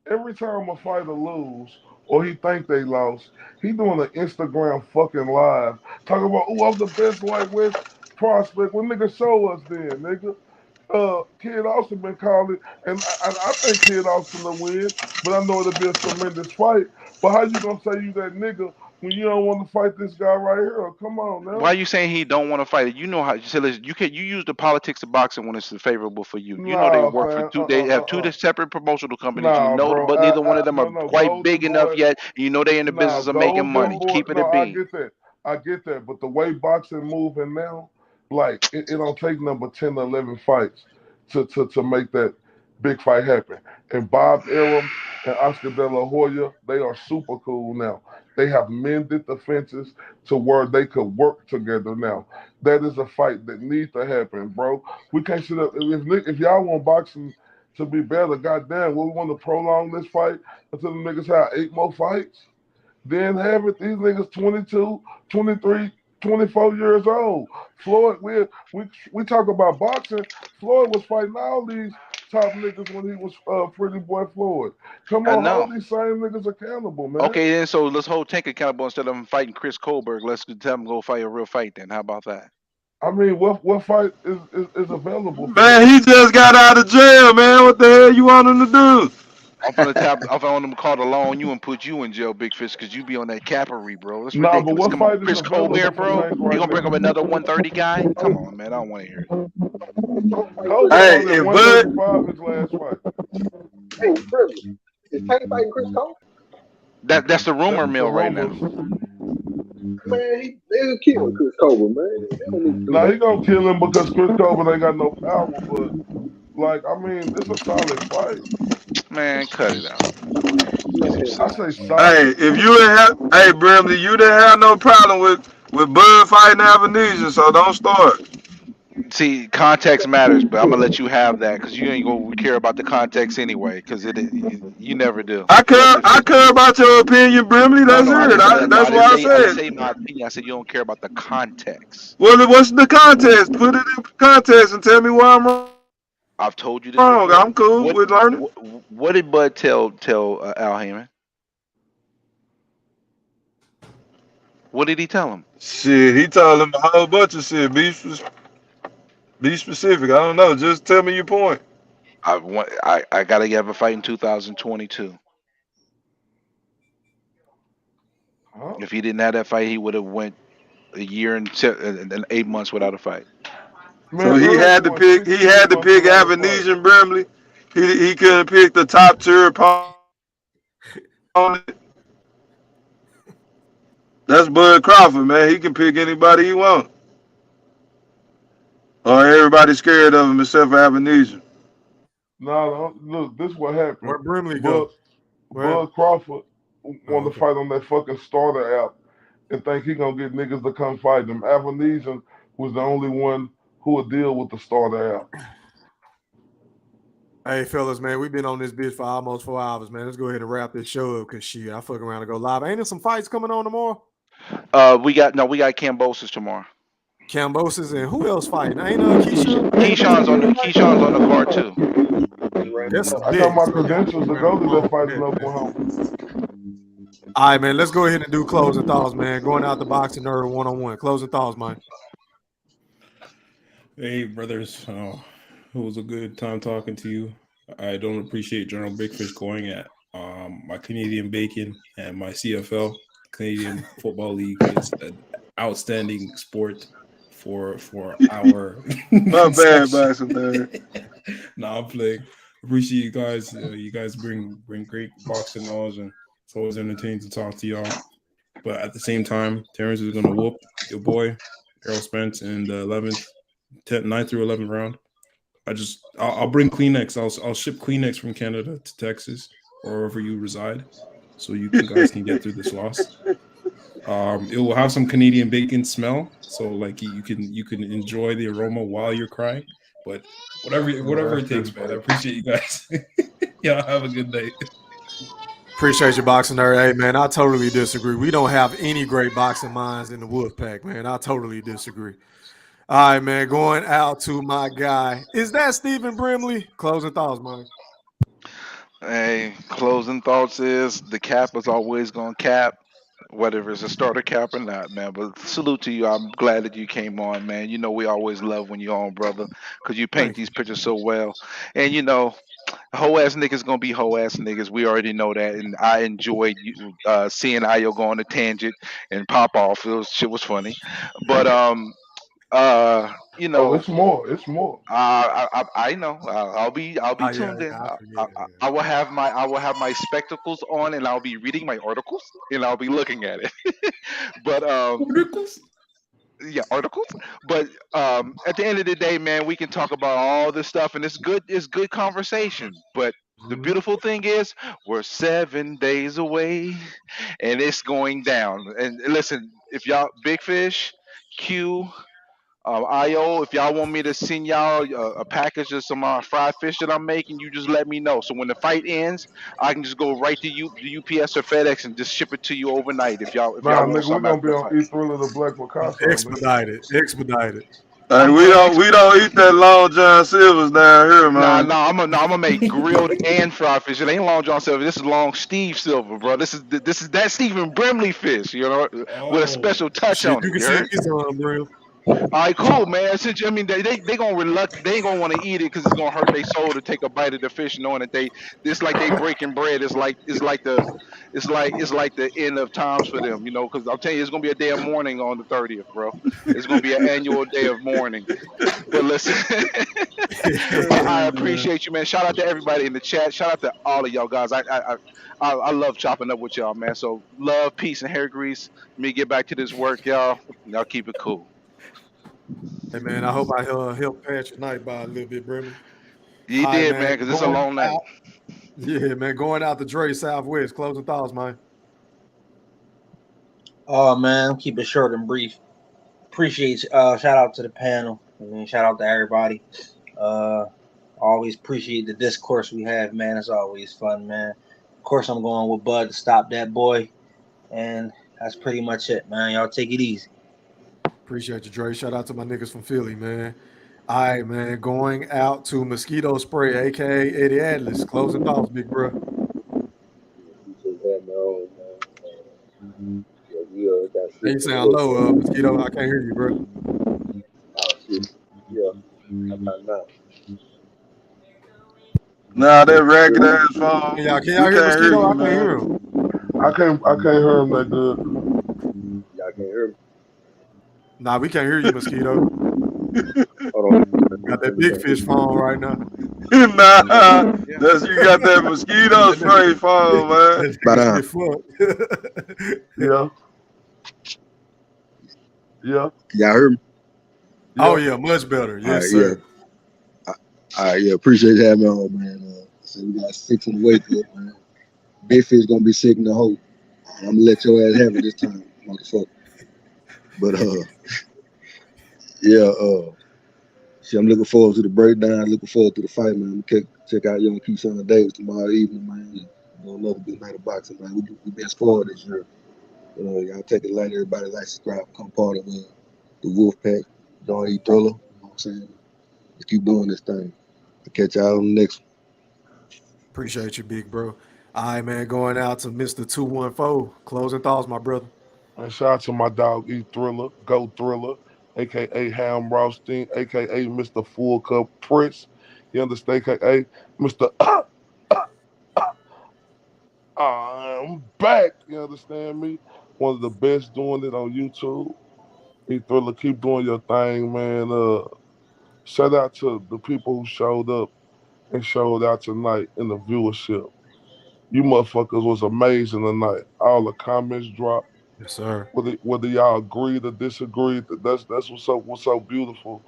Every time a fighter lose or he think they lost, he doing an Instagram fucking live talking about, oh, I'm the best lightweight prospect. Well, nigga, show us then, nigga. Kid Austin been calling, and I think Kid Austin will win, but I know it'll be a tremendous fight. But how you gonna say you that nigga when you don't want to fight this guy right here? Come on Why are now. you saying he don't want to fight it? You know how so listen, you use the politics of boxing when it's favorable for you. You know they Nah, work for fam. two. They have two separate promotional companies. You Nah, know, bro. but neither one of them are No, quite Golden big enough Boy. yet. And you know they in the Nah, business of making Golden money. Boy. Keep it a No, I bean. get that. I get that. But the way boxing moving now, like it don't take number 10 or 11 fights to make that big fight happen. And Bob Arum and Oscar De La Hoya, they are super cool now. They have mended the fences to where they could work together now. That is a fight that needs to happen, bro. We can't sit up if y'all want boxing to be better, goddamn, we want to prolong this fight until the niggas have 8 more fights. Then have it, these niggas 22, 23, 24 years old. Floyd, we talk about boxing. Floyd was fighting all these top niggas when he was Pretty Boy Floyd. Come I on, know. hold these same niggas accountable, man. Okay, then so let's hold Tank accountable instead of him fighting Chris Colberg. Let's tell him to go fight a real fight. Then how about that? I mean, what fight is available for Man, him? he just got out of jail, man. What the hell you want him to do? I'm gonna them call the law on you and put you in jail, Big Fish, because you be on that cavalry, bro. That's Nah, but ridiculous. what Come on, fight is Chris available Colbert, for bro. Tank You right gonna bring up now? another 130 guy? Come on, man. I don't want to hear it. Colbert Hey, fought at if Bud, 135 his last fight. Hey, Brilliant. Is Tank fighting Chris Cole? That's the rumor That's the mill right now. rumors. Man, they'll kill Chris Cole, man. They don't need to do Now he that. gonna kill him because Chris Colbert ain't got no power, but like I mean, it's a solid fight. Man, cut it out. Get some I say sense. hey, solid. if you didn't have, hey, Brimley, you didn't have no problem with Bud fighting Avenesian, so don't start. See, context matters, but I'm gonna let you have that because you ain't gonna care about the context anyway. Because you never do. Go ahead, Big I Fish. care about your opinion, Brimley. No, That's no, I it. didn't say that. No, That's what I I didn't said. say my opinion. I said you don't care about the context. Well, what's the context? Put it in context and tell me why I'm wrong. I've told you this before. I'm cool with learning. What did Bud tell Al Heyman? What did he tell him? Shit, he told him a whole bunch of shit. Be specific. I don't know. Just tell me your point. I gotta have a fight in 2022. Huh? If he didn't have that fight, he would have went a year and 8 months without a fight. So Man, he Earl had to going pick. He 16 had to months pick without a fight. Avenesian Brimley. He couldn't pick the top tier opponent. That's Bud Crawford, man. He can pick anybody he wants. Or everybody's scared of him except for Avenesian. No, look, this is what happened. Where Brimley go? Bud Crawford Oh, wanted okay. to fight on that fucking starter app and think he gonna get niggas to come fight him. Avenesian was the only one who would deal with the starter app. Hey, fellas, man, we've been on this bitch for almost 4 hours, man. Let's go ahead and wrap this show up because shit, I fuck around and go live. Ain't there some fights coming on tomorrow? We got Cambosis tomorrow. Cambosis and who else fighting? Ain't Keyshawn? Keyshawn's on the card too. That's I got my credentials to go to that fight in Oklahoma. All right, man. Let's go ahead and do closing thoughts, man. Going out the box and nerd 1-on-1. Closing thoughts, man. Hey, brothers. It was a good time talking to you. I don't appreciate General Big Fish going at my Canadian bacon and my CFL, Canadian Football League. It's an outstanding sport for our. Not bad, man. Nah, I'm playing. Appreciate you guys. You guys bring great boxing knowledge, and it's always entertaining to talk to y'all. But at the same time, Terence is gonna whoop your boy Errol Spence in the 9th through 11th round. I'll bring Kleenex. I'll ship Kleenex from Canada to Texas or wherever you reside, so you guys can get through this loss. It will have some Canadian bacon smell, so like you can enjoy the aroma while you're crying. But whatever it takes, man. I appreciate you guys. Y'all have a good day. Appreciate your boxing nerd. Hey man, I totally disagree. We don't have any great boxing minds in the Wolfpack, man. I totally disagree. All right, man. Going out to my guy. Is that Stephen Brimley? Closing thoughts, man. Hey, closing thoughts is the cap is always gonna cap, whether it's a starter cap or not, man. But salute to you. I'm glad that you came on, man. You know we always love when you're on, brother, because you paint Thank these you. pictures so well. And hoe ass niggas gonna be hoe ass niggas. We already know that, and I enjoyed you seeing Ayo go on a tangent and pop off. Shit was funny, but you Oh, know. it's more. It's more. I know. I'll be Oh yeah, tuned in. yeah, I forget. I will have my spectacles on and I'll be reading my articles and I'll be looking at it. But yeah, articles. But at the end of the day, man, we can talk about all this stuff and it's good conversation. But the Mhm. beautiful thing is we're 7 days away and it's going down. And listen, if y'all big fish, Q, IO, if y'all want me to send y'all a package of some fried fish that I'm making, you just let me know. So when the fight ends, I can just go right to the UPS or FedEx and just ship it to you overnight. If y'all Nah, want nigga, we're something gonna after be the on fight. E Thriller the Black Picasso, nigga. Expedited. Expedited. Hey, I'm we good. don't eat that Long John Silver's down here, Nah, man. nah, I'm gonna make grilled and fried fish. It ain't Long John Silver. This is Long Steve Silver, bro. This is that Stephen Brimley fish, with a Oh, special touch Shit, on you it. can You send heard? me some, bro. All right, cool, man. Since I mean they gonna reluct, they ain't gonna want to eat it because it's gonna hurt their soul to take a bite of the fish, knowing that it's like they breaking bread. It's like the end of times for them, Because I'm telling you, it's gonna be a day of mourning on the 30th, bro. It's gonna be an annual day of mourning. But listen, I appreciate you, man. Shout out to everybody in the chat. Shout out to all of y'all guys. I love chopping up with y'all, man. So love, peace, and hair grease. Let me get back to this work, y'all. Y'all keep it cool. Hey man, I hope I helped pass your night by a little bit, Brimley. You All right, did, man. man, because it's a Going long night. out. Yeah, man. Going out the Dre Southwest. Closing thoughts, man. Oh man, keep it short and brief. Appreciate shout out to the panel. I mean, shout out to everybody. Uh always appreciate the discourse we have, man. It's always fun, man. Of course I'm going with Bud to stop that boy. And that's pretty much it, man. Y'all take it easy. Appreciate you, Dre. Shout out to my niggas from Philly, man. All right, man. Going out to Mosquito Spray, aka Eddie Atlas. Closing thoughts, big bro. Appreciate having me on, man. Yeah, we got Hey, shit you in the sound works low, right now. Mosquito. I can't hear you, bro. Oh shit. Yeah. How about now? Nah, that You ragged hear me? ass phone. Can We y'all hear can't hear Mosquito? you, I can't hear man. him. I can't hear him that good. Y'all can't hear me? Nah, we can't hear you, Mosquito. Hold on. Got that big fish phone right now. Nah, Yeah. that's you got that mosquito That nigga, spray phone, man. that But nigga get fucked. Yeah, yeah, y'all heard me? Oh yeah. yeah, much better. All Yes, right, yeah. sir. All right, yeah. Appreciate you having me on, man. So we got 6 in the wake up, man. Big fish gonna be sick in the hole. I'm gonna let your ass have it this time, motherfucker. But yeah, see, I'm looking forward to the breakdown. Looking forward to the fight, man. Check out Young Keyshawn Davis tomorrow evening, man. Another good night of boxing, man. We been spoiled this year. Y'all take it light. Everybody like, subscribe, become part of the Wolf Pack. Don't eat thriller. You know what I'm saying? Let's keep doing this thing. I'll catch y'all on the next one. Appreciate you, big bro. All right, man. Going out to Mr. 214. Closing thoughts, my brother. And shout out to my dog E Thriller, Go Thriller, aka Ham Rothstein, aka Mr. Full Cup Prince. You understand, aka Mr. I'm back. You understand me? One of the best doing it on YouTube. E Thriller, keep doing your thing, man. Shout out to the people who showed up and showed out tonight in the viewership. You motherfuckers was amazing tonight. All the comments dropped. Yes, sir. Whether y'all agreed or disagreed, that's what's so beautiful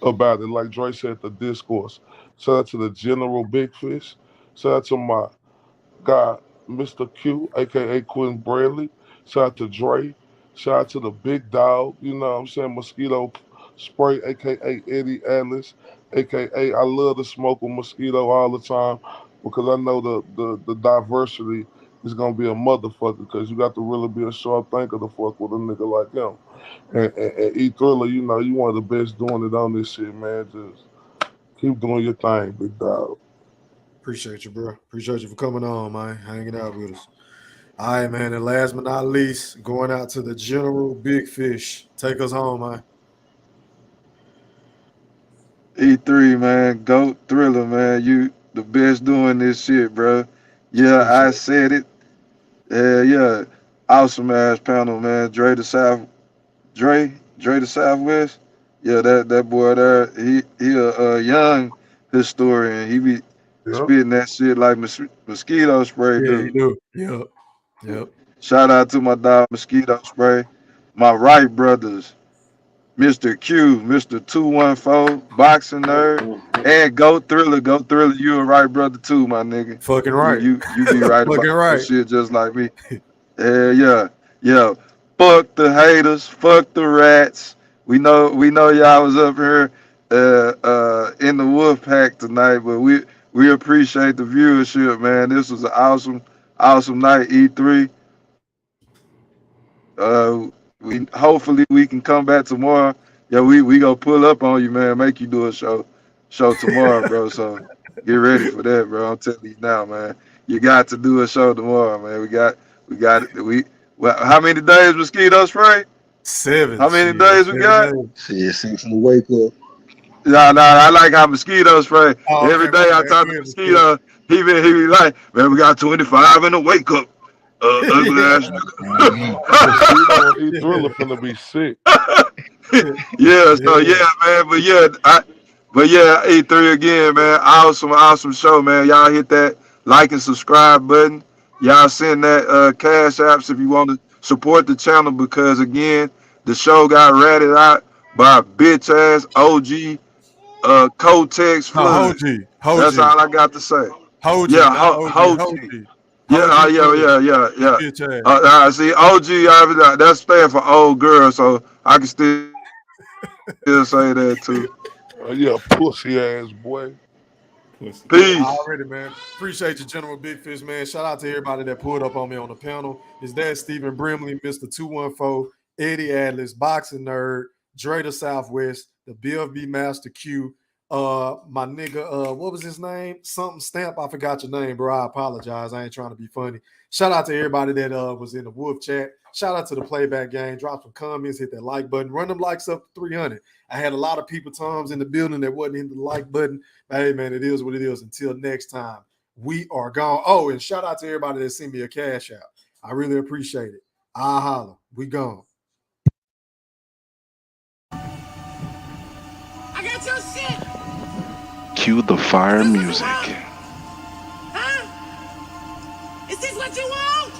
about it. Like Dre said, the discourse. Shout out to the General Big Fish. Shout out to my guy, Mr. Q, aka Quentin Bradley. Shout out to Dre. Shout out to the big dog, you know what I'm saying, Mosquito Spray, aka Eddie Atlas, aka I love to smoke a mosquito all the time because I know the diversity it's gonna be a motherfucker because you got to really be a sharp thinker to fuck with a nigga like him. And E Thriller, you know, you one of the best doing it on this shit, man. Just keep doing your thing, big dog. Appreciate you, bro. Appreciate you for coming on, man. Hanging out with us. All right, man. And last but not least, going out to the General Big Fish. Take us home, man. E3, man, GOAT Thriller, man. You the best doing this shit, bro. Yeah, I said it. Yeah. Awesome ass panel, man. Dre the Southwest. Yeah, that boy there, he a young historian. He be spitting that shit like mosquito spray, Yeah, dude. you do. Yep. Shout out to my dog Mosquito Spray. My Wright brothers, Mr. Q, Mr. 214, Boxing Nerd, and GOAT Thriller. GOAT Thriller, you a right brother too, my nigga. Fucking right. You be right Fucking about right. this shit just like me. Yeah. Fuck the haters, fuck the rats. We know y'all was up here in the wolf pack tonight, but we appreciate the viewership, man. This was an awesome night, E3. We hopefully we can come back tomorrow. Yeah, we gonna pull up on you, man. Make you do a show tomorrow, bro. So get ready for that, bro. I'm telling you now, man. You got to do a show tomorrow, man. We got it. Well, how many days Mosquito Spray? 7. How many days we got? Shit, 6 in the wake up. Nah, I like how Mosquito Spray. Oh, Every day I talk to Mosquito, he be like, man, we got 25 in the wake up. Ugly ass Mosquito and E Thriller finna be sick. Yeah, so yeah, man, but yeah, E3 again, man. Awesome show, man. Y'all hit that like and subscribe button. Y'all send that cash apps if you want to support the channel because again, the show got ratted out by bitch ass OG Kotex Flood. That's all I got to say. Hoji. Yeah. See, OG, that's stand for old girl, so I can still say that too. Yeah, pussy ass boy. Peace. Already, man. Appreciate you, General Big Fish, man. Shout out to everybody that pulled up on me on the panel. Is that Stephen Brimley, Mr. 214, Eddie Atlas, Boxing Nerd, Dre the Southwest, the BFB Master Q, my nigga, what was his name? Something Stamp. I forgot your name, bro. I apologize. I ain't trying to be funny. Shout out to everybody that was in the Wolf chat. Shout out to the Playback Gang. Drop some comments, hit that like button, run them likes up to 300. I had a lot of people, Toms, in the building that wasn't hitting the like button. But hey, man, it is what it is. Until next time, we are gone. Oh, and shout out to everybody that sent me a cash out. I really appreciate it. I holla. We gone. I got your shit. Cue the fire music. Huh? Is this what you want?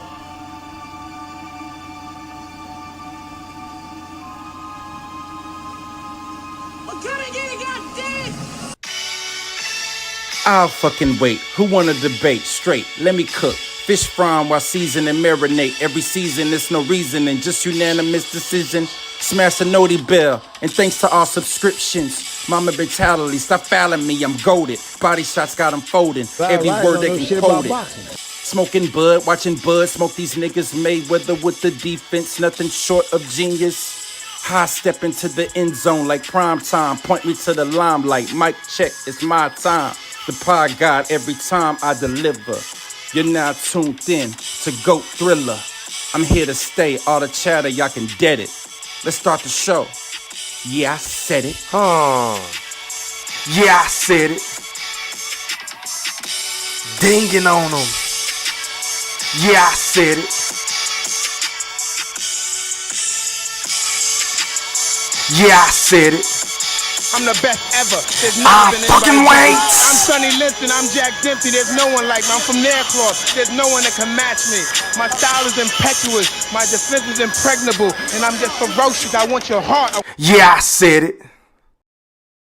Well, come and get it, goddamn. I'll fucking wait. Who wanna debate? Straight, let me cook. Fish frying while season and marinate. Every season, it's no reasoning, just unanimous decision. Smash the noti bell, and thanks to all subscriptions. Mama mentality, stop fouling me, I'm goated. Body shots got them folding, every word they can quote it. Smoking bud, watching bud, smoke these niggas Mayweather with the defense, nothing short of genius. High step into the end zone like prime time, point me to the limelight, mic check, it's my time. The pod god every time I deliver. You're now tuned in to GOAT Thriller. I'm here to stay, all the chatter, y'all can dead it. Let's start the show. Yeah, I said it. Yeah, I said it. Dinging on them. Yeah, I said it. Yeah, I said it. I'm the best ever. There's I nothing fucking anybody wait. can. I'm Sonny Liston, I'm Jack Dempsey. There's no one like me. I'm from Nairclaw. There's no one that can match me. My style is impetuous. My defense is impregnable. And I'm just ferocious. I want your heart. Yeah, I said it.